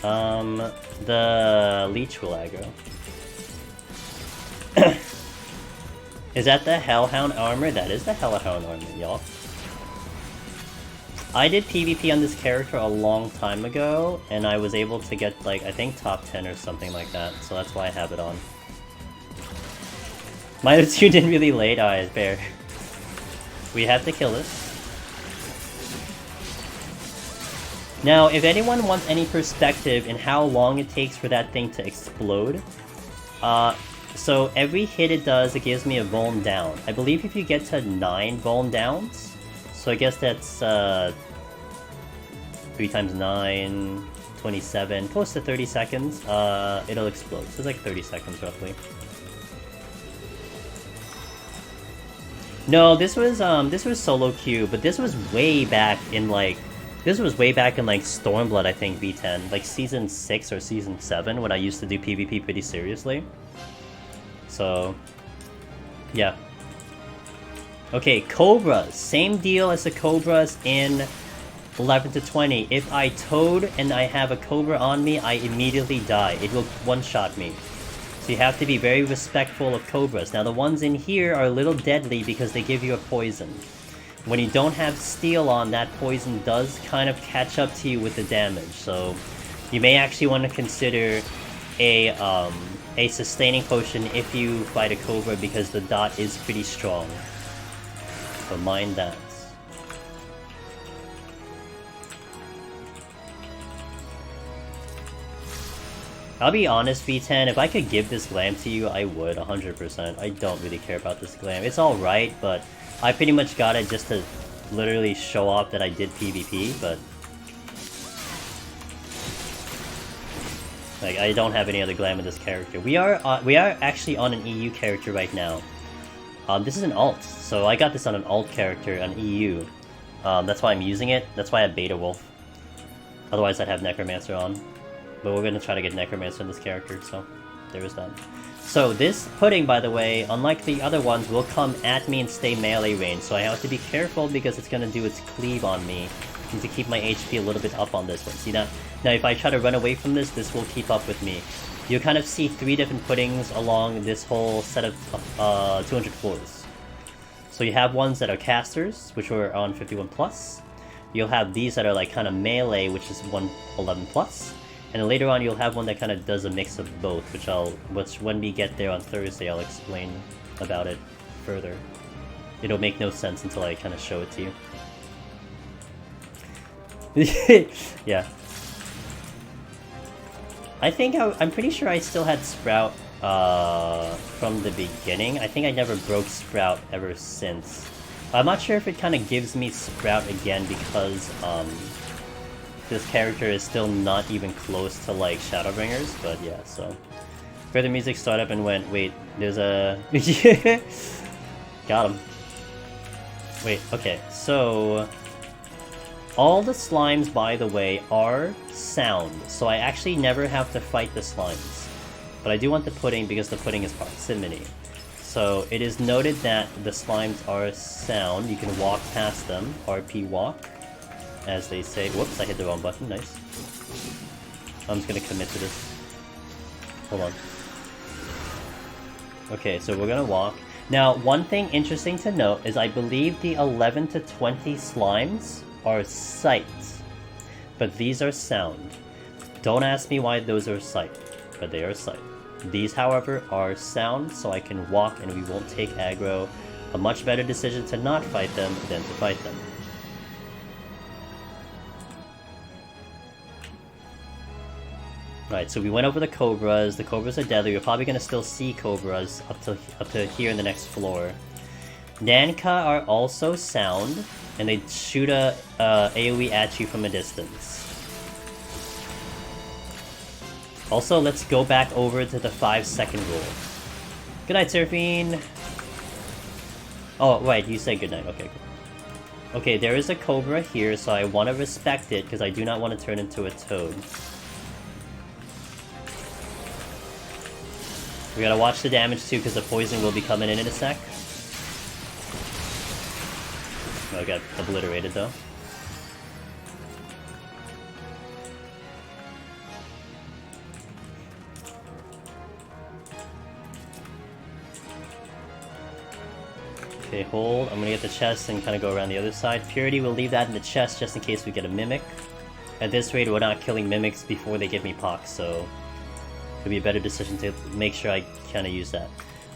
The leech will aggro. Is that the Hellhound armor? That is the Hellhound armor, y'all. I did PvP on this character a long time ago, and I was able to get, like, I think top 10 or something like that, so that's why I have it on. My other two did really late. Alright, fair. We have to kill this. Now, if anyone wants any perspective in how long it takes for that thing to explode, so every hit it does, it gives me a vuln down. I believe if you get to 9 vuln downs, so I guess that's 3 times 9, 27, close to 30 seconds, it'll explode. So it's like 30 seconds roughly. No, this was solo queue, but this was way back in like Stormblood, I think, V10, like season 6 or season 7, when I used to do PvP pretty seriously. So yeah. Okay, Cobras. Same deal as the Cobras in 11 to 20. If I toad and I have a Cobra on me, I immediately die. It will one-shot me. So you have to be very respectful of Cobras. Now the ones in here are a little deadly because they give you a poison. When you don't have steel on, that poison does kind of catch up to you with the damage. So you may actually want to consider a sustaining potion if you fight a Cobra because the dot is pretty strong. So mind that. I'll be honest, V10, if I could give this glam to you, I would, 100%. I don't really care about this glam. It's alright, but I pretty much got it just to literally show off that I did PvP, but like, I don't have any other glam in this character. We are actually on an EU character right now. This is an alt, so I got this on an alt character, on EU. That's why I'm using it. That's why I have Beta Wolf. Otherwise I'd have Necromancer on. But we're gonna try to get Necromancer in this character, so there is that. So this pudding, by the way, unlike the other ones, will come at me and stay melee range, so I have to be careful because it's gonna do its cleave on me. I need to keep my HP a little bit up on this one. See that? Now if I try to run away from this, this will keep up with me. You'll kind of see 3 different puddings along this whole set of 200 floors. So you have ones that are casters, which are on 51+. You'll have these that are like kind of melee, which is 111+. And then later on you'll have one that kind of does a mix of both, which when we get there on Thursday I'll explain about it further. It'll make no sense until I kind of show it to you. Yeah. I think I'm pretty sure I still had Sprout from the beginning. I think I never broke Sprout ever since. I'm not sure if it kind of gives me Sprout again because this character is still not even close to like Shadowbringers, but yeah, so. Further music started up and went, wait, there's a... Got him. Wait, okay, so... All the slimes, by the way, are sound, so I actually never have to fight the slimes. But I do want the pudding because the pudding is proximity. So it is noted that the slimes are sound, you can walk past them, RP walk. As they say. Whoops, I hit the wrong button. Nice. I'm just gonna commit to this. Hold on. Okay, so we're gonna walk. Now, one thing interesting to note is I believe the 11 to 20 slimes are sight, but these are sound. Don't ask me why those are sight, but they are sight. These, however, are sound, so I can walk and we won't take aggro. A much better decision to not fight them than to fight them. Right, so we went over the Cobras. The Cobras are deadly. We're probably gonna still see Cobras up to here in the next floor. Nanka are also sound, and they shoot a AoE at you from a distance. Also, let's go back over to the 5-second rule. Good night, Surfing. Oh, right, you said good night. Okay, cool. Okay, there is a Cobra here, so I want to respect it because I do not want to turn into a toad. We gotta watch the damage too, because the poison will be coming in a sec. Oh, I got obliterated though. Okay, hold. I'm gonna get the chest and kind of go around the other side. Purity, we'll leave that in the chest just in case we get a Mimic. At this rate, we're not killing Mimics before they give me pox, so... It'd be a better decision to make sure I kind of use that.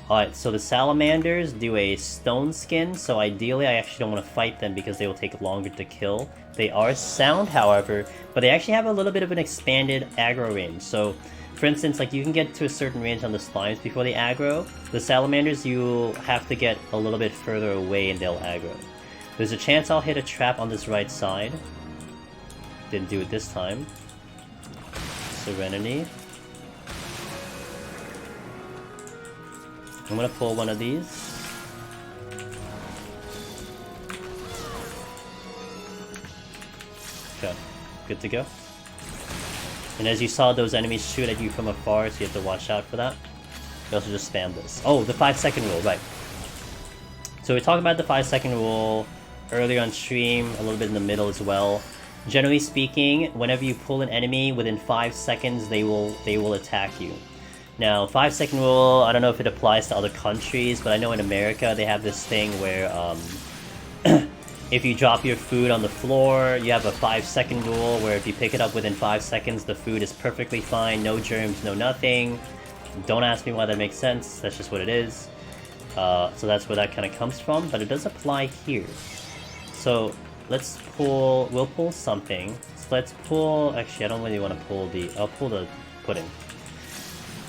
Alright, so the Salamanders do a stone skin, so ideally I actually don't want to fight them because they will take longer to kill. They are sound, however, but they actually have a little bit of an expanded aggro range. So, for instance, like you can get to a certain range on the slimes before they aggro. The Salamanders, you'll have to get a little bit further away and they'll aggro. There's a chance I'll hit a trap on this right side. Didn't do it this time. Serenity. I'm gonna pull one of these. Okay, good to go. And as you saw, those enemies shoot at you from afar, so you have to watch out for that. You also just spam this. Oh, the 5-second rule, right. So we talked about the 5-second rule earlier on stream, a little bit in the middle as well. Generally speaking, whenever you pull an enemy, within 5 seconds, they will attack you. Now, 5-second rule, I don't know if it applies to other countries, but I know in America they have this thing where if you drop your food on the floor, you have a 5-second rule where if you pick it up within 5 seconds, the food is perfectly fine, no germs, no nothing. Don't ask me why that makes sense, that's just what it is. So that's where that kind of comes from, but it does apply here. So let's pull, we'll pull something. So let's pull, actually I don't really want to pull the, I'll pull the pudding.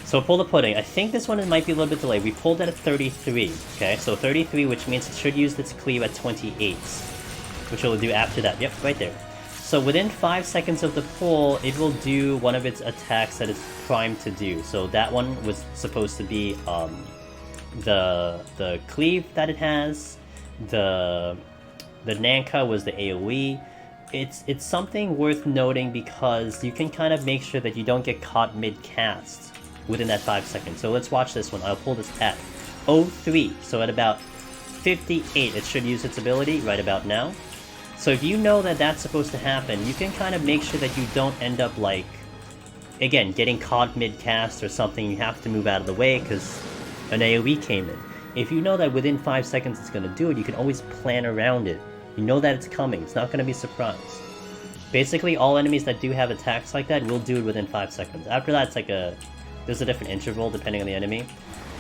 So pull the pudding. I think this one might be a little bit delayed. We pulled it at 33, okay? So 33, which means it should use its cleave at 28, which it will do after that. Yep, right there. So within 5 seconds of the pull, it will do one of its attacks that it's primed to do. So that one was supposed to be the cleave that it has. The Nanka was the AoE. It's something worth noting because you can kind of make sure that you don't get caught mid-cast within that 5 seconds. So let's watch this one. I'll pull this at 03. So at about 58, it should use its ability right about now. So if you know that that's supposed to happen, you can kind of make sure that you don't end up like, again, getting caught mid-cast or something. You have to move out of the way because an AoE came in. If you know that within 5 seconds it's going to do it, you can always plan around it. You know that it's coming. It's not going to be a surprise. Basically, all enemies that do have attacks like that will do it within 5 seconds. After that, it's like there's a different interval depending on the enemy.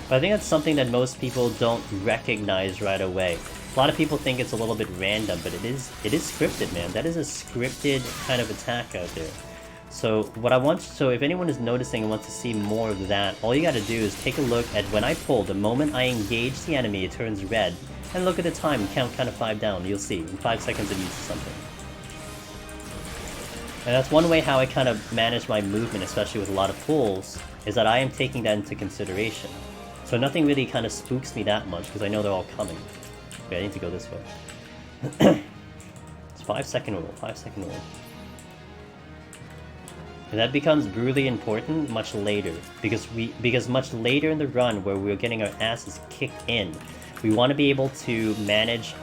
But I think that's something that most people don't recognize right away. A lot of people think it's a little bit random, but it is scripted, man. That is a scripted kind of attack out there. So so if anyone is noticing and wants to see more of that, all you gotta do is take a look at when I pull. The moment I engage the enemy, it turns red. And look at the time and count kind of 5 down. You'll see, in 5 seconds it uses something. And that's one way how I kind of manage my movement, especially with a lot of pulls, is that I am taking that into consideration. So nothing really kind of spooks me that much, because I know they're all coming. Okay, I need to go this way. It's 5-second rule, 5-second rule. And that becomes brutally important much later, because much later in the run where we're getting our asses kicked in, we want to be able to manage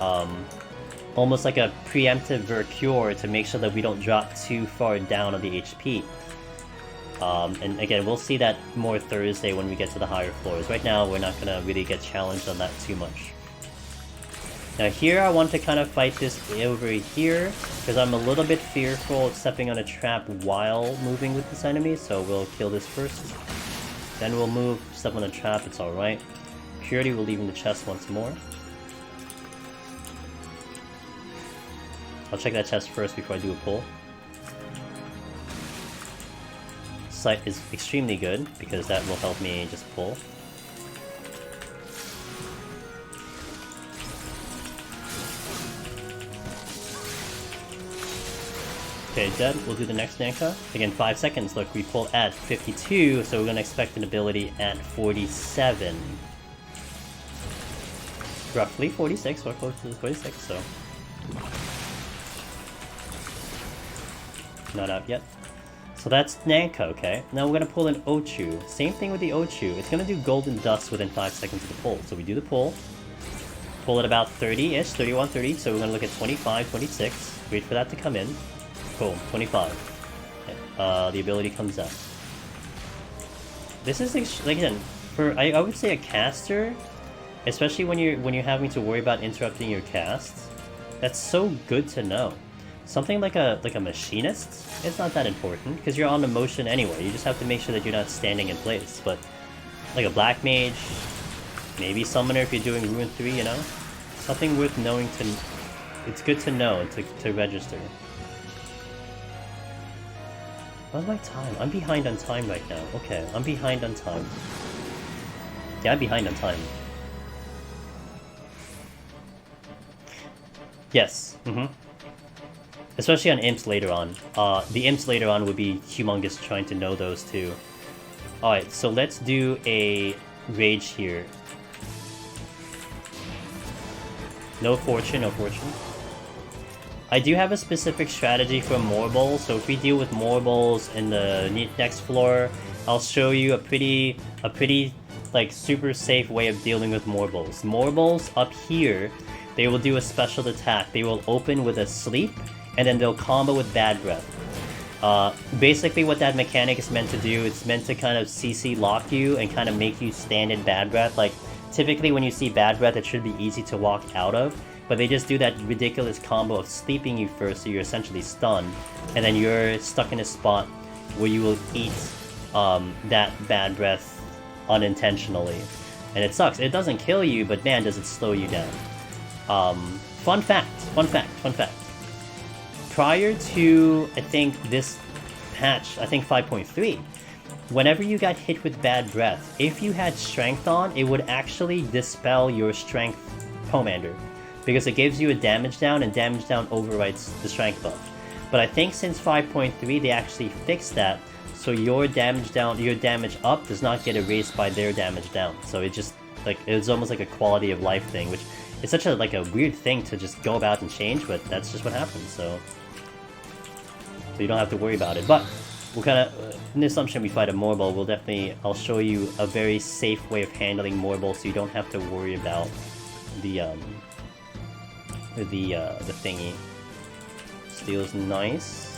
almost like a preemptive Vercure to make sure that we don't drop too far down on the HP. And again, we'll see that more Thursday when we get to the higher floors. Right now, we're not going to really get challenged on that too much. Now here, I want to kind of fight this over here, because I'm a little bit fearful of stepping on a trap while moving with this enemy, so we'll kill this first. Then we'll move, step on a trap, it's alright. Purity will leave in the chest once more. I'll check that chest first before I do a pull. Sight is extremely good, because that will help me just pull. Okay, dead. We'll do the next Nanka. Again, 5 seconds. Look, we pull at 52, so we're going to expect an ability at 47. Roughly 46, or close to 46, so... Not out yet. So that's Nanka, okay? Now we're going to pull an Ochu. Same thing with the Ochu. It's going to do Golden Dust within 5 seconds of the pull. So we do the pull. Pull at about 30-ish, 31, 30. So we're going to look at 25, 26. Wait for that to come in. Boom, 25. Okay. The ability comes out. This is, again, for I would say a caster, especially when you're having to worry about interrupting your casts, that's so good to know. Something like a machinist, it's not that important, because you're on the motion anyway. You just have to make sure that you're not standing in place. But like a black mage, maybe summoner if you're doing Ruin 3, you know? Something worth knowing to... It's good to know to register. What's my time? I'm behind on time right now. Okay, I'm behind on time. Yeah, I'm behind on time. Yes. Especially on imps later on. The imps later on would be humongous trying to know those too. Alright, so let's do a rage here. No fortune, no fortune. I do have a specific strategy for Morble, so if we deal with Morbles in the next floor, I'll show you a pretty like super safe way of dealing with Morbles. Morbles up here, they will do a special attack. They will open with a sleep, and then they'll combo with Bad Breath. Basically what that mechanic is meant to do, it's meant to kind of CC lock you and kind of make you stand in Bad Breath. Like, typically when you see Bad Breath, it should be easy to walk out of, but they just do that ridiculous combo of sleeping you first, so you're essentially stunned, and then you're stuck in a spot where you will eat that Bad Breath unintentionally. And it sucks. It doesn't kill you, but man, does it slow you down. Fun fact. Prior to, I think, this patch, I think 5.3, whenever you got hit with Bad Breath, if you had Strength on, it would actually dispel your Strength Pomander, because it gives you a damage down, and damage down overrides the Strength buff. But I think since 5.3, they actually fixed that, so your damage down, your damage up does not get erased by their damage down. So it just, like, it's almost like a quality of life thing, which is such a, like, a weird thing to just go about and change, but that's just what happens, so you don't have to worry about it. But we'll kind of, in the assumption we fight a Morble, we'll definitely, I'll show you a very safe way of handling Morble, so you don't have to worry about the thingy. Steel's nice.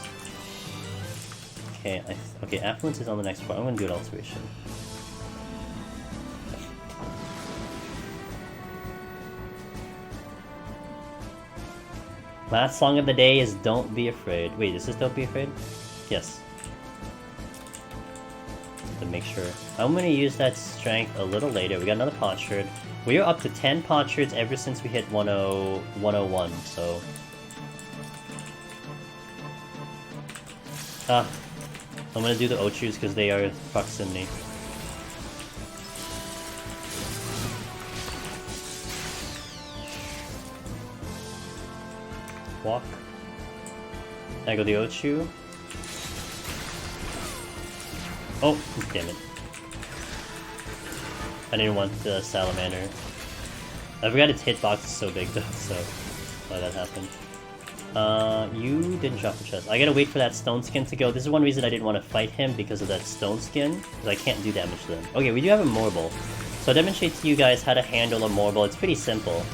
Okay, Affluence is on the next part. I'm gonna do an Alteration. Last song of the day is Don't Be Afraid. Wait, is this Don't Be Afraid? Yes. To make sure. I'm gonna use that strength a little later. We got another Potsherd. We are up to 10 Potsherds ever since we hit 101, so... I'm gonna do the Ochus because they are proximity. Walk. I go the Ochu. Oh, damn it. I didn't want the Salamander. I forgot its hitbox is so big though, so why that happened. You didn't drop the chest. I gotta wait for that Stone Skin to go. This is one reason I didn't want to fight him, because of that Stone Skin, because I can't do damage to them. Okay, we do have a Morble. So I'll demonstrate to you guys how to handle a Morble. It's pretty simple.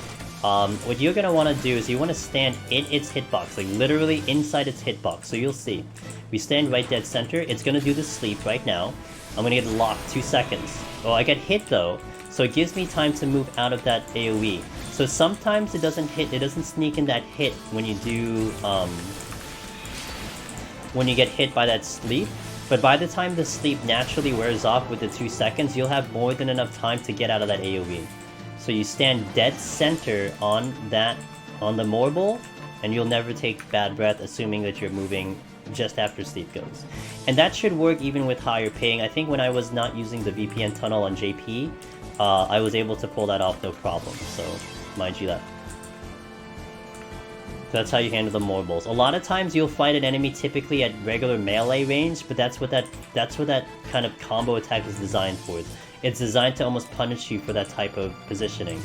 What you're gonna want to do is you want to stand in its hitbox, like literally inside its hitbox. So you'll see. We stand right dead center. It's gonna do the sleep right now. I'm gonna get locked 2 seconds. Oh, I get hit though, so it gives me time to move out of that AoE. So sometimes it doesn't hit, it doesn't sneak in that hit when you do, when you get hit by that sleep. But by the time the sleep naturally wears off with the 2 seconds, you'll have more than enough time to get out of that AoE. So you stand dead center on the Morble, and you'll never take Bad Breath, assuming that you're moving just after sleep goes. And that should work even with higher ping. I think when I was not using the VPN tunnel on JP, I was able to pull that off no problem, so mind you that. That's how you handle the Morbles. A lot of times you'll fight an enemy typically at regular melee range, but that's what that kind of combo attack is designed for. It's designed to almost punish you for that type of positioning.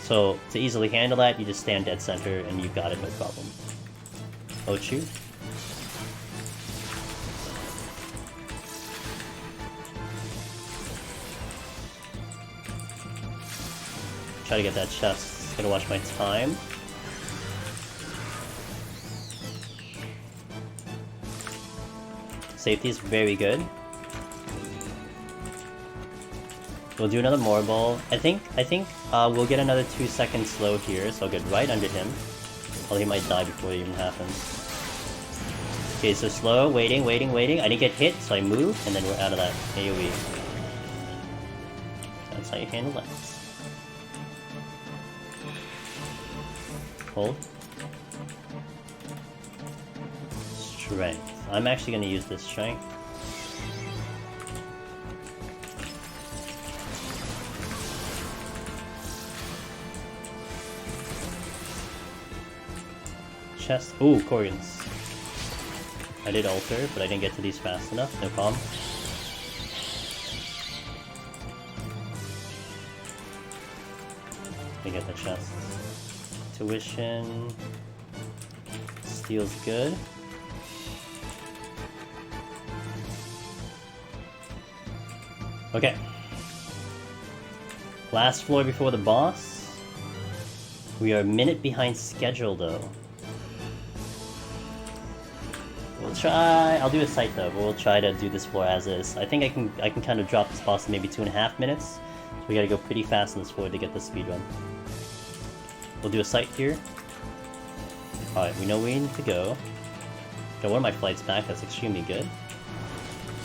So to easily handle that, you just stand dead center and you've got it no problem. Ochu. Try to get that chest. Gonna watch my time. Safety is very good. We'll do another Morble. I think we'll get another 2 seconds slow here, so I'll get right under him. Well, he might die before it even happens. Okay, so slow, waiting. I didn't get hit, so I move, and then we're out of that AoE. That's how you handle that. Hold. Strength. I'm actually going to use this strength. Chest. Ooh, Corians. I did alter, but I didn't get to these fast enough, no problem. I get the chest. Tuition. Steel's good. Okay. Last floor before the boss. We are a minute behind schedule though. We'll try. I'll do a sight though, but we'll try to do this floor as is. I think I can kind of drop this boss in maybe 2.5 minutes. So we gotta go pretty fast in this floor to get the speed run. We'll do a sight here. Alright, we know where we need to go. Got one of my flights back, that's extremely good.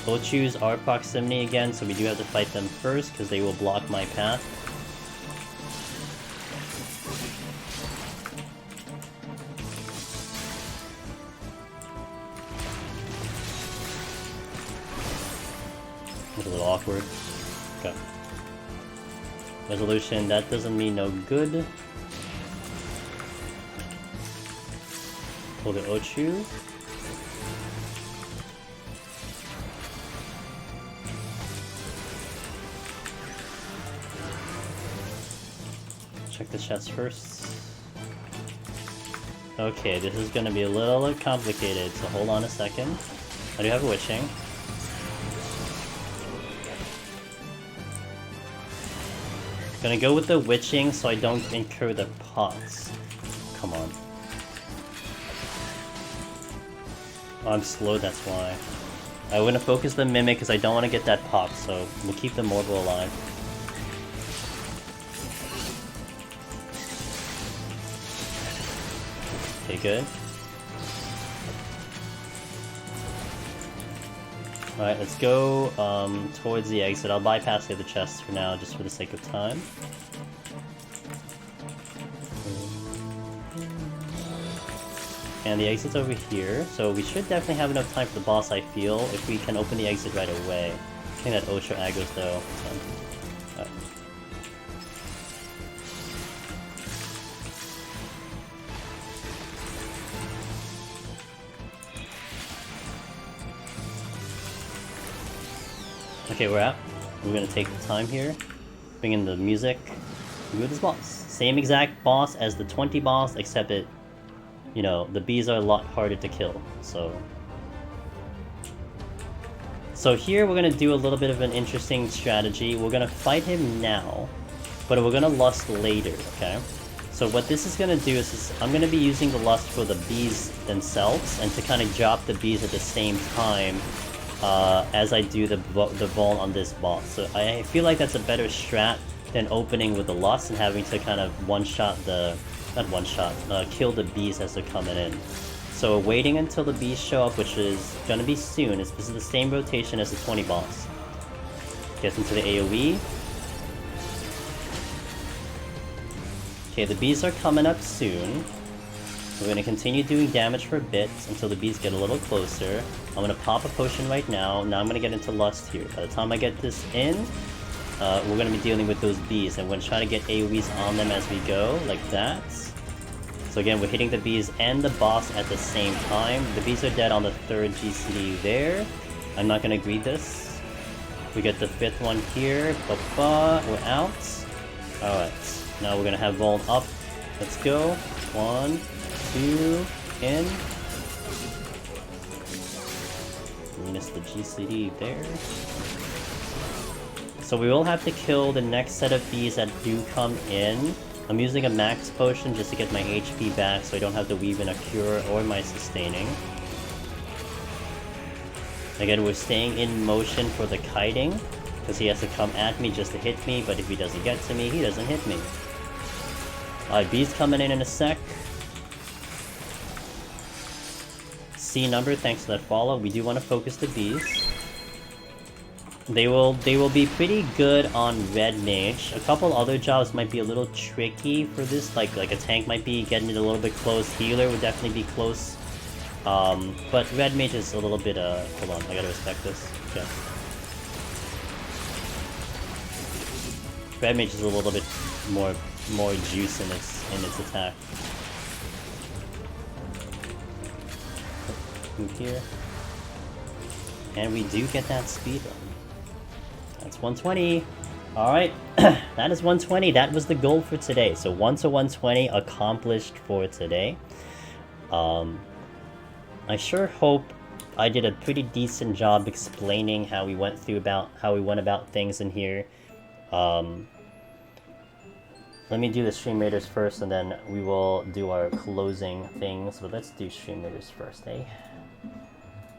We'll choose our proximity again, so we do have to fight them first, because they will block my path. It's a little awkward. Okay. Resolution, that doesn't mean no good. Pull the Ochu. Check the chest first. Okay, this is gonna be a little complicated, so hold on a second. I do have a witching. Gonna go with the witching so I don't incur the pots. Come on. Oh, I'm slow, that's why. I'm gonna focus the mimic because I don't want to get that pop, so we'll keep the mortal alive. Okay, good. Alright, let's go towards the exit. I'll bypass the other chests for now, just for the sake of time. And the exit's over here, so we should definitely have enough time for the boss, I feel, if we can open the exit right away. I think that Osho aggro's though. So. Okay, we're out. We're gonna take the time here, bring in the music, do this boss. Same exact boss as the 20 boss, except it, you know, the bees are a lot harder to kill, so... So here we're gonna do a little bit of an interesting strategy. We're gonna fight him now, but we're gonna lust later, okay? So what this is gonna do is I'm gonna be using the lust for the bees themselves, and to kind of drop the bees at the same time as I do the Vol on this boss. So I feel like that's a better strat than opening with the lust and having to kind of one-shot the... not one-shot, kill the bees as they're coming in. So waiting until the bees show up, which is gonna be soon. This is the same rotation as the 20 boss. Gets into the AoE. Okay, the bees are coming up soon. We're gonna continue doing damage for a bit until the bees get a little closer. I'm gonna pop a potion right now. Now I'm gonna get into lust here. By the time I get this in, we're gonna be dealing with those bees, and we're gonna try to get AoEs on them as we go, like that. So again, we're hitting the bees and the boss at the same time. The bees are dead on the 3rd GCD there. I'm not gonna greed this. We get the 5th one here. Ba-ba, we're out. Alright, now we're gonna have Vol up. Let's go. 1, 2, in. We missed the GCD there. So we will have to kill the next set of bees that do come in. I'm using a max potion just to get my HP back so I don't have to weave in a cure or my sustaining. Again, we're staying in motion for the kiting, because he has to come at me just to hit me, but if he doesn't get to me, he doesn't hit me. Alright, bees coming in a sec. C number, thanks for that follow. We do want to focus the bees. They will be pretty good on Red Mage. A couple other jobs might be a little tricky for this, like a tank might be getting it a little bit close. Healer would definitely be close. But Red Mage is a little bit, hold on, I gotta respect this. Okay. Red Mage is a little bit more juice in its attack. Move here. And we do get that speed run. That's 120. Alright, that is 120. That was the goal for today. So 1 to 120 accomplished for today. I sure hope I did a pretty decent job explaining how we went about things in here. Let me do the stream raiders first, and then we will do our closing things. But let's do stream raiders first, eh?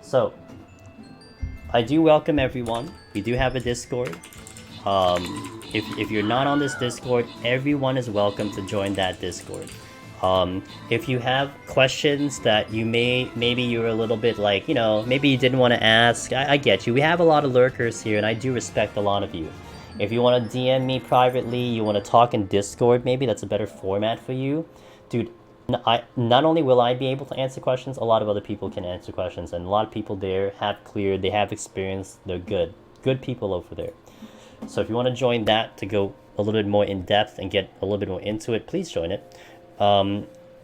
So, I do welcome everyone. We do have a Discord. If you're not on this Discord, everyone is welcome to join that Discord. If you have questions that you maybe you're a little bit like, you know, maybe you didn't want to ask, I get you. We have a lot of lurkers here, and I do respect a lot of you. If you want to DM me privately, you want to talk in Discord, maybe that's a better format for you. Dude, not only will I be able to answer questions, a lot of other people can answer questions, and a lot of people there have cleared, they have experience, they're good. Good people over there. So if you want to join that to go a little bit more in depth and get a little bit more into it, please join it.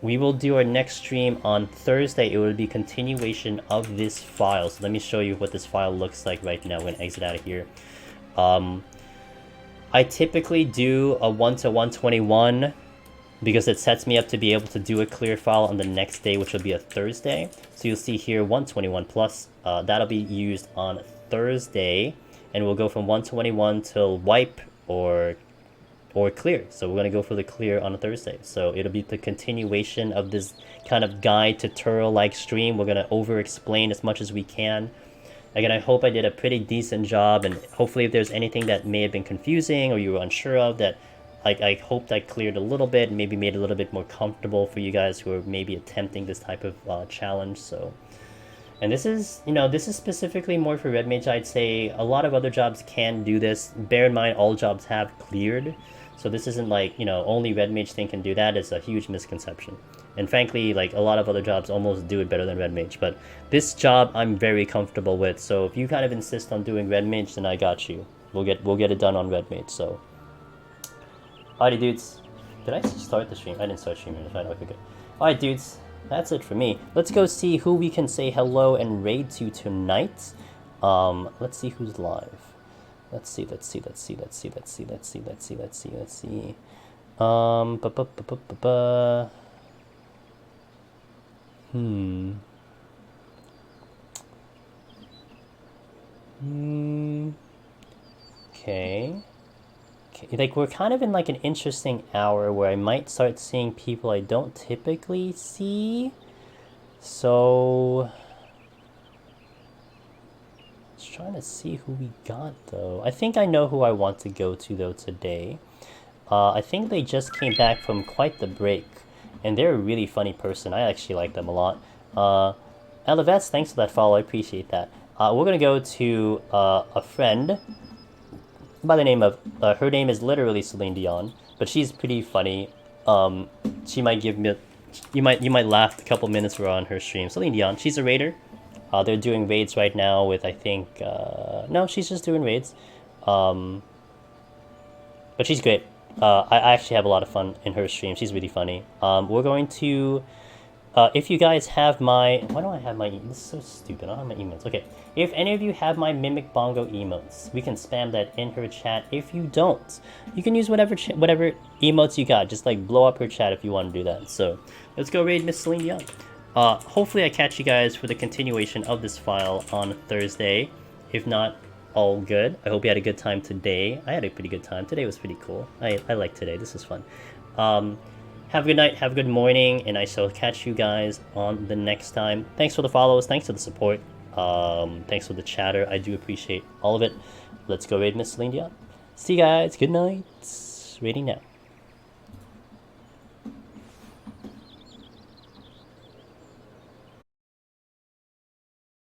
We will do our next stream on Thursday. It will be continuation of this file. So let me show you what this file looks like right now. I'm going to exit out of here. I typically do a 1 to 121 because it sets me up to be able to do a clear file on the next day, which will be a Thursday. So you'll see here 121 plus. That'll be used on Thursday, and we'll go from 121 till wipe or clear. So we're going to go for the clear on a Thursday. So it'll be the continuation of this kind of guide tutorial-like stream. We're going to over-explain as much as we can. Again, I hope I did a pretty decent job, and hopefully if there's anything that may have been confusing or you were unsure of, that I hope that cleared a little bit, maybe made it a little bit more comfortable for you guys who are maybe attempting this type of challenge. So, and this is specifically more for Red Mage, I'd say. A lot of other jobs can do this. Bear in mind, all jobs have cleared. So this isn't like, you know, only Red Mage thing can do that. It's a huge misconception. And frankly, like, a lot of other jobs almost do it better than Red Mage. But this job I'm very comfortable with. So if you kind of insist on doing Red Mage, then I got you. We'll get it done on Red Mage. So, alrighty, dudes. Did I start the stream? I didn't start streaming. Okay, good. Alright, dudes. That's it for me. Let's go see who we can say hello and raid to tonight. Let's see who's live. Let's see. Okay. Like, we're kind of in like an interesting hour where I might start seeing people I don't typically see. So, just trying to see who we got though. I think I know who I want to go to though today. I think they just came back from quite the break, and they're a really funny person. I actually like them a lot. Elevets, thanks for that follow. I appreciate that. We're gonna go to a friend by the name of her name is literally Celine Dion, but she's pretty funny. She might give me you might laugh a couple minutes we're on her stream. Celine Dion, she's a raider. They're doing raids right now with, I think, no, she's just doing raids. But she's great. I actually have a lot of fun in her stream. She's really funny. We're going to, if you guys have my, why don't I have my, this is so stupid, I don't have my emotes. Okay, if any of you have my Mimic Bongo emotes, we can spam that in her chat. If you don't, you can use whatever emotes you got. Just like blow up her chat if you want to do that. So let's go raid Miss Celine Dion. Hopefully I catch you guys for the continuation of this file on Thursday. If not, all good. I hope you had a good time today. I had a pretty good time. Today was pretty cool. I like today. This is fun. Have a good night, have a good morning, and I shall catch you guys on the next time. Thanks for the follows, thanks for the support, thanks for the chatter. I do appreciate all of it. Let's go raid Miss Celine Dion. See you guys. Good night. Raiding now.